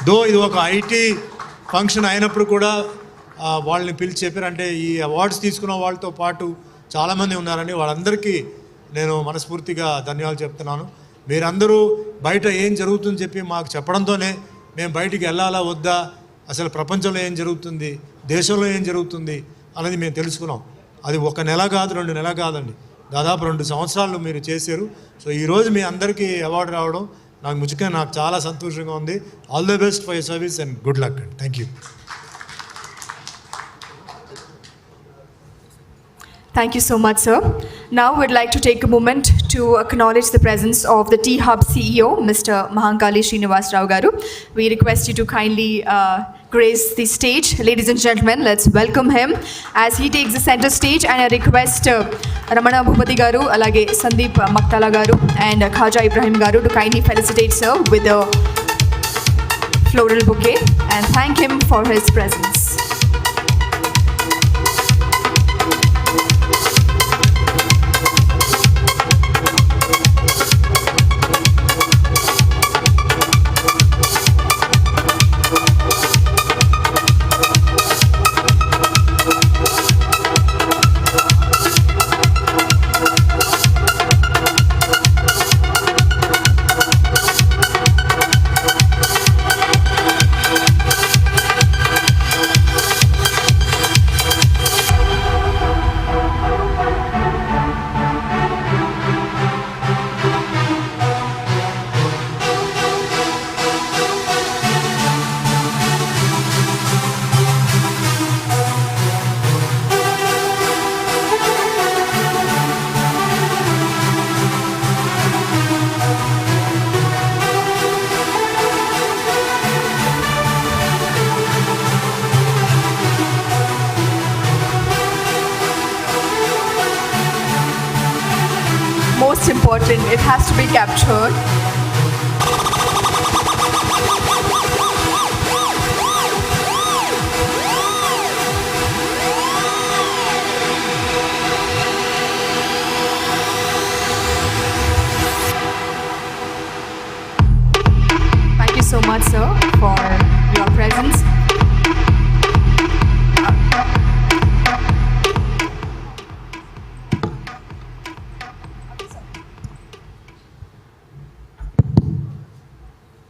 దో ఇది ఒక ఐటీ ఫంక్షన్ అయినప్పుడు కూడా వాళ్ళని పిలిచి చెప్పారు, అంటే ఈ అవార్డ్స్ తీసుకున్న వాళ్ళతో పాటు చాలామంది ఉన్నారని వాళ్ళందరికీ నేను మనస్ఫూర్తిగా ధన్యవాదాలు చెప్తున్నాను. మీరందరూ బయట ఏం జరుగుతుందని చెప్పి మాకు చెప్పడంతోనే మేము బయటికి వెళ్ళాలా వద్దా, అసలు ప్రపంచంలో ఏం జరుగుతుంది, దేశంలో ఏం జరుగుతుంది అనేది మేము తెలుసుకున్నాం. అది 1 నెల కాదు, 2 నెలలు కాదండి, దాదాపు 2 సంవత్సరాలు మీరు చేశారు. సో ఈరోజు మీ అందరికీ అవార్డు రావడం నాకు చాలా సంతోషంగా ఉంది. All the best for your service and good luck and thank you. Thank you so much, sir. Now we'd like to take a moment to acknowledge the presence of the T-Hub CEO, Mr. Mahankali Srinivas Rao Garu. We request you to kindly grace the stage. Ladies and gentlemen, let's welcome him as he takes the center stage, and I request Ramana Bhupati Garu, alage Sandeep Maktala Garu and Khaja Ibrahim Garu to kindly felicitate sir with a floral bouquet and thank him for his presence. Most important, it has to be captured. Thank you so much, sir, for your presence.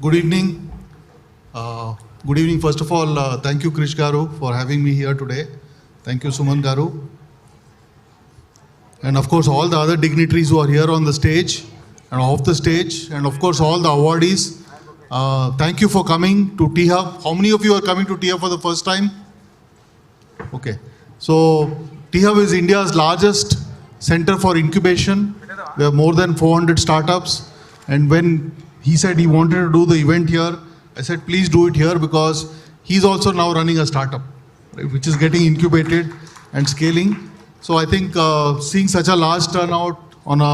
Good evening. Good evening. First of all, thank you, Krish Garu, for having me here today. Thank you, Suman Garu. And of course, all the other dignitaries who are here on the stage and off the stage, and of course, all the awardees. Thank you for coming to T-Hub. How many of you are coming to T-Hub for the first time? Okay. So, T-Hub is India's largest center for incubation. We have more than 400 startups. And when he said he wanted to do the event here, I said, please do it here, because he's also now running a startup, right, which is getting incubated and scaling. So I think seeing such a large turnout on a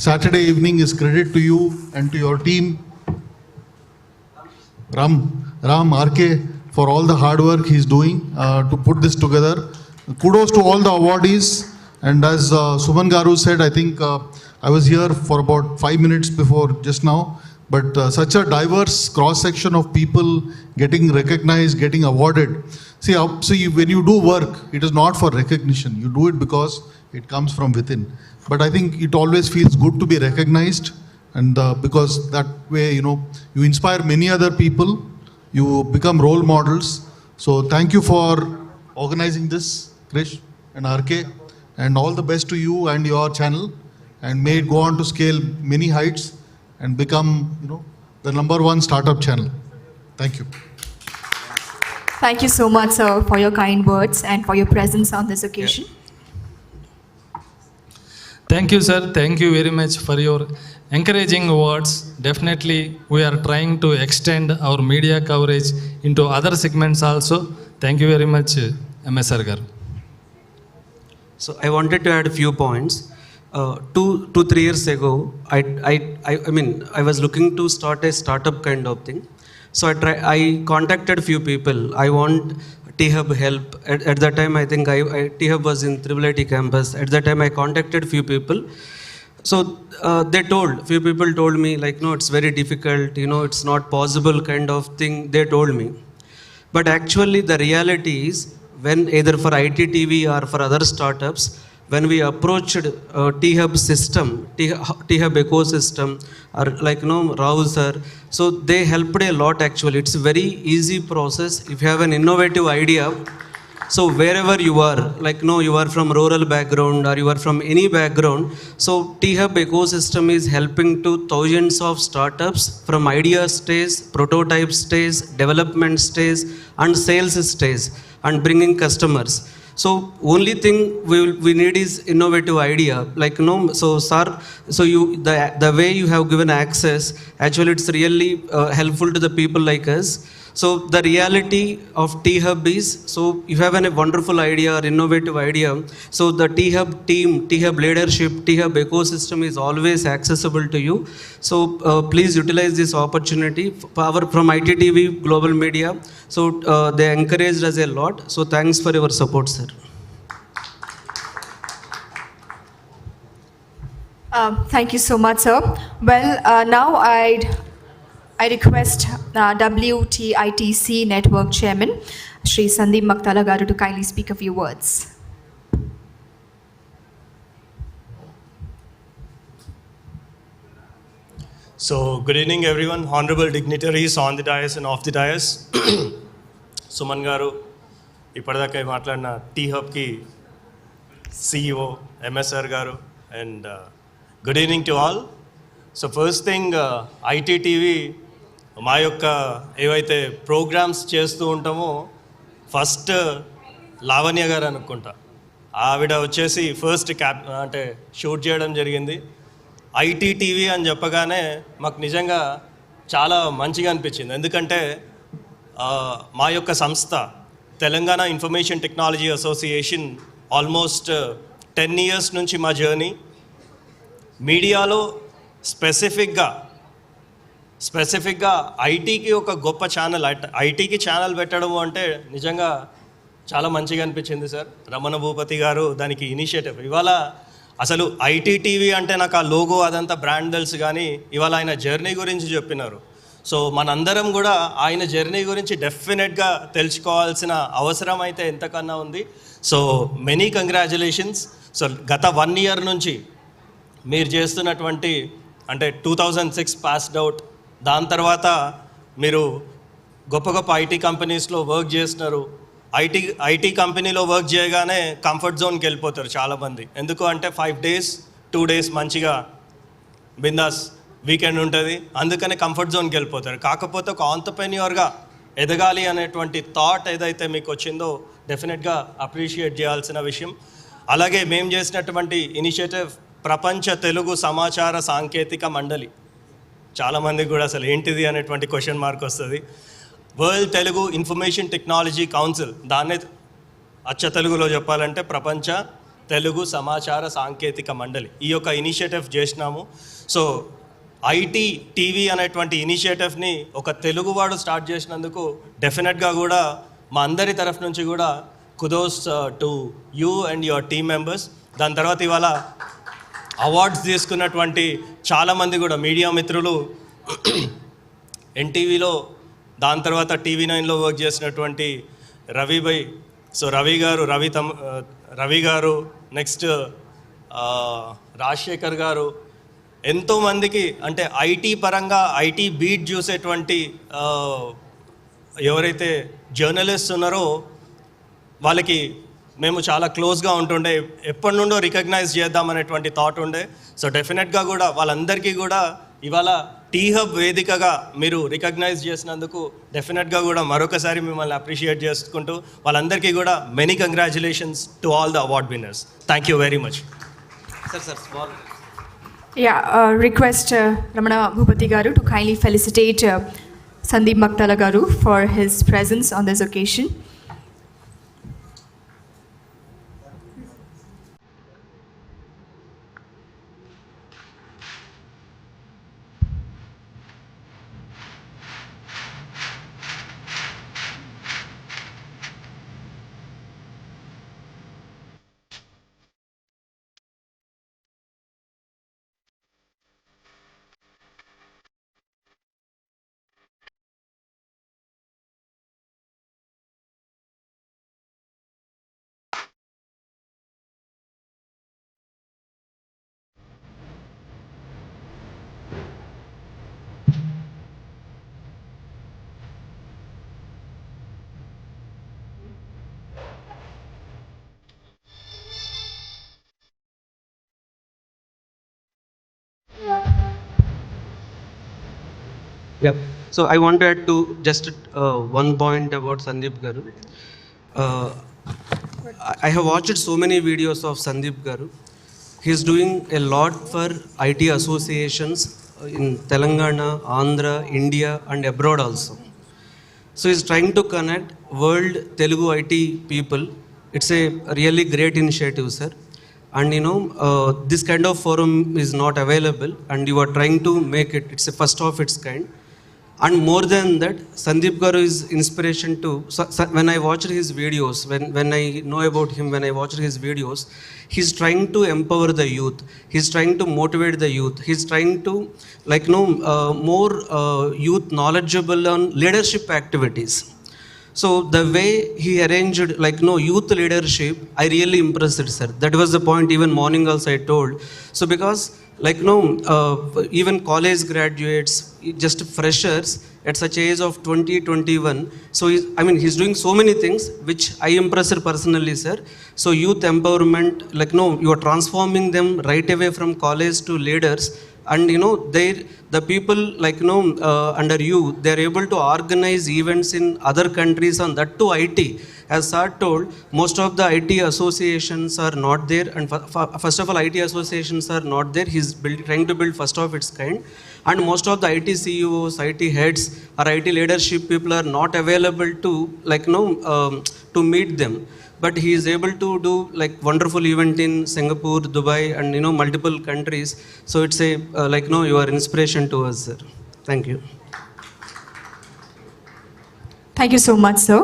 Saturday evening is credit to you and to your team. Ram, RK, for all the hard work he's doing to put this together. Kudos to all the awardees. And as Suman Garu said, I think I was here for about 5 minutes before just now. But such a diverse cross-section of people getting recognized, getting awarded. See, when you do work, it is not for recognition. You do it because it comes from within. But I think it always feels good to be recognized, and because that way, you inspire many other people, you become role models. So thank you for organizing this, Krish and RK, and all the best to you and your channel, and may it go on to scale many heights and become, the #1 startup channel. Thank you. Thank you so much, sir, for your kind words and for your presence on this occasion. Thank you, sir. Thank you very much for your encouraging words. Definitely, we are trying to extend our media coverage into other segments also. Thank you very much, MSR Garu. So I wanted to add a few points. 2-3 years ago, I was looking to start a startup kind of thing. So I contacted a few people. I want T-Hub help. At that time, I think T-Hub was in IIIT campus. At that time, I contacted a few people. So few people told me, like, no, it's very difficult, it's not possible kind of thing, they told me. But actually, the reality is, when either for ITTV or for other startups, when we approached T-Hub system, T-Hub ecosystem, or like Rao sir, so they helped a lot actually. It's a very easy process. If you have an innovative idea, so wherever you are, like you are from rural background or you are from any background, so T-Hub ecosystem is helping to thousands of startups from idea stage, prototype stage, development stage, and sales stage, and bringing customers. So only thing we need is innovative idea. Like so sir, so the way you have given access, actually it's really helpful to the people like us. So the reality of T-Hub is, so you have a wonderful idea or innovative idea, so the T-Hub team, T-Hub leadership, T-Hub ecosystem is always accessible to you. So please utilize this opportunity. From ITTV Global Media, so they encouraged us a lot. So thanks for your support, sir. Thank you so much, sir. Well, now I request WTITC Network Chairman, Shri Sandeep Maktala Garu, to kindly speak a few words. So, good evening, everyone. Honorable dignitaries on the dais and off the dais. Suman Garu, ipadaka maatladna T-Hub ki CEO, MSR Garu, and good evening to all. So, first thing, ITTV, మా యొక్క ఏవైతే programmes చేస్తూ ఉంటామో first Lavanya గారు అనుకుంటా, ఆవిడ వచ్చేసి first అంటే షూట్ చేయడం జరిగింది. ITTV అని చెప్పగానే మాకు నిజంగా చాలా మంచిగా అనిపించింది. ఎందుకంటే మా యొక్క సంస్థ Telangana information technology association almost 10 years నుంచి మా జర్నీ మీడియాలో స్పెసిఫిక్గా ఐటీకి ఒక గొప్ప ఛానల్, ఐటీకి ఛానల్ పెట్టడం అంటే నిజంగా చాలా మంచిగా అనిపించింది సార్. రమణ భూపతి గారు దానికి ఇనిషియేటివ్. ఇవాళ అసలు ITTV అంటే నాకు ఆ లోగో అదంతా బ్రాండ్ తెలుసు, కానీ ఇవాళ ఆయన జర్నీ గురించి చెప్పినారు. సో మనందరం కూడా ఆయన జర్నీ గురించి డెఫినెట్గా తెలుసుకోవాల్సిన అవసరం అయితే ఎంతకన్నా ఉంది. So many congratulations. సో గత 1 year నుంచి మీరు చేస్తున్నటువంటి, అంటే 2006 పాస్డ్ అవుట్, దాని తర్వాత మీరు గొప్ప గొప్ప ఐటీ కంపెనీస్లో వర్క్ చేస్తున్నారు. ఐటీ కంపెనీలో వర్క్ చేయగానే కంఫర్ట్ జోన్కి వెళ్ళిపోతారు చాలామంది. ఎందుకు అంటే 5 days 2 days మంచిగా బిందాస్ వీకెండ్ ఉంటుంది, అందుకనే కంఫర్ట్ జోన్కి వెళ్ళిపోతారు. కాకపోతే ఒక ఆంటర్ప్రెన్యూర్గా ఎదగాలి అనేటువంటి థాట్ ఏదైతే మీకు వచ్చిందో డెఫినెట్గా అప్రిషియేట్ చేయాల్సిన విషయం. అలాగే మేము చేసినటువంటి ఇనిషియేటివ్ ప్రపంచ తెలుగు సమాచార సాంకేతిక మండలి, చాలామందికి కూడా అసలు ఏంటిది అనేటువంటి క్వశ్చన్ మార్క్ వస్తుంది. World Telugu information technology council, దాన్నే అచ్చ తెలుగులో చెప్పాలంటే ప్రపంచ తెలుగు సమాచార సాంకేతిక మండలి, ఈ యొక్క ఇనిషియేటివ్ చేసినాము. సో ITTV అనేటువంటి ఇనిషియేటివ్ని ఒక తెలుగువాడు స్టార్ట్ చేసినందుకు డెఫినెట్గా కూడా మా అందరి తరఫు నుంచి కూడా కుదోస్ to you and your team members. దాని తర్వాత ఇవాళ అవార్డ్స్ తీసుకున్నటువంటి చాలామంది కూడా మీడియా మిత్రులు, ఎన్టీవీలో, దాని తర్వాత TV9లో వర్క్ చేసినటువంటి రవిభాయ్, సో రవి గారు, నెక్స్ట్ రాజశేఖర్ గారు, ఎంతోమందికి అంటే ఐటీ పరంగా ఐటీ బీట్ చూసేటువంటి ఎవరైతే జర్నలిస్ట్ ఉన్నారో వాళ్ళకి మేము చాలా క్లోజ్గా ఉంటుండే, ఎప్పటి నుండో రికగ్నైజ్ చేద్దామనేటువంటి థాట్ ఉండే. సో డెఫినెట్గా కూడా వాళ్ళందరికీ కూడా ఇవాళ T-Hub వేదికగా మీరు రికగ్నైజ్ చేసినందుకు డెఫినెట్గా కూడా మరొకసారి మిమ్మల్ని అప్రిషియేట్ చేసుకుంటూ వాళ్ళందరికీ కూడా many congratulations to all the award winners. Thank you very much. Yeah, request Ramana Bhupati Garu to kindly felicitate Sandeep Maktala Garu for his presence on this occasion. Yep. So I wanted to just one point about Sandeep Garu. Uh, I have watched so many videos of Sandeep Garu. He's doing a lot for IT associations in Telangana, Andhra, India, and abroad also. So he's trying to connect world Telugu IT people. It's a really great initiative, sir. And this kind of forum is not available, and you are trying to make it. It's a first of its kind. And more than that, Sandeep Garu is inspiration to. So when I watched his videos, when I know about him, when I watched his videos, he's trying to empower the youth. He's trying to motivate the youth. He's trying to more youth knowledgeable on leadership activities. So the way he arranged youth leadership, I really impressed, sir. That was the point. Even morning also I told. So because even college graduates, just freshers at such age of 20, 21. So he's doing so many things which I impressed personally, sir. So youth empowerment, you are transforming them right away from college to leaders. And the people under you, they're able to organize events in other countries, and that too IT. As sir told, most of the IT associations are not there, and first of all, IT associations are not there. He's trying to build first of its kind, and most of the IT CEOs, IT heads, or IT leadership people are not available to to meet them. But he is able to do wonderful event in Singapore, Dubai, and multiple countries. So it's a you are inspiration to us, sir. Thank you. Thank you so much, sir.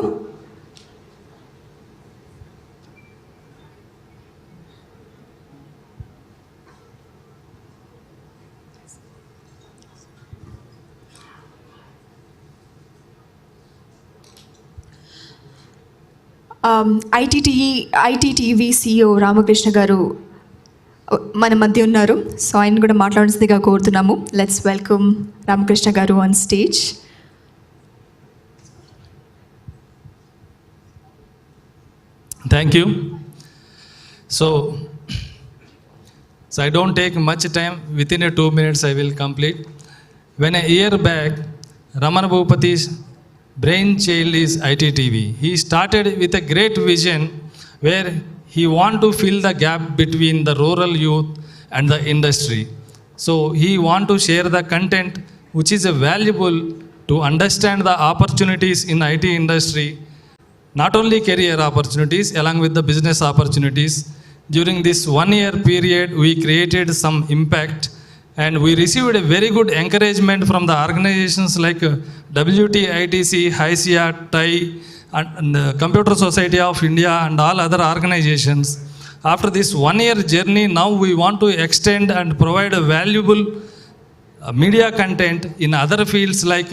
ITTV CEO Ramakrishna గారు మన మధ్య ఉన్నారు. So ఆయన కూడా మాట్లాడాల్సిందిగా కోరుతున్నాము. Let's welcome Ramakrishna గారు on stage. Thank you. So I don't take much time. Within 2 minutes, I will complete. When a year back, Ramana Bhupati's brainchild is ITTV. He started with a great vision where he want to fill the gap between the rural youth and the industry. So he want to share the content which is valuable to understand the opportunities in IT industry, not only career opportunities, along with the business opportunities. During this 1 year period, we created some impact, and we received a very good encouragement from the organizations like WTITC, HICIA, TI, and the Computer Society of India, and all other organizations. After this 1 year journey, now we want to extend and provide a valuable media content in other fields like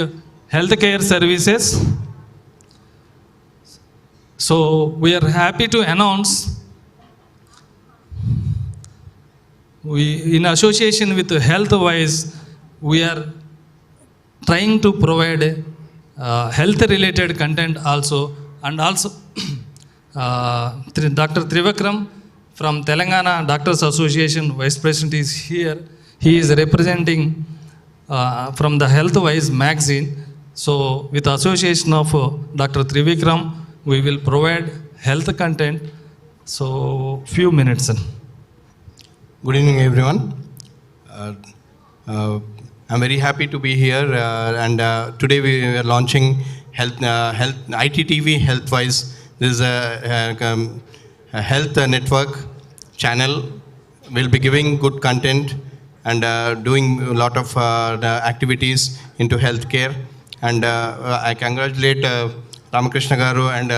healthcare services. So we are happy to announce, in association with HealthWise, we are trying to provide health-related content also, and also Dr. Trivikram from Telangana Doctors Association Vice President is here. He is representing from the HealthWise magazine. So with association of Dr. Trivikram, we will provide health content. So few minutes. Good evening, everyone. I'm very happy to be here, and today we are launching ITTV HealthWise. This is a health network channel. We'll be giving good content and doing a lot of activities into healthcare. And I congratulate Ramakrishna Garu and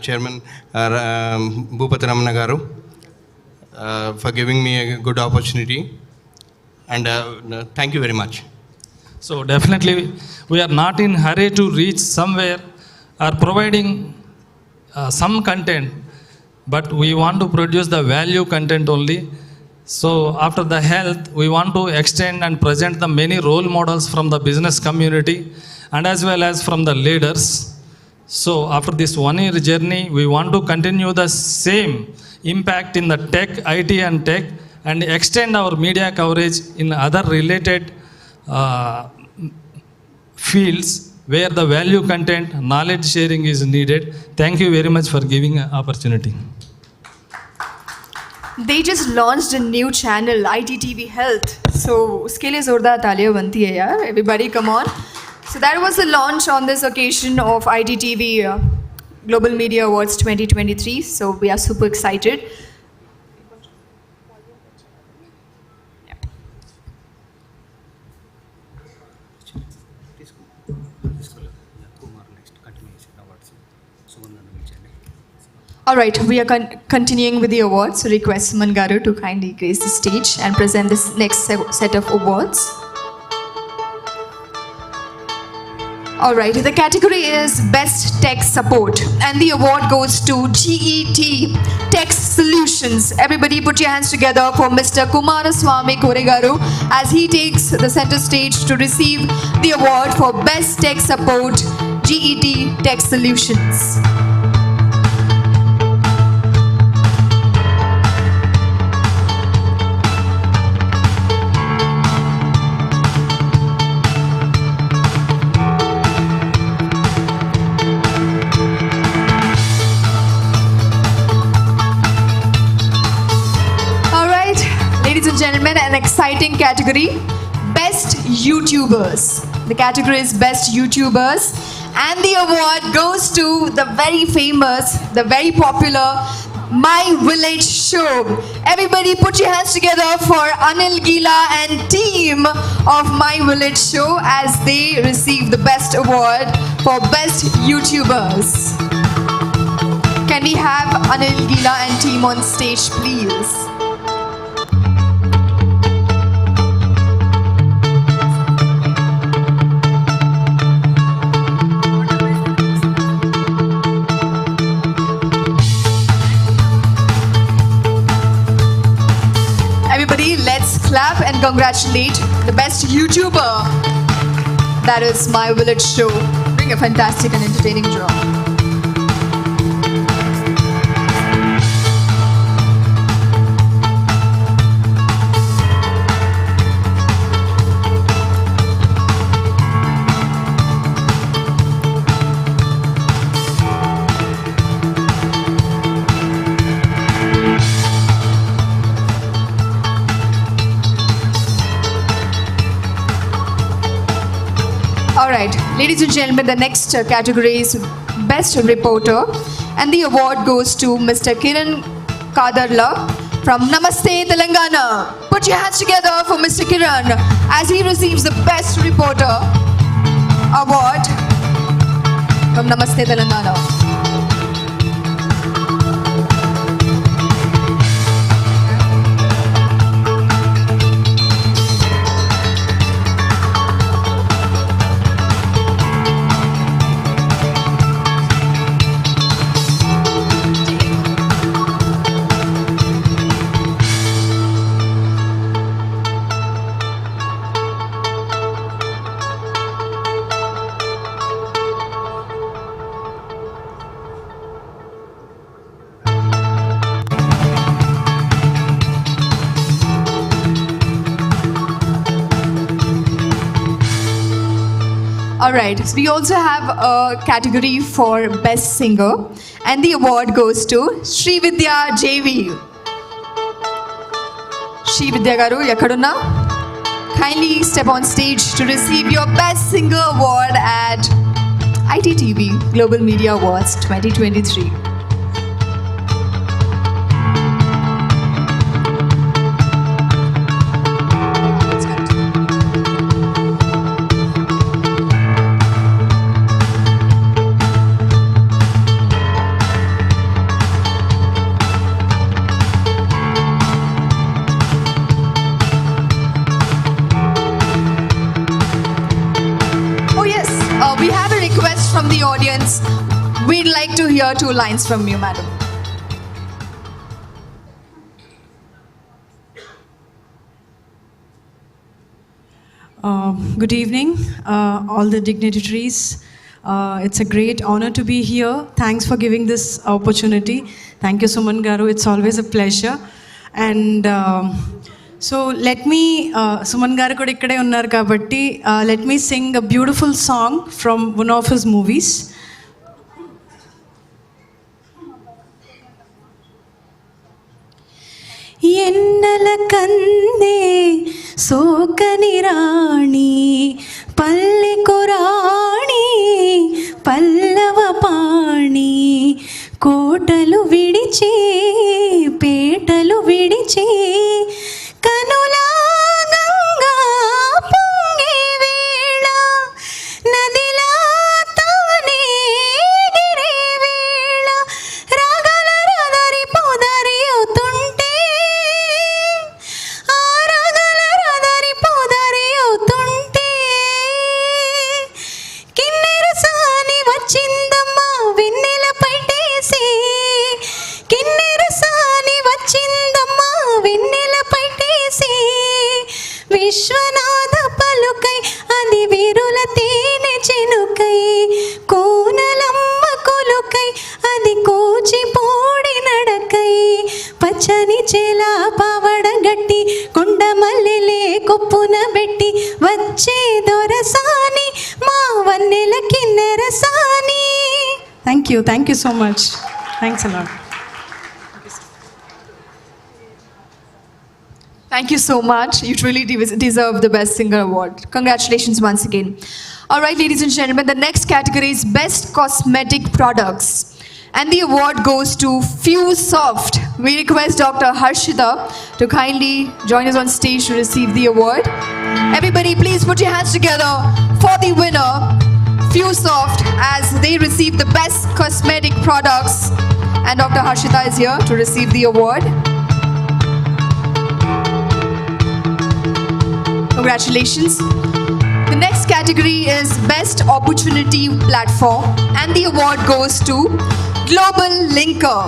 Chairman Bhupati Ramana Garu for giving me a good opportunity. And thank you very much. So definitely we are not in hurry to reach somewhere or providing some content, but we want to produce the value content only. So after the health, we want to extend and present the many role models from the business community and as well as from the leaders. So after this 1 year journey, we want to continue the same impact in the tech, IT and tech, and extend our media coverage in other related fields where the value content, knowledge sharing is needed. Thank you very much for giving an opportunity. They just launched a new channel, ITTV Health. So, uske liye zordar taaliyan banti hai yaar. Everybody come on. So that was the launch on this occasion of ITTV Global Media Awards 2023. So we are super excited. All right, we are continuing with the awards. So request Suman Garu to kindly grace the stage and present this next set of awards. All right, the category is Best Tech Support and the award goes to GET Tech Solutions. Everybody put your hands together for Mr. Kumaraswamy Koregaru as he takes the center stage to receive the award for Best Tech Support, GET Tech Solutions. Gentlemen, an exciting category, Best YouTubers. The category is Best YouTubers and the award goes to the very famous, the very popular My Village Show. Everybody put your hands together for Anil Gila and team of My Village Show as they receive the best award for Best YouTubers. Can we have Anil Gila and team on stage, please? Let's clap and congratulate the best YouTuber. That is My Village Show. Doing a fantastic and entertaining job. Alright, ladies and gentlemen, the next category is Best Reporter and the award goes to Mr. Kiran Kadarla from Namaste Telangana. Put your hands together for Mr. Kiran as he receives the Best Reporter award from Namaste Telangana. Alright, so we also have a category for Best Singer and the award goes to Srividya JV. Srividya Garu, yakadunna? Kindly step on stage to receive your Best Singer award at ITTV Global Media Awards 2023. From the audience, we'd like to hear 2 lines from you, madam. Good evening, all the dignitaries. It's a great honor to be here. Thanks for giving this opportunity. Thank you, Suman Garu. It's always a pleasure. And so let me Suman గారు కూడా ఇక్కడే ఉన్నారు కాబట్టి let me sing a beautiful song from one of his movies. ఎన్నెల కందే సోకని రాణి పల్లెకు రాణి పల్లవ పాణి కోటలు విడిచి పేటలు విడిచి కనులా గంగా పొంగే వేళ నదిలా తానే గిరే వేళ రాగల రదరి పొదరి అవుతుంటే ఆ రాగల రదరి పొదరి అవుతుంటే కిన్నెర సాని వచ్చిందమ్మా వెన్నెల పైటేసి కిన్నెర సాని వచ్చిందమ్మా వెన్నెల పైటేసి విశ్వనాథ పలుకై అది విరుల తేనె చెనుకై కోనలమ్మ కొలుకై అది కూచిపూడి నడకై పచ్చని చేల పావడ గట్టి కొండ మల్లెలే కొప్పున పెట్టి వచ్చే దొరసాని మా వన్నెల కిన్నెర సాని. Thank you so much. Thanks a lot. Thank you so much. You truly deserve the Best Singer Award. Congratulations once again. All right, ladies and gentlemen, the next category is Best Cosmetic Products. And the award goes to FuseSoft. We request Dr. Harshita to kindly join us on stage to receive the award. Everybody, please put your hands together for the winner, FuseSoft, as they receive the Best Cosmetic Products. And Dr. Harshita is here to receive the award. Congratulations. The next category is Best Opportunity Platform, and the award goes to Global Linker.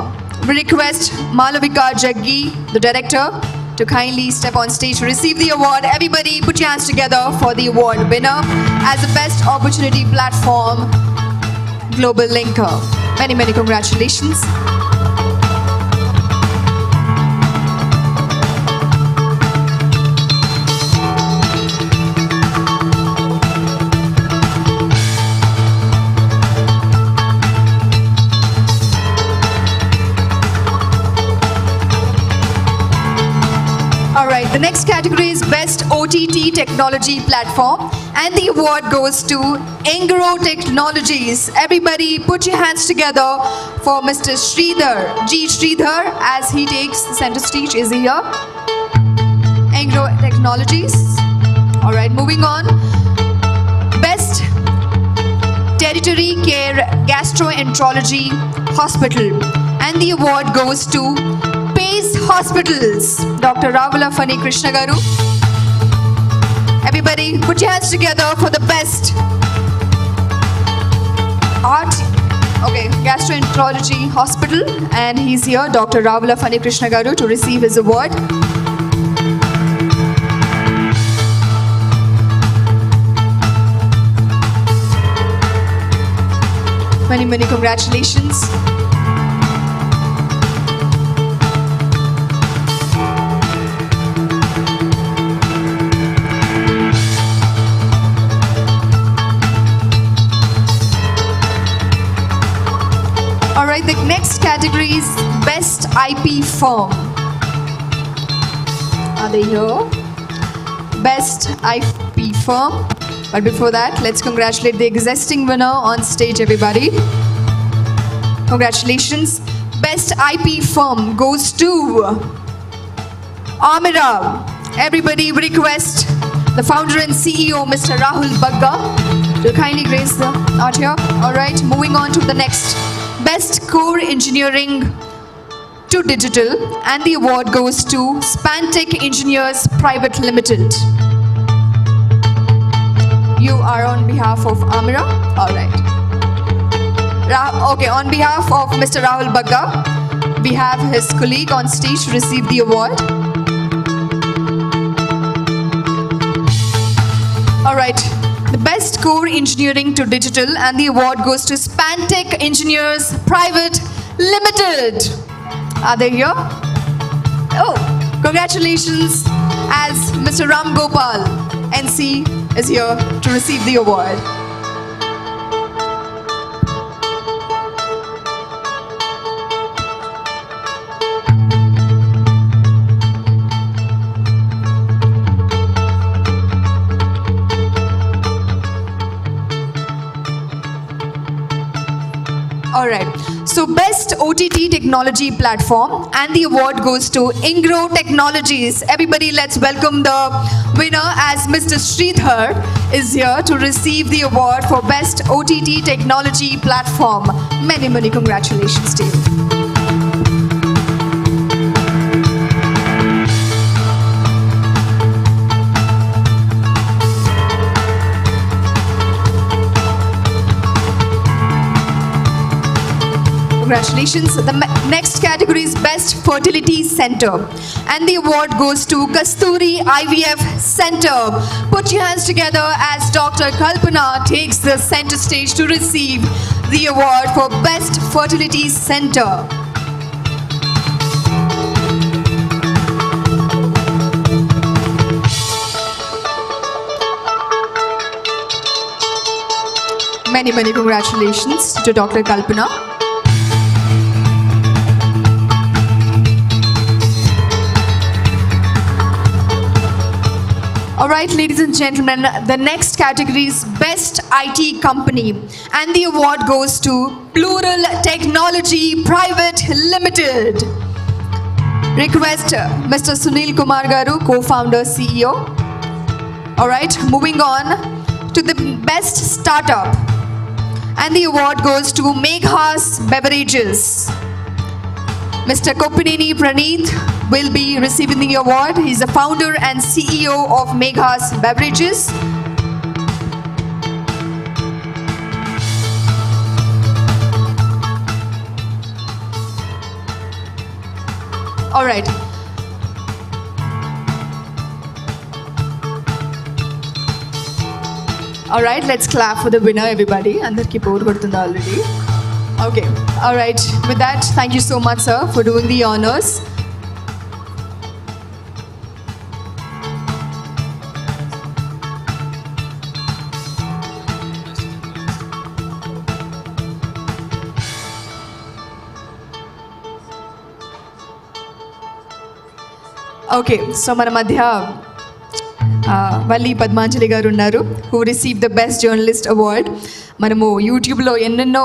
We request Malavika Jaggi, the director, to kindly step on stage to receive the award. Everybody put your hands together for the award winner as the Best Opportunity Platform, Global Linker. Many, many congratulations. Alright, the next category is Best OTT Technology Platform, and the award goes to Engro Technologies. Everybody put your hands together for Mr. Sridhar, G. Sridhar, as he takes the center stage. Is he here? Engro Technologies. Alright, moving on. Best Tertiary Care Gastroenterology Hospital, and the award goes to Hospitals, Dr. Ravula Fani Krishna Garu. Everybody put your hands together for the best gastroenterology hospital, and he's here, Dr. Ravula Fani Krishna Garu, to receive his award. Many, many congratulations. Alright, the next category is Best IP Firm. Are they here? Best IP Firm. But before that, let's congratulate the existing winner on stage, everybody. Congratulations. Best IP Firm goes to Amira. Everybody request the founder and CEO, Mr. Rahul Bagga, to kindly grace the out here. Alright, moving on to the next. Best Core Engineering to Digital, and the award goes to Spantech Engineers Private Limited. You are on behalf of Amira? Alright. Okay, on behalf of Mr. Rahul Bagga, we have his colleague on stage to receive the award. Alright. The Best Core Engineering to Digital, and the award goes to Spantech Engineers Private Limited. Are they here? Oh, congratulations. as Mr. Ram Gopal, NC, is here to receive the award. Alright, so Best OTT Technology Platform, and the award goes to Ingro Technologies. Everybody, let's welcome the winner as Mr. Sridhar is here to receive the award for Best OTT Technology Platform. Many, many congratulations to you. Congratulations. The next category is Best Fertility Center, and the award goes to Kasturi IVF Center. Put your hands together as Dr. Kalpana takes the center stage to receive the award for Best Fertility Center. Many, many congratulations to Dr. Kalpana. All right, ladies and gentlemen, the next category is Best IT Company, and the award goes to Plural Technology Private Limited. Request Mr. Sunil Kumar Garu, co-founder, CEO. All right, moving on to the Best Startup, and the award goes to Meghas Beverages. Mr. Kopineni Praneeth will be receiving the award. He's the founder and CEO of Meghas Beverages. All right. All right, let's clap for the winner, everybody. Andarki poor kodutunda already. Okay, all right. With that, thank you so much, sir, for doing the honors. Okay so మన మధ్య వల్లి పద్మాంజలి గారు ఉన్నారు, who receive the best journalist award. మనము యూట్యూబ్లో ఎన్నెన్నో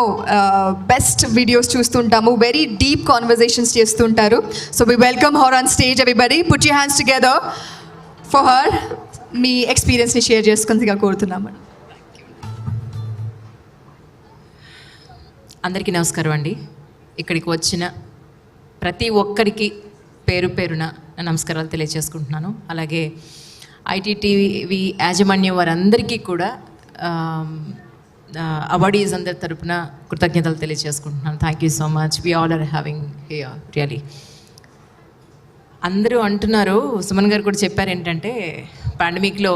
best videos చూస్తుంటాము, very deep conversations చేస్తుంటారు. So we welcome her on stage. Everybody put your hands together for her. మీ ఎక్స్పీరియన్స్ని షేర్ చేసుకుందిగా కోరుతున్నాము. అందరికీ నమస్కారం అండి. ఇక్కడికి వచ్చిన ప్రతి ఒక్కరికి పేరు పేరున నమస్కారాలు తెలియజేసుకుంటున్నాను. అలాగే ITTV యాజమాన్యం వారందరికీ కూడా అవార్డీస్ అందరి తరపున కృతజ్ఞతలు తెలియజేసుకుంటున్నాను. Thank you so much. We all are having here really. అందరూ అంటున్నారు, సుమన్ గారు కూడా చెప్పారు ఏంటంటే పాండమిక్లో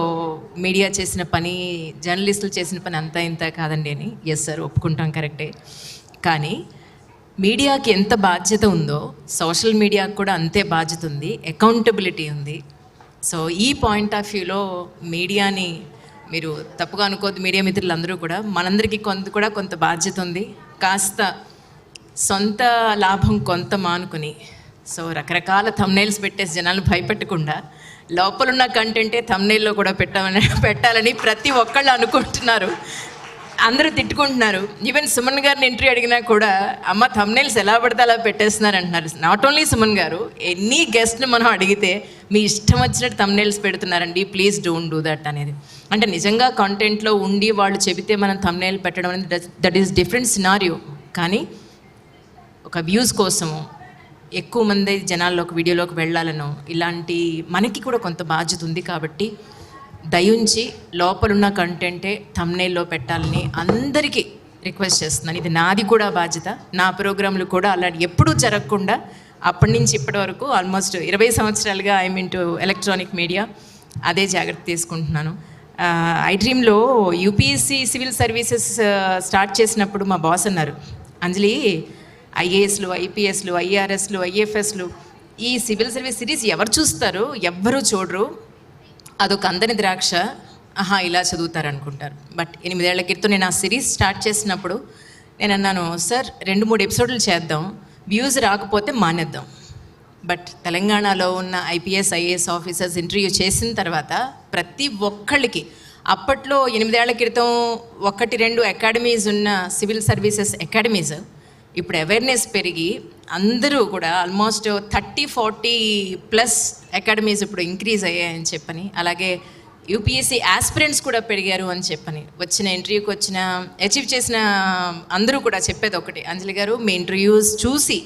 మీడియా చేసిన పని, జర్నలిస్టులు చేసిన పని అంతా ఇంత కాదండి అని. ఎస్ సార్, ఒప్పుకుంటాం, కరెక్టే. కానీ మీడియాకి ఎంత బాధ్యత ఉందో సోషల్ మీడియాకి కూడా అంతే బాధ్యత ఉంది, అకౌంటబిలిటీ ఉంది. సో ఈ పాయింట్ ఆఫ్ వ్యూలో మీడియాని మీరు తప్పుగా అనుకోవద్దు, మీడియా మిత్రులందరూ కూడా. మనందరికీ కొంత బాధ్యత ఉంది. కాస్త సొంత లాభం కొంత మానుకుని, సో రకరకాల థంబ్నెయిల్స్ పెట్టేసి జనాలు భయపెట్టకుండా లోపలున్న కంటెంటే థంబ్నెయిల్లో కూడా పెట్టాలని ప్రతి ఒక్కళ్ళు అనుకుంటున్నారు. అందరూ తిట్టుకుంటున్నారు. ఈవెన్ సుమన్ గారిని ఎంట్రీ అడిగినా కూడా అమ్మ థంబ్నెయిల్స్ ఎలా పడితే అలా పెట్టేస్తున్నారు అంటున్నారు. నాట్ ఓన్లీ సుమన్ గారు, ఎనీ గెస్ట్ని మనం అడిగితే మీ ఇష్టం వచ్చినట్టు థంబ్నెయిల్స్ పెడుతున్నారండి, ప్లీజ్ డోంట్ డూ దట్ అనేది. అంటే నిజంగా కంటెంట్లో ఉండి వాళ్ళు చెబితే మనం థంబ్నెయిల్ పెట్టడం అనేది దట్ ఈస్ డిఫరెంట్ సినారియో. కానీ ఒక వ్యూస్ కోసము ఎక్కువ మంది జనాల్లోకి వీడియోలోకి వెళ్ళాలనో ఇలాంటి మనకి కూడా కొంత బాధ్యత ఉంది. కాబట్టి దయించి లోపలున్న కంటెంటే థంబ్నెయిల్లో పెట్టాలని అందరికీ రిక్వెస్ట్ చేస్తున్నాను. ఇది నాది కూడా బాధ్యత. నా ప్రోగ్రాంలు కూడా అలాంటి ఎప్పుడూ జరగకుండా అప్పటి నుంచి ఇప్పటి వరకు ఆల్మోస్ట్ 20 సంవత్సరాలుగా ఐఎమ్ ఇంటూ ఎలక్ట్రానిక్ మీడియా, అదే జాగ్రత్త తీసుకుంటున్నాను. ఐడ్రీమ్లో యూపీఎస్సీ సివిల్ సర్వీసెస్ స్టార్ట్ చేసినప్పుడు మా బాస్ అన్నారు, అంజలి ఐఏఎస్లు, ఐపీఎస్లు, ఐఆర్ఎస్లు, ఐఎఫ్ఎస్లు ఈ సివిల్ సర్వీస్ సిరీస్ ఎవరు చూస్తారు? ఎవ్వరూ చూడరు. అదొక అందని ద్రాక్ష. ఆహా, ఇలా చదువుతారు అనుకుంటారు. బట్ 8 ఏళ్ల క్రితం నేను ఆ సిరీస్ స్టార్ట్ చేసినప్పుడు నేను అన్నాను, సార్ 2-3 ఎపిసోడ్లు చేద్దాం, వ్యూస్ రాకపోతే మానేద్దాం. బట్ తెలంగాణలో ఉన్న ఐపీఎస్ ఐఏఎస్ ఆఫీసర్స్ ఇంటర్వ్యూ చేసిన తర్వాత ప్రతి ఒక్కళ్ళకి, అప్పట్లో 8 ఏళ్ల క్రితం 1-2 అకాడమీస్ ఉన్న సివిల్ సర్వీసెస్ అకాడమీస్ ఇప్పుడు అవేర్నెస్ పెరిగి అందరూ కూడా ఆల్మోస్ట్ 30-40+ అకాడమీస్ ఇప్పుడు ఇంక్రీజ్ అయ్యాయని చెప్పని, అలాగే యూపీఎస్సీ ఆస్పిరెంట్స్ కూడా పెరిగారు అని చెప్పని, వచ్చిన ఇంటర్వ్యూకి వచ్చిన అచీవ్ చేసిన అందరూ కూడా చెప్పేది ఒకటి, అంజలి గారు మీ ఇంటర్వ్యూస్ చూసి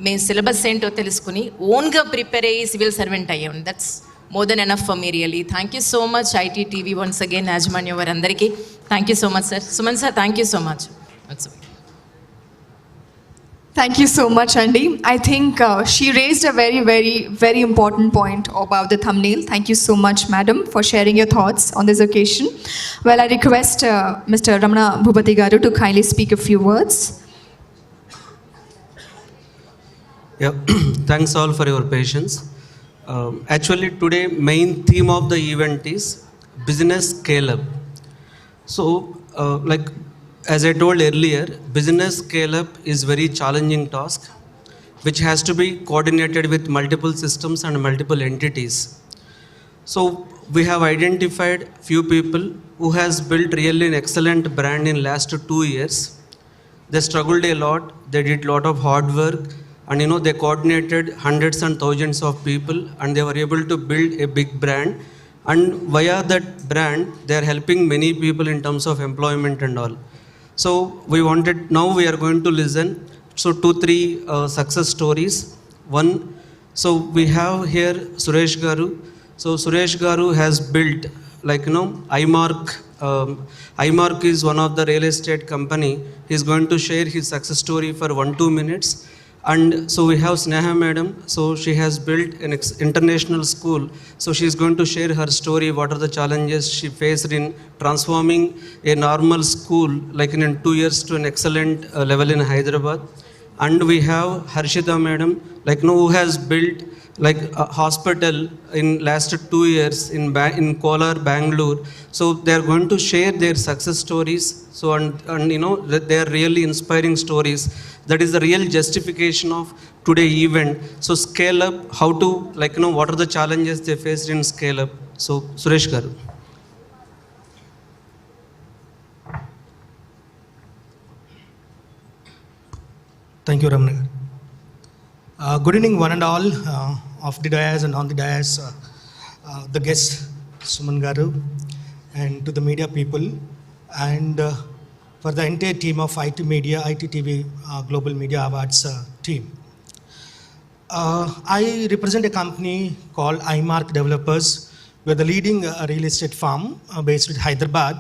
మేము సిలబస్ ఏంటో తెలుసుకుని ఓన్గా ప్రిపేర్ అయ్యి సివిల్ సర్వెంట్ అయ్యాం. That's more than enough for me really. Thank you so much ITTV once again యాజమాన్యం వారందరికీ thank you so much sir. Suman sir thank you so much. Thank you so much, Andy. I think she raised a very, very, very important point about the thumbnail. Thank you so much, madam, for sharing your thoughts on this occasion. Well, I request Mr. Ramana Bhupati Garu to kindly speak a few words. Yeah, thanks all for your patience. Actually, today main theme of the event is business scale up. So, as I told earlier, business scale up is very challenging task, which has to be coordinated with multiple systems and multiple entities. So we have identified few people who has built really an excellent brand in last 2 years. They struggled a lot, they did lot of hard work, and they coordinated hundreds and thousands of people, and they were able to build a big brand. And via that brand, they are helping many people in terms of employment and all. So now we are going to listen. So 2-3 success stories. One, so we have here Suresh Garu. So Suresh Garu has built iMark. iMark is one of the real estate company. He is going to share his success story for 1-2 minutes. And so we have Sneha madam. So she has built an international school. So she is going to share her story, what are the challenges she faced in transforming a normal school in 2 years to an excellent level in Hyderabad. And we have Harshita madam, who has built a hospital in last 2 years in Kolar, Bangalore. So they are going to share their success stories. So and they are really inspiring stories. That is the real justification of today event. So scale up, how to what are the challenges they faced in scale up. So Suresh Garu. Thank you, Ramana. Good evening, one and all, of the dais and on the dais, the guests, Suman Garu, and to the media people, and for the entire team of ITTV Global Media Awards team. I represent a company called iMark Developers. We are the leading real estate firm based in Hyderabad.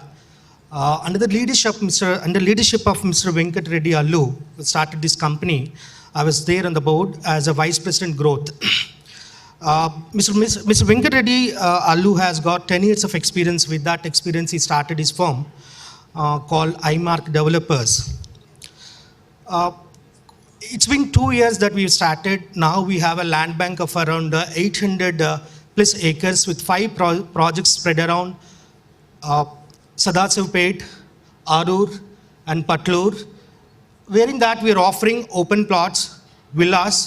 Under the leadership of Mr. Venkat Reddy Allu, we started this company. I was there on the board as a Vice President Growth. Mr. Venkat Reddy Allu has got 10 years of experience. With that experience, he started his firm called iMark Developers. It's been 2 years that we've started. Now we have a land bank of around 800+ acres with 5 projects spread around Sadasivpet, Arur, and Patlur. Wherein that we are offering open plots, villas,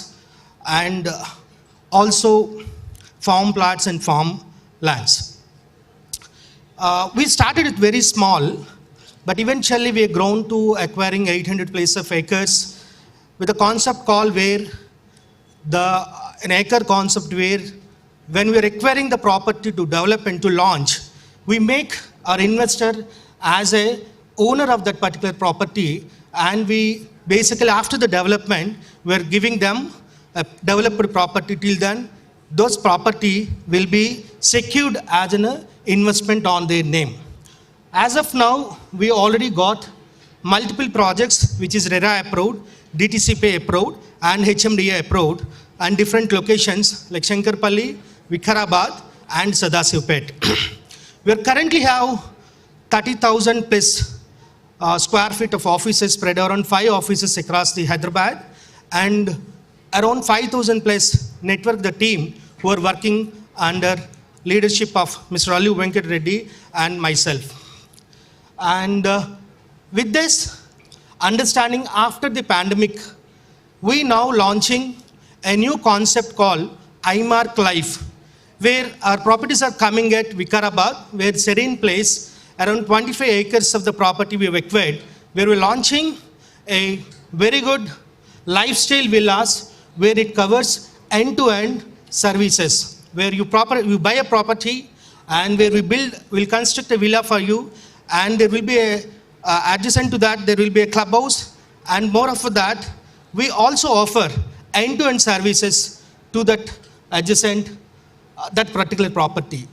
and also farm plots and farm lands. We started it very small, but eventually we have grown to acquiring 800+ of acres with a concept called an acre concept, where when we are acquiring the property to develop and to launch, we make our investor as a owner of that particular property, and we basically after the development we are giving them a developed property. Till then those property will be secured as an investment on their name. As of now, we already got multiple projects which is RERA approved, DTCP approved, and HMDA approved, and different locations like Shankarpalli, Vikarabad, and Sadasivpet. We currently have 30,000+ square feet of offices spread around 5 offices across the Hyderabad, and around 5,000+ network the team who are working under leadership of Mr. Allu Venkat Reddy and myself. And with this understanding after the pandemic, we now launching a new concept called iMark Life, where our properties are coming at Vikarabad, where serene place, around 25 acres of the property we have acquired, where we're launching a very good lifestyle villas, where it covers end-to-end services, where you buy a property and where we'll construct a villa for you, and there will be adjacent to that, there will be a clubhouse, and more of that, we also offer end-to-end services to that adjacent, that particular property.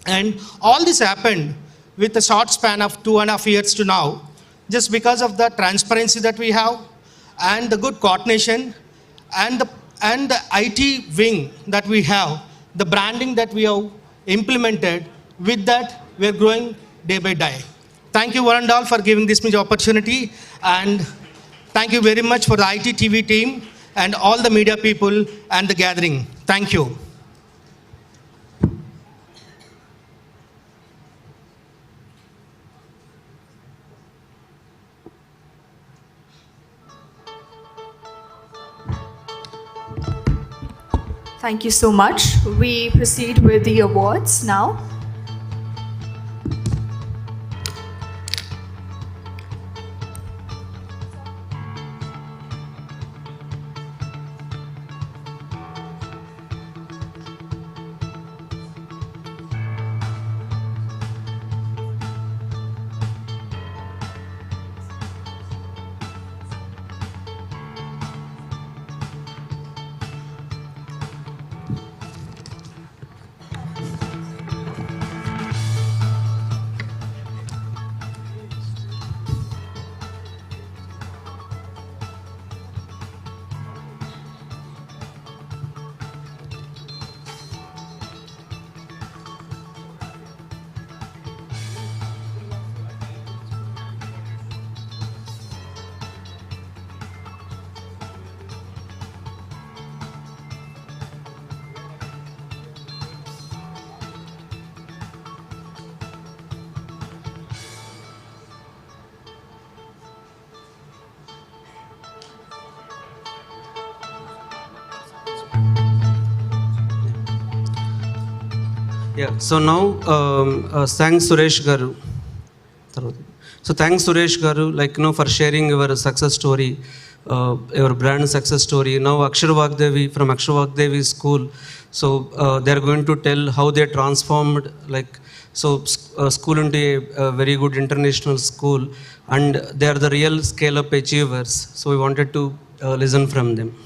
And all this happened with a short span of 2.5 years to now, just because of the transparency that we have, and the good coordination, and the IT wing that we have, the branding that we have implemented. With that, we are growing day by day. Thank you one and all for giving this much opportunity, and thank you very much for the ITTV team and all the media people and the gathering. Thank you. Thank you so much. We proceed with the awards now. Yeah, so now thanks Suresh Garu. So thanks Suresh Garu, for sharing your success story, your brand success story. Now Akshar Vagdevi from Akshar Vagdevi school. So they are going to tell how they transformed school into a very good international school, and they are the real scale-up achievers. So we wanted to listen from them.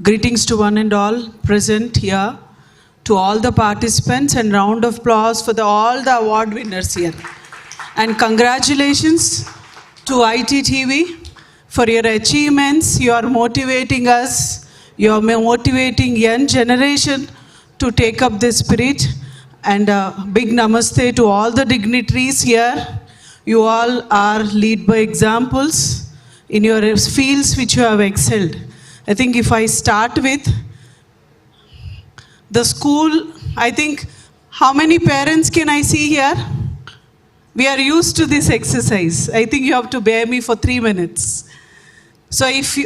Greetings to one and all present here, to all the participants, and round of applause for all the award winners here. And congratulations to ITTV for your achievements. You are motivating us. You are motivating young generation to take up this spirit. And a big namaste to all the dignitaries here. You all are lead by examples in your fields which you have excelled. I think if I start with the school, I think how many parents can I see here? We are used to this exercise. I think you have to bear me for 3 minutes. So if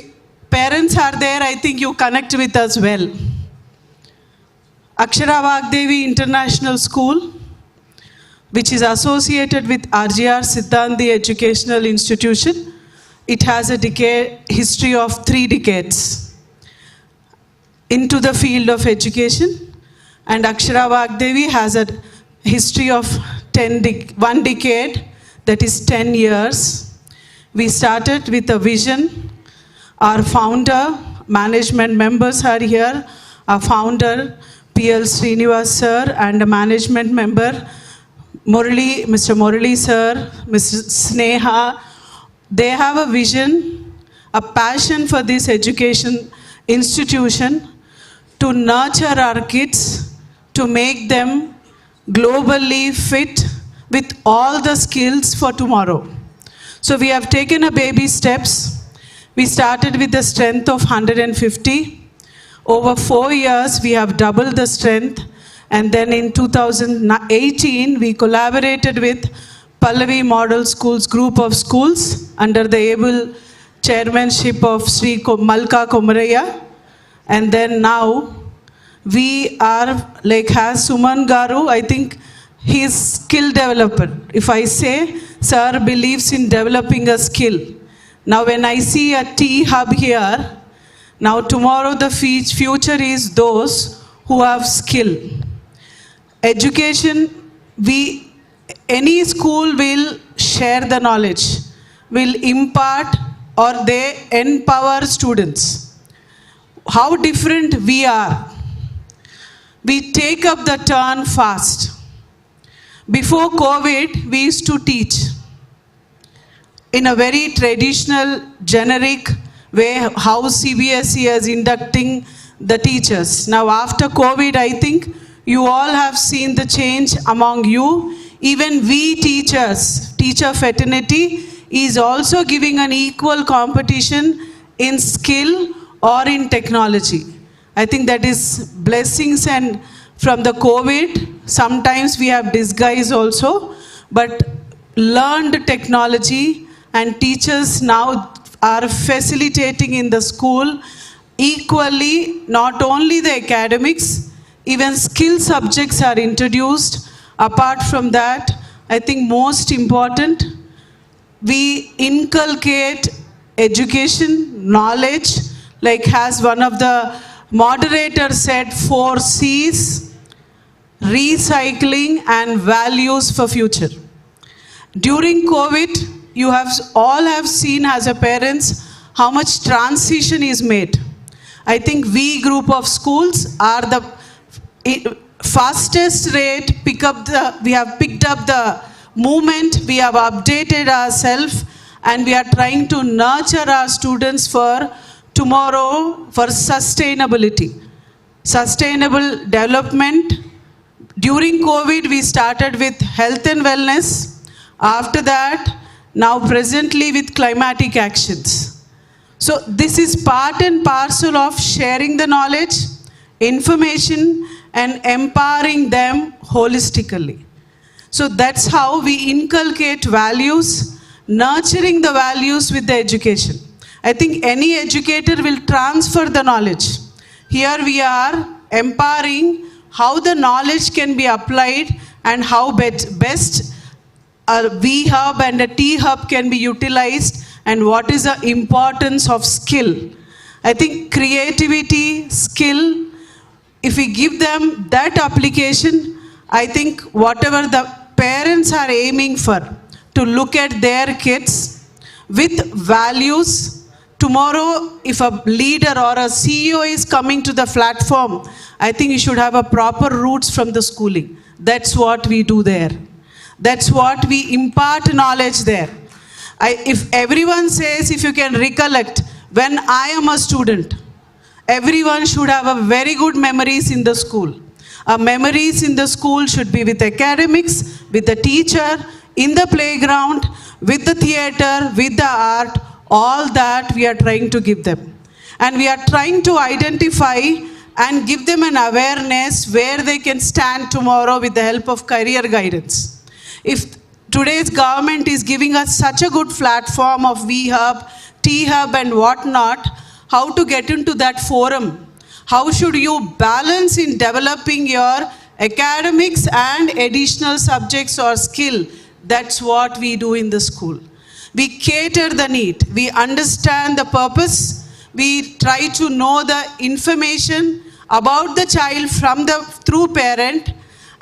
parents are there, I think you connect with us well. Akshara Vagdevi International School, which is associated with RGR Siddhanti Educational Institution. It has a history of 3 decades into the field of education, and Akshara Vagdevi has a history of 1 decade, that is 10 years. We started with a vision. Our founder, management members are here. Our founder, PL Srinivas sir, and a management member, Mr. Murali sir, Mrs. Sneha. They have a vision, a passion for this education institution to nurture our kids, to make them globally fit with all the skills for tomorrow. So we have taken a baby steps. We started with the strength of 150. Over 4 years, we have doubled the strength. And then in 2018, we collaborated with Pallavi Model Schools group of schools under the able chairmanship of Sri Malka Komaraya. And then now we are like has Suman Garu, I think he is skill developer. If I say, sir believes in developing a skill. Now when I see a tea hub here, now tomorrow the future is those who have skill. Education, any school will share the knowledge, will impart or they empower students. How different we are. We take up the turn fast. Before COVID, we used to teach in a very traditional, generic way, how CBSE is inducting the teachers. Now after COVID, I think you all have seen the change among you. Even we teachers, teacher fraternity is also giving an equal competition in skill or in technology. I think that is blessings and from the COVID, sometimes we have disguise also, but learned technology and teachers now are facilitating in the school equally, not only the academics, even skill subjects are introduced. Apart from that, I think most important, we inculcate education, knowledge, like has one of the moderators said, 4 C's, recycling and values for future. During COVID, you all have seen as a parents how much transition is made. I think we group of schools are the fastest rate we have picked up the movement, we have updated ourselves and we are trying to nurture our students for tomorrow for sustainability. Sustainable development. During COVID, we started with health and wellness. After that, now presently with climatic actions. So this is part and parcel of sharing the knowledge, information, and empowering them holistically. So that's how we inculcate values, nurturing the values with the education. I think any educator will transfer the knowledge. Here we are empowering how the knowledge can be applied and how best a V hub and a T hub can be utilized and what is the importance of skill. I think creativity, skill, if we give them that application, I think whatever the parents are aiming for, to look at their kids with values. Tomorrow, if a leader or a CEO is coming to the platform, I think you should have a proper roots from the schooling. That's what we do there. That's what we impart knowledge there. If everyone says, if you can recollect, when I am a student, everyone should have a very good memories in the school. Our memories in the school should be with academics, with the teacher, in the playground, with the theater, with the art, all that we are trying to give them. And we are trying to identify and give them an awareness where they can stand tomorrow with the help of career guidance. If today's government is giving us such a good platform of V-Hub, T-Hub and whatnot, how to get into that forum? How should you balance in developing your academics and additional subjects or skill? That's what we do in the school. We cater the need. We understand the purpose. We try to know the information about the child from the through parent,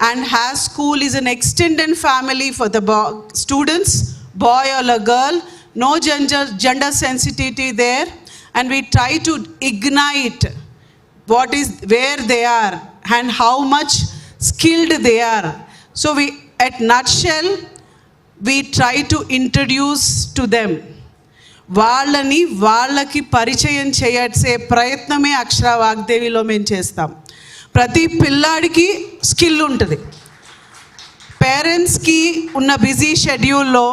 and has school is an extended family for the students, boy or a girl, no gender sensitivity there, and we try to ignite where they are and how much skilled they are. So at nutshell, we try to introduce to them వాళ్ళకి పరిచయం చేసే ప్రయత్నమే అక్షర వాగ్దేవిలో మేము చేస్తాం. ప్రతి పిల్లాడికి skill ఉంటుంది. పేరెంట్స్కి ఉన్న బిజీ షెడ్యూల్లో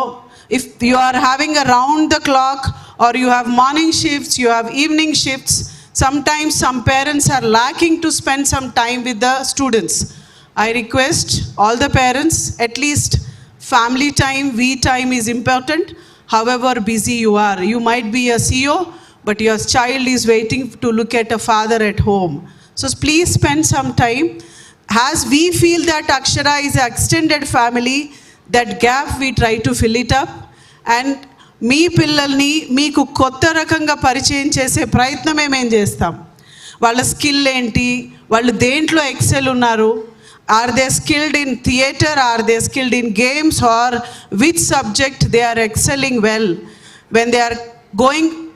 if you are having a round the clock or you have morning shifts, you have evening shifts, sometimes some parents are lacking to spend some time with the students. I request all the parents, at least family time, we time is important, however busy you are. You might be a CEO, but your child is waiting to look at a father at home. So please spend some time. As we feel that Akshara is an extended family, that gap we try to fill it up. And మీ పిల్లల్ని మీకు కొత్త రకంగా పరిచయం చేసే ప్రయత్నమే మేము చేస్తాం. వాళ్ళ స్కిల్ ఏంటి, వాళ్ళు దేంట్లో ఎక్సెల్ ఉన్నారు, are they skilled in theatre, are they skilled in games, or which subject they are excelling well. When they are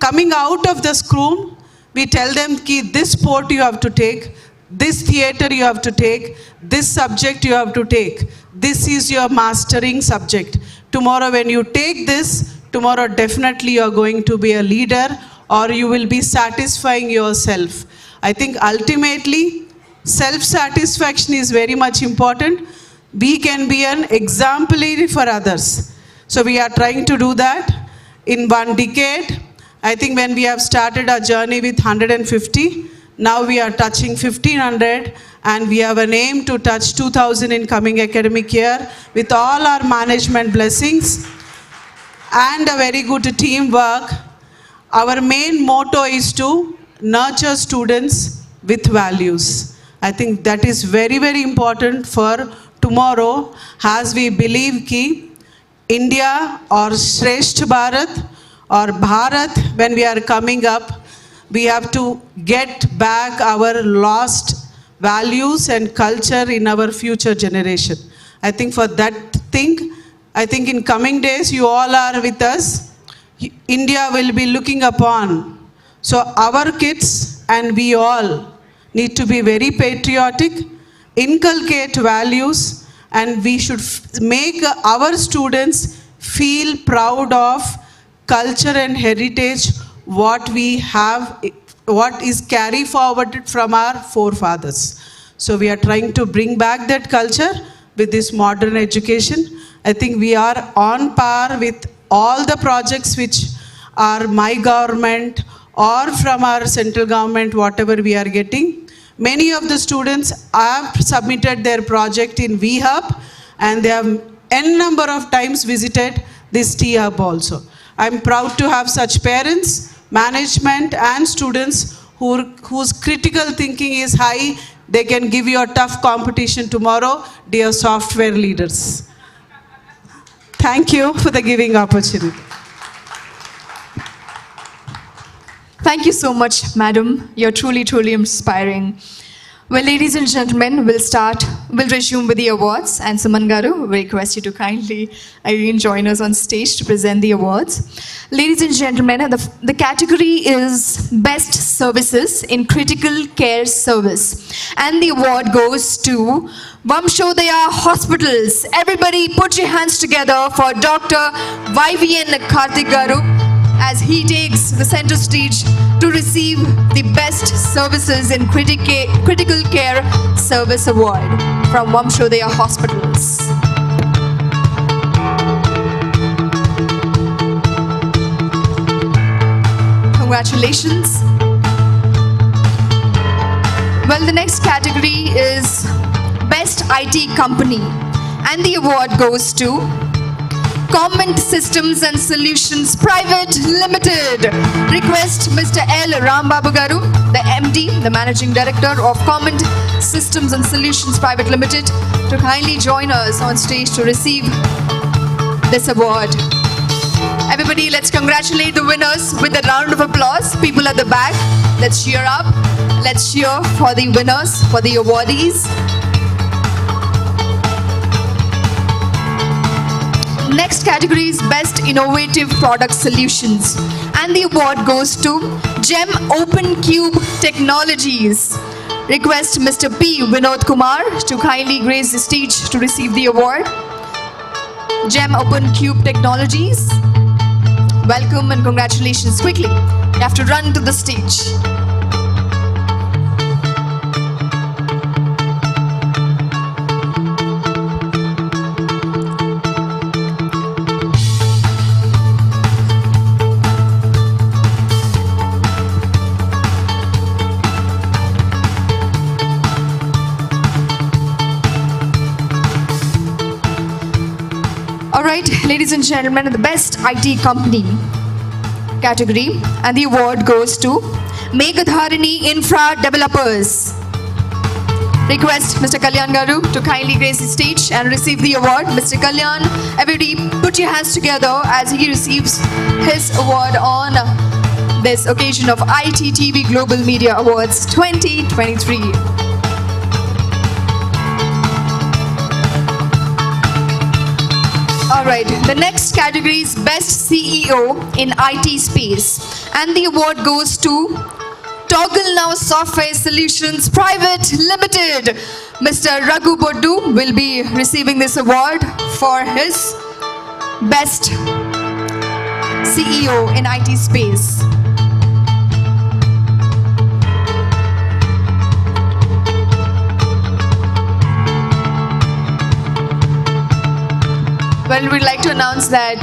coming out of the school, we tell them ki this sport you have to take, this theater you have to take, this subject you have to take, this is your mastering subject. Tomorrow when you take this, tomorrow definitely you are going to be a leader or you will be satisfying yourself. I think ultimately self-satisfaction is very much important. We can be an exemplary for others. So we are trying to do that in one decade. I think when we have started our journey with 150, now we are touching 1500 and we have an aim to touch 2000 in coming academic year with all our management blessings and a very good teamwork. Our main motto is to nurture students with values. I think that is very, very important for tomorrow, as we believe ki India or Shresth Bharat or Bharat, when we are coming up, we have to get back our lost values and culture in our future generation. I think for that thing, I think in coming days, you all are with us. India will be looking upon. So our kids and we all need to be very patriotic, inculcate values, and we should make our students feel proud of culture and heritage, what we have, what is carried forward from our forefathers. So we are trying to bring back that culture with this modern education. I think we are on par with all the projects which are my government or from our central government, whatever we are getting. Many of the students have submitted their project in VHub and they have n number of times visited this T-Hub also. I'm proud to have such parents, management and students whose critical thinking is high. They can give you a tough competition tomorrow, dear software leaders. Thank you for the giving opportunity. Thank you so much, madam. You're truly, truly inspiring. Well, ladies and gentlemen, we'll resume with the awards. And Suman Garu, we request you to kindly again join us on stage to present the awards. Ladies and gentlemen, the category is Best Services in Critical Care Service. And the award goes to Vamshodaya Hospitals. Everybody put your hands together for Dr. YVN Karthik Garu as he takes the center stage to receive the Best Services in Critical Care Service Award from Vamshodaya Hospitals. Congratulations. Well, the next category is Best IT Company, and the award goes to Comment Systems and Solutions Private Limited. Request Mr. L. Rambabu Garu, the MD, the Managing Director of Comment Systems and Solutions Private Limited, to kindly join us on stage to receive this award. Everybody, let's congratulate the winners with a round of applause. People at the back, let's cheer up. Let's cheer for the winners, for the awardees. Next category is Best Innovative Product Solutions, and the award goes to Gem Open Cube Technologies. Request Mr. P. Vinod Kumar to kindly grace the stage to receive the award. Gem Open Cube Technologies. welcome and congratulations quickly. You have to run to the stage. All right, ladies and gentlemen, the best IT company category, and the award goes to Megadharini Infra Developers. Request Mr. Kalyan Garu to kindly grace the stage and receive the award. Mr. Kalyan, everybody put your hands together as he receives his award on this occasion of ITTV Global Media Awards 2023. All right, the next category is Best CEO in IT Space, and the award goes to Toggle Now Software Solutions Private Limited. Mr. Raghu Boddu will be receiving this award for his Best CEO in IT Space. Well, we'd like to announce that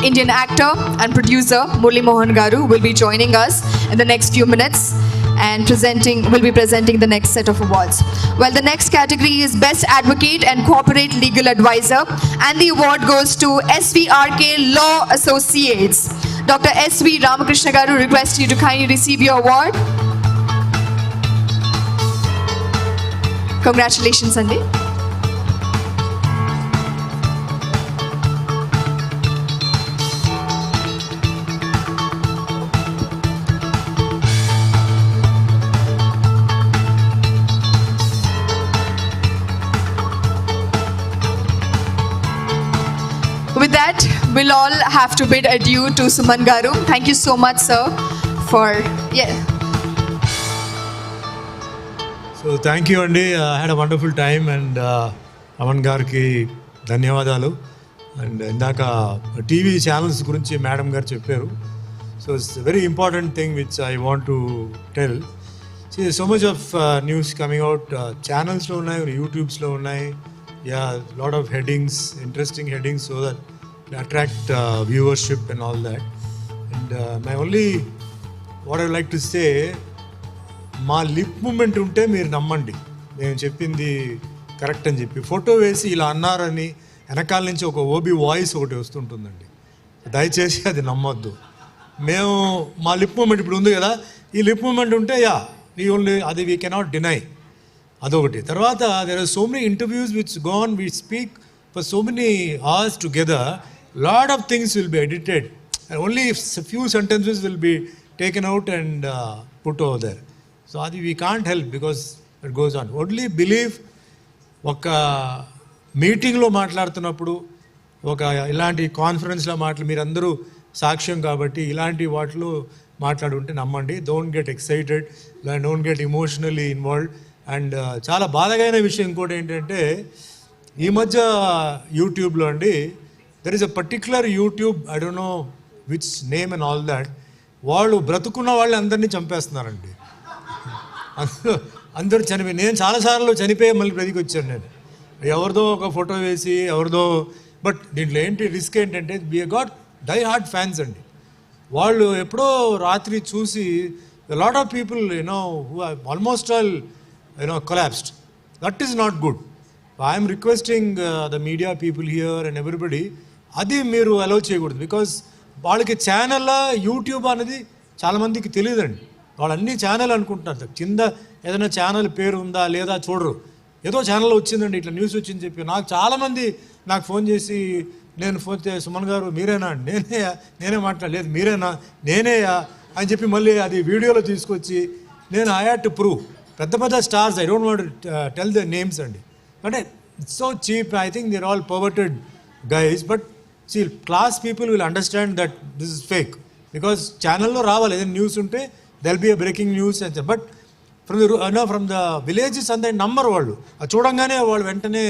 Indian actor and producer Murli Mohan Garu will be joining us in the next few minutes and will be presenting the next set of awards. Well, the next category is Best Advocate and Corporate Legal Advisor, and the award goes to SVRK Law Associates. Dr. S.V. Ramakrishna Garu requests you to kindly receive your award. Congratulations, Sandy. With that, we'll all have to bid adieu to Suman Garu. Thank you so much, sir, for So thank you, Andy. I had a wonderful time, and Aman Garki ధన్యవాదాలు. And indaka TV channels gurinchi Madam garu chepparu. So it's a very important thing which I want to tell. See, so much of news coming out. Channels lo unnai, YouTubes lo unnai. Yeah, lot of headings, interesting headings, so that attract viewership and all that. And my only, what I would like to say, మా lip movement ఉంటే మీరు నమ్మండి, నేను చెప్పింది correct అని చెప్పి. Photo వేసి ఇలా అన్నారని వెనకాల నుంచి ఒక ఓబీ వాయిస్ ఒకటి వస్తుంటుందండి, దయచేసి అది నమ్మొద్దు. మేము మా లిప్ మూమెంట్ ఇప్పుడు ఉంది కదా, ఈ లిప్ మూమెంట్ ఉంటే అది వీ కెనాట్ డినై, అదొకటి. తర్వాత there are so many interviews which gone, we speak for so many hours together, lot of things will be edited and only few sentences will be taken out and put over there. So adi we can't help because it goes on. Only believe oka meeting lo maatladutunnappudu, oka ilanti conference lo meerandaru సాక్ష్యం కాబట్టి ఇలాంటి వాటిలో మాట్లాడుంటే నమ్మండి. Don't get excited, don't get emotionally involved. And చాలా బాధగైన విషయం ఇంకోటి ఏంటంటే, ఈ మధ్య యూట్యూబ్లో అండి, there is a particular YouTube, I don't know which name and all that, వాళ్ళు బ్రతుకున్న వాళ్ళు అందరినీ చంపేస్తున్నారండి. అందరూ చనిపోయి, నేను చాలాసార్లు చనిపోయి మళ్ళీ బ్రతికి వచ్చాను. నేను ఎవరిదో ఒక ఫోటో వేసి ఎవరిదో, బట్ దీంట్లో ఏంటి రిస్క్ ఏంటంటే, we got die hard fans అండి. వాళ్ళు ఎప్పుడో రాత్రి చూసి lot of people who almost all collapsed. That is not good. I'm requesting the media people here and everybody, అది మీరు అలౌ చేయకూడదు. బికాస్ వాళ్ళకి ఛానల్లో యూట్యూబ్ అనేది చాలామందికి తెలియదండి. వాళ్ళు అన్ని ఛానల్ అనుకుంటున్నారు, కింద ఏదైనా ఛానల్ పేరు ఉందా లేదా చూడరు. ఏదో ఛానల్లో వచ్చిందండి, ఇట్లా న్యూస్ వచ్చిందని చెప్పి నాకు చాలామంది నాకు ఫోన్ చేసి, నేను ఫోన్ చేసి, సుమన్ గారు మీరేనా, నేనే మాట్లాడలేదు, మీరేనా, నేనేయా అని చెప్పి మళ్ళీ అది వీడియోలో తీసుకొచ్చి, నేను ఐ హ్యాడ్ టు ప్రూవ్. పెద్ద పెద్ద stars, I don't want tell the names అండి, అంటే it's so cheap. I think they are all perverted guys. But see, class people will understand that this is fake. Because ఛానల్లో రావాలి, ఏదైనా news ఉంటే they'll be a breaking news అని చెప్పి. But from the villages అంతా నమ్మరు వాళ్ళు. అది చూడంగానే వాళ్ళు వెంటనే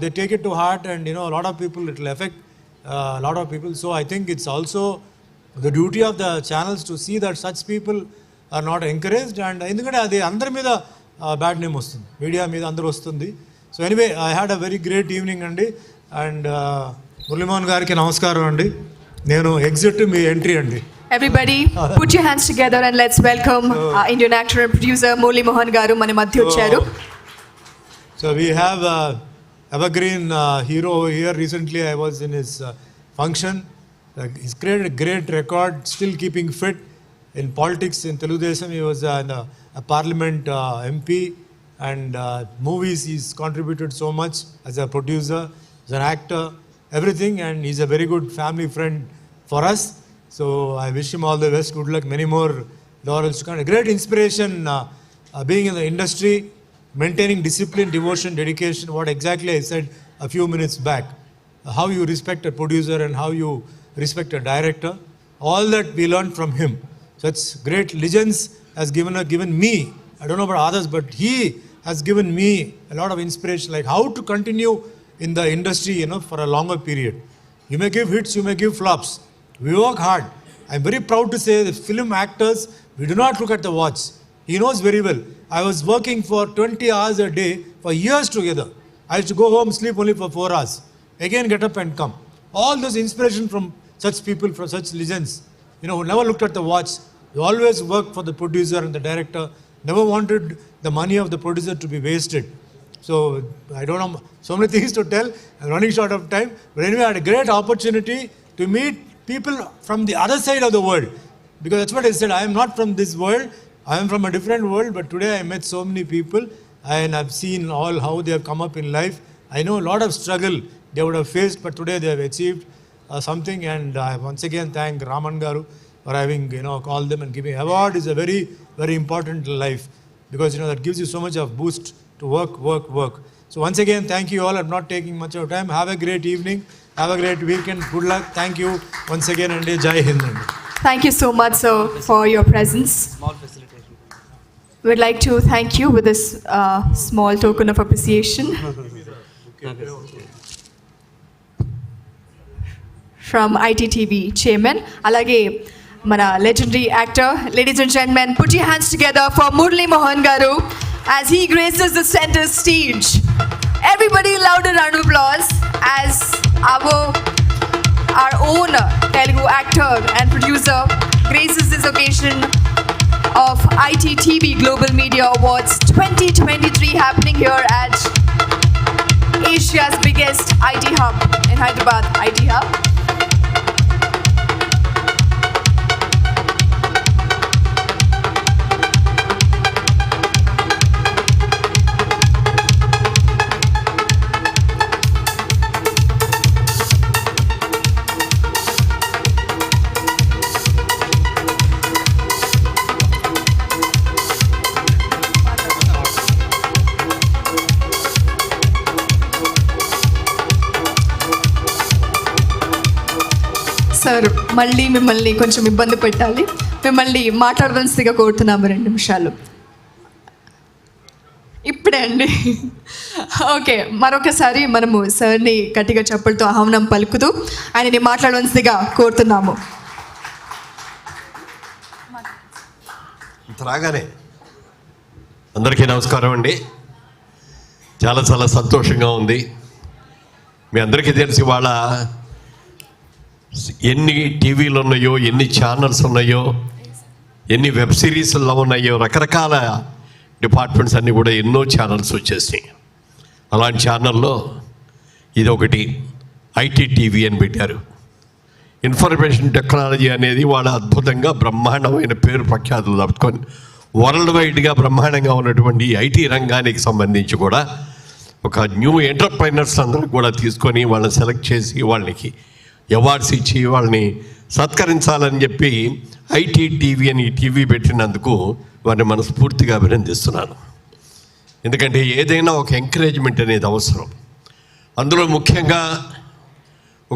they take it to heart, and lot of people, it will affect a lot of people. So I think it's also the duty of the channels to see that such people are not encouraged, and ఎందుకంటే అది అందరి మీద bad name వస్తుంది, media మీద అందరూ వస్తుంది. So anyway I had a very great evening అండి. And Muralimohan గారికి నమస్కారం అండి. నేను ఎగ్జిట్ మీ ఎంట్రీ అండి. Everybody, put your hands together and let's welcome Indian actor and producer Murli Mohan garu మన మధ్య వచ్చారు. So we have evergreen hero over here. Recently I was in his function. He's created a great record, still keeping fit in politics in Telugu Desam. He was a parliament MP, and movies he's contributed so much as a producer, as an actor, everything, and he's a very good family friend for us. So I wish him all the best, good luck, many more laurels to come. A great inspiration being in the industry, maintaining discipline, devotion, dedication, what exactly I said a few minutes back. How you respect a producer and how you respect a director, all that we learned from him. Such great legends has given me, I don't know about others, but he has given me a lot of inspiration, like how to continue in the industry, for a longer period. You may give hits, you may give flops. We work hard. I'm very proud to say the film actors, we do not look at the watch. He knows very well. I was working for 20 hours a day for years together. I used to go home, sleep only for 4 hours. Again, get up and come. All those inspiration from such people, from such legends, who never looked at the watch. They always worked for the producer and the director, never wanted the money of the producer to be wasted. So, I don't know, so many things to tell. I'm running short of time. But anyway, I had a great opportunity to meet people from the other side of the world. Because that's what I said, I am not from this world. I am from a different world, but today I met so many people and I've seen all how they have come up in life. I know a lot of struggle they would have faced, but today they have achieved something. And I once again thank Raman Garu for having, called them and giving award is a very, very important in life, because, that gives you so much of boost to work. So once again, thank you all. I'm not taking much of time. Have a great evening. Have a great weekend. Good luck. Thank you once again, and Jai Hind. Thank you so much, sir, for your presence. Small facilitation. We'd like to thank you with this small token of appreciation from ITTV chairman. Alage mana legendary actor. Ladies and gentlemen, put your hands together for Murli Mohan garu as he graces the center stage. Everybody louder round of applause as our own Telugu actor and producer graces this occasion of ITTV Global Media Awards 2023 happening here at Asia's biggest IT hub in Hyderabad, IT hub. Sir మళ్ళీ మిమ్మల్ని కొంచెం ఇబ్బంది పెట్టాలి, మిమ్మల్ని మాట్లాడవలసిందిగా కోరుతున్నాము 2 నిమిషాలు. ఇప్పుడే అండి. ఓకే, మరొకసారి మనము సార్ని గట్టిగా చప్పలతో ఆహ్వానం పలుకుతూ ఆయనని మాట్లాడవలసిందిగా కోరుతున్నాము. రాగానే అందరికీ నమస్కారం అండి. చాలా చాలా సంతోషంగా ఉంది. మీ అందరికీ తెలిసి వాళ్ళ ఎన్ని టీవీలు ఉన్నాయో, ఎన్ని ఛానల్స్ ఉన్నాయో, ఎన్ని వెబ్ సిరీస్లో ఉన్నాయో, రకరకాల డిపార్ట్మెంట్స్ అన్నీ కూడా ఎన్నో ఛానల్స్ వచ్చేసినాయి. అలాంటి ఛానల్లో ఇది ఒకటి ITTV అని పెట్టారు. ఇన్ఫర్మేషన్ టెక్నాలజీ అనేది వాళ్ళ అద్భుతంగా బ్రహ్మాండమైన పేరు ప్రఖ్యాతులు తప్పుకొని వరల్డ్ వైడ్గా బ్రహ్మాండంగా ఉన్నటువంటి IT రంగానికి సంబంధించి కూడా ఒక న్యూ ఎంటర్ప్రైనర్స్ అందరూ కూడా తీసుకొని వాళ్ళని సెలెక్ట్ చేసి వాళ్ళకి అవార్డ్స్ ఇచ్చి వాళ్ళని సత్కరించాలని చెప్పి ITTV అని టీవీ పెట్టినందుకు వారిని మనస్ఫూర్తిగా అభినందిస్తున్నాను. ఎందుకంటే ఏదైనా ఒక ఎంకరేజ్మెంట్ అనేది అవసరం. అందులో ముఖ్యంగా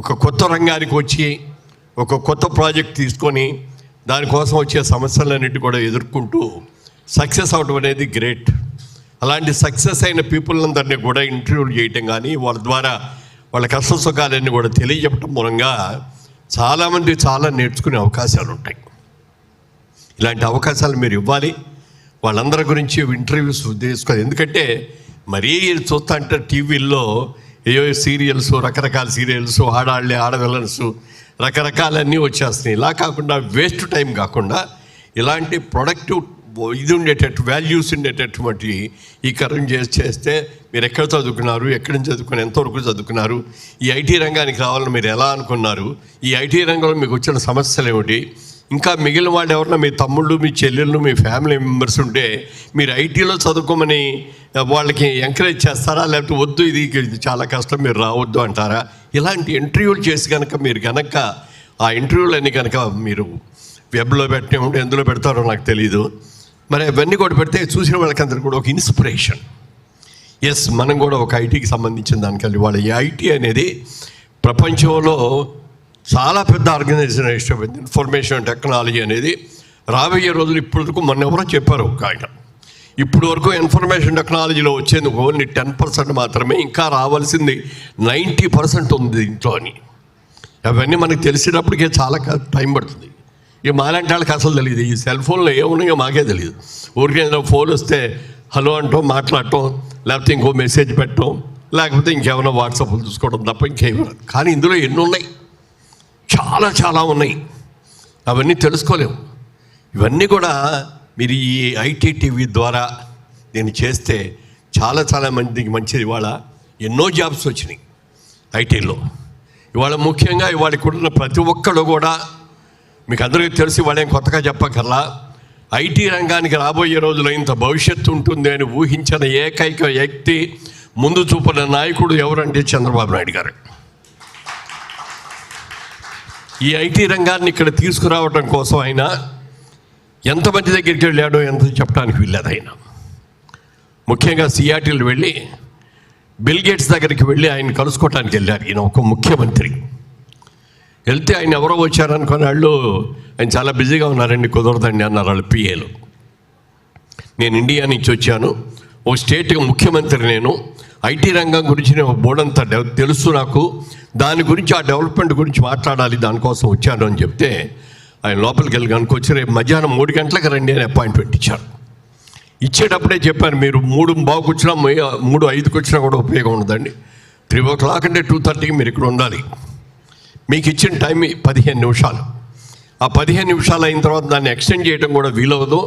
ఒక కొత్త రంగానికి వచ్చి ఒక కొత్త ప్రాజెక్ట్ తీసుకొని దానికోసం వచ్చే సమస్యలన్నిటి కూడా ఎదుర్కొంటూ సక్సెస్ అవడం అనేది గ్రేట్. అలాంటి సక్సెస్ అయిన పీపుల్ అందరినీ కూడా ఇంటర్వ్యూ చేయటం కానీ వాళ్ళ ద్వారా వాళ్ళ కష్ట సుఖాలన్నీ కూడా తెలియజెప్పడం మూలంగా చాలామంది చాలా నేర్చుకునే అవకాశాలు ఉంటాయి. ఇలాంటి అవకాశాలు మీరు ఇవ్వాలి. వాళ్ళందరి గురించి ఇంటర్వ్యూస్ తీసుకొని, ఎందుకంటే మరీ చూస్తా అంటే టీవీల్లో ఏవో సీరియల్స్, రకరకాల సీరియల్స్, ఆడాళ్ళే ఆడవిలన్స్, రకరకాలన్నీ వచ్చేస్తున్నాయి. ఇలా కాకుండా వేస్ట్ టైం కాకుండా ఇలాంటి ప్రొడక్టివ్ ఇది ఉండేటట్టు, వాల్యూస్ ఉండేటటువంటి ఈ కరెంట్ చేస్తే మీరు ఎక్కడ చదువుకున్నారు, ఎక్కడి నుంచి చదువుకున్నారు, ఎంతవరకు చదువుకున్నారు, ఈ ఐటీ రంగానికి రావాలని మీరు ఎలా అనుకున్నారు, ఈ ఐటీ రంగంలో మీకు వచ్చిన సమస్యలు ఏమిటి, ఇంకా మిగిలిన వాళ్ళు ఎవరన్నా మీ తమ్ముళ్ళు, మీ చెల్లెళ్ళు, మీ ఫ్యామిలీ మెంబర్స్ ఉంటే మీరు ఐటీలో చదువుకోమని వాళ్ళకి ఎంకరేజ్ చేస్తారా, లేకపోతే వద్దు ఇది చాలా కష్టం మీరు రావద్దు అంటారా? ఇలాంటి ఇంటర్వ్యూలు చేసి కనుక మీరు కనుక ఆ ఇంటర్వ్యూలన్నీ కనుక మీరు వెబ్లో పెట్టే ఉంటే ఎందులో పెడతారో నాకు తెలీదు, మరి అవన్నీ కూడా పెడితే చూసిన వాళ్ళకందరికీ కూడా ఒక ఇన్స్పిరేషన్. ఎస్, మనం కూడా ఒక ఐటీకి సంబంధించిన దానికంటే వాళ్ళ ఈ ఐటీ అనేది ప్రపంచంలో చాలా పెద్ద ఆర్గనైజేషన్. ఇన్ఫర్మేషన్ టెక్నాలజీ అనేది రాబోయే రోజులు ఇప్పటివరకు మొన్న ఎవరో చెప్పారు ఒక ఆయన, ఇప్పుడు వరకు ఇన్ఫర్మేషన్ టెక్నాలజీలో వచ్చేందుకు ఓన్లీ 10% మాత్రమే, ఇంకా రావాల్సింది 90% ఉంది దీంట్లో అని. అవన్నీ మనకు తెలిసినప్పటికే చాలా టైం పడుతుంది. ఇక మాలాంటి వాళ్ళకి అసలు తెలియదు, ఈ సెల్ ఫోన్లో ఏమున్నాయో మాకే తెలియదు. ఊరికే ఫోన్ వస్తే హలో అంటాం, మాట్లాడటం, లేకపోతే ఇంకో మెసేజ్ పెట్టడం, లేకపోతే ఇంకేమైనా వాట్సాప్లు చూసుకోవడం తప్ప ఇంకేమన్నా. కానీ ఇందులో ఎన్ని ఉన్నాయి, చాలా చాలా ఉన్నాయి, అవన్నీ తెలుసుకోలేము. ఇవన్నీ కూడా మీరు ఈ ITTV ద్వారా దీన్ని చేస్తే చాలా చాలా మందికి మంచిది. ఇవాళ ఎన్నో జాబ్స్ వచ్చినాయి ఐటీలో. ఇవాళ ముఖ్యంగా ఇవాళ కూడా ప్రతి ఒక్కడు కూడా మీకు అందరికీ తెలిసి వాళ్ళేం కొత్తగా చెప్పకల్లా, ఐటీ రంగానికి రాబోయే రోజుల్లో ఇంత భవిష్యత్తు ఉంటుంది అని ఊహించిన ఏకైక వ్యక్తి, ముందు చూపున్న నాయకుడు ఎవరంటే చంద్రబాబు నాయుడు గారు. ఈ ఐటీ రంగాన్ని ఇక్కడ తీసుకురావడం కోసం ఆయన ఎంతమంది దగ్గరికి వెళ్ళాడో ఎంత చెప్పడానికి వీల్లేదు. ఆయన ముఖ్యంగా సియాటిల్ వెళ్ళి బిల్ గేట్స్ దగ్గరికి వెళ్ళి ఆయన కలుసుకోవడానికి వెళ్ళారు. ఈయన ఒక ముఖ్యమంత్రి. వెళ్తే ఆయన ఎవరో వచ్చారనుకున్న వాళ్ళు, ఆయన చాలా బిజీగా ఉన్నారండి, కుదరదండి అన్నారు వాళ్ళు పిఏలు. నేను ఇండియా నుంచి వచ్చాను, ఓ స్టేట్కి ముఖ్యమంత్రి, నేను ఐటీ రంగం గురించి నేను బోర్డంతా తెలుసు నాకు, దాని గురించి ఆ డెవలప్మెంట్ గురించి మాట్లాడాలి, దానికోసం వచ్చాను అని చెప్తే ఆయన లోపలికి వెళ్ళి కనుకొచ్చి రేపు మధ్యాహ్నం 3 గంటలకు రండి అని అపాయింట్మెంట్ ఇచ్చారు. ఇచ్చేటప్పుడే చెప్పాను, మీరు 3:15 వచ్చినా 3:05 వచ్చినా కూడా ఉపయోగం ఉండదండి, 3 o'clock అంటే 2:30కి మీరు ఇక్కడ ఉండాలి. మీకు ఇచ్చిన టైం 15 నిమిషాలు. ఆ 15 నిమిషాలు అయిన తర్వాత దాన్ని ఎక్స్టెండ్ చేయడం కూడా వీలవదు,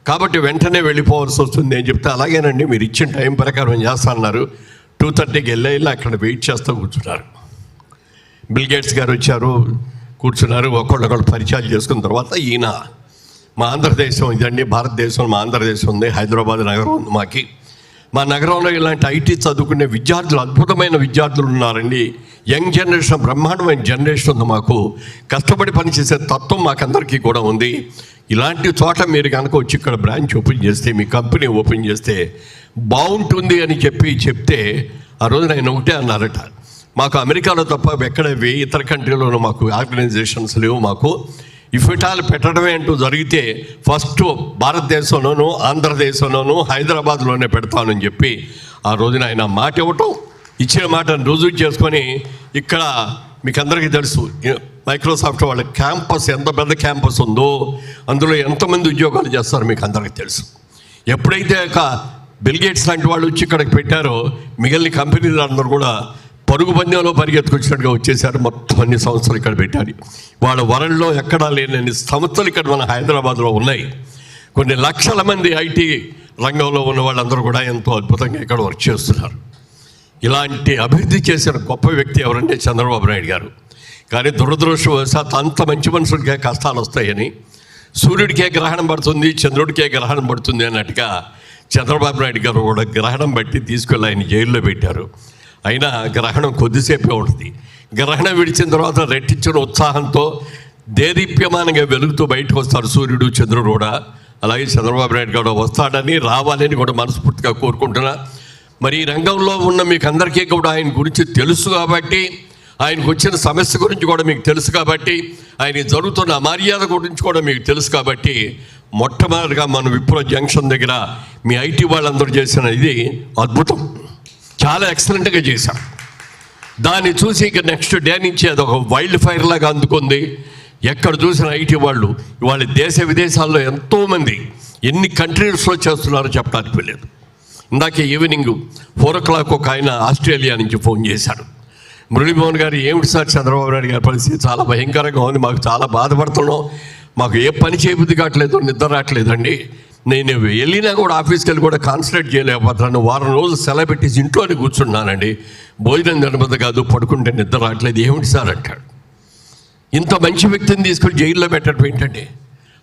కాబట్టి వెంటనే వెళ్ళిపోవాల్సి వస్తుంది అని చెప్తే, అలాగేనండి మీరు ఇచ్చిన టైం ప్రకారం చేస్తా అన్నారు. 2:30కి వెళ్ళి అక్కడ వెయిట్ చేస్తూ కూర్చున్నారు. బిల్ గేట్స్ గారు వచ్చారు, కూర్చున్నారు, ఒకళ్ళొకళ్ళు పరిచయాలు చేసుకున్న తర్వాత ఈయన మా ఆంధ్రదేశం ఇదండి, భారతదేశం మా ఆంధ్రదేశం ఉంది, హైదరాబాద్ నగరం ఉంది మాకి, మా నగరంలో ఇలాంటి ఐటీ చదువుకునే విద్యార్థులు, అద్భుతమైన విద్యార్థులు ఉన్నారండి, యంగ్ జనరేషన్, బ్రహ్మాండమైన జనరేషన్ ఉంది మాకు, కష్టపడి పనిచేసే తత్వం మాకందరికీ కూడా ఉంది. ఇలాంటి చోట మీరు కనుక వచ్చి ఇక్కడ బ్రాంచ్ ఓపెన్ చేస్తే, మీ కంపెనీ ఓపెన్ చేస్తే బాగుంటుంది అని చెప్తే ఆ రోజున ఆయన ఒకటే అన్నారట, మాకు అమెరికాలో తప్ప ఎక్కడ ఇతర కంట్రీలోనూ మాకు ఆర్గనైజేషన్స్ లేవు, మాకు ఇఫిటాలు పెట్టడమే అంటూ జరిగితే ఫస్ట్ భారతదేశంలోనూ ఆంధ్రదేశంలోనూ హైదరాబాద్లోనే పెడతానని చెప్పి ఆ రోజున ఆయన మాట ఇవ్వటం, ఇచ్చిన మాటను రుజువు చేసుకొని ఇక్కడ మీకు అందరికీ తెలుసు మైక్రోసాఫ్ట్ వాళ్ళ క్యాంపస్ ఎంత పెద్ద క్యాంపస్ ఉందో, అందులో ఎంతమంది ఉద్యోగాలు చేస్తారో మీకు అందరికీ తెలుసు. ఎప్పుడైతే బిల్ గేట్స్ లాంటి వాళ్ళు వచ్చి ఇక్కడికి పెట్టారో మిగిలిన కంపెనీలు అందరూ కూడా పరుగు పందెంలో పరిగెత్తుకొచ్చినట్టుగా వచ్చేసారు. మొత్తం అన్ని సంస్థలు ఇక్కడ పెట్టారు. వాళ్ళ వరల్డ్లో ఎక్కడా లేని సంస్థలు ఇక్కడ మన హైదరాబాద్లో ఉన్నాయి. కొన్ని లక్షల మంది ఐటీ రంగంలో ఉన్న వాళ్ళందరూ కూడా ఎంతో అద్భుతంగా ఇక్కడ వర్క్ చేస్తున్నారు. ఇలాంటి అభివృద్ధి చేసిన గొప్ప వ్యక్తి ఎవరంటే చంద్రబాబు నాయుడు గారు. కానీ దురదృష్టవశాత్తు అంత మంచి మనుషులకే కష్టాలు వస్తాయని, సూర్యుడికే గ్రహణం పడుతుంది, చంద్రుడికే గ్రహణం పడుతుంది అన్నట్టుగా చంద్రబాబు నాయుడు గారు కూడా గ్రహణం బట్టి తీసుకెళ్ళి ఆయన జైల్లో పెట్టారు. అయినా గ్రహణం కొద్దిసేపే ఉంటుంది. గ్రహణం విడిచిన తర్వాత రెట్టించిన ఉత్సాహంతో దేదీప్యమానంగా వెలుగుతూ బయటకు వస్తారు సూర్యుడు, చంద్రుడు కూడా. అలాగే చంద్రబాబు నాయుడు గారు వస్తాడని, రావాలని కూడా మనస్ఫూర్తిగా కోరుకుంటున్నా. మరి ఈ రంగంలో ఉన్న మీకు అందరికీ కూడా ఆయన గురించి తెలుసు కాబట్టి, ఆయనకు వచ్చిన సమస్య గురించి కూడా మీకు తెలుసు కాబట్టి, ఆయన జరుగుతున్న అమర్యాద గురించి కూడా మీకు తెలుసు కాబట్టి, మొట్టమొదటిగా మన విప్రో జంక్షన్ దగ్గర మీ ఐటీ వాళ్ళందరూ చేసిన ఇది అద్భుతం, చాలా ఎక్సలెంట్గా చేశాం. దాన్ని చూసి ఇక నెక్స్ట్ డే నుంచి అది ఒక వైల్డ్ ఫైర్ లాగా అందుకుంది. ఎక్కడ చూసిన ఐటీ వాళ్ళు ఇవాళ దేశ విదేశాల్లో ఎంతోమంది ఎన్ని కంట్రీస్లో చేస్తున్నారో చెప్పడానికి వెళ్ళలేదు. ఇందాక ఈవినింగ్ 4 o'clock ఒక ఆయన ఆస్ట్రేలియా నుంచి ఫోన్ చేశాడు. మురళీమోహన్ గారు, ఏమిటి సార్ చంద్రబాబు నాయుడు గారి పరిస్థితి చాలా భయంకరంగా ఉంది, మాకు చాలా బాధపడుతున్నాం, మాకు ఏ పని చేయబుద్ధి కావట్లేదు, నిద్ర రావట్లేదండి, నేను వెళ్ళినా కూడా ఆఫీస్కి వెళ్ళి కూడా కాన్సన్ట్రేట్ చేయలేకపోతున్నాను, వారం రోజులు సెలవు పెట్టేసి ఇంట్లోనే కూర్చున్నానండి, భోజనం తినబద్ద కాదు, పడుకుంటే నిద్ర రావట్లేదు, ఏమిటి సార్ అంటాడు. ఇంత మంచి వ్యక్తిని తీసుకొని జైల్లో పెట్టడం ఏంటండి?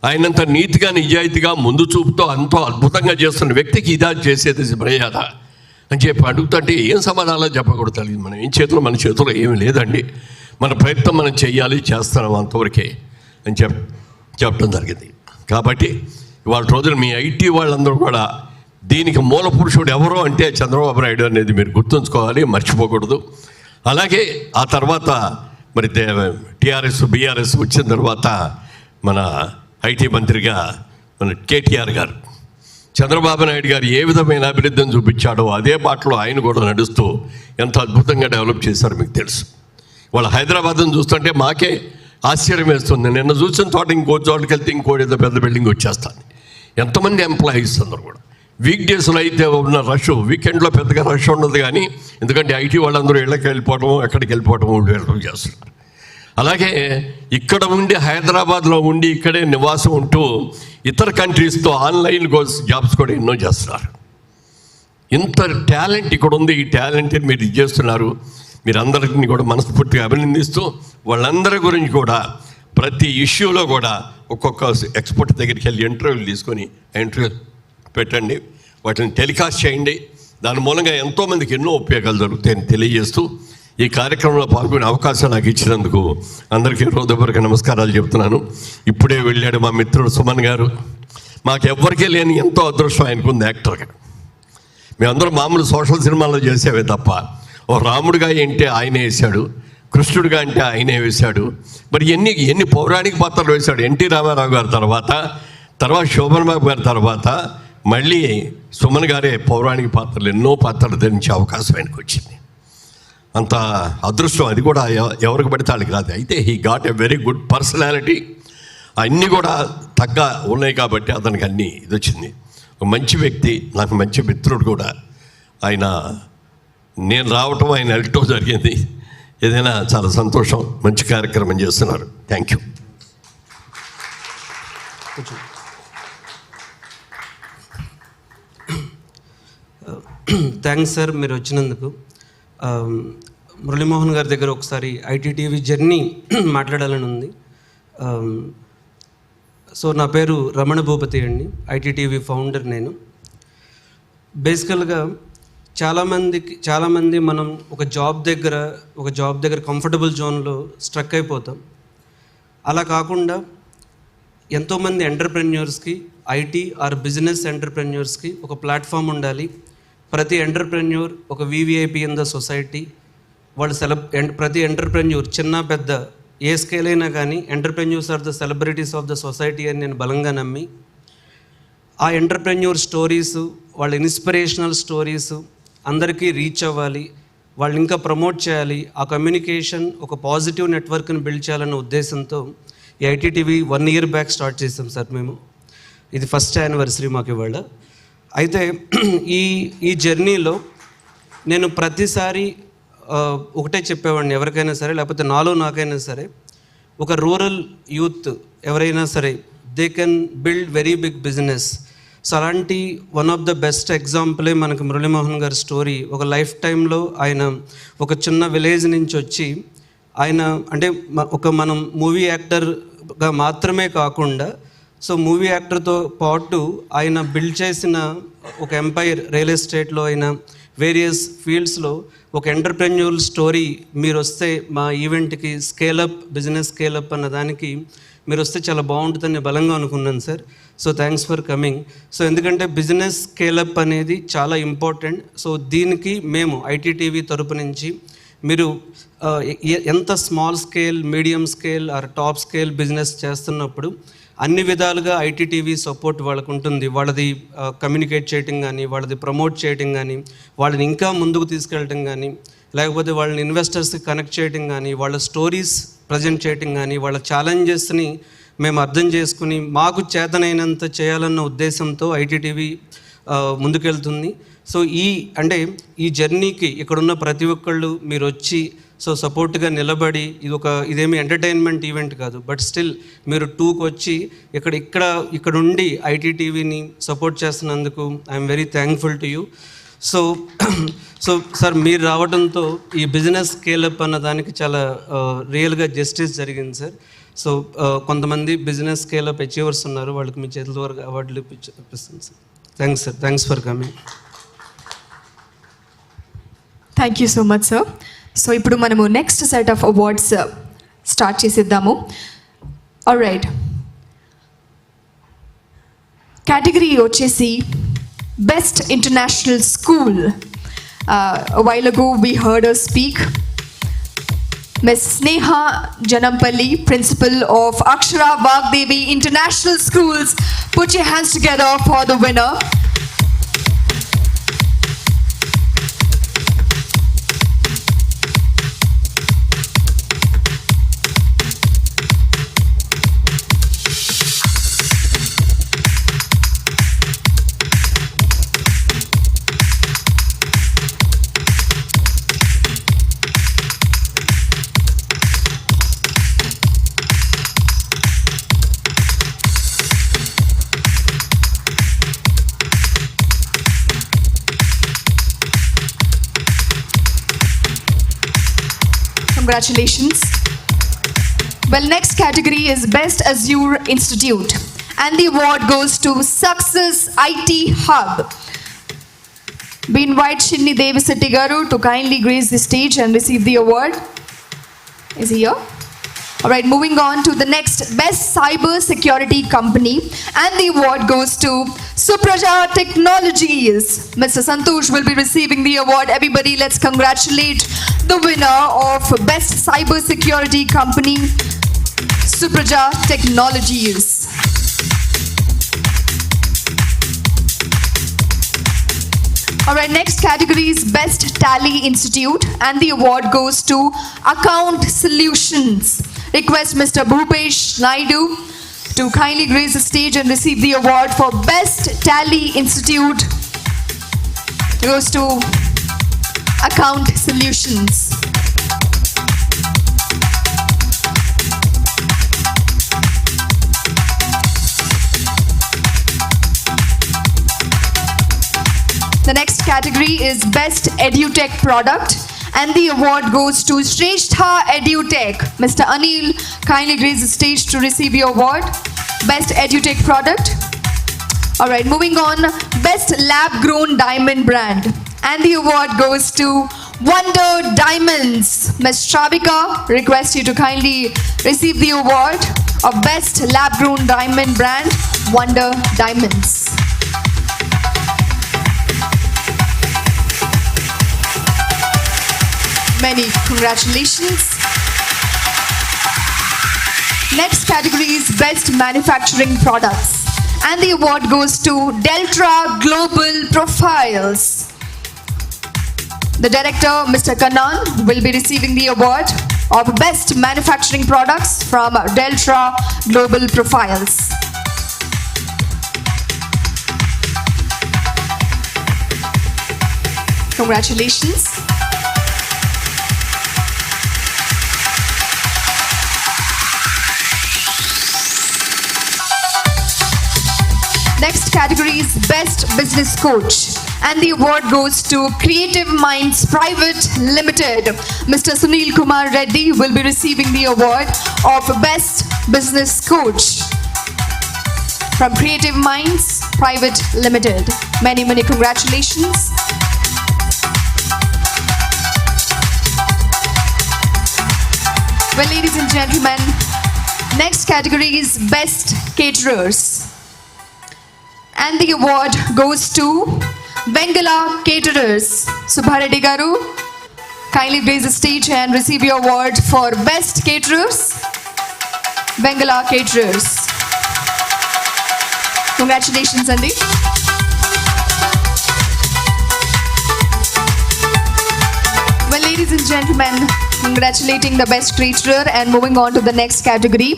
ఆయనంత నీతిగా నిజాయితీగా ముందు చూపుతో అంతో అద్భుతంగా చేస్తున్న వ్యక్తికి ఇదా చేసేది మర్యాద అని చెప్పి అడుగుతుంటే ఏం సమాధానాలు చెప్పకూడదు. తెలియదు మనం ఏం చేతిలో, మన చేతిలో ఏమీ లేదండి, మన ప్రయత్నం మనం చేయాలి, చేస్తున్నాం అంతవరకే అని చెప్పడం జరిగింది. కాబట్టి ఇవాళ రోజున మీ ఐటీ వాళ్ళందరూ కూడా దీనికి మూల పురుషుడు ఎవరు అంటే చంద్రబాబు నాయుడు అనేది మీరు గుర్తుంచుకోవాలి, మర్చిపోకూడదు. అలాగే ఆ తర్వాత మరి టీఆర్ఎస్ బీఆర్ఎస్ వచ్చిన తర్వాత మన ఐటీ మంత్రిగా మన కేటీఆర్ గారు, చంద్రబాబు నాయుడు గారు ఏ విధమైన అభివృద్ధిని చూపించాడో అదే బాటలో ఆయన కూడా నడుస్తూ ఎంత అద్భుతంగా డెవలప్ చేశారో మీకు తెలుసు. వాళ్ళ హైదరాబాద్ని చూస్తుంటే మాకే ఆశ్చర్యం వేస్తుంది. నిన్న చూసిన చోట ఇంకో చోటుకి వెళ్తే ఇంకోటి ఏదో పెద్ద బిల్డింగ్ వచ్చేస్తాను. ఎంతమంది ఎంప్లాయీస్ అందరూ కూడా వీక్ డేస్లో అయితే ఉన్న రష్, వీకెండ్లో పెద్దగా రష్ ఉండదు. కానీ ఎందుకంటే ఐటీ వాళ్ళందరూ ఇళ్ళకి వెళ్ళిపోవడం, ఎక్కడికి వెళ్ళిపోవడం వెళ్ళడం చేస్తున్నారు. అలాగే ఇక్కడ ఉండి హైదరాబాద్లో ఉండి ఇక్కడే నివాసం ఉంటూ ఇతర కంట్రీస్తో ఆన్లైన్ జాబ్స్ కూడా ఎన్నో చేస్తున్నారు. ఇంత టాలెంట్ ఇక్కడ ఉంది, ఈ టాలెంట్ని మీరు ఇది చేస్తున్నారు. మీరందరినీ కూడా మనస్ఫూర్తిగా అభినందిస్తూ వాళ్ళందరి గురించి కూడా ప్రతి ఇష్యూలో కూడా ఒక్కొక్క ఎక్స్పర్ట్ దగ్గరికి వెళ్ళి ఇంటర్వ్యూలు తీసుకొని ఇంటర్వ్యూ పెట్టండి, వాటిని టెలికాస్ట్ చేయండి. దాని మూలంగా ఎంతోమందికి ఎన్నో ఉపయోగాలు జరుగుతాయని తెలియజేస్తూ ఈ కార్యక్రమంలో పాల్గొనే అవకాశం నాకు ఇచ్చినందుకు అందరికీ హృదయపూర్వక నమస్కారాలు చెప్తున్నాను. ఇప్పుడే వెళ్ళాడు మా మిత్రుడు సుమన్ గారు. మాకెవ్వరికీ లేని ఎంతో అదృష్టం ఆయనకుంది యాక్టర్గా. మేమందరం మామూలు సోషల్ సినిమాల్లో చేసేవే తప్ప ఓ రాముడిగా అంటే ఆయనే వేశాడు, కృష్ణుడిగా అంటే ఆయనే వేశాడు. మరి ఎన్ని పౌరాణిక పాత్రలు వేశాడు. ఎన్టీ రామారావు గారి తర్వాత శోభన్ బాబు గారి తర్వాత మళ్ళీ సుమన్ గారే పౌరాణిక పాత్రలు ఎన్నో పాత్రలు ధరించే అవకాశం ఆయనకు వచ్చింది. అంత అదృష్టం అది కూడా ఎవరికి పడితే వాళ్ళకి రాదు. అయితే he got a very good personality. అన్నీ కూడా తగ్గ ఉన్నాయి కాబట్టి అతనికి అన్నీ ఇది వచ్చింది. ఒక మంచి వ్యక్తి, నాకు మంచి మిత్రుడు కూడా. ఆయన నేను రావటం ఆయన వెళ్ళటం జరిగింది. ఏదైనా చాలా సంతోషం, మంచి కార్యక్రమం చేస్తున్నారు. Thank you. థ్యాంక్స్ సార్ మీరు వచ్చినందుకు. మురళీమోహన్ గారి దగ్గర ఒకసారి ఐటీటీవీ జర్నీ మాట్లాడాలని ఉంది. సో నా పేరు రమణ భూపతి అండి, ఐటీటీవీ ఫౌండర్ నేను. బేసికల్గా చాలామంది మనం ఒక జాబ్ దగ్గర కంఫర్టబుల్ జోన్లో స్ట్రక్ అయిపోతాం. అలా కాకుండా ఎంతోమంది ఎంటర్ప్రెన్యూర్స్కి, ఐటీ ఆర్ బిజినెస్ ఎంటర్ప్రెన్యూర్స్కి ఒక ప్లాట్ఫామ్ ఉండాలి. ప్రతి ఎంటర్ప్రెన్యూర్ ఒక వివిఐపి ఇన్ ద సొసైటీ. ప్రతి ఎంటర్ప్రెన్యూర్ చిన్న పెద్ద ఏ స్కేల్ అయినా కానీ entrepreneurs are the celebrities of the society అని నేను బలంగా నమ్మి ఆ ఎంటర్ప్రెన్యూర్ స్టోరీస్, వాళ్ళ ఇన్స్పిరేషనల్ స్టోరీస్ అందరికీ రీచ్ అవ్వాలి, వాళ్ళు ఇంకా ప్రమోట్ చేయాలి, ఆ కమ్యూనికేషన్ ఒక పాజిటివ్ నెట్వర్క్ని బిల్డ్ చేయాలన్న ఉద్దేశంతో ఈ ఐటీటీవీ 1 year బ్యాక్ స్టార్ట్ చేసాం సార్ మేము. ఇది ఫస్ట్ యానివర్సరీ మాకు ఇవాళ. అయితే ఈ జర్నీలో నేను ప్రతిసారి ఒకటే చెప్పేవాడిని, ఎవరికైనా సరే లేకపోతే నాకైనా సరే, ఒక రూరల్ యూత్ ఎవరైనా సరే they can build very big business. So అలాంటి వన్ ఆఫ్ ద బెస్ట్ ఎగ్జాంపులే మనకు మురళీమోహన్ గారి స్టోరీ. ఒక లైఫ్ టైంలో ఆయన ఒక చిన్న విలేజ్ నుంచి వచ్చి ఆయన అంటే మనం మూవీ యాక్టర్గా మాత్రమే కాకుండా సో మూవీ యాక్టర్తో పాటు ఆయన బిల్డ్ చేసిన ఒక ఎంపైర్, రియల్ ఎస్టేట్లో అయినా వేరియస్ ఫీల్డ్స్లో ఒక ఎంటర్ప్రెన్యూర్ స్టోరీ మీరు వస్తే మా ఈవెంట్కి బిజినెస్ స్కేలప్ అన్న దానికి మీరు వస్తే చాలా బాగుంటుందని బలంగా అనుకున్నాను sir. So thanks for coming. So ఎందుకంటే బిజినెస్ స్కేలప్ అనేది చాలా ఇంపార్టెంట్. సో దీనికి మేము ఐటీటీవీ తరపు నుంచి మీరు ఎంత small scale, medium scale are top scale business చేస్తున్నప్పుడు అన్ని విధాలుగా ఐటీటీవీ సపోర్ట్ వాళ్ళకు ఉంటుంది. వాళ్ళది కమ్యూనికేట్ చేయటం కానీ, వాళ్ళది ప్రమోట్ చేయటం కానీ, వాళ్ళని ఇంకా ముందుకు తీసుకెళ్ళటం కానీ, లేకపోతే వాళ్ళని ఇన్వెస్టర్స్కి కనెక్ట్ చేయడం కానీ, వాళ్ళ స్టోరీస్ ప్రజెంట్ చేయడం కానీ, వాళ్ళ ఛాలెంజెస్ని మేము అర్థం చేసుకుని మాకు చేతనైనంత చేయాలన్న ఉద్దేశంతో ఐటీటీవీ ముందుకెళ్తుంది. సో ఈ జర్నీకి ఇక్కడున్న ప్రతి ఒక్కళ్ళు మీరు వచ్చి సపోర్ట్గా నిలబడి, ఇదేమి ఎంటర్టైన్మెంట్ ఈవెంట్ కాదు, బట్ స్టిల్ మీరు టూకి వచ్చి ఇక్కడ ఉండి ఐటీటీవీని సపోర్ట్ చేస్తున్నందుకు I'm very thankful to you. So sir, మీరు రావడంతో ఈ బిజినెస్ స్కేలప్ అన్న దానికి చాలా రియల్గా జస్టిస్ జరిగింది సార్. సో కొంతమంది బిజినెస్ స్కేలప్ అచీవర్స్ ఉన్నారు, వాళ్ళకి మీ చేతుల వరకు అవార్డులు ఇప్పిస్తాను sir. Thanks sir, thanks for coming. Thank you so much sir. So ఇప్పుడు మనము next set of awards start చేసేద్దాము. ఆల్రైట్, కేటగిరీ వచ్చేసి best international school. A while ago we heard her speak. Ms. Sneha Janampalli, principal of Akshara Vagdevi International Schools. Put your hands together for the winner. Congratulations. Well, next category is Best Azure Institute, and the award goes to Success IT Hub. We invite Shinni Devasetti Garu to kindly grace the stage and receive the award. Is he here? All right, moving on to the next Best Cybersecurity Company, and the award goes to Supraja Technologies. Mr. Santosh will be receiving the award. Everybody, let's congratulate the winner of Best Cybersecurity Company, Supraja Technologies. All right, next category is Best Tally Institute, and the award goes to Account Solutions. Request Mr. Bhupesh Naidu to kindly grace the stage and receive the award for Best Tally Institute. It goes to Account Solutions. The next category is Best EduTech Product, and the award goes to Shrestha EduTech. Mr. Anil, kindly grace the stage to receive your award. Best EduTech Product. All right, moving on, Best Lab Grown Diamond Brand, and the award goes to Wonder Diamonds. Ms. Shavika, request you to kindly receive the award of Best Lab Grown Diamond Brand, Wonder Diamonds. Many congratulations. Next category is Best Manufacturing Products, and the award goes to Deltra Global Profiles. The director, Mr. Kannan, will be receiving the award of Best Manufacturing Products from Deltra Global Profiles. Congratulations. Next category is Best Business Coach, and the award goes to Creative Minds Private Limited. Mr. Sunil Kumar Reddy will be receiving the award of Best Business Coach from Creative Minds Private Limited. Many, many congratulations. Well, ladies and gentlemen, next category is Best Caterers, and the award goes to Bengala Caterers. Subhareddy Garu, kindly grace the stage and receive your award for Best Caterers, Bengala Caterers. Congratulations, Andy. Well, ladies Ladies and gentlemen, congratulating the best creator and moving on to the next category,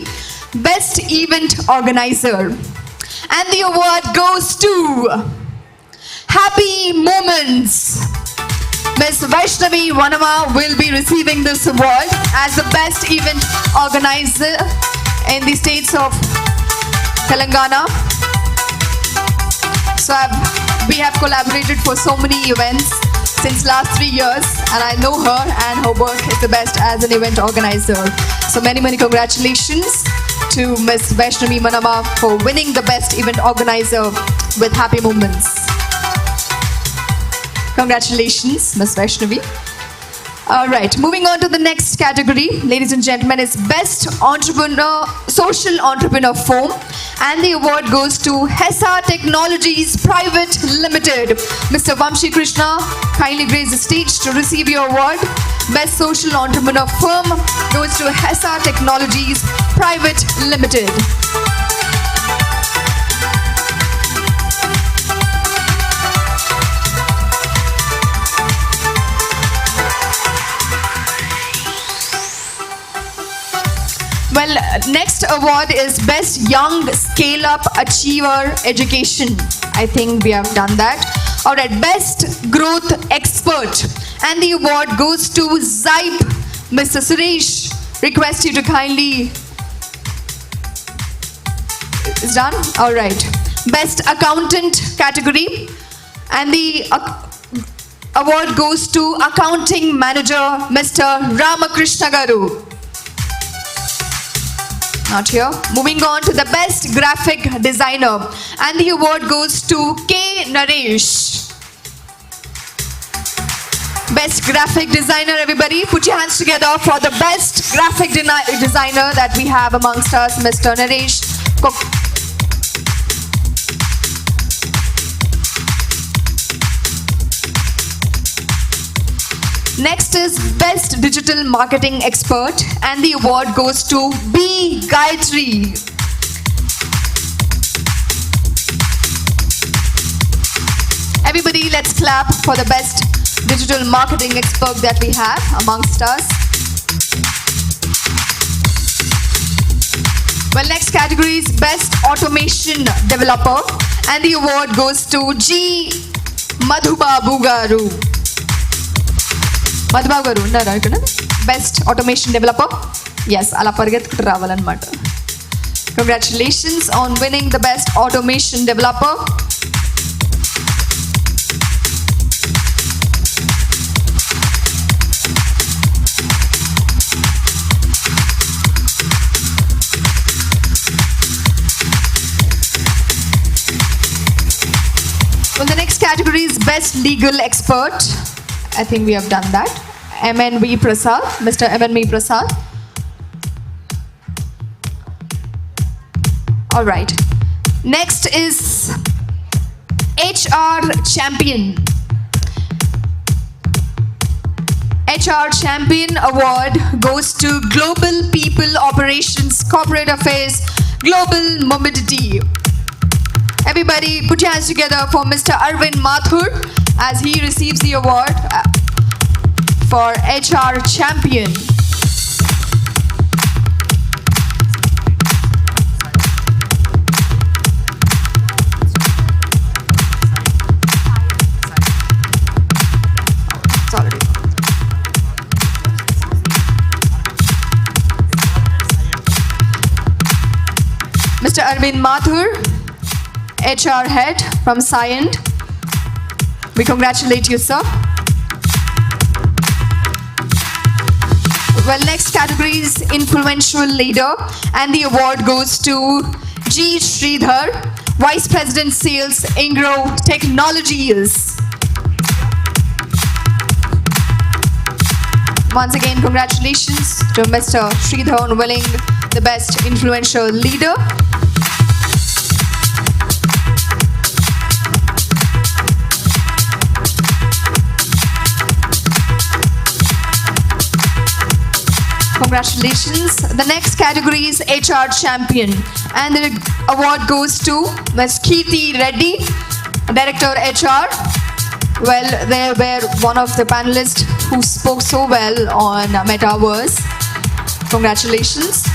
Best Event Organizer. And the award goes to Happy Moments. Ms. Vaishnavi Vanama will be receiving this award as the best event organizer in the states of Telangana. So we have collaborated for so many events since last 3 years, and I know her and her work is the best as an event organizer. So many congratulations to Ms. Vaishnavi Manama for winning the best event organizer with Happy Moments. Congratulations, Ms. Vaishnavi. All right, moving on to the next category, ladies and gentlemen, is Best Entrepreneur, Social Entrepreneur Forum. And the award goes to HESA Technologies Private Limited. Mr. Vamshi Krishna, kindly grace the stage to receive your award. Best Social Entrepreneur Firm goes to HESA Technologies Private Limited. Well, next award is Best Young Scale-Up Achiever Education. I think we have done that. All right, Best Growth Expert. And the award goes to Zype. Mr. Suresh, request you to kindly... It's done? All right. Best Accountant category. And the award goes to Accounting Manager, Mr. Ramakrishna Garu. Not here. Moving on to the Best Graphic Designer. And the award goes to K. Naresh. Best Graphic Designer, everybody. Put your hands together for the Best Graphic Designer that we have amongst us, Mr. Naresh. Next is Best Digital Marketing Expert, and the award goes to B. Gayatri. Everybody, let's clap for the Best Digital Marketing Expert that we have amongst us. Well, next category is Best Automation Developer, and the award goes to G. Madhubabu Garu. Madhubabu Garu, unnara ikkada? Best Automation Developer. Yes, ala పరిగెత్తుకుంటూ రావాలన్నమాట. Congratulations on winning the Best Automation Developer. Well, the next category is Best Legal Expert. I think we have done that. MNV Prasad, Mr. MNV Prasad. All right. Next is HR Champion. HR Champion Award goes to Global People Operations, Corporate Affairs, Global Mobility. Everybody put your hands together for Mr. Arvind Mathur as he receives the award for HR Champion. Mr. Arvind Mathur, HR Head from Cyient. We congratulate you, sir. Well, next category is Influential Leader, and the award goes to G. Sridhar, Vice President Sales, Ingro Technologies. Once again, congratulations to Mr. Sridhar on winning the Best Influential Leader. Congratulations. The next category is HR Champion, and the award goes to Ms. Kirti Reddy, Director HR. Well, they were one of the panelists who spoke so well on Metaverse. Congratulations.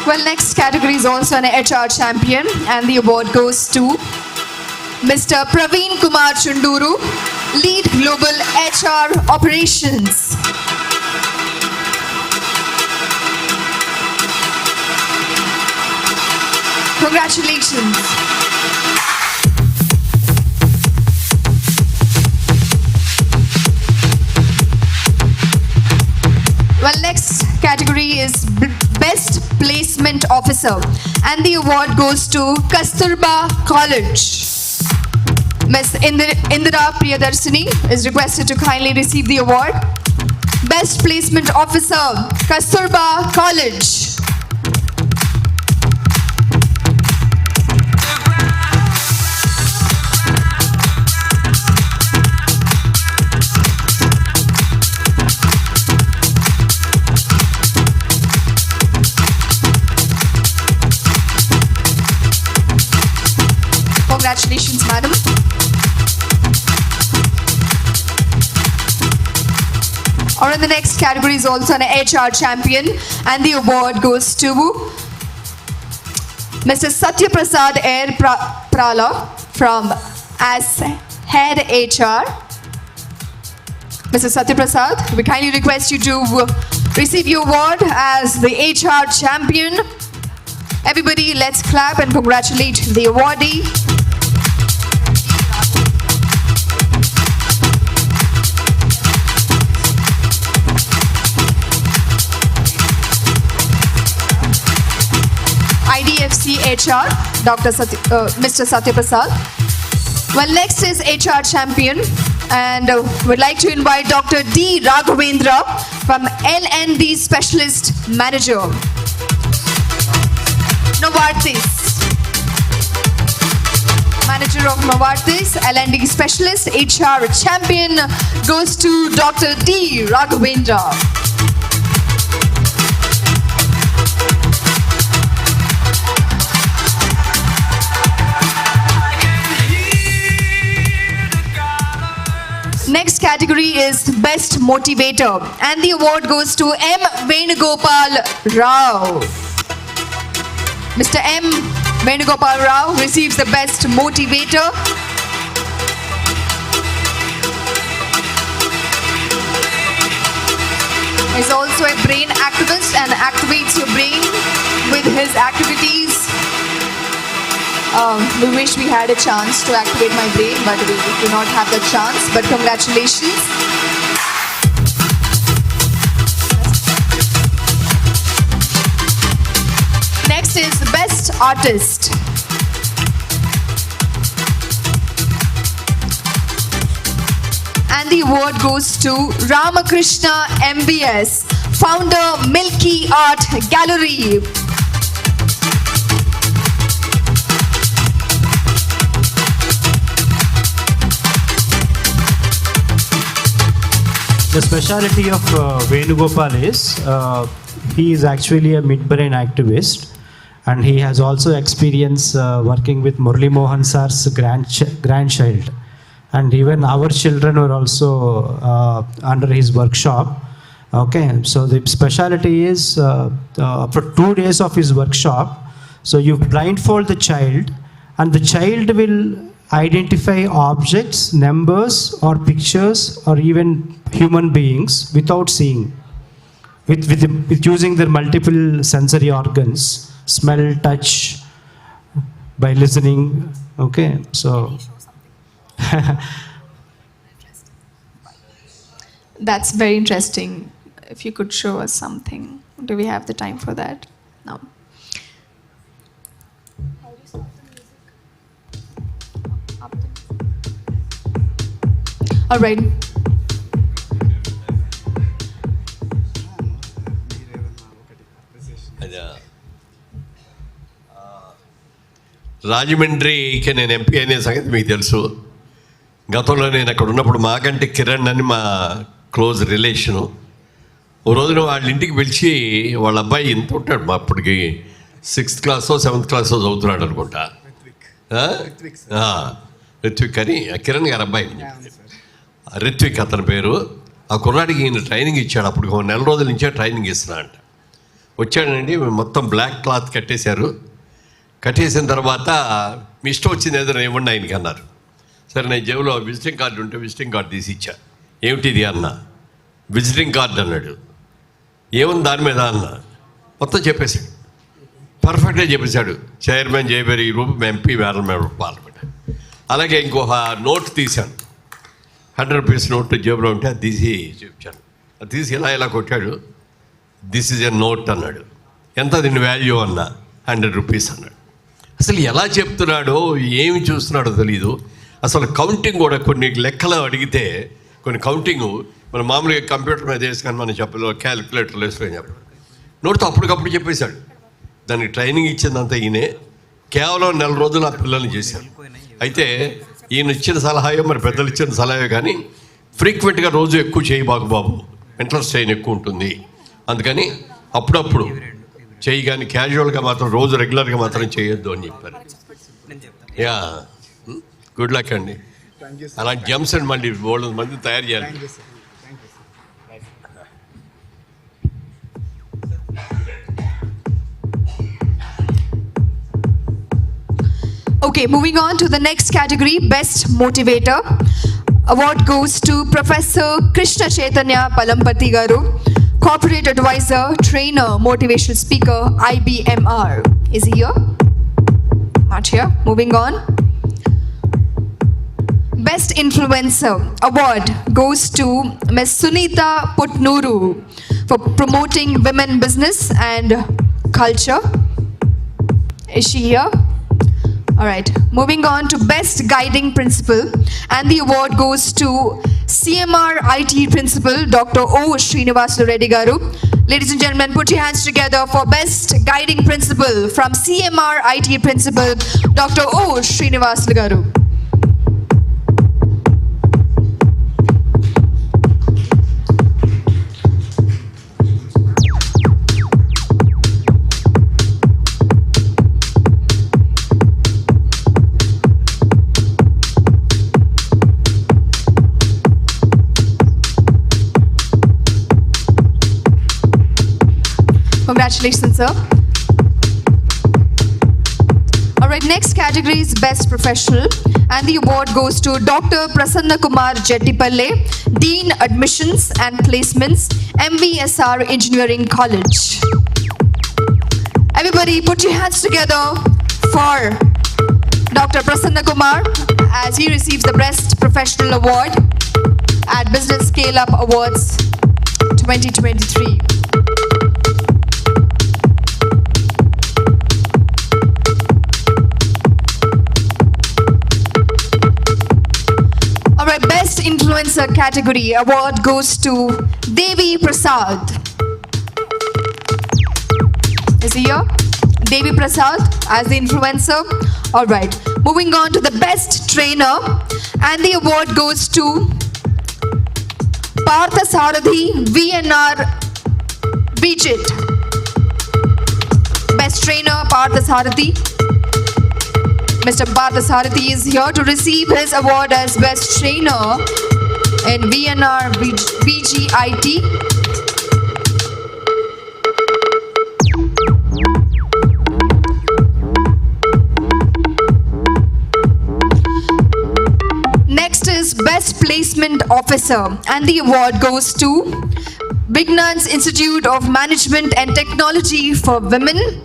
Well, next category is also an HR champion, and the award goes to Mr. Praveen Kumar Chunduru, Lead Global HR Operations. Congratulations. Well, next category is Best Placement Officer, and the award goes to Kasturba College. Ms. Indira Priyadarsini is requested to kindly receive the award. Best Placement Officer, Kasturba College. Congratulations, madam. Alright, the next category is also an HR champion, and the award goes to Mr. Satya Prasad Air Prala from as Head HR. Mr. Satya Prasad, we kindly request you to receive your award as the HR champion. Everybody, let's clap and congratulate the awardee. IDFC HR, Mr. Satya Prasad. Well, next is HR champion, and we'd like to invite Dr. D. Raghavendra from LND Specialist Manager. Novartis. Manager of Novartis, LND Specialist, HR champion goes to Dr. D. Raghavendra. Next category is Best Motivator, and the award goes to M. Venugopal Rao. Mr. M. Venugopal Rao receives the Best Motivator. He's also a brain activist and activates your brain with his activities. We wish we had a chance to activate my brain, but we do not have the chance. But congratulations. Next is Best Artist. And the award goes to Ramakrishna MBS, founder Milky Art Gallery. The specialty of Venugopal is he is actually a midbrain activist, and he has also experience working with Murli Mohan Sar's grandchild, and even our children were also under his workshop. Okay, so the specialty is for 2 days of his workshop, so you blindfold the child, and the child will identify objects, numbers or pictures or even human beings without seeing, with using their multiple sensory organs, smell, touch, by listening. Okay, so That's very interesting. If you could show us something. Do we have the time for that? No. All right. రాజమండ్రికి నేను MP అనే సంగతి మీకు తెలుసు. గతంలో నేను అక్కడ ఉన్నప్పుడు మాకంటే కిరణ్ అని మా క్లోజ్ రిలేషను, ఓ రోజున వాళ్ళ ఇంటికి పిలిచి వాళ్ళ అబ్బాయి ఇంత ఉంటాడు, మా అప్పటికి 6th క్లాసో 7th క్లాసో చదువుతున్నాడు అనుకుంటా. రిత్విక్ అని కిరణ్ గారు అబ్బాయి, రిత్విక్ అతని పేరు. ఆ కుర్రాడికి ఈయన ట్రైనింగ్ ఇచ్చాడు. అప్పుడు 1 నెల రోజుల నుంచే ట్రైనింగ్ ఇస్తున్నాడు. వచ్చాడండి, మొత్తం బ్లాక్ క్లాత్ కట్టేశారు. కట్టేసిన తర్వాత మీ ఇష్టం వచ్చింది ఏదైనా ఇవ్వండి ఆయనకి అన్నారు. సరే, నేను జేబులో విజిటింగ్ కార్డు ఉంటే విజిటింగ్ కార్డు తీసి ఇచ్చా. ఏమిటిది అన్న? విజిటింగ్ కార్డు అన్నాడు. ఏముంది దాని మీద అన్న? మొత్తం చెప్పేశాడు, పర్ఫెక్ట్గా చెప్పేశాడు. Chairman Jayabheri group, MP member parliament. అలాగే ఇంకొక నోట్ తీశాను, 100 రూపీస్ నోట్ జేబులో ఉంటే అది తీసి చూపించాను. అది తీసి ఇలా కొట్టాడు. దిస్ ఈజ్ ఎ నోట్ అన్నాడు. ఎంత దీని వాల్యూ అన్న? 100 రూపీస్ అన్నాడు. అసలు ఎలా చెప్తున్నాడో ఏమి చూస్తున్నాడో తెలీదు. అసలు కౌంటింగ్ కూడా కొన్ని లెక్కలు అడిగితే కొన్ని కౌంటింగ్ మన మామూలుగా కంప్యూటర్ మీద వేసుకొని మనం చెప్పలో క్యాలిక్యులేటర్లు వేసుకొని చెప్పాడు. నోట్తో అప్పటికప్పుడు చెప్పేశాడు. దానికి ట్రైనింగ్ ఇచ్చిందంతా ఈయనే. కేవలం 1 నెల రోజులు ఆ పిల్లల్ని చేశారు. అయితే ఈయన ఇచ్చిన సలహాయో మరి పెద్దలు ఇచ్చిన సలహాయో కానీ ఫ్రీక్వెంట్గా రోజు ఎక్కువ చేయి బాబు, మెంటల్ స్ట్రెయిన్ ఎక్కువ ఉంటుంది, అందుకని అప్పుడప్పుడు చేయి, కానీ క్యాజువల్గా మాత్రం రోజు రెగ్యులర్గా మాత్రం చేయొద్దు అని చెప్పారు. యా, గుడ్ లక్ అండి. అలాంటి జంప్స్ అండ్ మళ్ళీ 100 మంది తయారు చేయాలి. Okay, moving on to the next category, Best Motivator. Award goes to Professor Krishna Chaitanya Palampati Garu, Corporate Advisor, Trainer, Motivational Speaker, IBMR. Is he here? Not here. Moving on. Best Influencer Award goes to Ms. Sunita Putnuru for promoting women business and culture. Is she here? All right, moving on to Best Guiding Principal, and the award goes to CMR IT Principal, Dr. O. Srinivasulu Reddy Garu. Ladies and gentlemen, put your hands together for Best Guiding Principal from CMR IT Principal, Dr. O. Srinivasulu Garu. Congratulations, sir. All right, next category is Best Professional, and the award goes to Dr. Prasanna Kumar Jettipalle, Dean Admissions and Placements, MVSR Engineering College. Everybody put your hands together for Dr. Prasanna Kumar as he receives the Best Professional Award at Business Scale Up Awards 2023. Best Influencer category award goes to Devi Prasad. Is he here? Devi Prasad as the influencer. All right. Moving on to the Best Trainer, and the award goes to Partha Sarathi VNR Bijit. Best Trainer Partha Sarathi. Mr. Partha Sarathi is here to receive his award as Best Trainer in VNR BGIT. Next is Best Placement Officer, and the award goes to Vignan's Institute of Management and Technology for Women.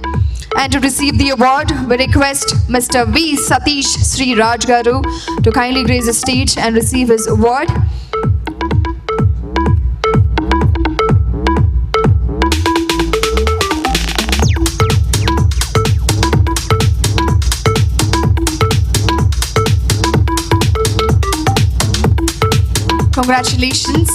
And to receive the award, we request Mr. V. Satish Sri Raj Garu to kindly grace the stage and receive his award. Congratulations.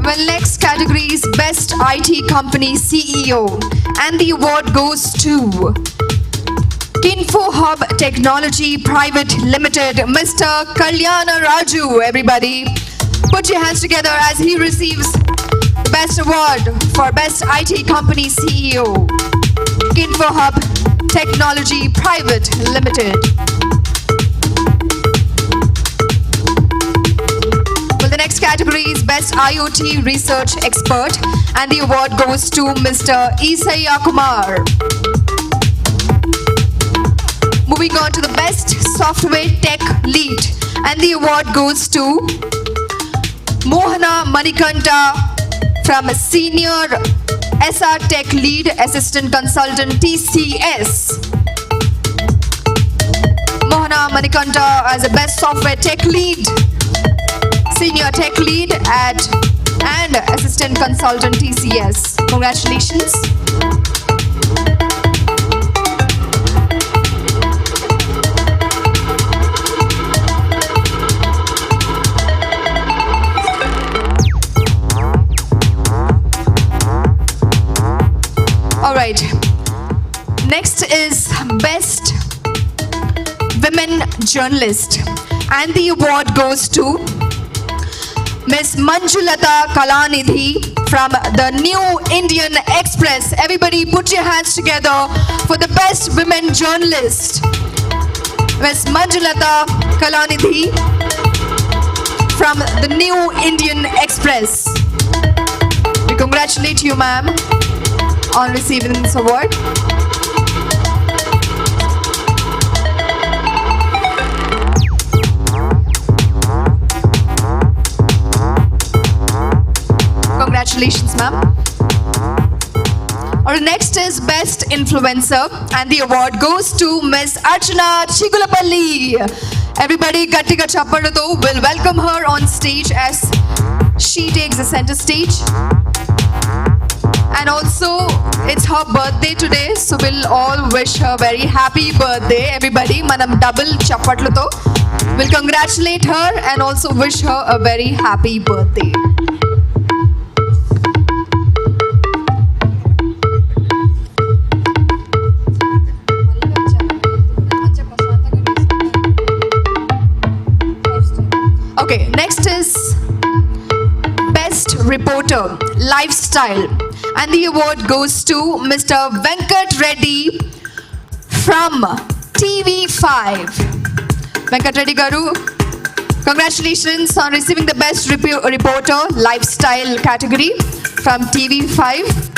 Well, next category is Best IT Company CEO, and the award goes to Info Hub Technology Private Limited, Mr. Kalyana Raju. Everybody, put your hands together as he receives Best Award for Best IT Company CEO. Info Hub Technology Private Limited. Well, the next category is Best IoT Research Expert, and the award goes to Mr. Isaiah Kumar. Moving on to the Best Software Tech Lead, and the award goes to Mohana Manikanta from Senior SR Tech Lead Assistant Consultant TCS. Mohana Manikanta as a Best Software Tech Lead, Senior Tech Lead and Assistant Consultant TCS. Congratulations. Alright, next is Best Women Journalist, and the award goes to Miss Manjulata Kalanidhi from the New Indian Express. Everybody put your hands together for the Best Women Journalist. Miss Manjulata Kalanidhi from the New Indian Express. We congratulate you, ma'am, on receiving this award. Congratulations, ma'am. Our next is Best Influencer, and the award goes to Miss Archana Chigulapalli. Everybody, Gattiga Chappalato will welcome her on stage as she takes the center stage. And also, it's her birthday today, so we'll all wish her very happy birthday. Everybody, manam double chappatluto. We'll congratulate her and also wish her a very happy birthday. Okay, next is Best Reporter Lifestyle, and the award goes to Mr. Venkat Reddy from TV5. Venkat Reddy Garu, congratulations on receiving the Best Reporter Lifestyle category from TV5.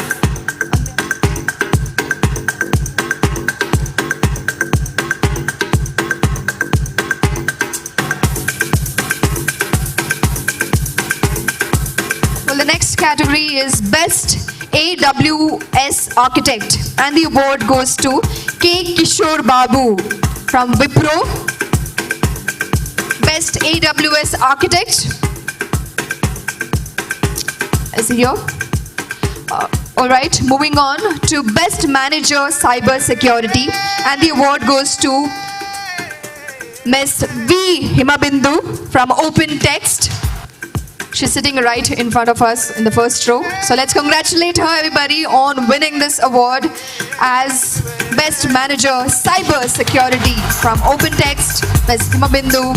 The next category is Best AWS Architect, and the award goes to K. Kishore Babu from Wipro. Best AWS Architect. Is he here? Alright, moving on to Best Manager Cybersecurity, and the award goes to Miss V. Himabindu from Open Text. She's sitting right in front of us in the first row. So let's congratulate her, everybody, on winning this award as Best Manager Cyber Security from Open Text, Ms. Himabindu.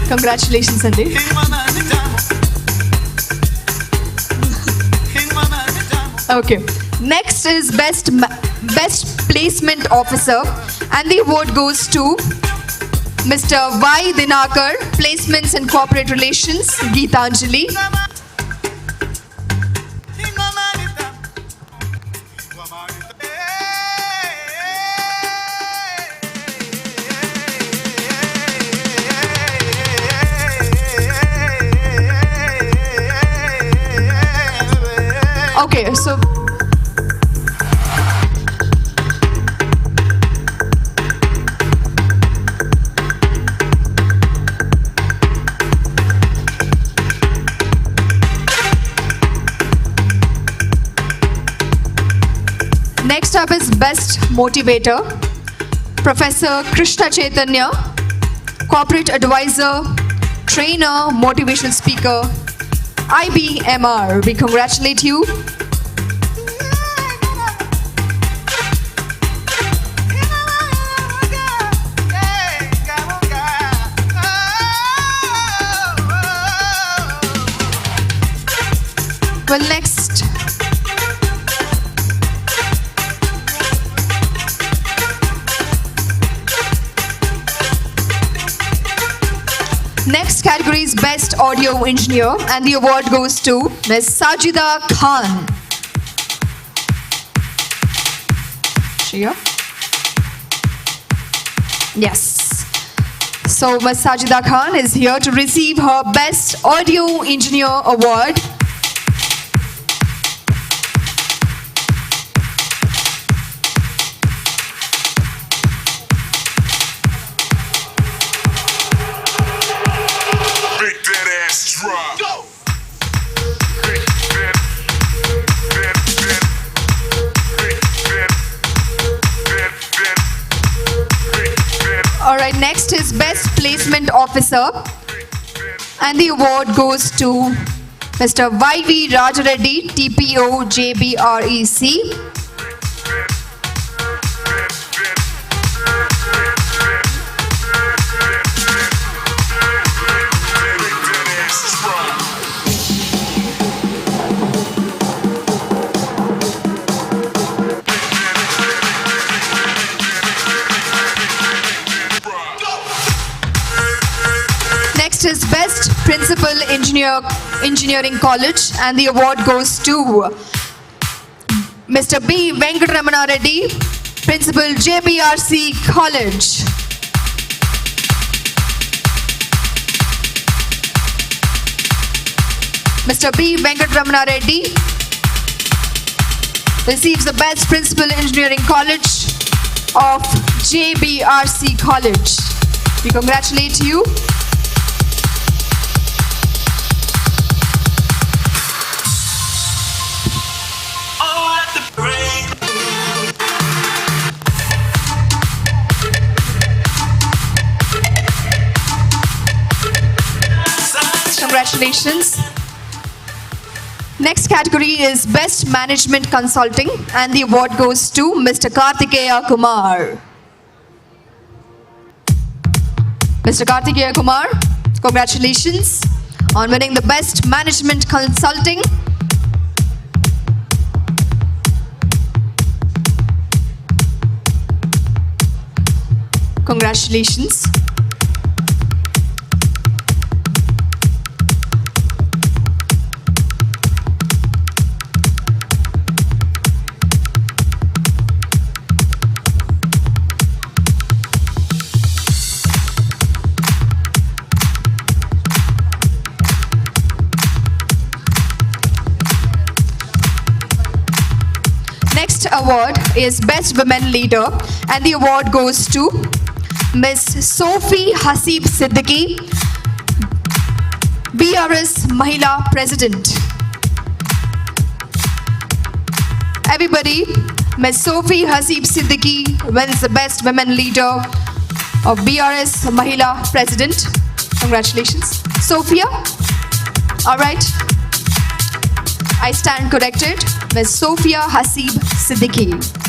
Congratulations, Sandeep. Okay, next is Best Placement Officer, and the award goes to Mr. Y. Dinakar, Placements and Corporate Relations, Geetanjali. Okay, so next up is Best Motivator. Professor Krishna Chaitanya, Corporate Advisor, Trainer, Motivational Speaker, IBMR. We congratulate you. Well, next. Next category is Best Audio Engineer, and the award goes to Ms. Sajida Khan. Shia? Yes. So Ms. Sajida Khan is here to receive her Best Audio Engineer award. All right, next is Best Placement Officer, and the award goes to Mr. YV Rajareddy, TPO JBREC. Next is Best Principal Engineering College, and the award goes to Mr. B. Venkatramana Reddy, Principal JBRC College. Mr. B. Venkatramana Reddy receives the Best Principal Engineering College of JBRC College. We congratulate you. Congratulations. Next category is Best Management Consulting, and the award goes to Mr. Kartikeya Kumar. Mr. Kartikeya Kumar, congratulations on winning the Best Management Consulting. Congratulations. Next award is Best Women Leader, and the award goes to Ms. Sophie Hasib Siddiqui, BRS Mahila President. Everybody, Ms. Sophie Hasib Siddiqui wins the Best Women Leader of BRS Mahila President. Congratulations. Sophia? All right. I stand corrected. Ms. Sophia Hasib Siddiqui.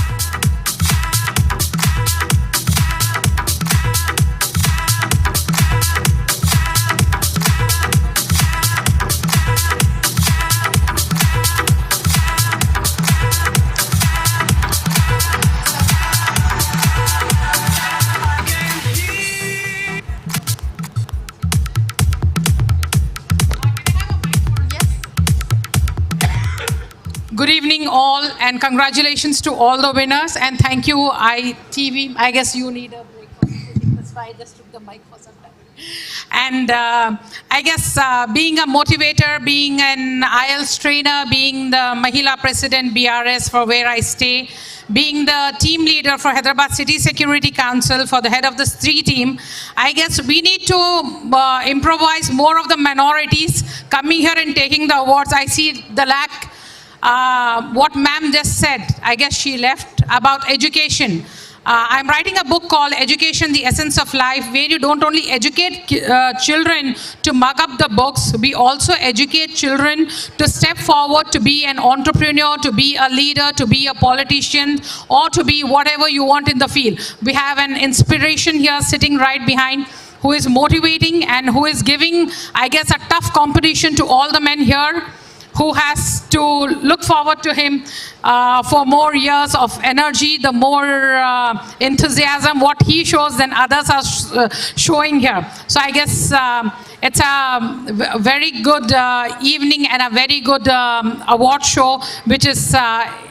Good evening all, and congratulations to all the winners, and thank you ITV. I guess you need a break for sitting. That's why I just took the mic for some time. And I guess being a motivator, being an IELTS trainer, being the Mahila President BRS for where I stay, being the team leader for Hyderabad City Security Council for the head of the STREE team, I guess we need to improvise more of the minorities coming here and taking the awards. I see the lack. What ma'am just said, I guess she left, about education. I'm writing a book called Education, the Essence of Life, where you don't only educate children to mug up the books, we also educate children to step forward, to be an entrepreneur, to be a leader, to be a politician, or to be whatever you want in the field. We have an inspiration here sitting right behind, who is motivating and who is giving, I guess, a tough competition to all the men here, who has to look forward to him for more years of energy, the more enthusiasm, what he shows than others are showing here. So I guess it's a very good evening and a very good award show, which is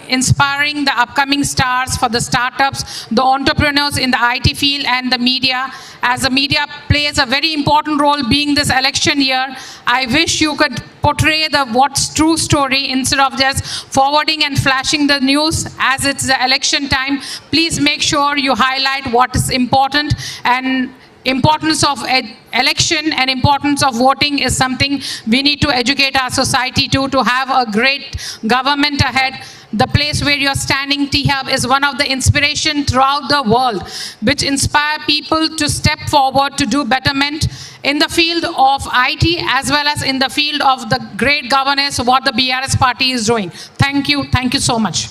inspiring the upcoming stars for the startups, the entrepreneurs in the IT field and the media. As the media plays a very important role being this election year, I wish you could portray the what's true story instead of just forwarding and flashing the news as it's the election time. Please make sure you highlight what is important, and importance of election and importance of voting is something we need to educate our society to have a great government ahead. The place where you're standing, T-Hub, is one of the inspiration throughout the world, which inspire people to step forward to do betterment in the field of IT as well as in the field of the great governance, what the BRS party is doing. Thank you so much.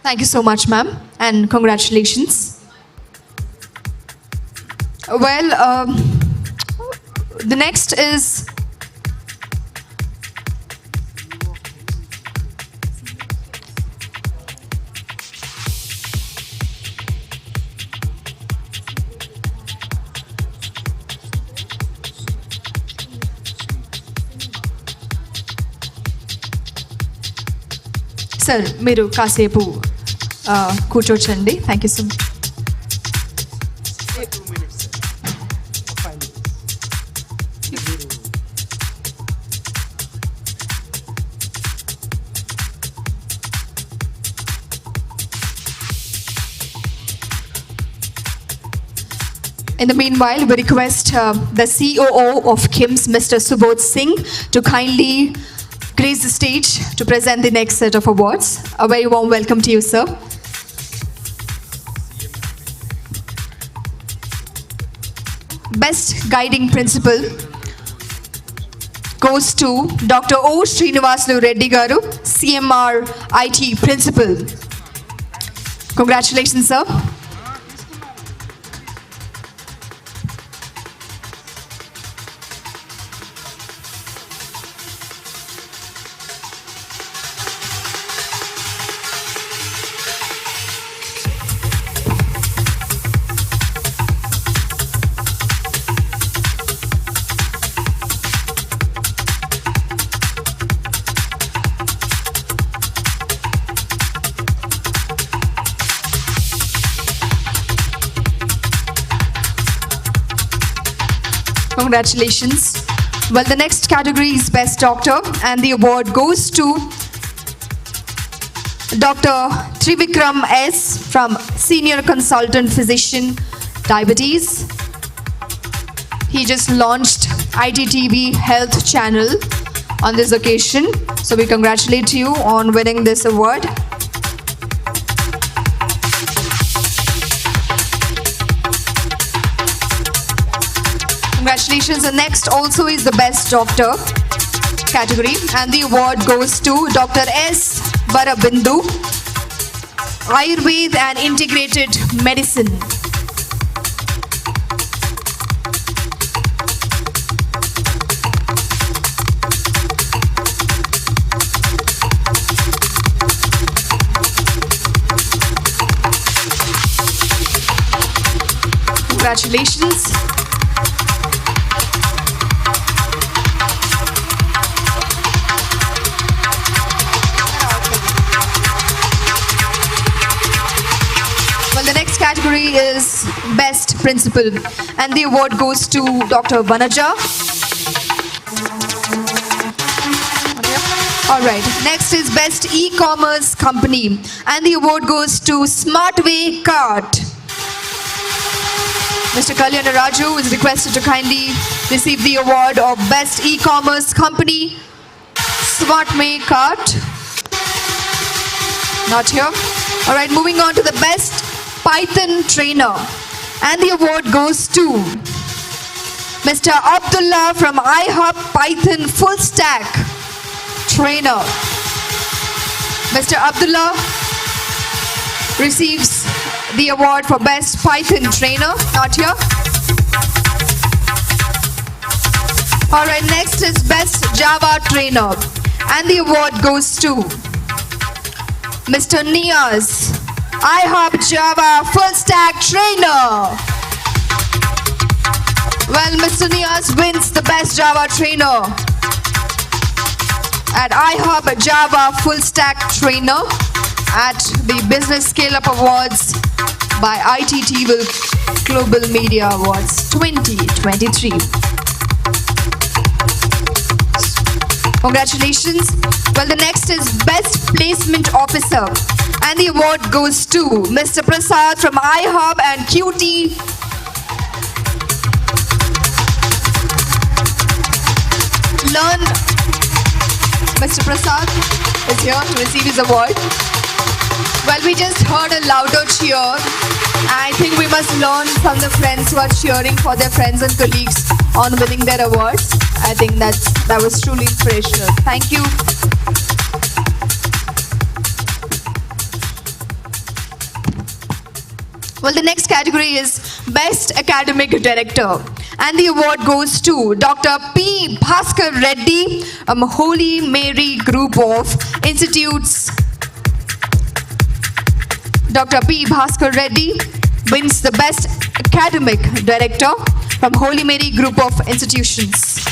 Thank you so much, ma'am, and congratulations. Well, the next is sir మీరు కాసేపు కూర్చోవచ్చండి. Thank you so much. In the meanwhile, we request the COO of KIMS, Mr. Subodh Singh, to kindly grace the stage to present the next set of awards. A very warm welcome to you, sir. Best Guiding Principal goes to Dr. O. Srinivaslu Reddy Garu, CMR IT Principal. Congratulations, sir. Congratulations. Well, the next category is Best Doctor, and the award goes to Dr. Trivikram S. from Senior Consultant Physician, Diabetes. He just launched ITTV Health Channel on this occasion, so we congratulate you on winning this award. Congratulations. The next also is the Best Doctor category, and the award goes to Dr. S. Barabindu, Ayurveda and Integrated Medicine. Congratulations. Well, the next category is Best Principal, and the award goes to Dr. Vanaja. All right, next is Best E-Commerce Company, and the award goes to Smartway Cart. Mr. Kalyana Raju is requested to kindly receive the award of Best E-Commerce Company, Smartway Cart. Not here. All right, moving on to the best Python trainer. And the award goes to Mr. Abdullah from iHub Python Full Stack Trainer. Mr. Abdullah receives the award for best Python trainer. Not here. All right, next is best Java trainer. And the award goes to Mr. Niaz, iHub Java Full Stack Trainer. Well, Mr. Niaz wins the best Java trainer at iHub Java Full Stack Trainer at the Business Scale Up Awards by ITTV Global Media Awards 2023. Congratulations. Well, the next is Best Placement Officer. And the award goes to Mr. Prasad from iHub and QT. Learn. Mr. Prasad is here to receive his award. Well, we just heard a louder cheer. I think we must learn from the friends who are cheering for their friends and colleagues on winning their awards. I think that was truly inspirational. Thank you. Well, the next category is Best Academic Director. And the award goes to Dr. P. Bhaskar Reddy, Holy Mary Group of Institutes. Dr. P. Bhaskar Reddy wins the Best Academic Director from Holy Mary Group of Institutions.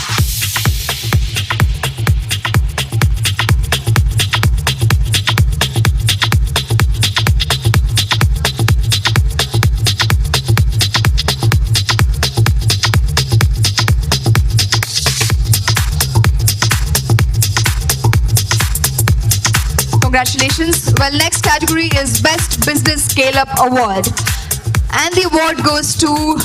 Congratulations. Well, next category is Best Business Scale-Up Award. And the award goes to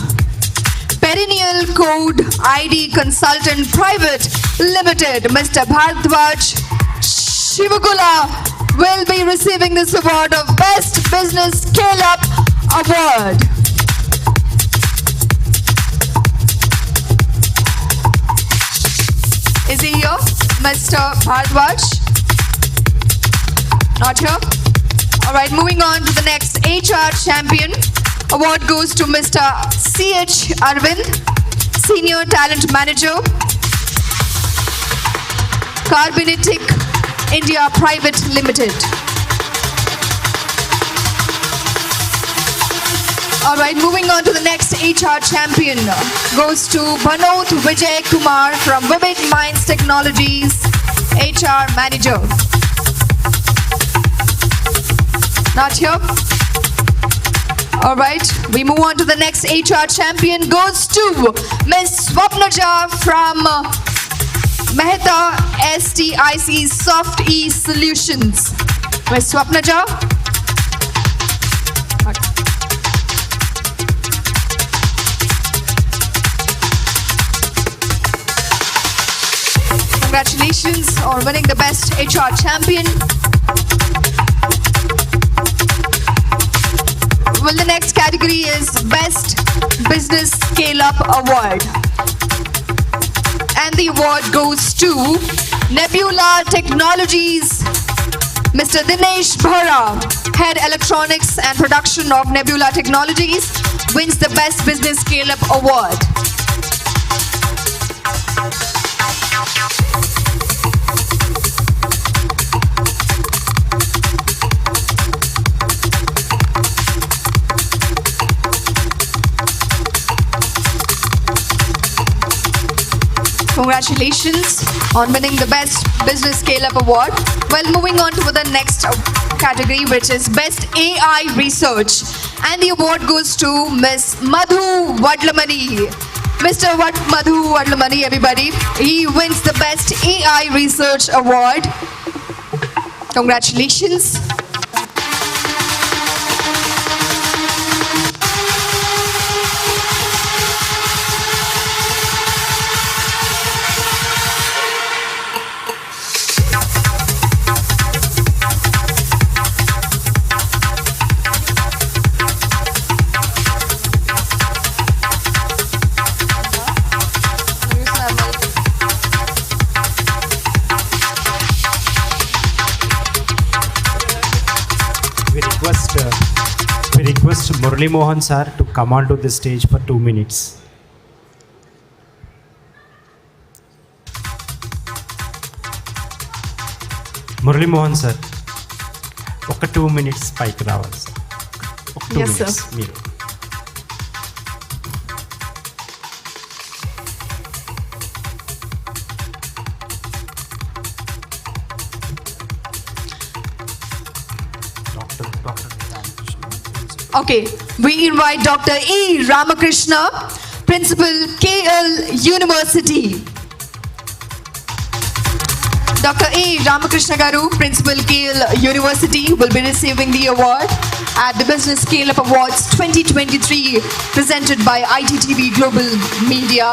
Perennial Code ID Consultant Private Limited. Mr. Bhardwaj Shivagula will be receiving this award of Best Business Scale-Up Award. Is he here? Mr. Bhardwaj? Not here. All right, moving on to the next HR Champion. Award goes to Mr. C.H. Arvind, Senior Talent Manager, Carbonetic India Private Limited. All right, moving on to the next HR Champion goes to Bhanot Vijay Kumar from Vivid Minds Technologies, HR Manager. Not here. All right, we move on to the next HR Champion goes to Ms. Swapnaja from Mehta STIC Soft E Solutions. Ms. Swapnaja. Congratulations on winning the Best HR Champion. Well, the next category is Best Business Scale-Up Award. And the award goes to Nebula Technologies. Mr. Dinesh Bhara, Head Electronics and Production of Nebula Technologies, wins the Best Business Scale-Up Award. Congratulations on winning the Best Business Scale-Up Award. Well, moving on to the next category, which is Best AI Research. And the award goes to Ms. Madhu Vadlamani. Mr. Madhu Vadlamani, everybody. He wins the Best AI Research Award. Congratulations. request Murali Mohan sir to come on to the stage for 2 minutes. Murali Mohan sir, ఒక 2 minutes పైకి రావాలి sir. ఒక 2 Yes, minutes sir. మీరు. Okay, we invite Dr. E. Ramakrishna, Principal, KL University. Dr. E. Ramakrishna Garu, Principal, KL University, will be receiving the award at the Business Scale-Up Awards 2023, presented by ITTV Global Media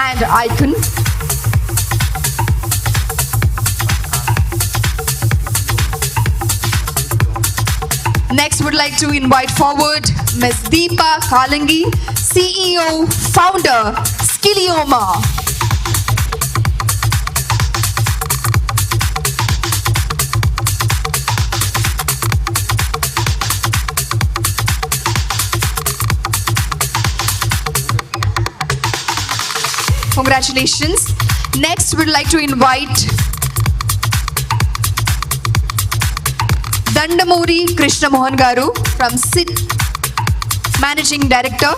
and Icon. Next, would like to invite forward Ms. Deepa Kalangi, CEO, Founder, Skillioma. Congratulations. Next, we'd like to invite Dandamuri Krishna Mohan Garu from Managing Director,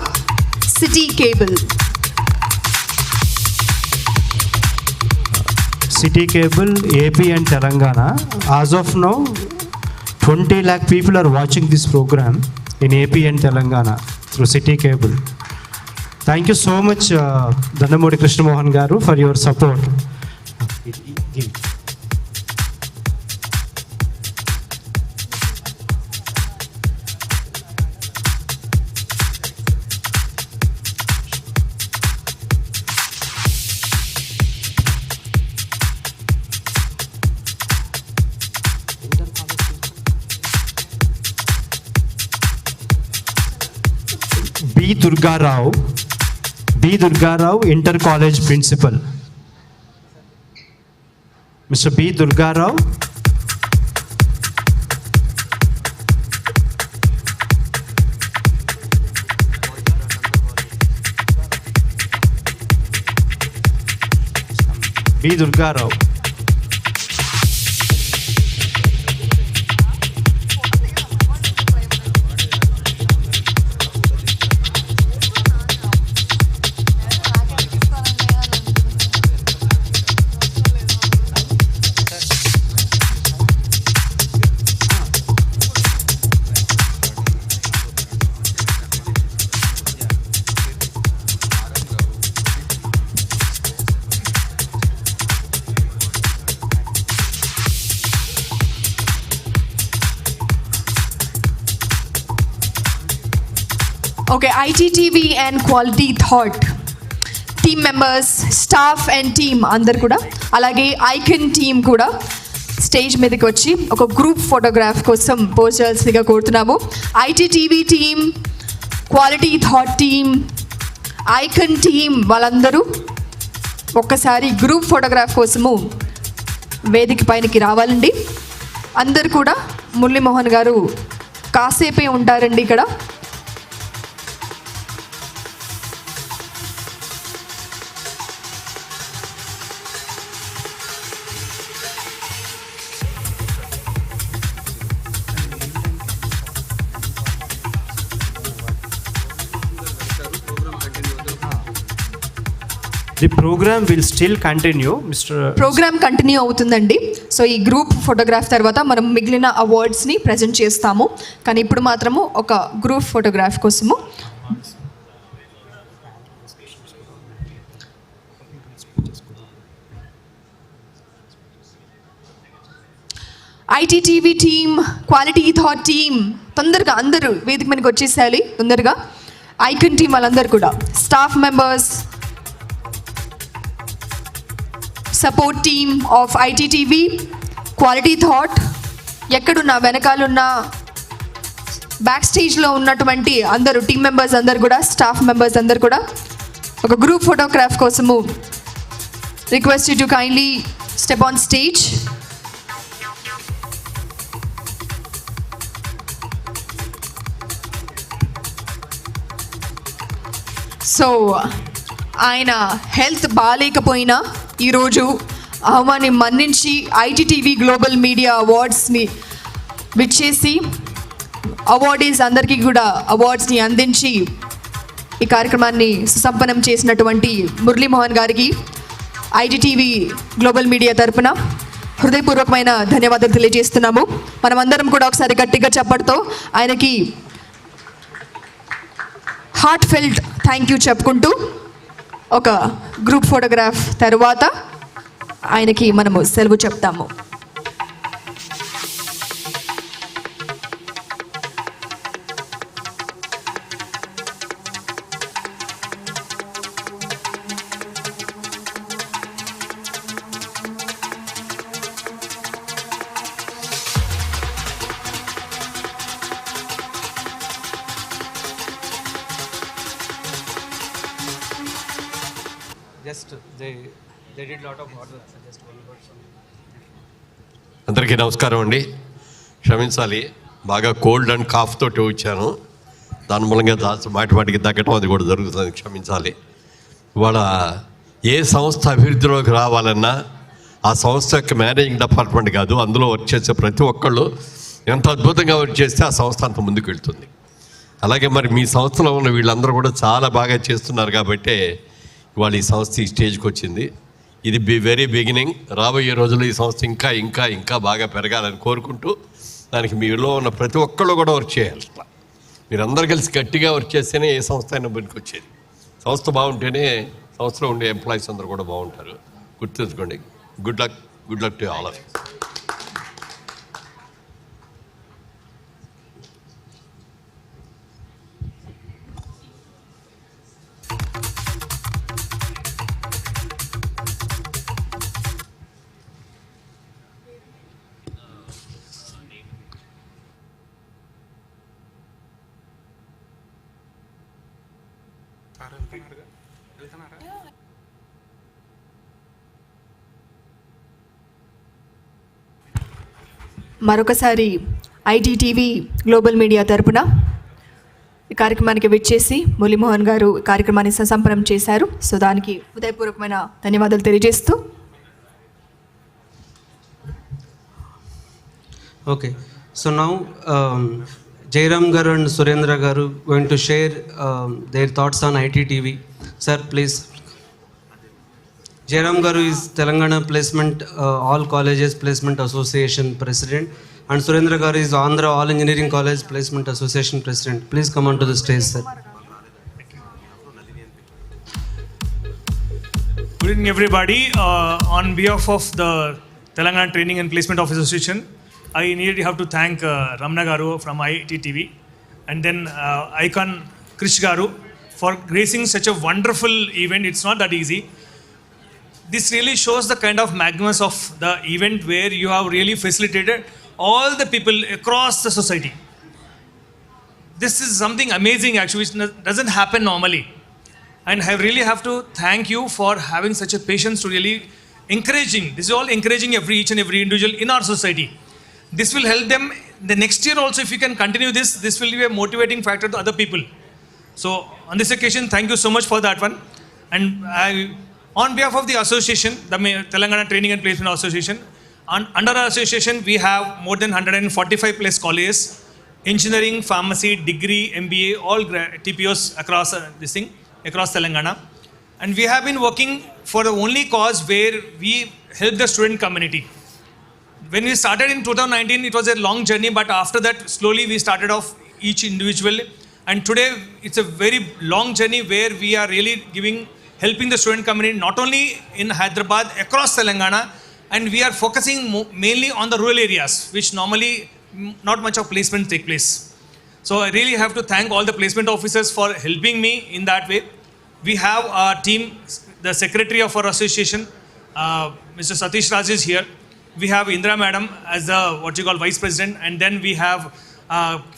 City Cable. City Cable, AP and Telangana. As of now, 20 lakh people are watching this program in AP and Telangana through City Cable. Thank you so much, Dandamuri Krishna Mohan Garu, for your support. B. Durga Rao, Inter College Principal. Mr. B. Durga Rao. B. Durga Rao. Okay, ITTV and Quality Thought team members, staff and team అందరు కూడా, అలాగే icon team కూడా stage మీదకి వచ్చి ఒక group photograph కోసం post చేయాల్సిందిగా కోరుతున్నాము. ITTV team, quality thought team, icon team వాళ్ళందరూ ఒక్కసారి గ్రూప్ ఫోటోగ్రాఫ్ కోసము వేదిక పైనకి రావాలండి. అందరు కూడా మురళీమోహన్ గారు కాసేపే ఉంటారండి ఇక్కడ. The program will still continue, Mr. Program continue అవుతుందండి. సో ఈ గ్రూప్ ఫోటోగ్రాఫ్ తర్వాత మనం మిగిలిన అవార్డ్స్ని ప్రజెంట్ చేస్తాము. కానీ ఇప్పుడు మాత్రము ఒక గ్రూప్ ఫోటోగ్రాఫ్ కోసము ITTV team, quality thought team తొందరగా అందరూ వేదిక మీదకి వచ్చేసేయాలి తొందరగా. ఐకన్ టీమ్ వాళ్ళందరూ కూడా, staff members, support team of ITTV, quality thought, ఎక్కడున్నా వెనకాలన్న బ్యాక్ స్టేజ్లో ఉన్నటువంటి అందరూ టీమ్ మెంబర్స్ అందరు కూడా, స్టాఫ్ మెంబర్స్ అందరు కూడా ఒక గ్రూప్ ఫోటోగ్రాఫ్ కోసము request to kindly step on stage. So ఆయన హెల్త్ బాగాలేకపోయినా ఈరోజు ఆహ్వాన్ని మన్నించి ఐటీటీవీ గ్లోబల్ మీడియా అవార్డ్స్ని విచ్చేసి అవార్డీస్ అందరికీ కూడా అవార్డ్స్ని అందించి ఈ కార్యక్రమాన్ని సుసంపన్నం చేసినటువంటి మురళీమోహన్ గారికి ఐటీటీవీ గ్లోబల్ మీడియా తరపున హృదయపూర్వకమైన ధన్యవాదాలు తెలియజేస్తున్నాము. మనమందరం కూడా ఒకసారి గట్టిగా చప్పటితో ఆయనకి హార్ట్ ఫెల్ట్ థ్యాంక్ యూ చెప్పుకుంటూ ఒక గ్రూప్ ఫోటోగ్రాఫ్ తర్వాత ఆయనకి మనము సెలవు చెప్తాము. Just they did lot of hard work. Just one word. అందరికీ నమస్కారం అండి. క్షమించాలి, బాగా కోల్డ్ అండ్ కాఫ్ తోటి వచ్చాను. దాని మూలంగా మాటికి తగ్గటం అది కూడా జరుగుతుంది, క్షమించాలి. ఇవాళ ఏ సంస్థ అభివృద్ధిలోకి రావాలన్నా ఆ సంస్థ యొక్క మేనేజింగ్ డిపార్ట్మెంట్ కాదు, అందులో వర్క్ చేసే ప్రతి ఒక్కళ్ళు ఎంత అద్భుతంగా వర్క్ చేస్తే ఆ సంస్థ అంత ముందుకు వెళ్తుంది. అలాగే మరి మీ సంస్థలో ఉన్న వీళ్ళందరూ కూడా చాలా బాగా చేస్తున్నారు కాబట్టి ఇవాళ ఈ సంస్థ ఈ స్టేజ్కి వచ్చింది. ఇది వెరీ బిగినింగ్. రాబోయే రోజుల్లో ఈ సంస్థ ఇంకా ఇంకా ఇంకా బాగా పెరగాలని కోరుకుంటూ, దానికి మీలో ఉన్న ప్రతి ఒక్కళ్ళు కూడా వర్క్ చేయాలి. మీరందరూ కలిసి గట్టిగా వర్క్ చేస్తేనే ఏ సంస్థ అయినా పనికి వచ్చేది. సంస్థ బాగుంటేనే సంస్థలో ఉండే ఎంప్లాయీస్ అందరూ కూడా బాగుంటారు. గుర్తుంచుకోండి. Good luck to all of you. మరొకసారి ఐటీటీవీ గ్లోబల్ మీడియా తరపున ఈ కార్యక్రమానికి విచ్చేసి మురళీమోహన్ గారు కార్యక్రమాన్ని సుసంపన్నం చేశారు. సో దానికి హృదయపూర్వకమైన ధన్యవాదాలు తెలియజేస్తూ Okay, so now Jairam garu and Surendra garu going to share their thoughts on ITTV. Sir, please. Jairam garu is Telangana Placement All Colleges Placement Association President, and Surendra garu is Andhra All Engineering College Placement Association President. Please come on to the stage, sir. Good evening, everybody. On behalf of the Telangana Training and Placement Office Association, I immediately have to thank Ramna Garu from ITTV, and then Icon Krish Garu for gracing such a wonderful event. It's not that easy. This really shows the kind of magnus of the event where you have really facilitated all the people across the society. This is something amazing actually, which doesn't happen normally. And I really have to thank you for having such a patience to really encouraging. This is all encouraging each and every individual in our society. This will help them the next year also. If you can continue this will be a motivating factor to other people. So on this occasion, thank you so much for that one. And on behalf of the association, the Telangana Training and Placement Association, under our association we have more than 145 plus colleges, engineering, pharmacy, degree, MBA, all TPOs across across Telangana. And we have been working for the only cause where we help the student community. When we started in 2019, it was a long journey, but after that, slowly we started off each individual. And today, it's a very long journey where we are really helping the student community, not only in Hyderabad, across Telangana, and we are focusing mainly on the rural areas, which normally not much of placement take place. So I really have to thank all the placement officers for helping me in that way. We have our team, the secretary of our association, Mr. Satish Raj is here. We have Indra Madam as the Vice President, and then we have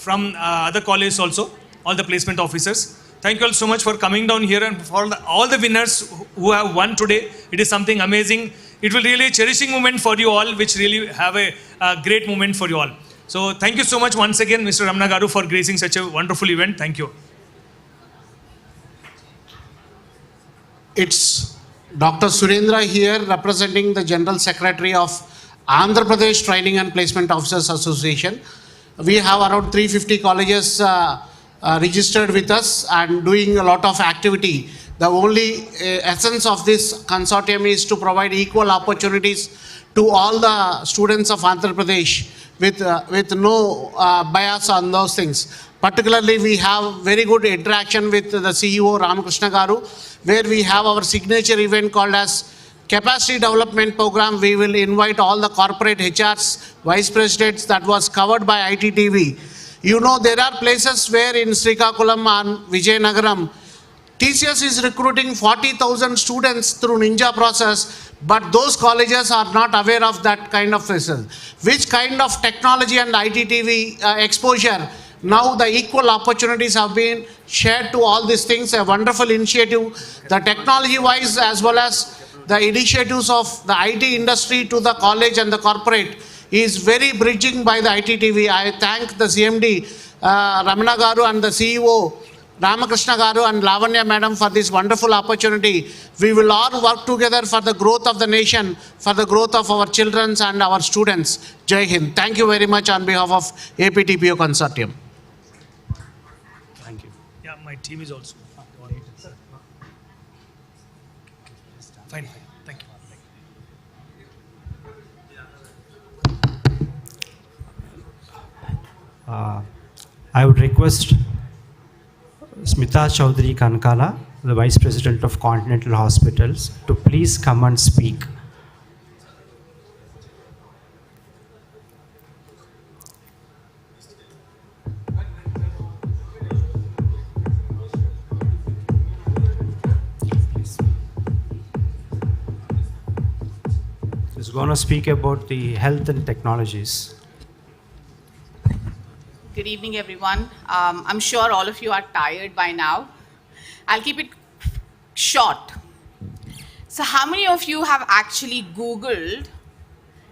from other colleges also, all the placement officers. Thank you all so much for coming down here, and for all the winners who have won today. It is something amazing. It will really a cherishing moment for you all, which really have a great moment for you all. So thank you so much once again, Mr. Ramna Garu, for gracing such a wonderful event. Thank you. It's Dr. Surendra here representing the General Secretary of Andhra Pradesh Training and Placement Officers Association. We have around 350 colleges registered with us and doing a lot of activity. The only essence of this consortium is to provide equal opportunities to all the students of Andhra Pradesh with no bias on those things. Particularly, we have very good interaction with the CEO Ramakrishna Garu, where we have our signature event called as Capacity Development Program. We will invite all the corporate HRs, vice presidents that was covered by ITTV. You know, there are places where in Srikakulam and Vijayanagaram, TCS is recruiting 40,000 students through Ninja process, but those colleges are not aware of that kind of result. Which kind of technology and ITTV exposure, now the equal opportunities have been shared to all these things, a wonderful initiative, the technology-wise as well as the initiatives of the IT industry to the college and the corporate is very bridging by the ITTV. I thank the CMD, Ramana Garu, and the CEO, Ramakrishna Garu and Lavanya Madam for this wonderful opportunity. We will all work together for the growth of the nation, for the growth of our children and our students. Jai Hind. Thank you very much on behalf of APTPO Consortium. Thank you. Yeah, my team is also. Fine, fine. Thank you. I would request Smita Chaudhary Kankala, the Vice President of Continental Hospitals, to please come and speak. She's going to speak about the health and technologies. Good evening, everyone. I'm sure all of you are tired by now. I'll keep it short. So how many of you have actually Googled,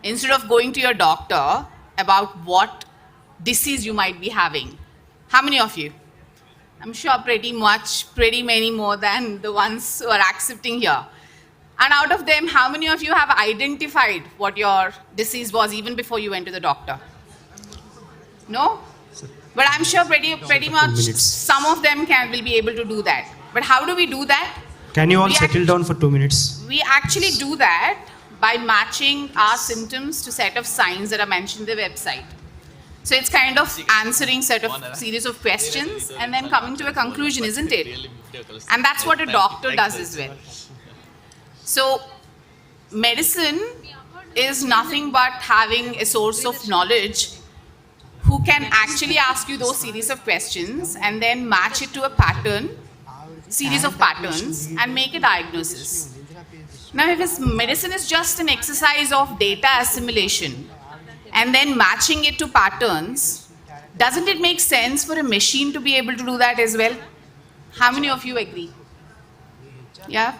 instead of going to your doctor, about what disease you might be having? How many of you? I'm sure pretty many more than the ones who are accepting here. And out of them, how many of you have identified what your disease was even before you went to the doctor? No? But I'm sure pretty much some of them will be able to do that. But how do we do that? Can you all settle down for 2 minutes? We actually do that by matching our symptoms to set of signs that are mentioned in the website. So it's kind of answering series of questions and then coming to a conclusion, isn't it? And that's what a doctor does as well. So medicine is nothing but having a source of knowledge who can actually ask you those series of questions and then match it to a pattern, series of patterns, and make a diagnosis. Now, if medicine is just an exercise of data assimilation and then matching it to patterns, doesn't it make sense for a machine to be able to do that as well? How many of you agree? Yeah?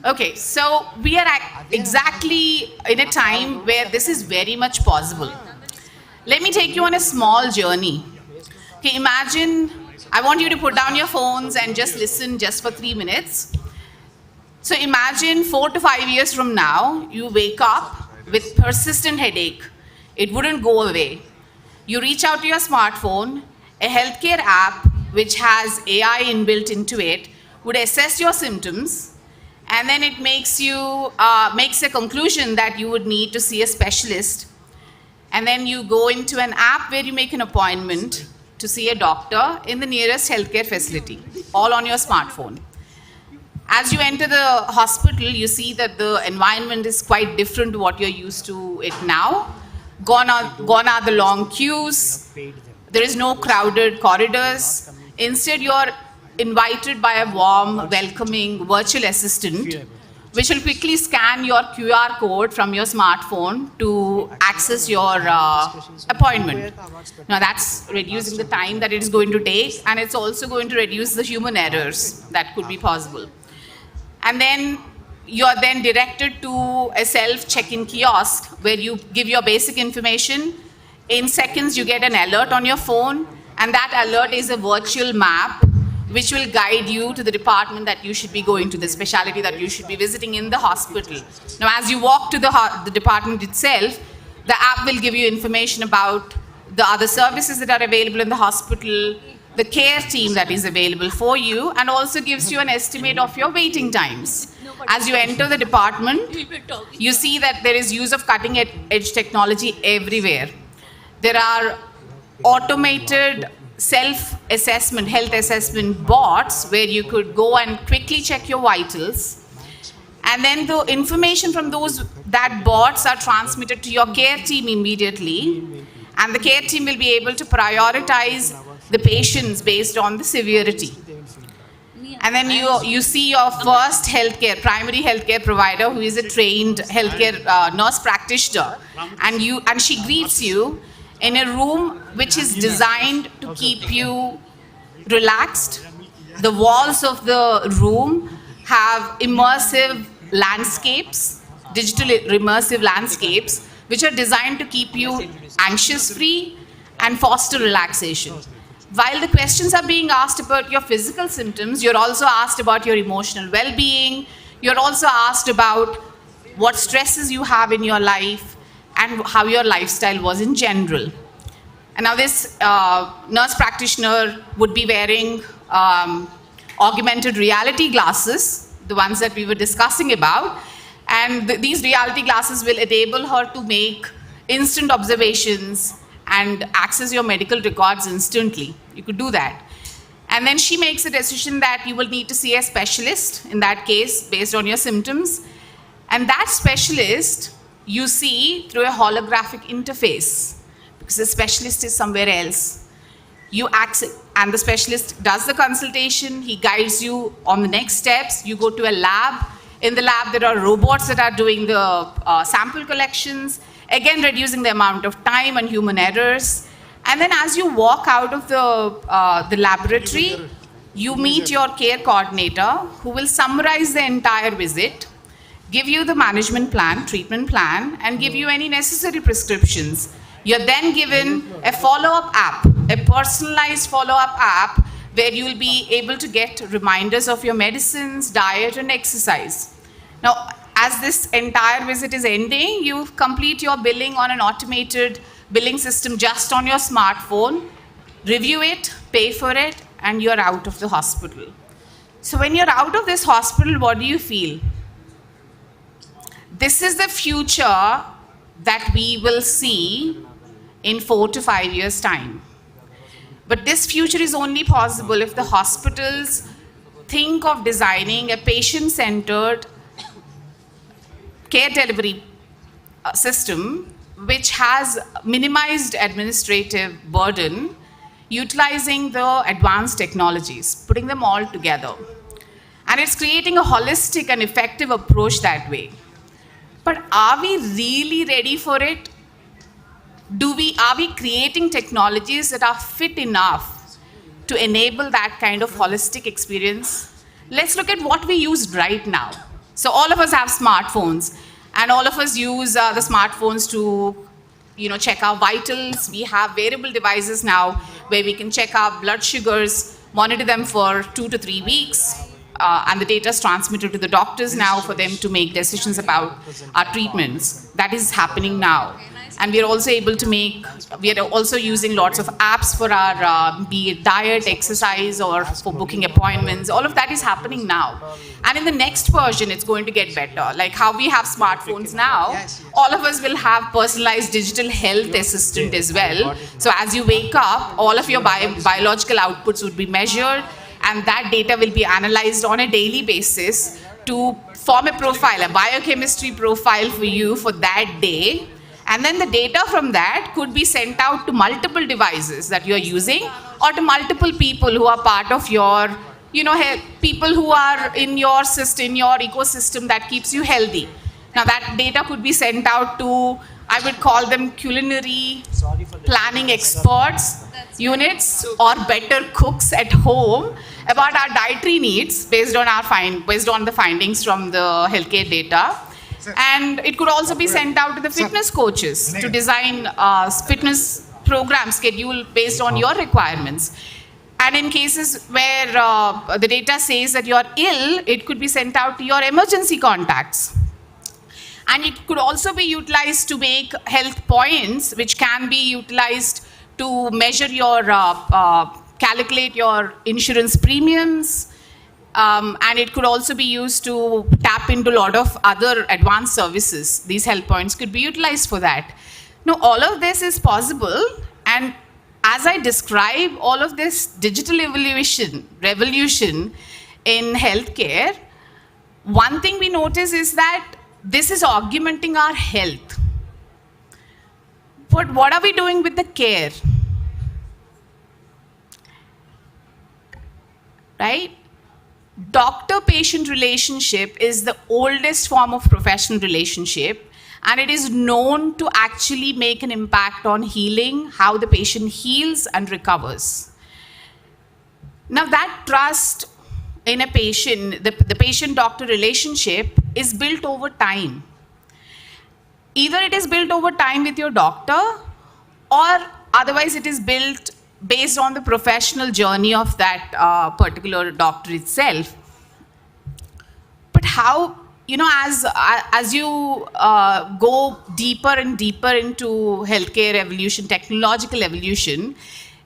Okay, so we are exactly in a time where this is very much possible. Let me take you on a small journey. Okay, imagine, I want you to put down your phones and just listen just for 3 minutes. So imagine 4 to 5 years from now, you wake up with persistent headache. It wouldn't go away. You reach out to your smartphone, a healthcare app which has AI inbuilt into it would assess your symptoms, and then it makes a conclusion that you would need to see a specialist. And then you go into an app where you make an appointment to see a doctor in the nearest healthcare facility, all on your smartphone. As you enter the hospital, you see that the environment is quite different to what you're used to it now. Gone are the long queues. There is no crowded corridors. Instead, you're invited by a warm, welcoming virtual assistant, which will quickly scan your QR code from your smartphone to access your appointment. Now that's reducing the time that it is going to take, and it's also going to reduce the human errors that could be possible. And then you're then directed to a self-check-in kiosk where you give your basic information. In seconds, you get an alert on your phone, and that alert is a virtual map which will guide you to the department that you should be going to, the specialty that you should be visiting in the hospital. Now, as you walk to the department itself, the app will give you information about the other services that are available in the hospital, the care team that is available for you, and also gives you an estimate of your waiting times. As you enter the department, you see that there is use of cutting-edge technology everywhere. There are automated self-assessment, health assessment bots where you could go and quickly check your vitals. And then the information from that bots are transmitted to your care team immediately. And the care team will be able to prioritize the patients based on the severity. And then you see your first primary healthcare provider, who is a trained healthcare nurse practitioner. And she greets you in a room which is designed to keep you relaxed. The walls of the room have immersive landscapes, digital immersive landscapes, which are designed to keep you anxious-free and foster relaxation. While the questions are being asked about your physical symptoms, you're also asked about your emotional well-being. You're also asked about what stresses you have in your life and how your lifestyle was in general. And now this nurse practitioner would be wearing augmented reality glasses, the ones that we were discussing about. And these reality glasses will enable her to make instant observations and access your medical records instantly. You could do that. And then she makes a decision that you will need to see a specialist, in that case, based on your symptoms. And that specialist you see through a holographic interface, because the specialist is somewhere else. You access, and the specialist does the consultation, he guides you on the next steps. You go to a lab. In the lab, there are robots that are doing the sample collections, again reducing the amount of time and human errors. And then as you walk out of the laboratory, you meet your care coordinator, who will summarize the entire visit, give you the management plan, treatment plan, and give you any necessary prescriptions. You're then given a follow-up app, a personalized follow-up app, where you will be able to get reminders of your medicines, diet, and exercise. Now, as this entire visit is ending, you complete your billing on an automated billing system just on your smartphone, review it, pay for it, and you're out of the hospital. So when you're out of this hospital, what do you feel? This is the future that we will see in 4 to 5 years' time. But this future is only possible if the hospitals think of designing a patient-centered care delivery system which has minimized administrative burden, utilizing the advanced technologies, putting them all together. And it's creating a holistic and effective approach that way. But are we really ready for it? Are we creating technologies that are fit enough to enable that kind of holistic experience? Let's look at what we use right now. So all of us have smartphones, and all of us use the smartphones to check our vitals. We have wearable devices now where we can check our blood sugars, monitor them for 2 to 3 weeks, and the data is transmitted to the doctors now for them to make decisions about our treatments. That is happening now. And we are also using lots of apps for our, be it diet, exercise, or for booking appointments. All of that is happening now. And in the next version, it's going to get better. Like how we have smartphones now, all of us will have personalized digital health assistant as well. So as you wake up, all of your biological outputs would be measured, and that data will be analyzed on a daily basis to form a profile, a biochemistry profile for you for that day. And then the data from that could be sent out to multiple devices that you're using, or to multiple people who are part of your, people who are in your system, your ecosystem that keeps you healthy. Now that data could be sent out to, I would call them culinary planning experts, units, or better cooks at home about our dietary needs based on the findings from the healthcare data. And it could also be sent out to the fitness coaches to design fitness program schedule based on your requirements. And in cases where the data says that you're ill, it could be sent out to your emergency contacts. And it could also be utilized to make health points, which can be utilized to measure your, calculate your insurance premiums. And it could also be used to tap into a lot of other advanced services. These health points could be utilized for that. Now, all of this is possible, and as I describe all of this digital revolution in healthcare, one thing we notice is that this is augmenting our health. But what are we doing with the care? Right? Doctor-patient relationship is the oldest form of professional relationship, and it is known to actually make an impact on healing, how the patient heals and recovers. Now that trust in a patient, the patient-doctor relationship is built over time. Either it is built over time with your doctor, or otherwise it is built based on the professional journey of that particular doctor itself. But how, you know, as you go deeper and deeper into healthcare evolution, technological evolution,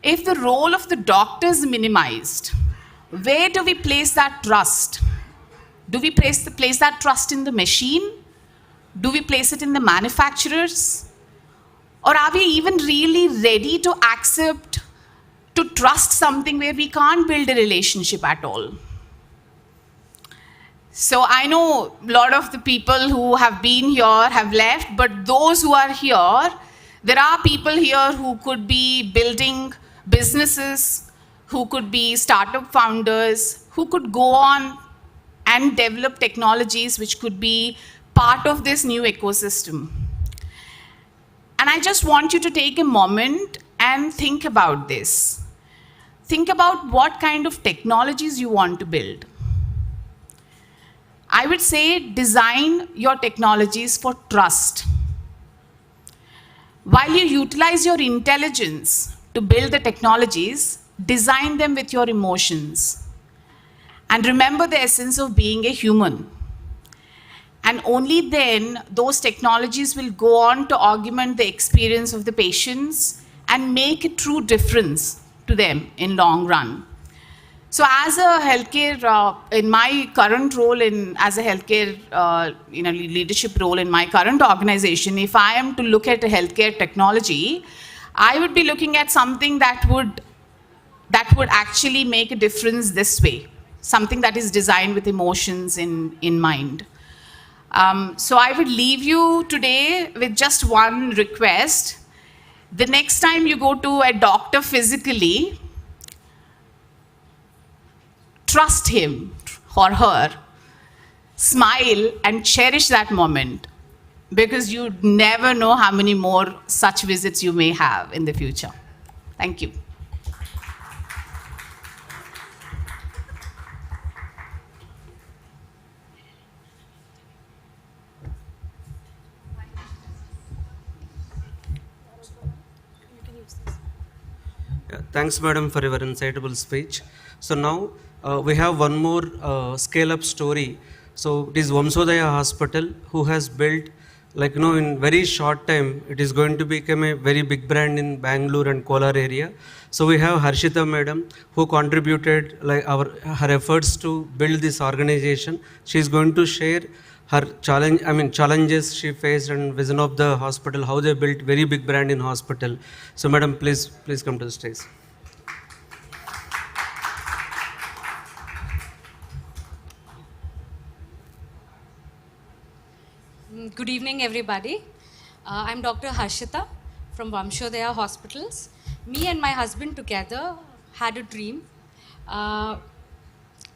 if the role of the doctor is minimized, where do we place that trust? Do we place that trust in the machine? Do we place it in the manufacturers? Or are we even really ready to accept, to trust something where we can't build a relationship at all? So I know a lot of the people who have been here have left, but those who are here, there are people here who could be building businesses, who could be startup founders, who could go on and develop technologies which could be part of this new ecosystem. And I just want you to take a moment and think about this. Think about what kind of technologies you want to build. I would say design your technologies for trust. While you utilize your intelligence to build the technologies, design them with your emotions. And remember the essence of being a human. And only then those technologies will go on to augment the experience of the patients and make a true difference to them in long run. So as a healthcare, in my current role as a healthcare leadership role in my current organization, if I am to look at a healthcare technology, I would be looking at something that would actually make a difference this way, something that is designed with emotions in mind. So I would leave you today with just one request. The next time you go to a doctor physically, trust him or her, smile and cherish that moment, because you never know how many more such visits you may have in the future. Thank you. Yeah, thanks, madam, for your insightful speech. So now we have one more scale-up story. So it is Vamsodaya Hospital who has built, in very short time, it is going to become a very big brand in Bangalore and Kolar area. So we have Harshita madam who contributed her efforts to build this organization. She is going to share her challenges she faced and vision of the hospital, how they built very big brand in hospital. So madam, please come to the stage. Good evening, everybody. I'm Dr. Harshita from Vamshodaya Hospitals. Me and my husband together had a dream.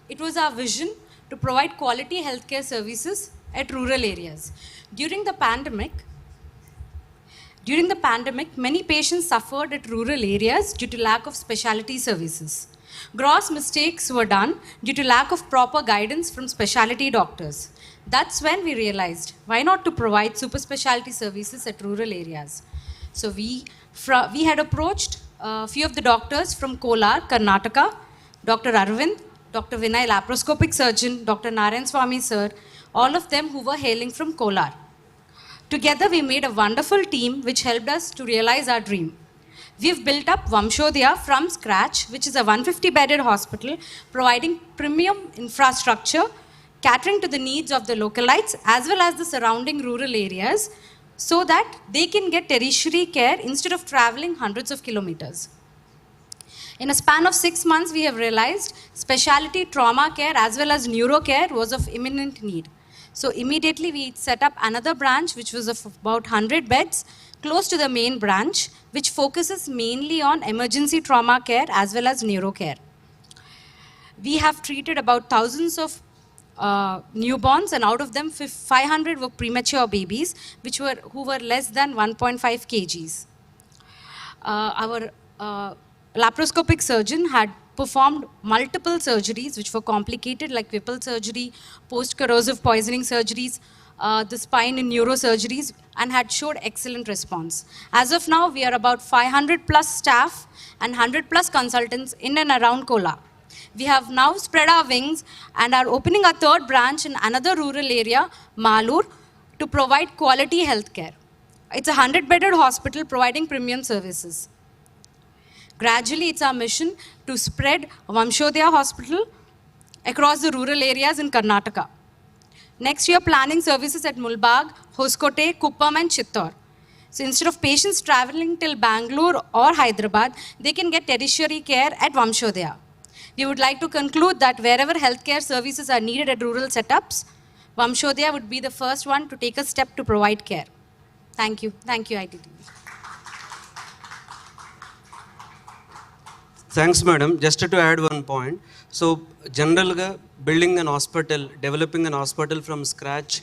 It was our vision to provide quality healthcare services at rural areas. During the pandemic, many patients suffered at rural areas due to lack of specialty services. Gross mistakes were done due to lack of proper guidance from specialty doctors. That's when we realized, why not to provide super specialty services at rural areas? So we had approached a few of the doctors from Kolar, Karnataka, Dr. Arvind, Dr. Vinay, laparoscopic surgeon, Dr. Narayan Swami sir, all of them who were hailing from Kolar. Together we made a wonderful team which helped us to realize our dream. We've built up Vamshodaya from scratch, which is a 150-bedded hospital providing premium infrastructure, catering to the needs of the localites as well as the surrounding rural areas so that they can get tertiary care instead of traveling hundreds of kilometers. In a span of 6 months, we have realized specialty trauma care as well as neuro care was of imminent need. So immediately we set up another branch which was of about 100 beds close to the main branch, which focuses mainly on emergency trauma care as well as neuro care. We have treated about thousands of newborns, and out of them 500 were premature babies who were less than 1.5 kgs. Our laparoscopic surgeon had performed multiple surgeries which were complicated, like Whipple surgery, post-corrosive poisoning surgeries, the spine and neurosurgeries, and had showed excellent response. As of now, we are about 500 plus staff and 100 plus consultants in and around Kolar. We have now spread our wings and are opening a third branch in another rural area, Malur, to provide quality health care. It's a 100-bedded hospital providing premium services. Gradually, it's our mission to spread Vamshodaya Hospital across the rural areas in Karnataka. Next, we are planning services at Mulbag, Hoskote, Kuppam and Chittor. So instead of patients traveling till Bangalore or Hyderabad, they can get tertiary care at Vamshodaya. We would like to conclude that wherever healthcare services are needed at rural setups, Vamshodaya would be the first one to take a step to provide care. Thank you. Thank you, ITTV. Thanks, madam. Just to add one point. So, generally, building an hospital, developing an hospital from scratch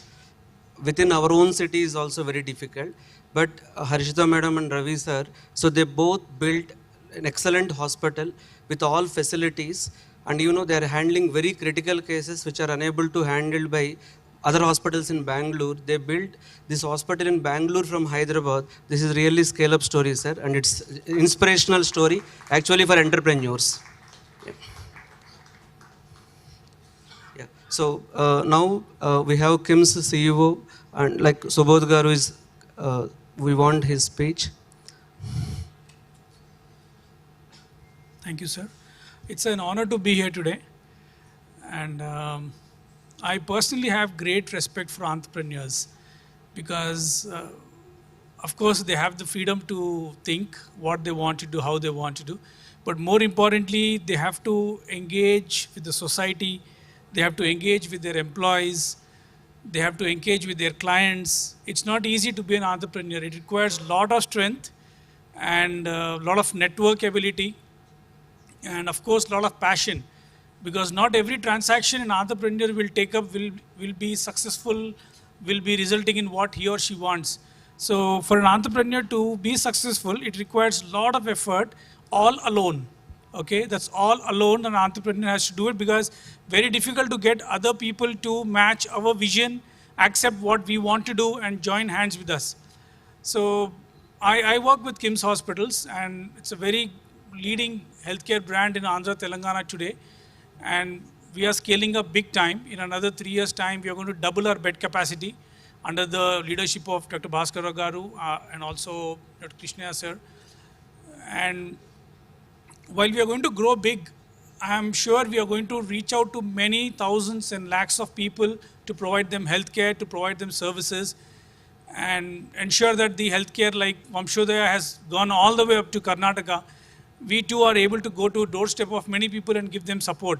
within our own city is also very difficult. But Harshita madam and Ravi sir, so they both built an excellent hospital with all facilities, and you know they are handling very critical cases which are unable to handled by other hospitals in Bangalore. They built this hospital in Bangalore from Hyderabad. This is really scale-up story, sir, and it's inspirational story actually for entrepreneurs. Yeah. So now we have KIMS CEO, and like Subodh Garu is, we want his speech. Thank you, sir. It's an honor to be here today. And I personally have great respect for entrepreneurs because, of course, they have the freedom to think what they want to do, how they want to do. But more importantly, they have to engage with the society. They have to engage with their employees. They have to engage with their clients. It's not easy to be an entrepreneur. It requires a lot of strength and a lot of network ability. And of course, a lot of passion, because not every transaction an entrepreneur will take up will be successful, will be resulting in what he or she wants. So for an entrepreneur to be successful, it requires a lot of effort, all alone. Okay, that's all alone an entrepreneur has to do it, because very difficult to get other people to match our vision, accept what we want to do and join hands with us. So I work with KIMS Hospitals, and it's a very leading healthcare brand in Andhra, Telangana today. And we are scaling up big time. In another 3 years' time, we are going to double our bed capacity under the leadership of Dr. Bhaskar Garu and also Dr. Krishna sir. And while we are going to grow big, I am sure we are going to reach out to many thousands and lakhs of people to provide them healthcare, to provide them services, and ensure that the healthcare like Vamshodaya has gone all the way up to Karnataka. We too are able to go to doorstep of many people and give them support.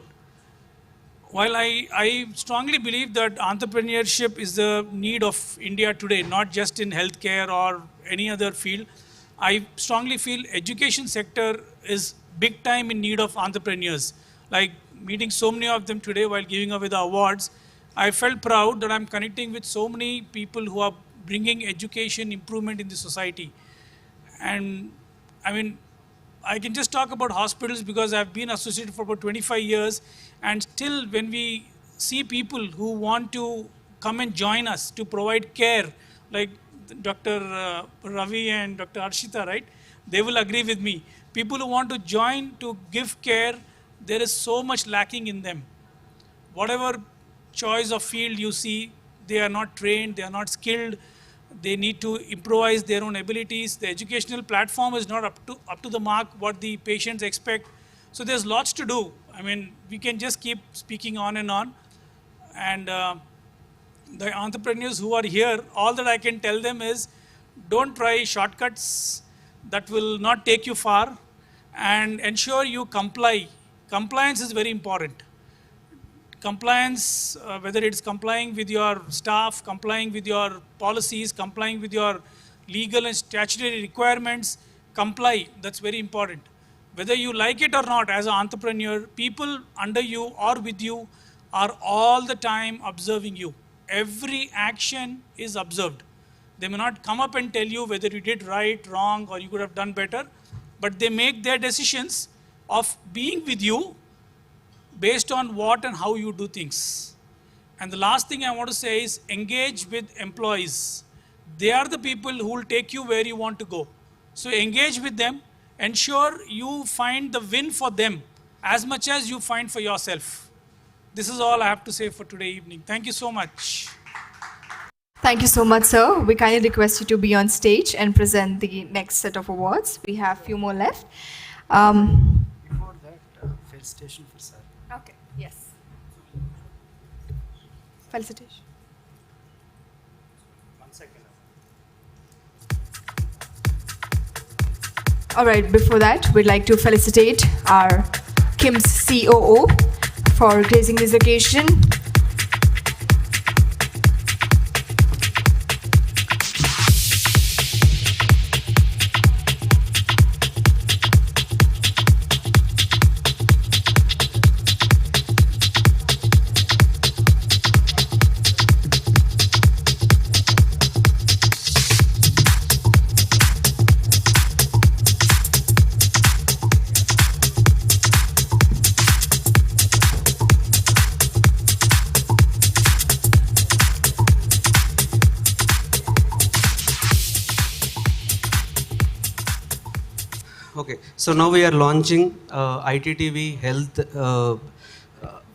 While I strongly believe that entrepreneurship is the need of India today, not just in healthcare or any other field, I strongly feel education sector is big time in need of entrepreneurs. Like meeting so many of them today while giving away the awards, I felt proud that I'm connecting with so many people who are bringing education improvement in the society. And I mean, I can just talk about hospitals because I've been associated for about 25 years, and still when we see people who want to come and join us to provide care, like Dr. Ravi and Dr. Arshita, right? They will agree with me. People who want to join to give care, there is so much lacking in them. Whatever choice of field you see, they are not trained, they are not skilled, they need to improvise their own abilities. The educational platform is not up to the mark what the patients expect. So there's lots to do. I mean, we can just keep speaking on and on. And the entrepreneurs who are here, all that I can tell them is, don't try shortcuts that will not take you far, and ensure you comply. Compliance is very important. Compliance, whether it's complying with your staff, complying with your policies, complying with your legal and statutory requirements, comply, that's very important. Whether you like it or not, as an entrepreneur, people under you or with you are all the time observing you. Every action is observed. They may not come up and tell you whether you did right, wrong, or you could have done better, but they make their decisions of being with you based on what and how you do things. And the last thing I want to say is engage with employees. They are the people who will take you where you want to go. So engage with them, ensure you find the win for them as much as you find for yourself. This is all I have to say for today evening. Thank you so much. Thank you so much, sir. We kindly request you to be on stage and present the next set of awards. We have a few more left. Before that, felicitation for sir. Okay, yes. Felicitation. 1 second. All right, before that, we'd like to felicitate our KIMS COO for gracing this occasion. Okay, so now we are launching ITTV Health.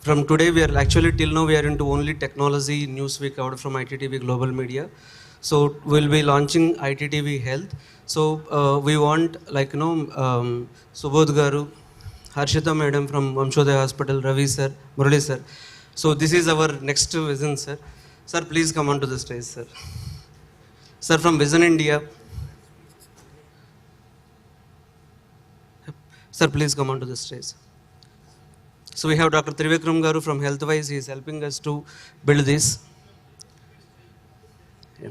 From today, we are actually till now we are into only technology news we covered from ITTV Global Media. So we'll be launching ITTV Health. So we want Subodh Garu, Harshita Madam from Vamshodaya Hospital, Ravi sir, Murali sir. So this is our next vision, sir. Sir, please come on to the stage, sir. Sir from Vision India. Sir, please come on to the stage. So we have Dr. Trivikram Garu from Healthwise. He is helping us to build this. Yeah.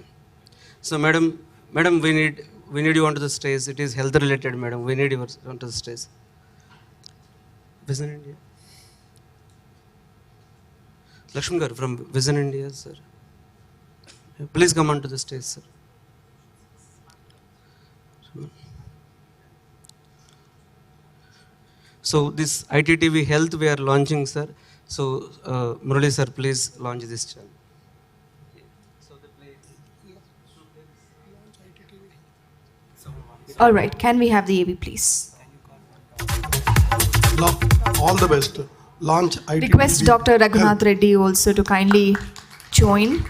So, madam, we need you onto the stage. It is health related, madam. We need you onto the stage. Vision India. Lakshman Garu from Vision India, sir. Yeah, please come onto the stage, sir. So this ITTV Health we are launching, sir. So Murali sir, please launch this channel. All right, can we have the AV, please? All the best. Launch ITTV. Request Dr. Raghunath Reddy also to kindly join.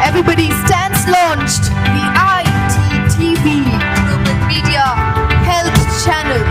Everybody stands launched the ITTV Global Media Health Channel.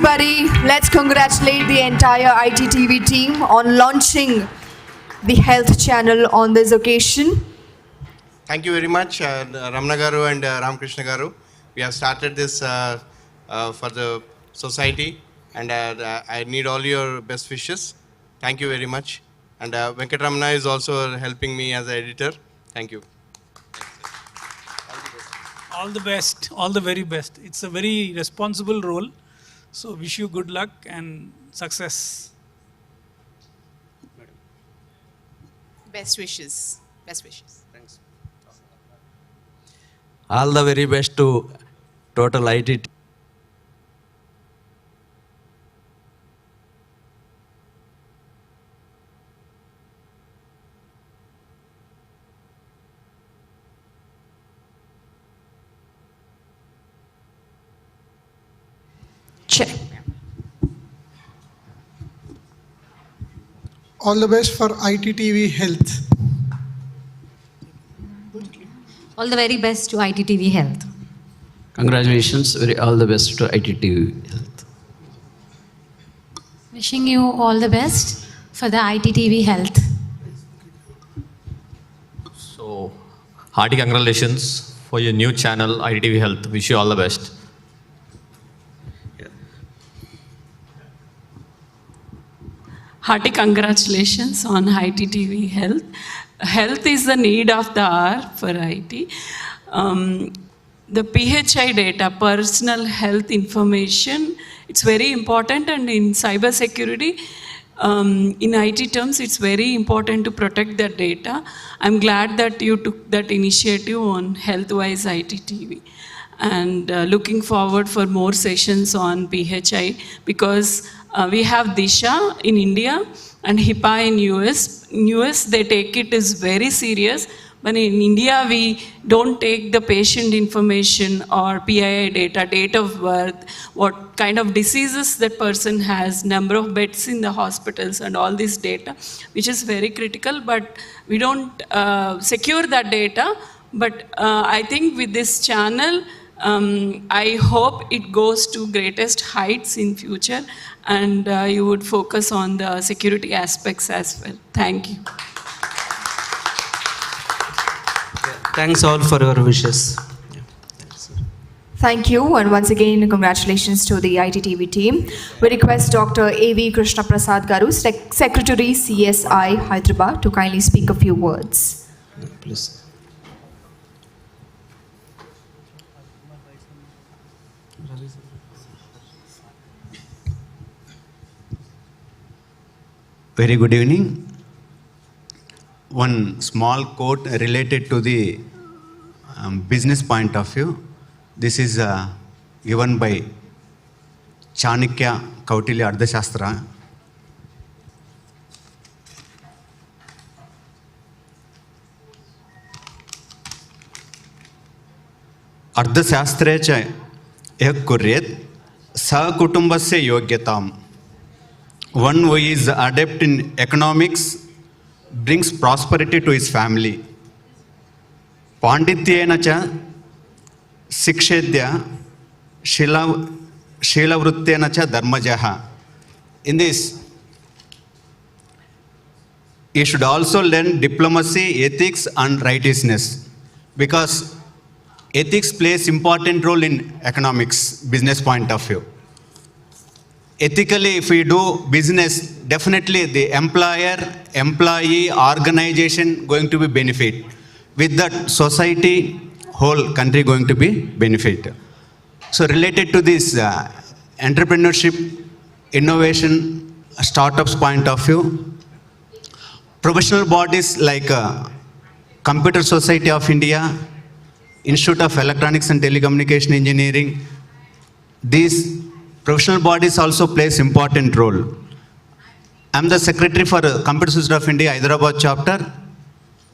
everybody. Let's congratulate the entire ITTV team on launching the health channel on this occasion. Thank you very much, Ramana Garu and Ramakrishna Garu. We have started this for the society, and I need all your best wishes. Thank you very much. And Venkatramana is also helping me as an editor. Thank you. All the best, all the very best. It's a very responsible role. So wish you good luck and success. Best wishes. Best wishes. Thanks. All the very best to total ITT. Check. All the best for ITTV Health. All the very best to ITTV Health. Congratulations, all the best to ITTV Health. Wishing you all the best for the ITTV Health. So, hearty congratulations for your new channel, ITTV Health. Wish you all the best. Hearty congratulations on ITTV Health. Health is the need of the hour for IT. The PHI data, personal health information, it's very important, and in cybersecurity, in IT terms, it's very important to protect that data. I'm glad that you took that initiative on HealthWise ITTV. And looking forward for more sessions on PHI, because we have Disha in India and HIPAA in US. In US, they take it as very serious, but in India, we don't take the patient information or PII data, date of birth, what kind of diseases that person has, number of beds in the hospitals, and all this data, which is very critical, but we don't secure that data. But I think with this channel, I hope it goes to greatest heights in future, and you would focus on the security aspects as well. Thank you. Thanks all for your wishes. Thank you, and once again, congratulations to the ITTV team. We request Dr. A.V. Krishna Prasad Garu, Secretary CSI Hyderabad, to kindly speak a few words. Please. Very good evening. One small quote related to the business point of view. This is given by Chanakya Kautilya Ardhashastra. Ardhashastre cha ek kuryet sakutumbasya yogyatam. One who is adept in economics brings prosperity to his family. Pandityena cha sikshedya shilavrutyena cha dharmajaha. In this, he should also learn diplomacy, ethics, and righteousness, because ethics plays important role in economics, business point of view. Ethically, if we do business, definitely the employer, employee, organization going to be benefit. With that, society, whole country going to be benefit. So related to this entrepreneurship, innovation, startups point of view, professional bodies like Computer Society of India, Institute of Electronics and Telecommunication Engineering, these professional bodies also plays important role. I am the secretary for Computer Society of India Hyderabad chapter.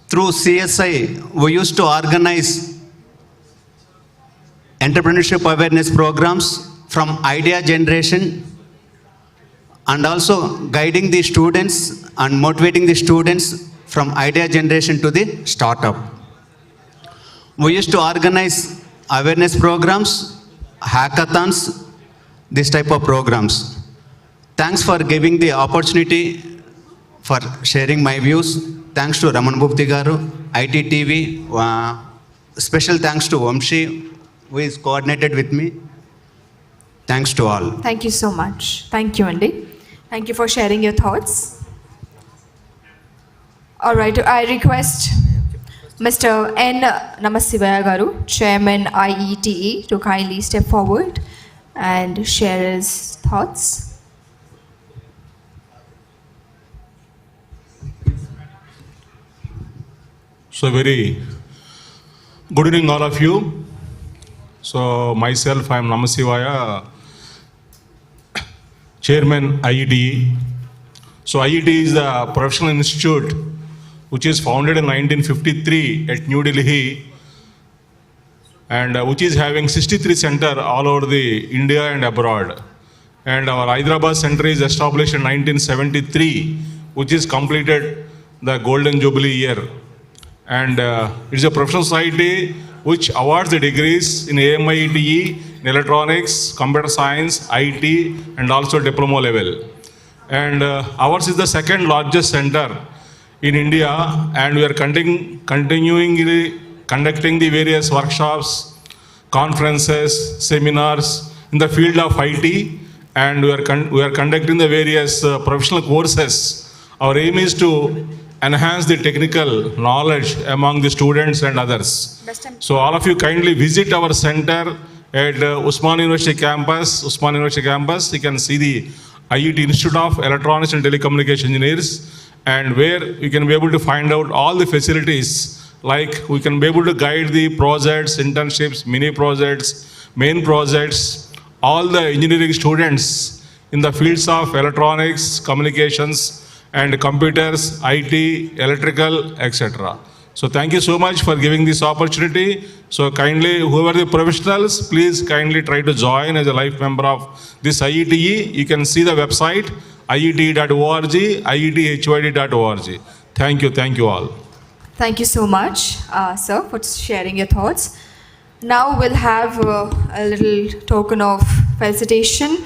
Through CSI, we used to organize entrepreneurship awareness programs from idea generation, and also guiding the students and motivating the students from idea generation to the startup. We used to organize awareness programs, hackathons, this type of programs. Thanks for giving the opportunity for sharing my views. Thanks to Raman Bhupti Garu, ITTV. Special thanks to Vamshi, who is coordinated with me. Thanks to all. Thank you so much. Thank you, Andy. Thank you for sharing your thoughts. All right, I request Mr. N. Namasivaya Garu, Chairman IETE, to kindly step forward and share his thoughts. So very good evening all of you. So myself, I am Namasivaya, Chairman IETE. So IETE is the professional institute which is founded in 1953 at New Delhi, and which is having 63 centers all over the India and abroad. And our Hyderabad center is established in 1973, which is completed the Golden Jubilee year. And it's a professional society which awards the degrees in AMITE, in electronics, computer science, IT, and also diploma level. And ours is the second largest center in India, and we are continuing conducting the various workshops, conferences, seminars in the field of IT, and we are conducting the various professional courses. Our aim is to enhance the technical knowledge among the students and others. So all of you kindly visit our center at Usman University campus. You can see the IET Institute of Electronics and Telecommunication Engineers, and where you can be able to find out all the facilities, like we can be able to guide the projects, internships, mini projects, main projects, all the engineering students in the fields of electronics, communications, and computers, IT, electrical, etc. So thank you so much for giving this opportunity. So kindly, whoever the professionals, please kindly try to join as a life member of this IETE. You can see the website, iet.org, iethyd.org. Thank you all. Thank you so much, sir, for sharing your thoughts. Now we'll have a little token of felicitation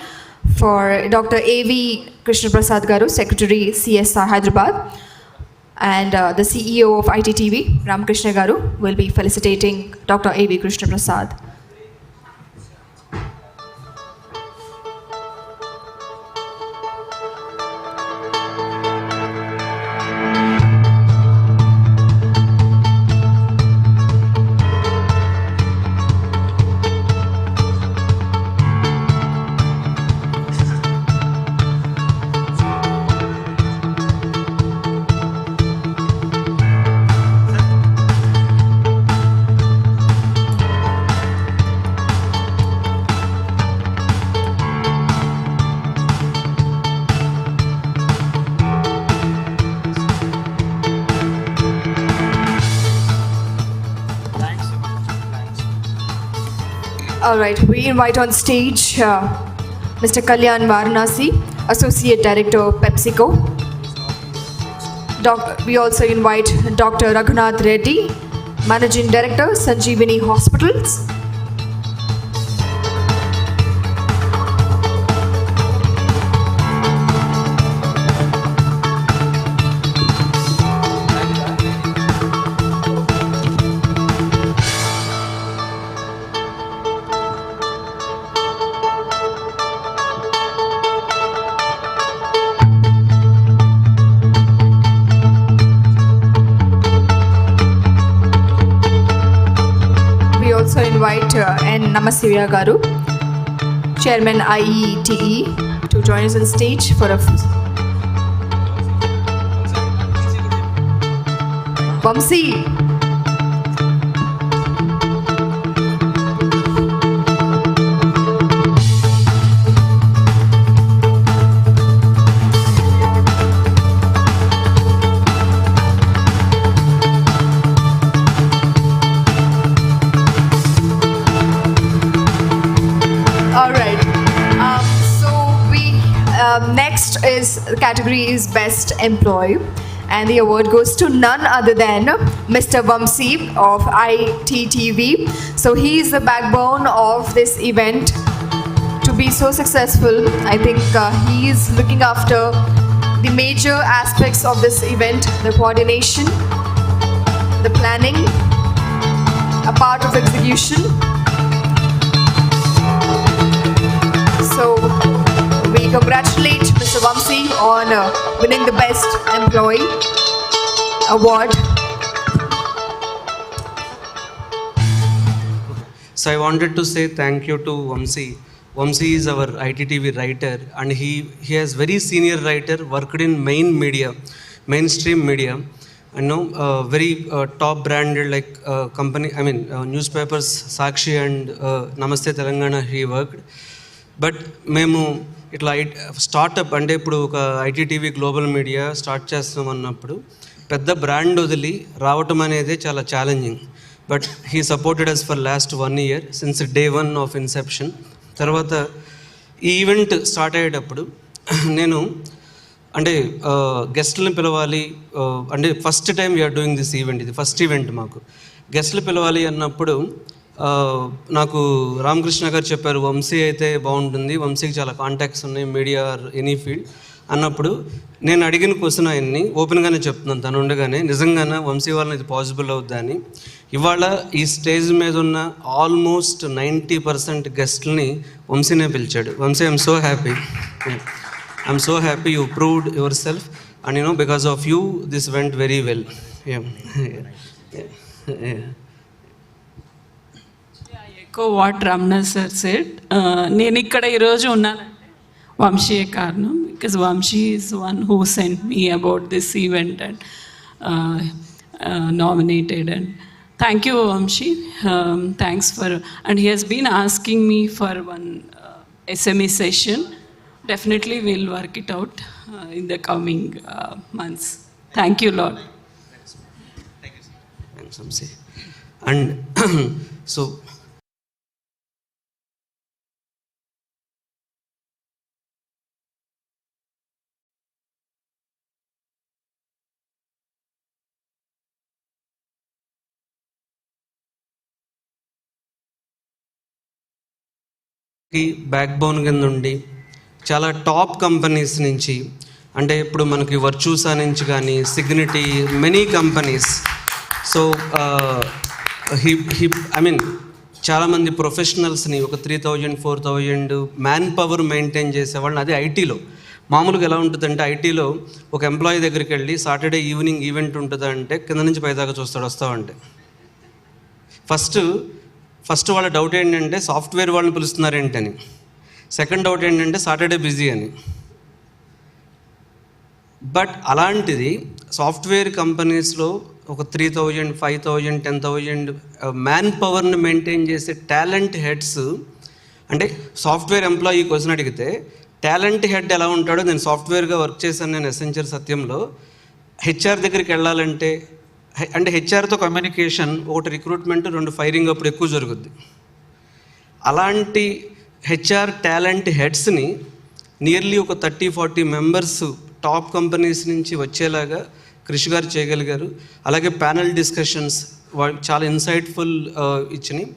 for Dr. A.V. Krishna Prasad Garu, Secretary CSR Hyderabad, and the CEO of ITTV, Ramakrishna Garu, will be felicitating Dr. A.V. Krishna Prasad. All right, we invite on stage Mr. Kalyan Varanasi, Associate Director, PepsiCo. We also invite Dr. Raghunath Reddy, Managing Director, Sanjeevani Hospitals. Also invite N. Namasivaya Garu, Chairman IETE, to join us on stage for a Vamsi. Next is category is Best Employee, and the award goes to none other than Mr. Vamsi of ITTV. So he is the backbone of this event. to be so successful. I think he is looking after the major aspects of this event, the coordination, the planning, a part of execution. So we congratulate Mr. Vamsi on winning the Best Employee Award. So I wanted to say thank you to Vamsi. Vamsi is our ITTV writer, and he has very senior writer, worked in mainstream media. I know very top branded like company, newspapers, Sakshi and Namaste Telangana he worked. But మేము ఇట్లా startup అంటే ఇప్పుడు ఒక ITTV global media start చేస్తున్నాం అన్నప్పుడు పెద్ద brand వదిలి రావటం అనేది చాలా challenging. But he supported us for last 1 year since day 1 of inception. తర్వాత ఈ ఈవెంట్ స్టార్ట్ అయ్యేటప్పుడు నేను అంటే గెస్ట్లను పిలవాలి, అంటే first time we're doing this event, ఇది ఫస్ట్ ఈవెంట్ మాకు. గెస్ట్లు పిలవాలి అన్నప్పుడు నాకు రామకృష్ణ గారు చెప్పారు వంశీ అయితే బాగుంటుంది, వంశీకి చాలా కాంటాక్ట్స్ ఉన్నాయి మీడియా ఎనీ ఫీల్డ్ అన్నప్పుడు నేను అడిగిన క్వశ్చన్ ఆయన్ని ఓపెన్గానే చెప్తున్నాను తను ఉండగానే, నిజంగానే వంశీ వాళ్ళని ఇది పాసిబుల్ అవుద్దా అని. ఇవాళ ఈ స్టేజ్ మీద ఉన్న ఆల్మోస్ట్ 90% గెస్ట్లని వంశీనే పిలిచాడు. Vamshi, I'm so happy, I'm so happy you proved yourself and because of you this went very well. Echo what Ramana sir said. నేను ఇక్కడ ఈరోజు ఉన్నానంటే వంశీయే కారణం, because Vamshi is one who sent me about this event and nominated, and thank you Vamshi, thanks for, and he has been asking me for one SME session. Definitely we'll work it out in the coming months. Thank you Lord. Thanks Vamsi. And so back bone కింద ఉండి చాలా top companies నుంచి, అంటే ఇప్పుడు మనకి వర్చూసా నుంచి కానీ సిగ్నిటీ, many companies. So చాలామంది ప్రొఫెషనల్స్ని ఒక 3,000-4,000 మ్యాన్ పవర్ మెయింటైన్ చేసేవాళ్ళని, అది ఐటీలో. మామూలుగా ఎలా ఉంటుందంటే ఐటీలో ఒక ఎంప్లాయీ దగ్గరికి వెళ్ళి సాటర్డే ఈవినింగ్ ఈవెంట్ ఉంటుందా అంటే కింద నుంచి పైదాకా చూస్తాడు వస్తావంటే. ఫస్ట్ వాళ్ళ డౌట్ ఏంటంటే సాఫ్ట్వేర్ వాళ్ళని పిలుస్తున్నారేంటని. సెకండ్ డౌట్ ఏంటంటే సాటర్డే బిజీ అని. బట్ అలాంటిది సాఫ్ట్వేర్ కంపెనీస్లో ఒక 3,000, 5,000, 10,000 మ్యాన్ పవర్ని మెయింటైన్ చేసే టాలెంట్ హెడ్స్. అంటే సాఫ్ట్వేర్ ఎంప్లాయీ క్వశ్చన్ అడిగితే టాలెంట్ హెడ్ ఎలా ఉంటాడో, నేను సాఫ్ట్వేర్గా వర్క్ చేశాను నేను ఎసెంచర్ సత్యంలో. హెచ్ఆర్ దగ్గరికి వెళ్ళాలంటే, అంటే హెచ్ఆర్తో కమ్యూనికేషన్, ఒకటి రిక్రూట్మెంట్, 2 ఫైరింగ్ అప్పుడు ఎక్కువ జరుగుద్ది. అలాంటి హెచ్ఆర్ టాలెంట్ హెడ్స్ని నియర్లీ ఒక 30-40 మెంబర్స్ టాప్ కంపెనీస్ నుంచి వచ్చేలాగా కృషి గారు చేయగలిగారు. అలాగే ప్యానల్ డిస్కషన్స్ చాలా ఇన్సైట్ఫుల్ ఇచ్చినాయి.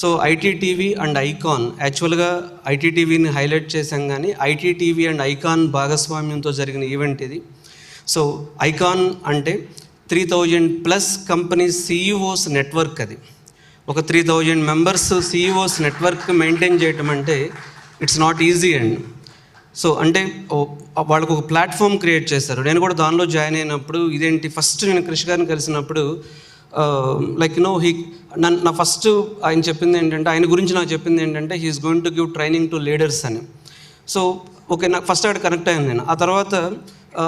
సో ఐటీటీవీ అండ్ ఐకాన్, యాక్చువల్గా ఐటీటీవీని హైలైట్ చేశాం కానీ ఐటీటీవీ అండ్ ఐకాన్ భాగస్వామ్యంతో జరిగిన ఈవెంట్ ఇది. సో ఐకాన్ అంటే 3,000+ కంపెనీస్ సీఈఓస్ నెట్వర్క్. అది ఒక 3,000 మెంబర్స్ సీఈఓస్ నెట్వర్క్ మెయింటైన్ చేయటం అంటే it's not easy and. So అంటే వాళ్ళకు ఒక ప్లాట్ఫామ్ క్రియేట్ చేశారు. నేను కూడా దానిలో జాయిన్ అయినప్పుడు ఇదేంటి, ఫస్ట్ నేను కృషి గారిని కలిసినప్పుడు నా ఫస్ట్ ఆయన చెప్పింది ఏంటంటే, ఆయన గురించి నాకు చెప్పింది ఏంటంటే he's going to give training to leaders అని. సో ఓకే, నాకు ఫస్ట్ అక్కడ కనెక్ట్ అయ్యాను నేను. ఆ తర్వాత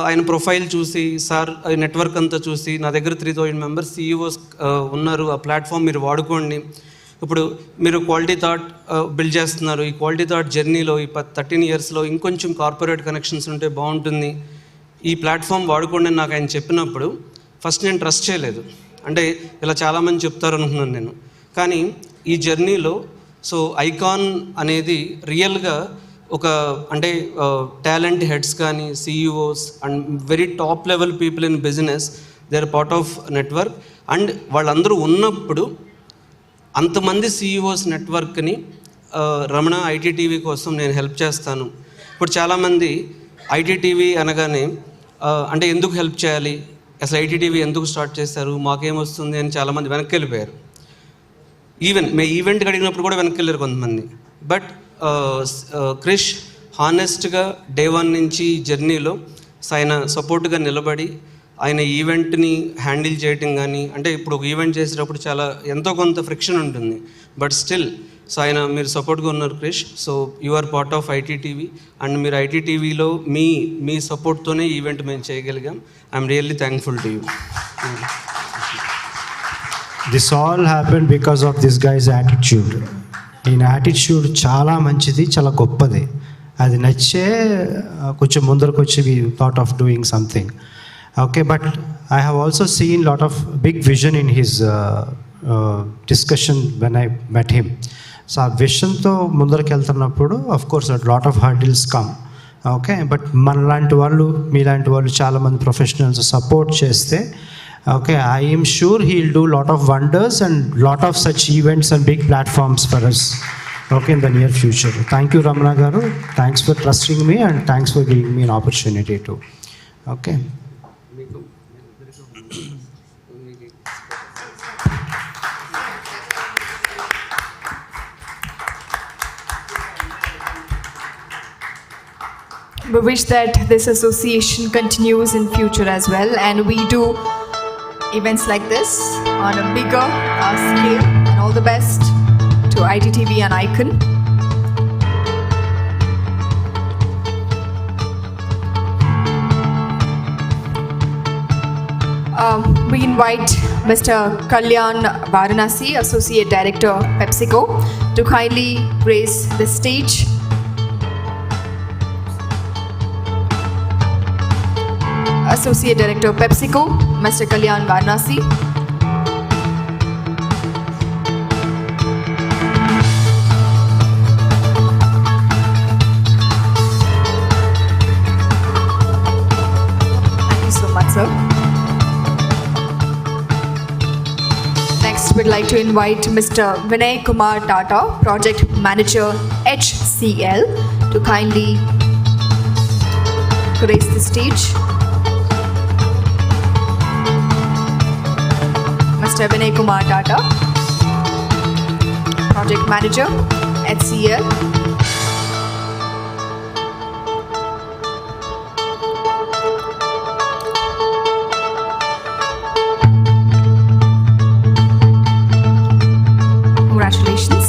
ఆయన ప్రొఫైల్ చూసి, సార్ నెట్వర్క్ అంతా చూసి, నా దగ్గర 3,000 మెంబర్స్ సీఈఓస్ ఉన్నారు, ఆ ప్లాట్ఫామ్ మీరు వాడుకోండి. ఇప్పుడు మీరు క్వాలిటీ థాట్ బిల్డ్ చేస్తున్నారు, ఈ క్వాలిటీ థాట్ జర్నీలో ఈ 13 yearsలో ఇంకొంచెం కార్పొరేట్ కనెక్షన్స్ ఉంటే బాగుంటుంది, ఈ ప్లాట్ఫామ్ వాడుకోండి అని నాకు ఆయన చెప్పినప్పుడు ఫస్ట్ నేను ట్రస్ట్ చేయలేదు. అంటే ఇలా చాలామంది చెప్తారు అనుకున్నాను నేను. కానీ ఈ జర్నీలో సో ఐకాన్ అనేది రియల్గా ఒక అంటే టాలెంట్ హెడ్స్ కానీ CEOs and very top level people in business, they are part of network. And వాళ్ళందరూ ఉన్నప్పుడు అంతమంది సీఈఓస్ నెట్వర్క్ని రమణ ఐటీటీవీ కోసం నేను హెల్ప్ చేస్తాను. ఇప్పుడు చాలామంది ఐటీటీవీ అనగానే అంటే ఎందుకు హెల్ప్ చేయాలి, అసలు ఐటీటీవీ ఎందుకు స్టార్ట్ చేస్తారు, మాకేమొస్తుంది అని చాలామంది వెనక్కి వెళ్ళిపోయారు. ఈవెంట్కి అడిగినప్పుడు కూడా వెనక్కి వెళ్ళారు కొంతమంది. బట్ క్రిష్ హానెస్ట్గా డే 1 నుంచి జర్నీలో ఆయన సపోర్ట్గా నిలబడి ఆయన ఈవెంట్ని హ్యాండిల్ చేయటం కానీ, అంటే ఇప్పుడు ఒక ఈవెంట్ చేసేటప్పుడు చాలా ఎంతో కొంత ఫ్రిక్షన్ ఉంటుంది, బట్ స్టిల్ సో ఆయన మీరు సపోర్ట్గా ఉన్నారు Krish. So you are part of ITTV and మీరు ఐటీటీవీలో మీ సపోర్ట్తోనే ఈవెంట్ మేము చేయగలిగాం. I'm really thankful to you. This all happen because of this guy's attitude. ఈయన యాటిట్యూడ్ చాలా మంచిది, చాలా గొప్పది. అది నచ్చే కొంచెం ముందరకు వచ్చి we thought of doing something. Okay, but I have also seen lot of big vision in his discussion when I met him. So ఆ విషన్తో ముందరికి వెళ్తున్నప్పుడు of course lot of hurdles come. Okay, but మనలాంటి వాళ్ళు, మీలాంటి వాళ్ళు చాలామంది professionals support చేస్తే okay, I am sure he'll do lot of wonders and lot of such events and big platforms for us, okay, in the near future. Thank you Ramana garu, thanks for trusting me and thanks for giving me an opportunity to. Okay, we wish that this association continues in future as well, and we do events like this on a bigger scale. And all the best to ITTV and Icon. We invite Mr. Kalyan Varanasi, Associate Director, PepsiCo, to kindly grace the stage. Associate Director, PepsiCo, Mr. Kalyan Varanasi. Thank you so much, sir. Next, we'd like to invite Mr. Vinay Kumar Tata, Project Manager, HCL, to kindly grace the stage. Mr. Vinay Kumar Tata, Project Manager, HCL. Congratulations.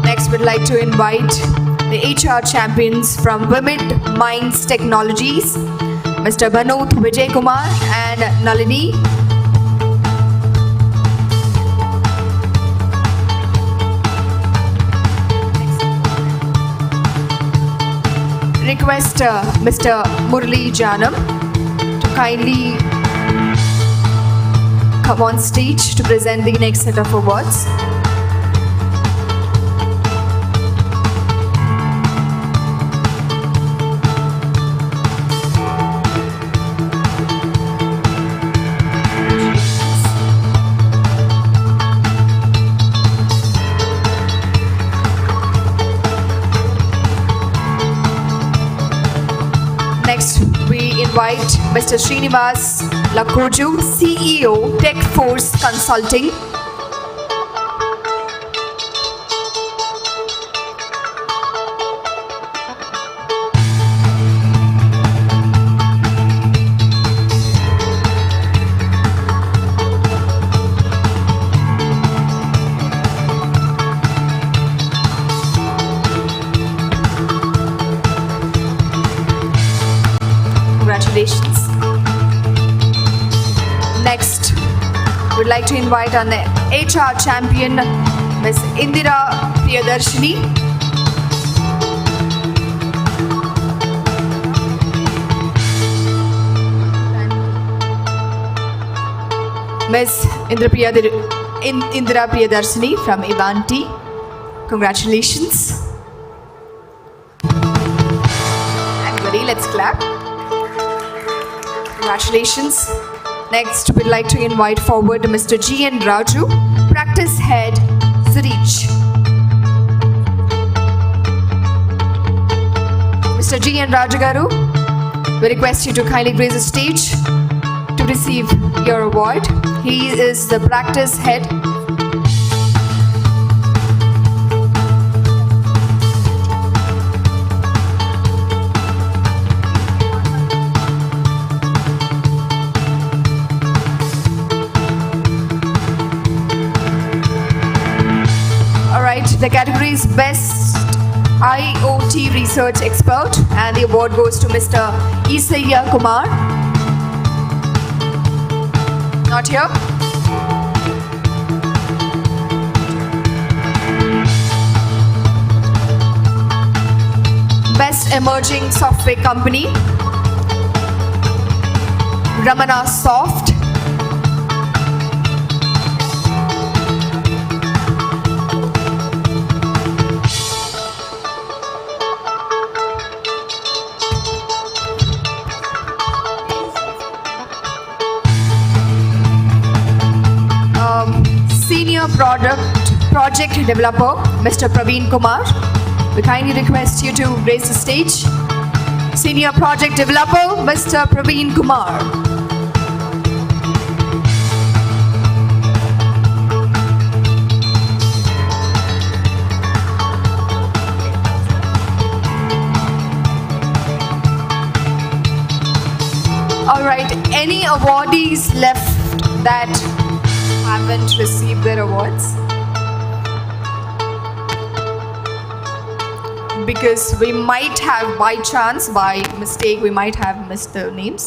Next, we'd like to invite the HR champions from Women Minds Technologies, Mr. Banoth Vijay Kumar and Nalini. Request Mr. Murli Janam to kindly come on stage to present the next set of awards. Next, we invite Mr. Srinivas Lakoju, CEO, Tech Force Consulting. Congratulations. Next, we'd like to invite our HR champion, Ms. Indira Priyadarshini. Ms. Indira Priyadarshini from Ivanti. Congratulations. Everybody, let's clap. Congratulations. Next, we'd like to invite forward Mr. G. N. Raju, Practice Head, Zurich. Mr. G. N. Rajagaru, we request you to kindly grace the stage to receive your award. He is the Practice Head. The category is Best IoT Research Expert, and the award goes to Mr. Isaiah Kumar. Not here. Best Emerging Software Company, Ramana Soft. Senior Project Developer, Mr. Praveen Kumar. We kindly request you to raise the stage. Senior Project Developer, Mr. Praveen Kumar. All right, any awardees left that haven't received their awards? Because we might have, by chance, by mistake, we might have missed the names.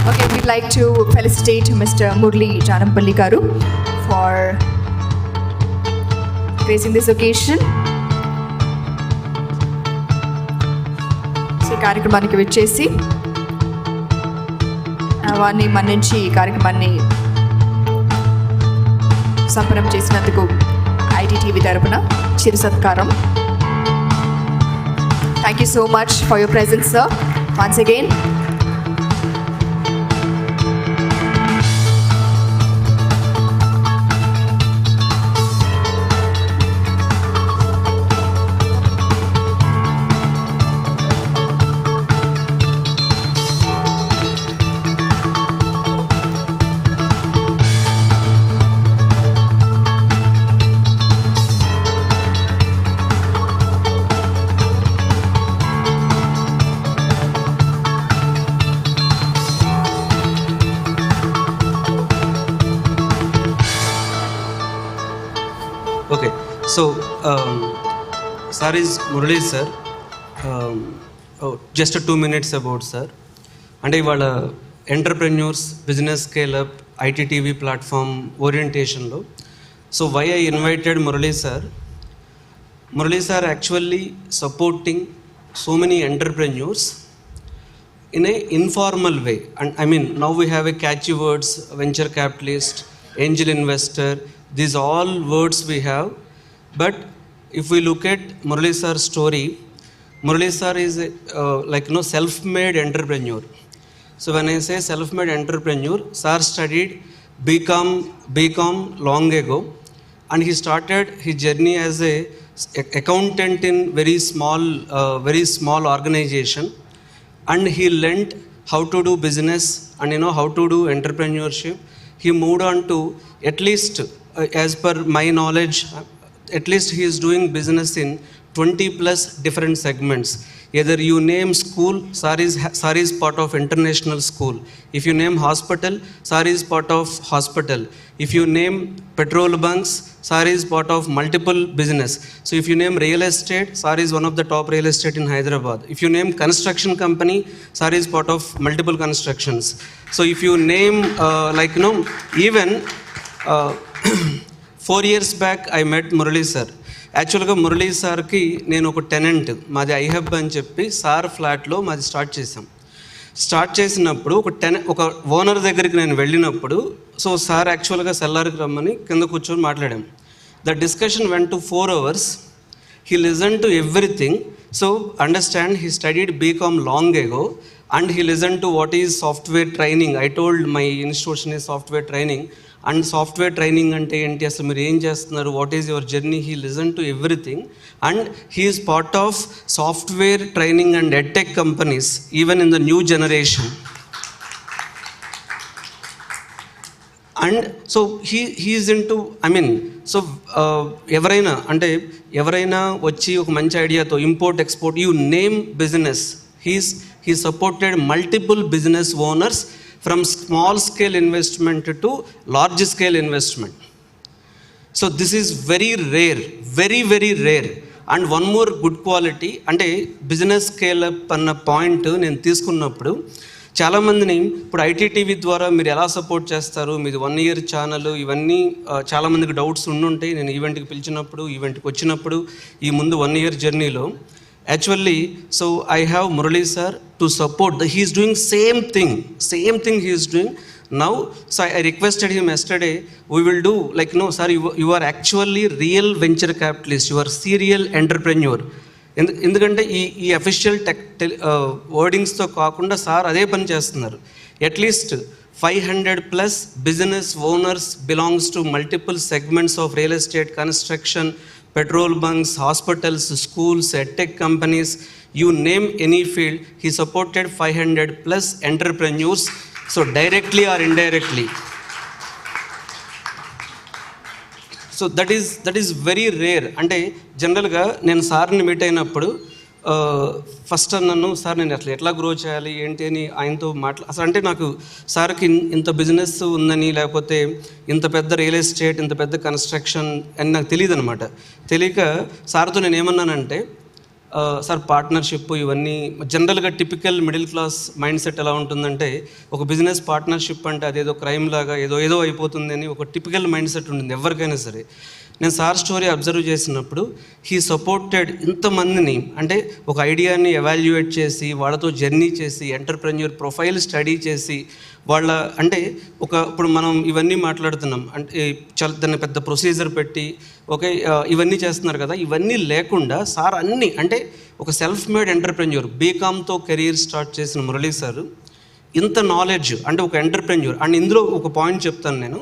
Okay, we'd like to felicitate Mr. Murli Janampalli Garu for gracing this occasion. కార్యక్రమానికి వచ్చేసి వారిని మన్నించి ఈ కార్యక్రమాన్ని సంపన్నం చేసినందుకు ITTV తరపున చిరు సత్కారం. Thank you so much for your presence sir once again. Okay, so sir is Murali sir. Just 2 minutes about sir. అంటే ఇవాళ entrepreneurs business scale up ITTV platform ఓరియంటేషన్లో so why I invited Murali sir. Murali sir actually supporting so many entrepreneurs in a informal way, and I mean now we have a catchy words, venture capitalist, angel investor, these all words we have. But if we look at Murali sir's story, Murali sir is like self-made entrepreneur. So when I say self-made entrepreneur, sir studied BCom long ago, and he started his journey as a accountant in very small organization. And he learned how to do business and how to do entrepreneurship. He moved on to, at least as per my knowledge, at least he is doing business in 20 plus different segments. Either you name school, sir is part of international school. If you name hospital, sir is part of hospital. If you name petrol bunks, sir is part of multiple business. So if you name real estate, sir is one of the top real estate in Hyderabad. If you name construction company, sir is part of multiple constructions. So if you name even 4 years back I met Murali sir. యాక్చువల్గా మురళీ సార్కి నేను ఒక tenant, మాది i hub అని చెప్పి sir ఫ్లాట్లో మాది start చేసినప్పుడు ఒక ఓనర్ దగ్గరికి నేను వెళ్ళినప్పుడు సో సార్ యాక్చువల్గా సెల్లార్కి రమ్మని కింద కూర్చొని మాట్లాడాం. The discussion went to 4 hours he listened to everything. So understand, he studied BCom long ago and he listened to what is software training. I told my institution is software training, and software training ante enti, asalu meer em chestunaru, what is your journey. He listened to everything and he is part of software training and edtech companies even in the new generation. And so he is into, so ఎవరైనా వచ్చి ఒక మంచి ఐడియాతో import export, you name business, he supported multiple business owners from small scale investment to large scale investment. So this is very rare, very very rare. And one more good quality, అంటే business scale up అన్న point నేను తీసుకున్నప్పుడు చాలామందిని ఇప్పుడు ITTV ద్వారా మీరు ఎలా support చేస్తారు, మీది 1 year ఛానల్, ఇవన్నీ చాలామందికి డౌట్స్ ఉండుంటాయి. నేను ఈవెంట్కి పిలిచినప్పుడు, ఈవెంట్కి వచ్చినప్పుడు, ఈ ముందు 1 year జర్నీలో actually, so I have Murali sir to support. He's doing same thing he is doing now. So I requested him yesterday, we will do like, no sir, you are actually real venture capitalist, you are serial entrepreneur. ఎందుకంటే ఈ official వర్డింగ్స్తో కాకుండా sir అదే పని చేస్తున్నారు. At least 500+ business owners belongs to multiple segments of real estate, construction, petrol bunks, hospitals, schools, edtech companies, you name any field, he supported 500+ entrepreneurs, so directly or indirectly. So that is very rare. అంటే జనరల్గా నేను సార్ని meet అయినప్పుడు first నన్ను, sir నేను అసలు ఎట్లా grow చేయాలి ఏంటి అని ఆయనతో అసలు అంటే నాకు సార్కి ఇంత బిజినెస్ ఉందని, లేకపోతే ఇంత పెద్ద రియల్ ఎస్టేట్, ఇంత పెద్ద కన్స్ట్రక్షన్ అని నాకు తెలియదు అనమాట. తెలియక సార్తో నేను ఏమన్నానంటే, సార్ పార్ట్నర్షిప్ ఇవన్నీ జనరల్గా typical middle class mind set ఎలా ఉంటుందంటే, ఒక బిజినెస్ పార్ట్నర్షిప్ అంటే అదేదో క్రైమ్ లాగా ఏదో అయిపోతుంది అని ఒక టిపికల్ మైండ్ సెట్ ఉంటుంది ఎవరికైనా సరే. నేను సార్ స్టోరీ అబ్జర్వ్ చేసినప్పుడు హీ సపోర్టెడ్ ఇంతమందిని, అంటే ఒక ఐడియాని ఎవాల్యుయేట్ చేసి, వాళ్ళతో జర్నీ చేసి, ఎంటర్ప్రెన్యూర్ ప్రొఫైల్ స్టడీ చేసి, వాళ్ళ అంటే ఇప్పుడు మనం ఇవన్నీ మాట్లాడుతున్నాం అంటే దాన్ని పెద్ద ప్రొసీజర్ పెట్టి ఇవన్నీ చేస్తున్నారు కదా. ఇవన్నీ లేకుండా సార్ అన్నీ, అంటే ఒక సెల్ఫ్ మేడ్ ఎంటర్ప్రెన్యూర్, బీకామ్తో కెరీర్ స్టార్ట్ చేసిన మురళీ సార్ ఇంత నాలెడ్జ్, అంటే ఒక ఎంటర్ప్రెన్యూర్. అండ్ ఇందులో ఒక పాయింట్ చెప్తాను నేను.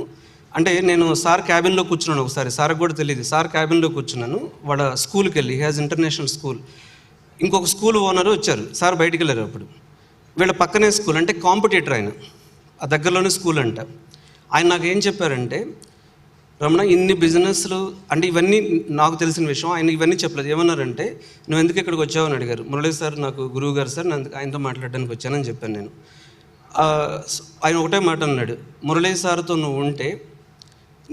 అంటే నేను సార్ క్యాబిన్లో కూర్చున్నాను ఒకసారి, సార్కి కూడా తెలియదు, సార్ క్యాబిన్లో కూర్చున్నాను. వాళ్ళ స్కూల్కి వెళ్ళి, హ్యాజ్ ఇంటర్నేషనల్ స్కూల్, ఇంకొక స్కూల్ ఓనరు వచ్చారు, సార్ బయటికి వెళ్ళారు. అప్పుడు వీళ్ళ పక్కనే స్కూల్, అంటే కాంపిటీటర్ ఆయన, ఆ దగ్గరలోనే స్కూల్ అంట. ఆయన నాకు ఏం చెప్పారంటే, రమణ ఇన్ని బిజినెస్లు, అంటే ఇవన్నీ నాకు తెలిసిన విషయం, ఆయన ఇవన్నీ చెప్పలేదు. ఏమన్నారంటే, నువ్వు ఎందుకు ఇక్కడికి వచ్చావని అడిగారు. మురళీ సార్ నాకు గురువు గారు సార్, నేను ఆయనతో మాట్లాడడానికి వచ్చానని చెప్పాను నేను. ఆయన ఒకటే మాట అన్నాడు, మురళీ సార్తో నువ్వు ఉంటే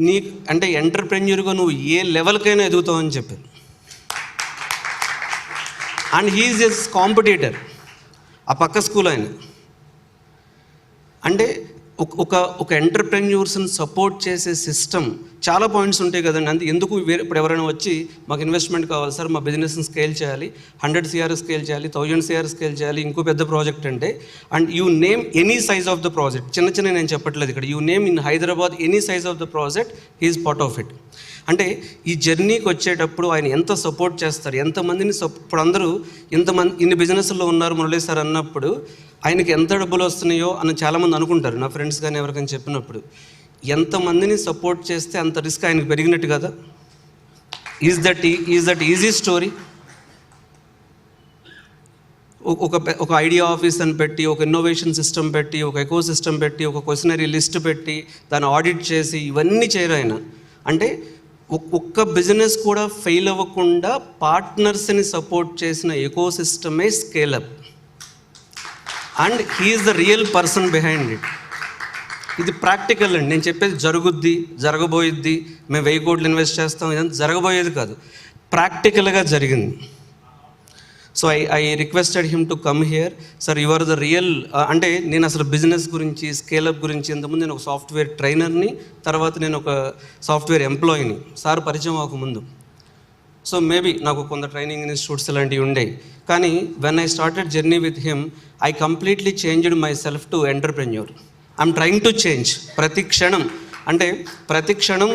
నీ అంటే ఎంటర్ప్రెన్యూర్గా నువ్వు ఏ లెవెల్కైనా ఎదుగుతావు అని చెప్పారు. అండ్ హీఈస్ ఎస్ కాంపిటీటర్, ఆ పక్క స్కూల్ ఆయన. అంటే ఒక ఎంటర్ప్రెన్యూర్స్ని సపోర్ట్ చేసే సిస్టమ్ చాలా పాయింట్స్ ఉంటాయి కదండి. అందుకే ఎందుకు ఇప్పుడు ఎవరైనా వచ్చి మాకు ఇన్వెస్ట్మెంట్ కావాలి సార్, మా బిజినెస్ని స్కేల్ చేయాలి, 100 CR స్కేల్ చేయాలి, 1000 CR స్కేల్ చేయాలి, ఇంకో పెద్ద ప్రాజెక్ట్ అంటే, and you name any size of the project, చిన్న నేను చెప్పట్లేదు ఇక్కడ, you name in Hyderabad any size of the project, he is part of it. అంటే ఈ జర్నీకి వచ్చేటప్పుడు ఆయన ఎంత సపోర్ట్ చేస్తారు, ఎంతమందిని ఇప్పుడు అందరూ ఇన్ని బిజినెస్లో ఉన్నారు మురళీ సార్ అన్నప్పుడు ఆయనకి ఎంత డబ్బులు వస్తున్నాయో అని చాలామంది అనుకుంటారు. నా ఫ్రెండ్స్ కానీ ఎవరికైనా చెప్పినప్పుడు, ఎంతమందిని సపోర్ట్ చేస్తే అంత రిస్క్ ఆయనకు పెరిగినట్టు కదా. Is that easy story? ఒక ఐడియా ఆఫీస్ అని పెట్టి, ఒక ఇన్నోవేషన్ సిస్టమ్ పెట్టి, ఒక ఎకో సిస్టమ్ పెట్టి, ఒక క్వశ్చనరీ లిస్ట్ పెట్టి, దాన్ని ఆడిట్ చేసి, ఇవన్నీ చేయరు ఆయన. అంటే ఒక్క బిజినెస్ కూడా ఫెయిల్ అవ్వకుండా పార్ట్నర్స్ని సపోర్ట్ చేసిన ఎకో సిస్టమే scaleup. And he is the real person behind it. ఇది ప్రాక్టికల్ అండి, నేను చెప్పేది జరుగుద్ది, జరగబోయిద్ది, మేము 1000 కోట్లు ఇన్వెస్ట్ చేస్తాం, ఇదంతా జరగబోయేది కాదు, ప్రాక్టికల్గా జరిగింది. So I requested him to come here. Sir you are the real, అంటే నేను అసలు బిజినెస్ గురించి, స్కేలప్ గురించి, ఇంతకుముందు నేను ఒక సాఫ్ట్వేర్ ట్రైనర్ని, తర్వాత నేను ఒక సాఫ్ట్వేర్ ఎంప్లాయీని, సార్ పరిచయం అవ్వకముందు. సో మేబీ నాకు కొంత ట్రైనింగ్ ఇన్స్టిట్యూట్స్ ఇలాంటివి ఉండేవి. కానీ when I started journey with him, I completely changed my self to entrepreneur. I'm trying to change ప్రతి క్షణం. అంటే ప్రతి క్షణం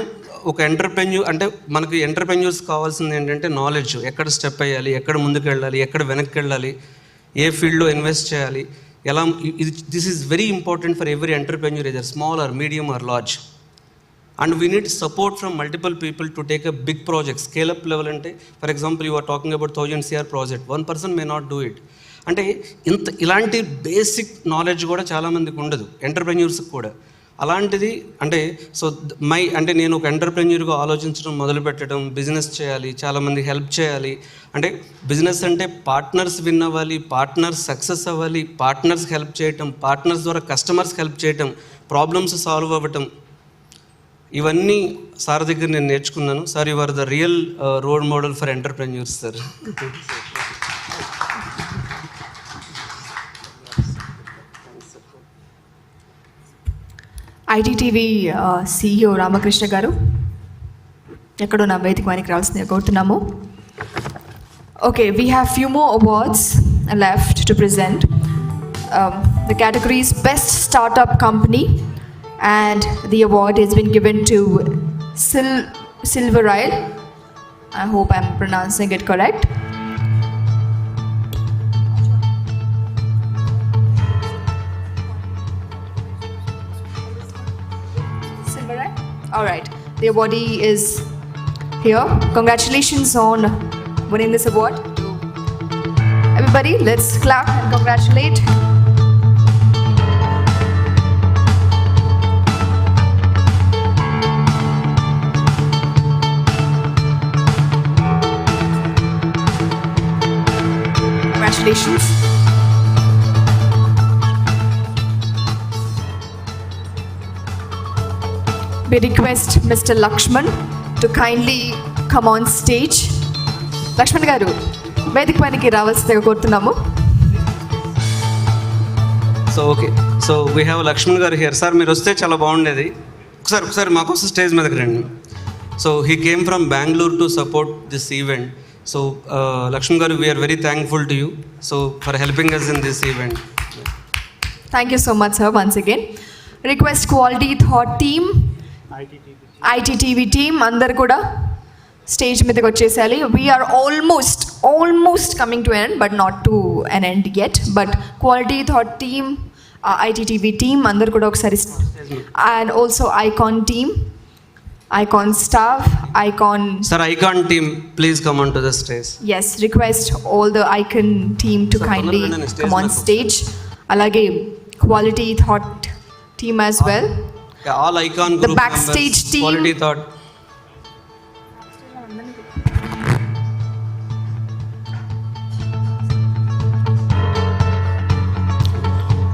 ఒక ఎంటర్ప్రెన్యూర్ అంటే మనకి ఎంటర్ప్రెన్యూర్స్ కావాల్సింది ఏంటంటే నాలెడ్జ్, ఎక్కడ స్టెప్ అయ్యాలి, ఎక్కడ ముందుకు వెళ్ళాలి, ఎక్కడ వెనక్కి వెళ్ళాలి, ఏ ఫీల్డ్లో ఇన్వెస్ట్ చేయాలి, ఎలా this is very important for every entrepreneur, either small are medium are large. And we need support from multiple people to take a big project, scale up level ante. For example, you are talking about 1000 CR project. One person may not do it. అంటే ఇలాంటి basic knowledge కూడా చాలామందికి ఉండదు, ఎంటర్ప్రెన్యూర్స్కి కూడా. అలాంటిది అంటే అంటే నేను ఒక ఎంటర్ప్రెన్యూర్గా ఆలోచించడం మొదలు పెట్టడం, బిజినెస్ చేయాలి, చాలామంది హెల్ప్ చేయాలి. అంటే బిజినెస్ అంటే పార్ట్నర్స్ విన్ అవ్వాలి, పార్ట్నర్స్ సక్సెస్ అవ్వాలి, పార్ట్నర్స్ హెల్ప్ చేయటం, పార్ట్నర్స్ ద్వారా కస్టమర్స్ హెల్ప్ చేయటం, ప్రాబ్లమ్స్ సాల్వ్ అవ్వటం, ఇవన్నీ సార్ దగ్గర నేను నేర్చుకున్నాను. Sir, you are the real role model for entrepreneurs sir. ITTV CEO Ramakrishna గారు ఎక్కడో నా వేదిక వారికి రావాల్సిందిగా కోరుతున్నాము. Okay, we have few more awards left to present. The category is Best Startup Company, and the award has been given to Silverile. I hope I'm pronouncing it correct. Silverile? All right. The awardee is here. Congratulations on winning this award. Everybody, let's clap and congratulate. Congratulations. We request Mr. Lakshman to kindly come on stage. Lakshman garu, వేదిక పైకి రావాల్సిందిగా కోరుతున్నాము. So we have Laxman గారు here. Sir, మీరు వస్తే చాలా బాగుండేది. ఒకసారి మాకోసం స్టేజ్ మీదకి రండి. So he came from Bengaluru to support this event. So, Lakshman garu, we are very thankful to you for helping us in this event. Thank you so much, sir, once again. Request Quality Thought team, ITTV team, అందరు కూడా stage మీదకి వచ్చేసేయాలి. We are almost coming to an end, but not to an end yet. But Quality Thought team, ITTV team, అందరు కూడా ఒకసారి, and also Icon team, Icon staff, Icon... Sir, Icon team, please come on to the stage. Yes, request all the Icon team to kindly come on stage. Alage Quality Thought team as well. Yeah, all Icon group the backstage members, team. Quality Thought.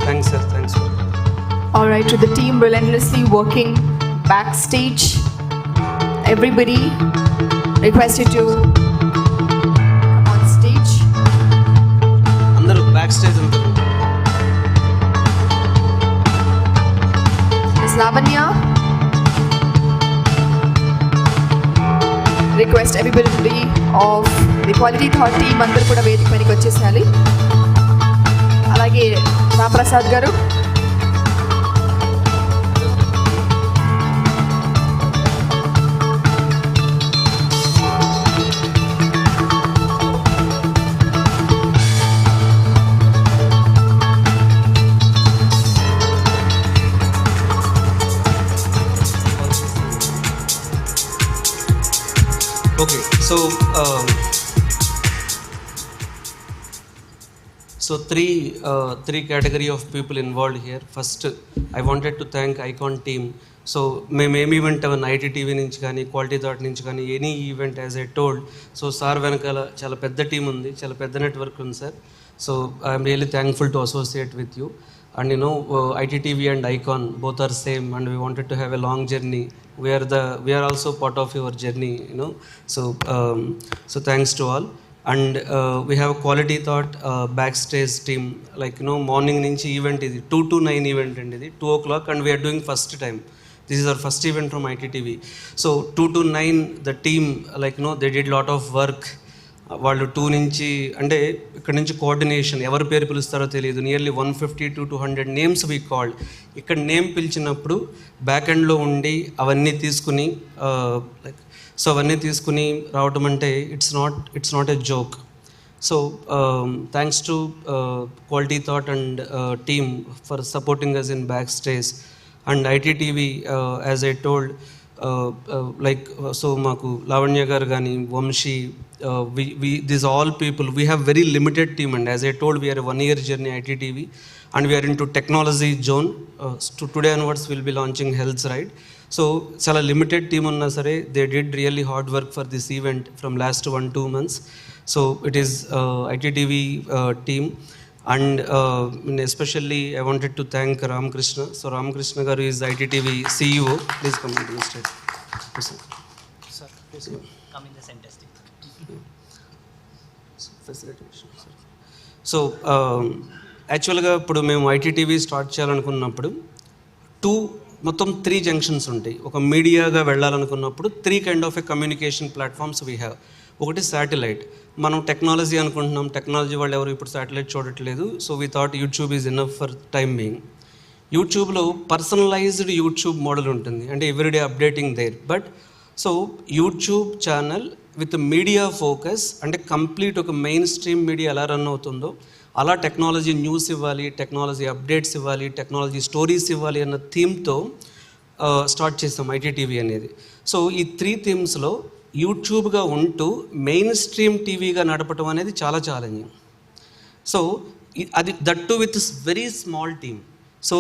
Thanks, sir. Thanks, sir. All right, to the team relentlessly working backstage. Everybody requested to come on stage. Andaru backstage andaru. Ms. Lavanya, request everybody of the Quality Thought team andaru kuda vedika paniki vachesali. Alage Ramprasad garu. Okay, so three category of people involved here. First, I wanted to thank Icon team. So మేము event ITTV నుంచి కానీ quality thought నుంచి కానీ any event as I told, so sir వెనకాల చాలా పెద్ద team ఉంది, చాలా పెద్ద నెట్వర్క్ ఉంది sir. So I'm really thankful to associate with you. And ITTV and Icon both are same, and we wanted to have a long journey. We are also part of your journey, so thanks to all. And we have a Quality Thought backstage team, like morning nunchi event idi 2 to 9 event and idi 2 o'clock, and we are doing first time. This is our first event from ITTV. So 2 to 9 the team, like they did lot of work, వాళ్ళు 2 నుంచి అంటే ఇక్కడ నుంచి coordination ఎవరి పేరు పిలుస్తారో తెలియదు, nearly 150 to 200 names we called. ఇక్కడ name పిలిచినప్పుడు బ్యాక్ ఎండ్లో ఉండి అవన్నీ తీసుకుని లైక్ సో అవన్నీ తీసుకుని రావటం అంటే it's not a joke. So thanks to quality thought and team for supporting us in back stage and ITTV as I told so మాకు లావణ్య గారు కానీ Vamshi these all people, we have very limited team, and as I told, we are a 1-year journey ITTV and we are into technology zone. Today onwards we'll be launching health ride. So chala limited team unna sare, they did really hard work for this event from last 1-2 months. So it is ITTV team and especially I wanted to thank Ramakrishna. So Ramakrishna garu is ITTV CEO. Please come to the stage. Yes, sir. Please come in the center stage. Felicitation, sir. So యాక్చువల్గా ఇప్పుడు మేము ITTV start చేయాలనుకున్నప్పుడు మొత్తం 3 junctions ఉంటాయి. ఒక మీడియాగా వెళ్ళాలనుకున్నప్పుడు 3 kind of a communication platforms we have. ఒకటి శాటిలైట్, మనం టెక్నాలజీ అనుకుంటున్నాం, టెక్నాలజీ వాళ్ళు ఎవరు ఇప్పుడు శాటిలైట్ చూడట్లేదు. So we thought YouTube is enough for time being. యూట్యూబ్లో పర్సనలైజ్డ్ యూట్యూబ్ మోడల్ ఉంటుంది, అంటే everyday updating there. But so YouTube channel with media focus, అంటే కంప్లీట్ ఒక మెయిన్ స్ట్రీమ్ మీడియా ఎలా రన్ అవుతుందో అలా టెక్నాలజీ న్యూస్ ఇవ్వాలి, టెక్నాలజీ అప్డేట్స్ ఇవ్వాలి, టెక్నాలజీ స్టోరీస్ ఇవ్వాలి అన్న థీమ్తో స్టార్ట్ చేసాం ఐటీటీవీ అనేది. సో ఈ 3 థీమ్స్లో యూట్యూబ్గా ఉంటూ మెయిన్ స్ట్రీమ్ టీవీగా నడపడం అనేది చాలా ఛాలెంజింగ్. సో అది that to with very small team. So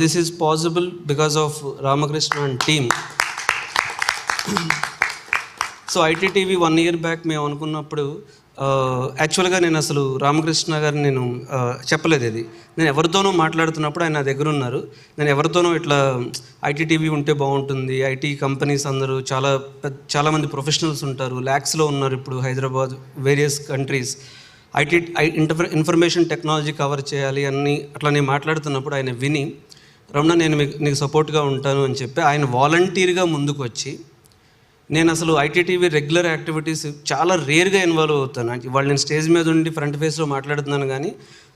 this is possible because of Ramakrishna and team. So ITTV 1 year back మేము అనుకున్నప్పుడు యాక్చువల్గా నేను అసలు రామకృష్ణ గారిని నేను చెప్పలేదు. ఇది నేను ఎవరితోనో మాట్లాడుతున్నప్పుడు ఆయన నా దగ్గర ఉన్నారు. నేను ఎవరితోనో ఇట్లా ఐటీటీవీ ఉంటే బాగుంటుంది, ఐటీ కంపెనీస్ అందరూ చాలామంది ప్రొఫెషనల్స్ ఉంటారు, ల్యాక్స్లో ఉన్నారు ఇప్పుడు Hyderabad, various countries, information technology cover చేయాలి అని అట్లా నేను మాట్లాడుతున్నప్పుడు ఆయన విని, రమణ నేను నీకు సపోర్ట్గా ఉంటాను అని చెప్పి ఆయన వాలంటీర్గా ముందుకు వచ్చి, నేను అసలు ఐటీటీవీ రెగ్యులర్ యాక్టివిటీస్ చాలా రేర్గా ఇన్వాల్వ్ అవుతాను. ఇవాళ నేను స్టేజ్ మీద ఉండి ఫ్రంట్ ఫేస్లో మాట్లాడుతున్నాను, కానీ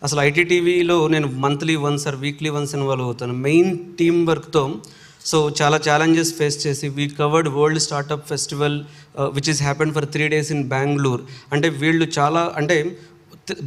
అసలు ఐటీటీవీలో నేను monthly once or weekly once involve అవుతాను మెయిన్ టీమ్ వర్క్తో. సో చాలా ఛాలెంజెస్ ఫేస్ చేసి we covered world startup festival which is happened for 3 days in Bengaluru. అంటే వీళ్ళు చాలా అంటే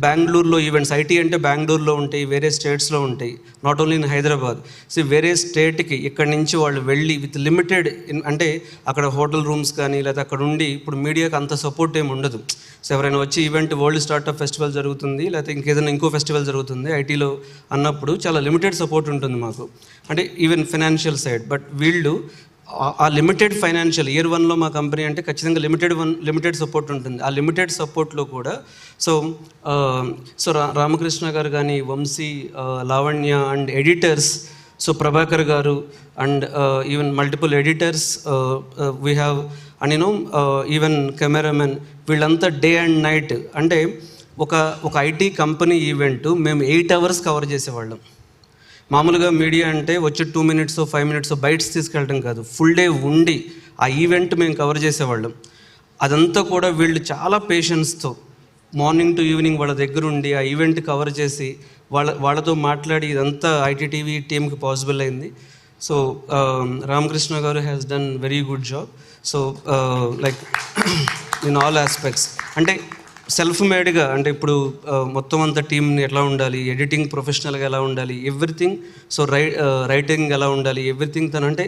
బెంగళూరులో ఈవెంట్స్, ఐటీ అంటే బెంగళూరులో ఉంటాయి, వేరే స్టేట్స్లో ఉంటాయి, not only in Hyderabad. So వేరే స్టేట్కి ఇక్కడి నుంచి వాళ్ళు వెళ్ళి విత్ లిమిటెడ్ అంటే అక్కడ హోటల్ రూమ్స్ కానీ లేదా అక్కడ ఉండి, ఇప్పుడు మీడియాకి అంత సపోర్ట్ ఏమి ఉండదు. సో ఎవరైనా వచ్చి ఈవెంట్ వరల్డ్ స్టార్టప్ ఫెస్టివల్ జరుగుతుంది లేకపోతే ఇంకేదైనా ఇంకో ఫెస్టివల్ జరుగుతుంది ఐటీలో అన్నప్పుడు చాలా లిమిటెడ్ సపోర్ట్ ఉంటుంది మాకు, అంటే ఈవెన్ ఫైనాన్షియల్ సైడ్. బట్ వీళ్ళు ఆ లిమిటెడ్ ఫైనాన్షియల్ ఇయర్ 1లో మా కంపెనీ అంటే ఖచ్చితంగా లిమిటెడ్ సపోర్ట్ ఉంటుంది. ఆ లిమిటెడ్ సపోర్ట్లో కూడా సో రామకృష్ణ గారు కానీ, Vamsi, Lavanya and editors, so Prabhakar గారు and even multiple editors we have and even cameramen, వీళ్ళంతా డే అండ్ నైట్, అంటే ఒక ఐటీ కంపెనీ ఈవెంట్ మేము 8 hours కవర్ చేసేవాళ్ళం. మామూలుగా మీడియా అంటే వచ్చి 2 minutes 5 minutes బైట్స్ తీసుకెళ్ళడం కాదు, ఫుల్ డే ఉండి ఆ ఈవెంట్ మేము కవర్ చేసేవాళ్ళం. అదంతా కూడా వీళ్ళు చాలా పేషెన్స్తో మార్నింగ్ టు ఈవినింగ్ వాళ్ళ దగ్గర ఉండి ఆ ఈవెంట్ కవర్ చేసి వాళ్ళతో మాట్లాడి ఇదంతా ఐటీటీవీ టీమ్కి పాసిబుల్ అయింది. సో రామకృష్ణ గారు has done very good job. So like in all aspects, అంటే సెల్ఫ్ మేడ్గా, అంటే ఇప్పుడు మొత్తం అంతా టీమ్ని ఎట్లా ఉండాలి, ఎడిటింగ్ ప్రొఫెషనల్గా ఎలా ఉండాలి, ఎవ్రీథింగ్, సో రైటింగ్ ఎలా ఉండాలి, ఎవ్రీథింగ్ తను, అంటే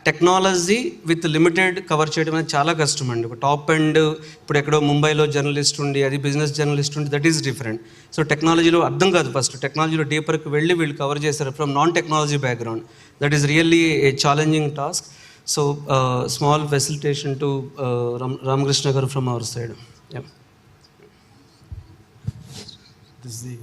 టెక్నాలజీ విత్ లిమిటెడ్ కవర్ చేయడం అనేది చాలా కష్టం అండి. ఒక టాప్ అండ్ ఇప్పుడు ఎక్కడో ముంబైలో జర్నలిస్ట్ ఉండి అది బిజినెస్ జర్నలిస్ట్ ఉండి దట్ ఈస్ డిఫరెంట్. సో టెక్నాలజీలో అర్థం కాదు, ఫస్ట్ టెక్నాలజీలో డీపర్కి వెళ్ళి వీళ్ళు కవర్ చేశారు from non technology background. That is really a challenging task. So small facilitation to Ramakrishna గారు from our side. This is the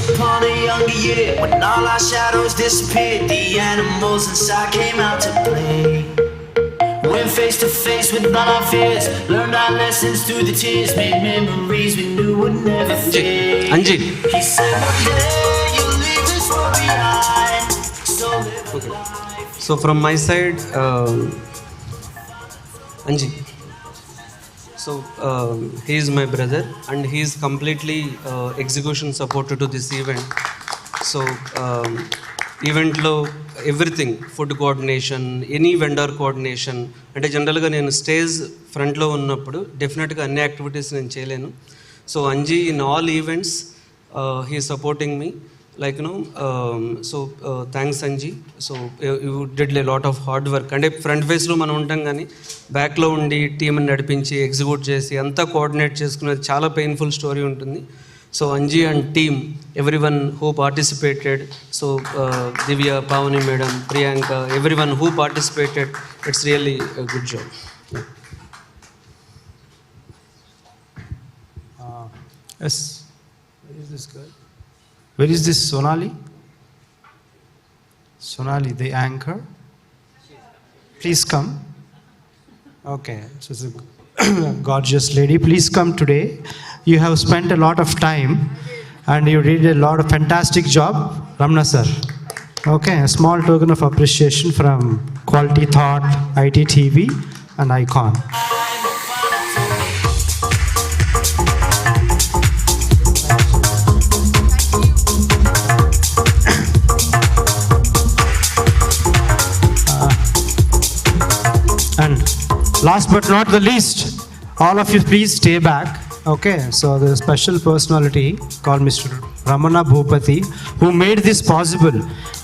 upon a younger year, when all our shadows disappeared, the animals inside came out to play. Went face to face with all our fears, learned our lessons through the tears, made memories we knew would never fade. Anji. He said one day you'll leave this world behind, so live a life. So from my side, Anji. So he is my brother and he is completely execution supporter to this event. So ఈవెంట్లో everything food coordination, any vendor coordination, అంటే జనరల్గా నేను stage ఫ్రంట్లో ఉన్నప్పుడు డెఫినెట్గా అన్ని activities నేను చేయలేను. So Anji in all events he supporting me like so thanks Anji. So you did a lot of hard work. అంటే ఫ్రంట్ ఫేస్లో మనం ఉంటాం కానీ బ్యాక్లో ఉండి టీంని నడిపించి ఎగ్జిక్యూట్ చేసి అంతా కోఆర్డినేట్ చేసుకునేది చాలా పెయిన్ఫుల్ స్టోరీ ఉంటుంది. So Anji and team, everyone who participated, so Divya, Pavani madam, Priyanka, everyone who participated, it's really a good job. Yes. Where is this girl? Where is this Sonali? Sonali, the anchor. Please come. Okay, so it's a gorgeous lady. Please come today. You have spent a lot of time and you did a lot of fantastic job, Ramna sir. Okay, a small token of appreciation from Quality Thought, ITTV and Icon. And last but not the least, all of you please stay back. Okay, so the special personality called Mr. Ramana Bhupati, who made this possible.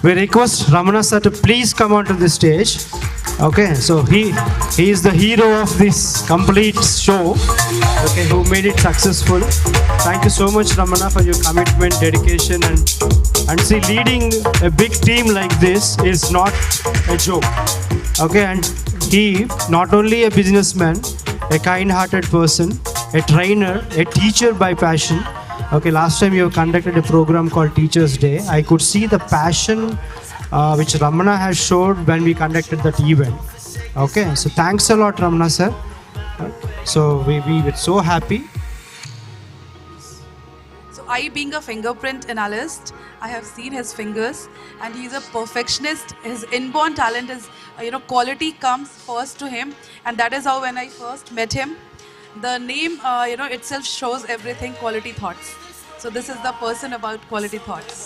We request Ramana sir to please come onto the stage. Okay, so he is the hero of this complete show. Okay, who made it successful. Thank you so much, Ramana, for your commitment, dedication, and see, leading a big team like this is not a joke. Okay, and he not only a businessman, a kind-hearted person, a trainer, a teacher by passion. Okay, last time you conducted a program called Teachers Day. I could see the passion which Ramana has showed when we conducted that event. Okay, so thanks a lot, Ramana sir. So we were so happy. So I, being a fingerprint analyst, I have seen his fingers and he's a perfectionist. His inborn talent is, quality comes first to him, and that is how when I first met him, the name, itself shows everything, Quality Thoughts. So this is the person about Quality Thoughts.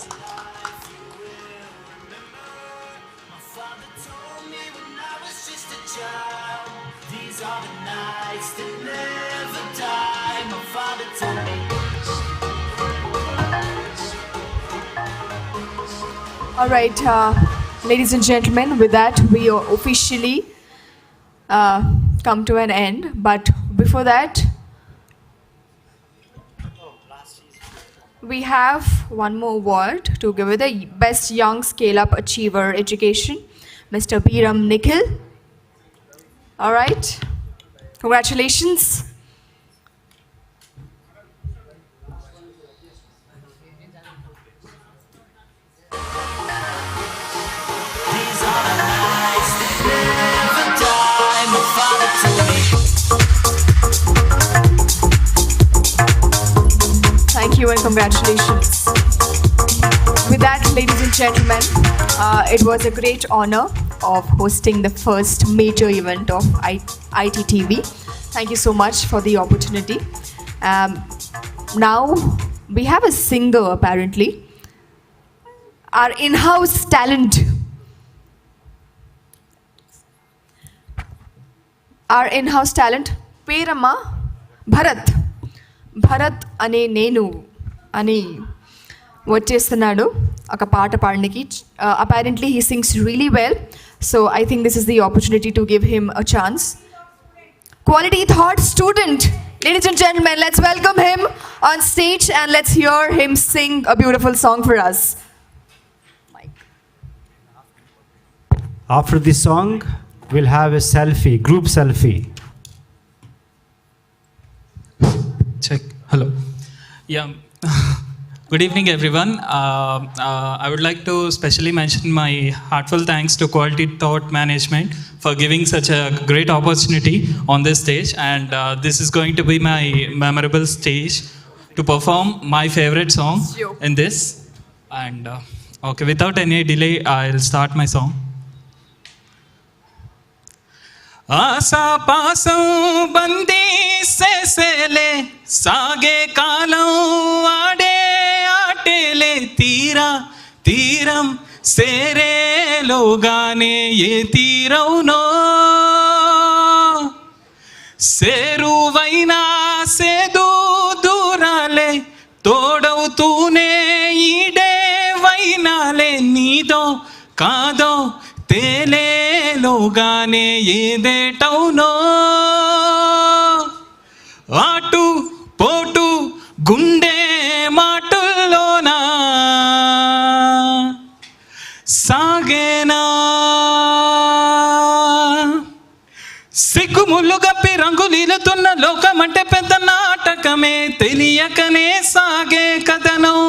These are the nights that never die. My father told me. All right, ladies and gentlemen, with that we officially come to an end. But before that, we have one more award to give it the Best Young Scale-Up Achiever Education, Mr. Biram Nikhil. All right, congratulations. These are the nights that never die. My father told me. Thank you and congratulations. With that, ladies and gentlemen, it was a great honor of hosting the first major event of ITTV. Thank you so much for the opportunity. Now, we have a singer apparently. Our in-house talent. Our in-house talent, Perama Bharat. Bharat అనే నేను అని వచ్చేస్తున్నాడు ఒక పాట పాడడానికి. Apparently he sings really well, so I think this is the opportunity to give him a chance. Quality Thought student, ladies and gentlemen, let's welcome him on stage and let's hear him sing a beautiful song for us. After this song, we'll have a selfie, group selfie. Check. Hello. Yeah. Good evening, everyone. I would like to specially mention my heartfelt thanks to Quality Thought Management for giving such a great opportunity on this stage. And this is going to be my memorable stage to perform my favorite song in this. And okay, without any delay, I'll start my song. ఆశాపాసం బందీ సేసేలే సాగే కాలం ఆడే ఆటేలే తీరం సేరేలోగానే ఏ తీరవునో సేరువైనా సేదు దూరాలే తోడవుతూనే ఈడే వైనాలే నీదో కాదో తేలేలోగానే ఏదేటవునో ఆటు పోటు గుండె మాటుల్లోనా సాగేనా సిగ్గుముళ్ళు గప్పి రంగులీలుతున్న లోకమంటే పెద్ద నాటకమే తెలియకనే సాగే కథనం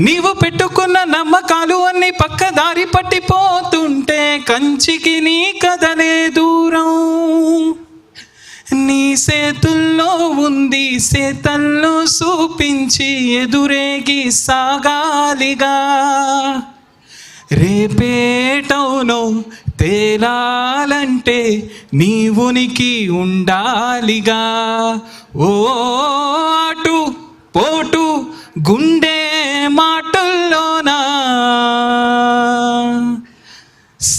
నీవు పెట్టుకున్న నమ్మకాలు అన్ని పక్కదారి పట్టిపోతుంటే కంచికి నీ కదలే దూరం నీ చేతుల్లో ఉంది చేతల్లో చూపించి ఎదురేగి సాగాలిగా రేపేటవునో తేలాలంటే నీ ఉనికి ఉండాలిగా ఓ అటు పోటు గుండె మాటల్లోనా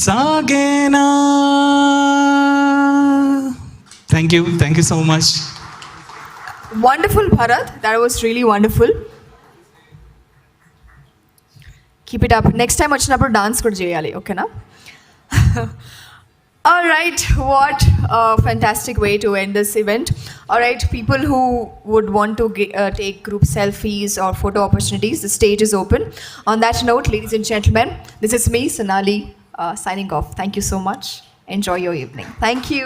సాగేనా. Thank you so much. Wonderful, Bharat. That was really wonderful. Keep it up. Next time వచ్చినప్పుడు డాన్స్ కూడా చేయాలి, ఓకేనా? All right, what a fantastic way to end this event. All right, people who would want to take group selfies or photo opportunities, the stage is open. On that note, ladies and gentlemen, this is me, Sonali, signing off. Thank you so much. Enjoy your evening. Thank you.